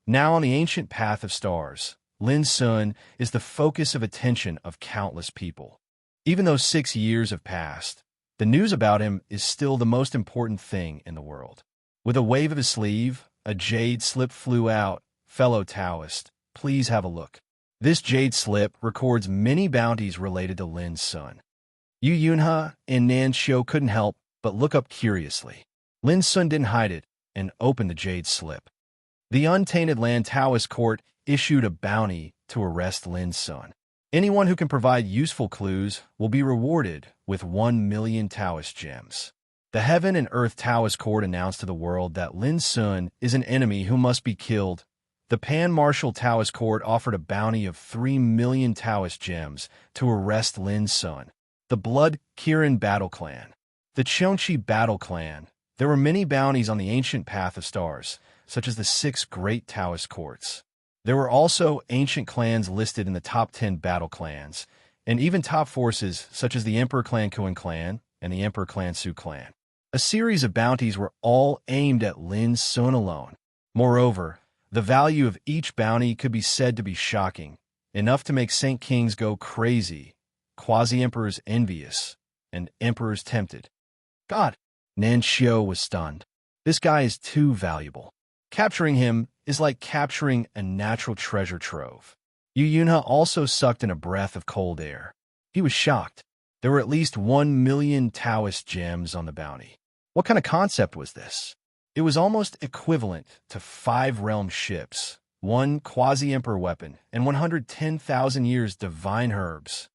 [SPEAKER 1] Now on the ancient path of stars, Lin Sun is the focus of attention of countless people. Even though 6 years have passed, the news about him is still the most important thing in the world. With a wave of his sleeve, a jade slip flew out. Fellow Taoist, please have a look. This jade slip records many bounties related to Lin Sun. Yu Yunhe and Nan Xiu couldn't help but look up curiously. Lin Sun didn't hide it and opened the jade slip. The Untainted Land Taoist court issued a bounty to arrest Lin Sun. Anyone who can provide useful clues will be rewarded with 1 million Taoist gems. The Heaven and Earth Taoist court announced to the world that Lin Sun is an enemy who must be killed. The Pan-Martial Taoist court offered a bounty of 3 million Taoist gems to arrest Lin Sun. The Blood Kirin battle clan. The Cheongqi battle clan. There were many bounties on the ancient path of stars, such as the 6 great Taoist courts. There were also ancient clans listed in the top 10 battle clans, and even top forces such as the Emperor Clan Kuan clan and the Emperor Clan Su clan. A series of bounties were all aimed at Lin Sun alone. Moreover, the value of each bounty could be said to be shocking, enough to make Saint Kings go crazy, quasi-emperors envious, and emperors tempted. God, Nan Xiu was stunned. This guy is too valuable. Capturing him is like capturing a natural treasure trove. Yu Yunhe also sucked in a breath of cold air. He was shocked. There were at least 1 million Taoist gems on the bounty. What kind of concept was this? It was almost equivalent to 5 realm ships, 1 quasi-emperor weapon, and 110,000 years divine herbs.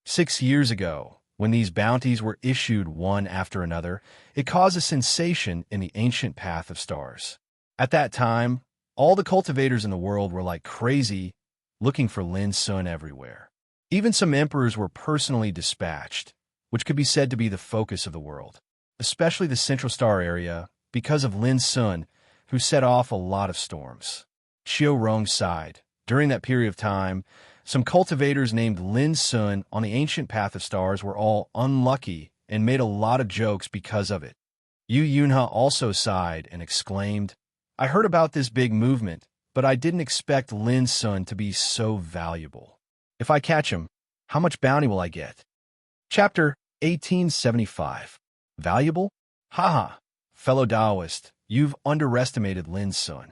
[SPEAKER 1] 6 years ago, when these bounties were issued one after another, it caused a sensation in the ancient path of stars. At that time, all the cultivators in the world were like crazy, looking for Lin Sun everywhere. Even some emperors were personally dispatched, which could be said to be the focus of the world, especially the Central Star area, because of Lin Sun, who set off a lot of storms. Qiu Rong sighed. During that period of time, some cultivators named Lin Sun on the ancient path of stars were all unlucky and made a lot of jokes because of it. Yu Yunhe also sighed and exclaimed, I heard about this big movement, but I didn't expect Lin Sun to be so valuable. If I catch him, how much bounty will I get? Chapter 1875. Valuable? Haha. fellow Taoist, you've underestimated Lin's son.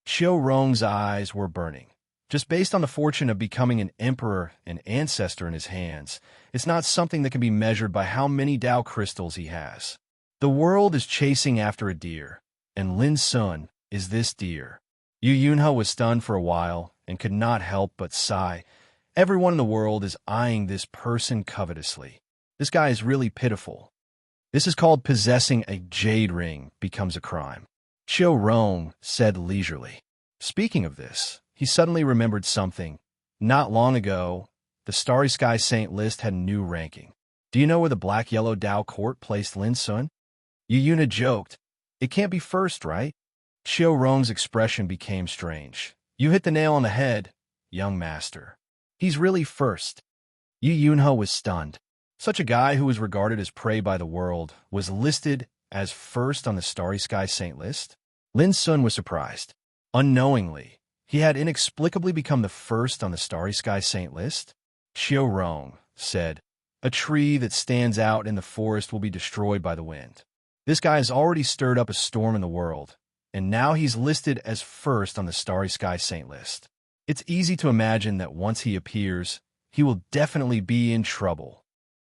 [SPEAKER 1] Qiu Rong's eyes were burning. Just based on the fortune of becoming an emperor and ancestor in his hands, it's not something that can be measured by how many Tao crystals he has. The world is chasing after a deer, and Lin's son is this deer. Yu Yunhe was stunned for a while and could not help but sigh. Everyone in the world is eyeing this person covetously. This guy is really pitiful. This is called possessing a jade ring becomes a crime. Qiu Rong said leisurely. Speaking of this, he suddenly remembered something. Not long ago, the Starry Sky Saint list had a new ranking. Do you know where the black-yellow Tao court placed Lin's son? Yu Yunhe joked. It can't be first, right? Qiu Rong's expression became strange. You hit the nail on the head, young master. He's really first. Yu Yunhe was stunned. Such a guy who was regarded as prey by the world was listed as first on the Starry Sky Saint list? Lin's son was surprised. Unknowingly, he had inexplicably become the first on the Starry Sky Saint list. Qiu Rong said, a tree that stands out in the forest will be destroyed by the wind. This guy has already stirred up a storm in the world, and now he's listed as first on the Starry Sky Saint list. It's easy to imagine that once he appears, he will definitely be in trouble.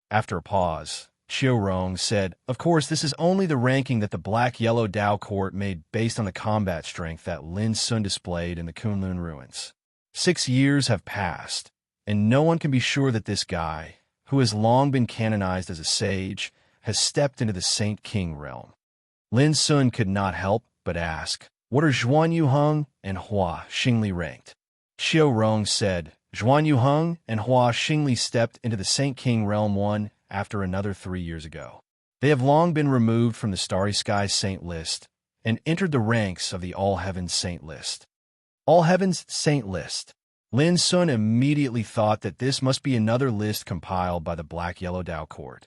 [SPEAKER 1] After a pause, Qiu Rong said, of course, this is only the ranking that the black-yellow Tao court made based on the combat strength that Lin's son displayed in the Kunlun ruins. 6 years have passed, and no one can be sure that this guy, who has long been canonized as a sage, has stepped into the Saint King realm. Lin's son could not help but ask, what are Zhuan Yuheng and Hua Xingli ranked? Qiu Rong said, Zhuan Yuheng and Hua Xingli stepped into the Saint King realm one after another 3 years ago. They have long been removed from the Starry Sky Saint list and entered the ranks of the All Heavens Saint list. All Heavens Saint list. Lin's son immediately thought that this must be another list compiled by the Black-Yellow Tao Court.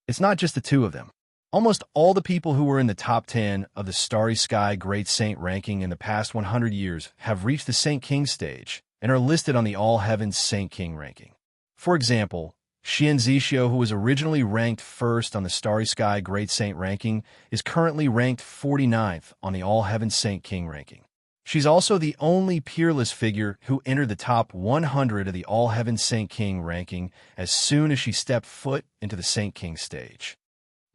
[SPEAKER 1] It's not just the two of them. Almost all the people who were in the top 10 of the Starry Sky Great Saint ranking in the past 100 years have reached the Saint King stage and are listed on the All Heavens Saint King ranking. For example, Xian Zixio, who was originally ranked first on the Starry Sky Great Saint ranking, is currently ranked 49th on the All Heavens Saint King ranking. She's also the only peerless figure who entered the top 100 of the All Heavens Saint King ranking as soon as she stepped foot into the Saint King stage.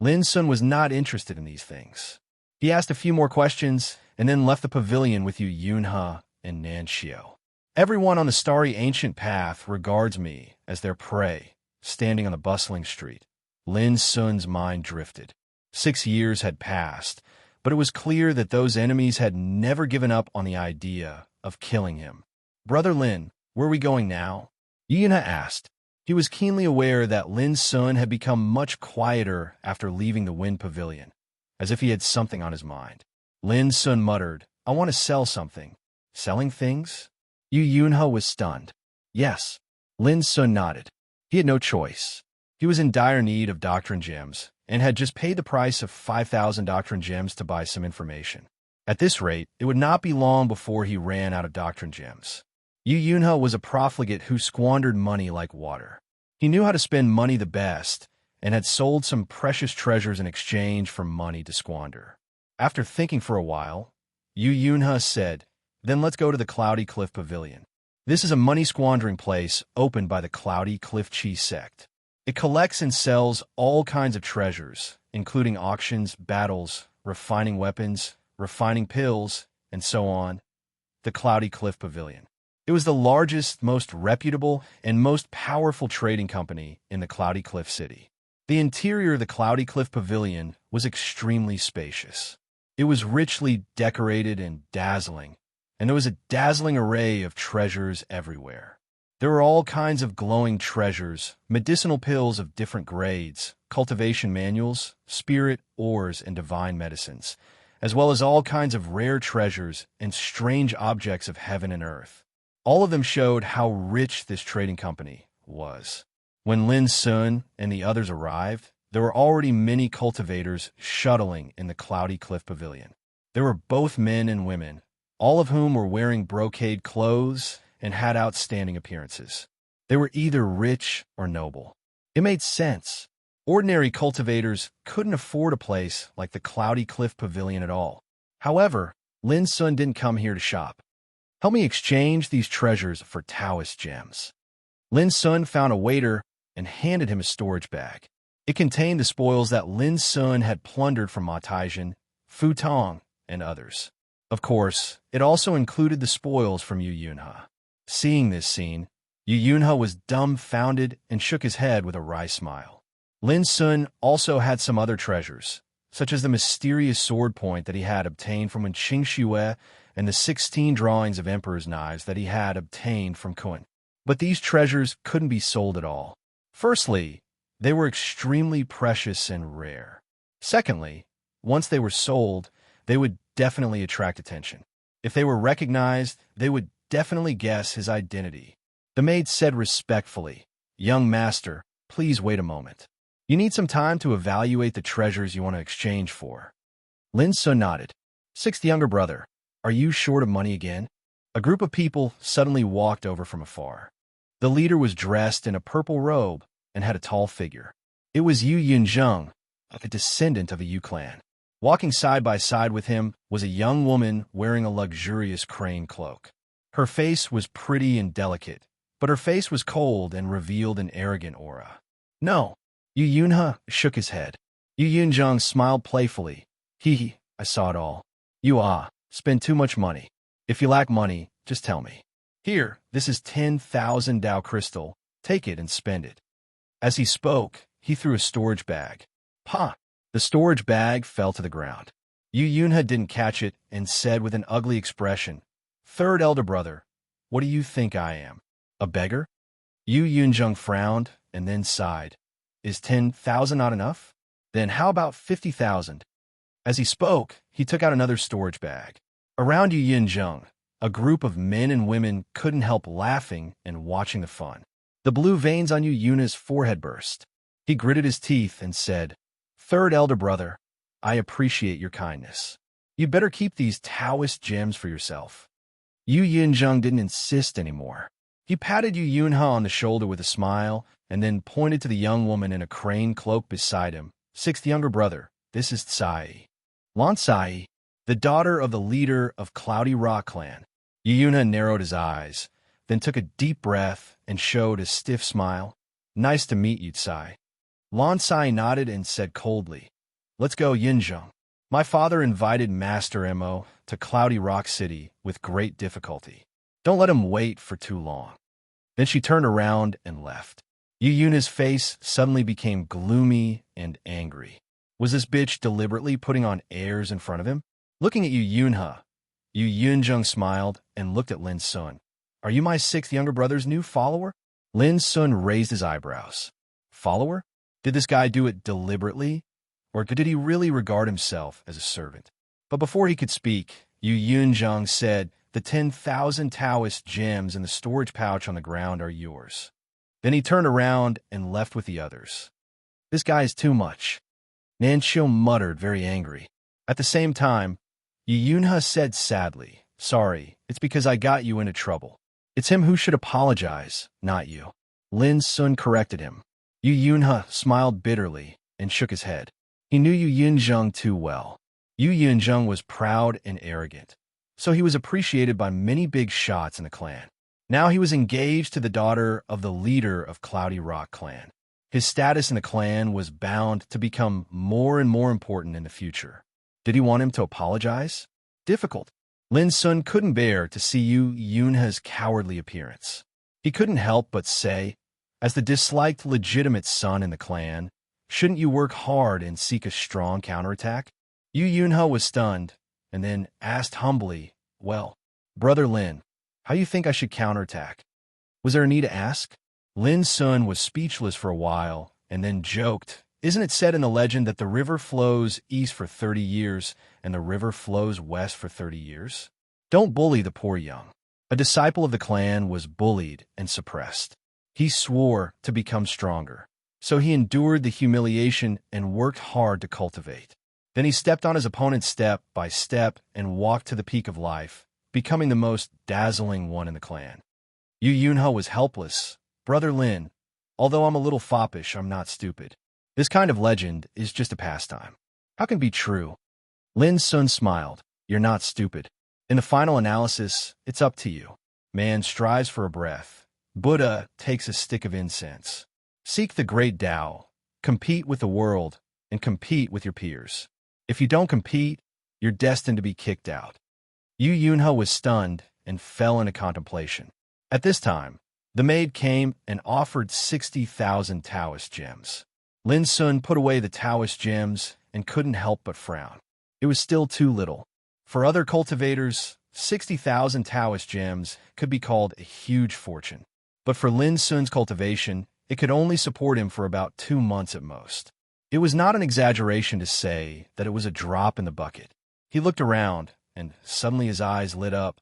[SPEAKER 1] Lin's son was not interested in these things. He asked a few more questions and then left the pavilion with Yu Yunhe and Nan Xiu. Everyone on the starry ancient path regards me as their prey, standing on the bustling street. Lin's son's mind drifted. 6 years had passed, but it was clear that those enemies had never given up on the idea of killing him. Brother Lin, where are we going now? Yu Yunhe asked. He was keenly aware that Lin's son had become much quieter after leaving the Wind Pavilion, as if he had something on his mind. Lin's son muttered, I want to sell something. Selling things? Yu Yunhe was stunned. Yes. Lin's son nodded. He had no choice. He was in dire need of doctrine gems, and had just paid the price of 5,000 doctrine gems to buy some information. At this rate, it would not be long before he ran out of doctrine gems. Yu Yunhe was a profligate who squandered money like water. He knew how to spend money the best, and had sold some precious treasures in exchange for money to squander. After thinking for a while, Yu Yunhe said, then let's go to the Cloudy Cliff Pavilion. This is a money-squandering place opened by the Cloudy Cliff Chi sect. It collects and sells all kinds of treasures, including auctions, battles, refining weapons, refining pills, and so on. The Cloudy Cliff Pavilion. It was the largest, most reputable, and most powerful trading company in the Cloudy Cliff City. The interior of the Cloudy Cliff Pavilion was extremely spacious. It was richly decorated and dazzling, and there was a dazzling array of treasures everywhere. There were all kinds of glowing treasures, medicinal pills of different grades, cultivation manuals, spirit, ores, and divine medicines, as well as all kinds of rare treasures and strange objects of heaven and earth. All of them showed how rich this trading company was. When Lin's son and the others arrived, there were already many cultivators shuttling in the Cloudy Cliff Pavilion. There were both men and women, all of whom were wearing brocade clothes and had outstanding appearances. They were either rich or noble. It made sense. Ordinary cultivators couldn't afford a place like the Cloudy Cliff Pavilion at all. However, Lin Sun didn't come here to shop. Help me exchange these treasures for Taoist gems. Lin Sun found a waiter and handed him a storage bag. It contained the spoils that Lin Sun had plundered from Ma Taijin, Fu Tong, and others. Of course, it also included the spoils from Yu Yunhe. Seeing this scene, Yu Yunhe was dumbfounded and shook his head with a wry smile. Lin Sun also had some other treasures, such as the mysterious sword point that he had obtained from Wen Qingxue and the 16 drawings of emperor's knives that he had obtained from Kun. But these treasures couldn't be sold at all. Firstly, they were extremely precious and rare. Secondly, once they were sold, they would definitely attract attention. If they were recognized, they would definitely guess his identity. The maid said respectfully, "Young master, please wait a moment. You need some time to evaluate the treasures you want to exchange for." Lin Sun nodded. "Sixth younger brother, are you short of money again?" A group of people suddenly walked over from afar. The leader was dressed in a purple robe and had a tall figure. It was Yu Yunzheng, a descendant of a Yu clan. Walking side by side with him was a young woman wearing a luxurious crane cloak. Her face was pretty and delicate, but her face was cold and revealed an arrogant aura. "No." Yu Yunhe shook his head. Yu Yunzheng smiled playfully. I saw it all. You spend too much money. If you lack money, just tell me. Here, this is 10,000 Dao crystal. Take it and spend it." As he spoke, he threw a storage bag. "Pa!" The storage bag fell to the ground. Yu Yunhe didn't catch it and said with an ugly expression, "Third elder brother, what do you think I am? A beggar?" Yu Yunzheng frowned and then sighed. "Is 10,000 not enough? Then how about 50,000? As he spoke, he took out another storage bag. Around Yu Yunzheng, a group of men and women couldn't help laughing and watching the fun. The blue veins on Yu Yunhe's forehead burst. He gritted his teeth and said, "Third elder brother, I appreciate your kindness. You better keep these Taoist gems for yourself." Yu Yunzheng didn't insist anymore. He patted Yu Yunhe on the shoulder with a smile and then pointed to the young woman in a crane cloak beside him. "Sixth younger brother, this is Tsai. Lan Tsai, the daughter of the leader of Cloudy Rock clan." Yu Yunhe narrowed his eyes, then took a deep breath and showed a stiff smile. "Nice to meet you, Tsai." Lan Tsai nodded and said coldly, "Let's go, Yunzheng." "My father invited Master Mo to Cloudy Rock City with great difficulty. Don't let him wait for too long." Then she turned around and left. Yu Yunhe's face suddenly became gloomy and angry. Was this bitch deliberately putting on airs in front of him? Looking at Yu Yunhe, Yu Yunzheng smiled and looked at Lin Sun. "Are you my sixth younger brother's new follower?" Lin Sun raised his eyebrows. "Follower? Did this guy do it deliberately? Or did he really regard himself as a servant?" But before he could speak, Yu Yunzheng said, "The 10,000 Taoist gems in the storage pouch on the ground are yours." Then he turned around and left with the others. "This guy is too much," Nanqiu muttered, very angry. At the same time, Yu Yunhe said sadly, "Sorry, it's because I got you into trouble. It's him who should apologize, not you." Lin Sun corrected him. Yu Yunhe smiled bitterly and shook his head. He knew Yu Yunzheng too well. Yu Yunzheng was proud and arrogant, so he was appreciated by many big shots in the clan. Now he was engaged to the daughter of the leader of Cloudy Rock clan. His status in the clan was bound to become more and more important in the future. Did he want him to apologize? Difficult. Lin Sun couldn't bear to see Yu Yunhe's cowardly appearance. He couldn't help but say, as the disliked legitimate son in the clan, "Shouldn't you work hard and seek a strong counterattack?" Yu Yunhe was stunned, and then asked humbly, "Well, Brother Lin, how you think I should counterattack?" Was there a need to ask? Lin Sun was speechless for a while, and then joked, "Isn't it said in the legend that the river flows east for 30 years, and the river flows west for 30 years? Don't bully the poor young." A disciple of the clan was bullied and suppressed. He swore to become stronger, so he endured the humiliation and worked hard to cultivate. Then he stepped on his opponent step by step and walked to the peak of life, becoming the most dazzling one in the clan. Yu Yunhe was helpless. "Brother Lin, although I'm a little foppish, I'm not stupid. This kind of legend is just a pastime. How can it be true? Lin Sun smiled. You're not stupid. In the final analysis, it's up to you. Man strives for a breath. Buddha takes a stick of incense. Seek the great Tao. Compete with the world, and compete with your peers. If you don't compete, you're destined to be kicked out. Yu Yunho was stunned and fell into contemplation. At this time, the maid came and offered 60,000 Taoist gems. Lin Sun put away the Taoist gems and couldn't help but frown. It was still too little. For other cultivators, 60,000 Taoist gems could be called a huge fortune. But for Lin Sun's cultivation, it could only support him for about 2 months at most. It was not an exaggeration to say that it was a drop in the bucket. He looked around, and suddenly his eyes lit up.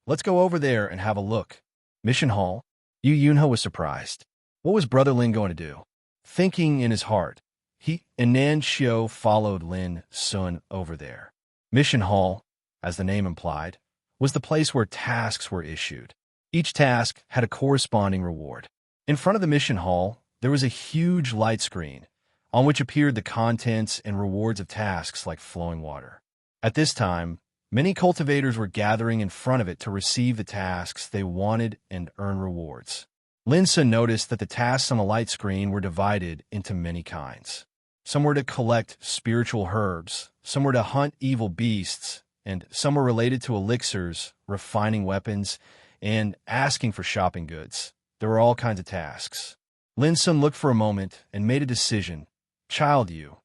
[SPEAKER 1] Let's go over there and have a look. Mission Hall? Yu Yunho was surprised. What was Brother Lin going to do? Thinking in his heart, he and Nan Xiu followed Lin Sun over there. Mission Hall, as the name implied, was the place where tasks were issued. Each task had a corresponding reward. In front of the mission hall, there was a huge light screen, on which appeared the contents and rewards of tasks like flowing water. At this time, many cultivators were gathering in front of it to receive the tasks they wanted and earn rewards. Lin Sun noticed that the tasks on the light screen were divided into many kinds. Some were to collect spiritual herbs, some were to hunt evil beasts, and some were related to elixirs, refining weapons, and asking for shopping goods. There were all kinds of tasks. Lin Sun looked for a moment and made a decision. Child you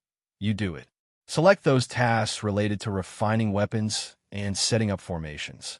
[SPEAKER 1] do it. Select those tasks related to refining weapons and setting up formations.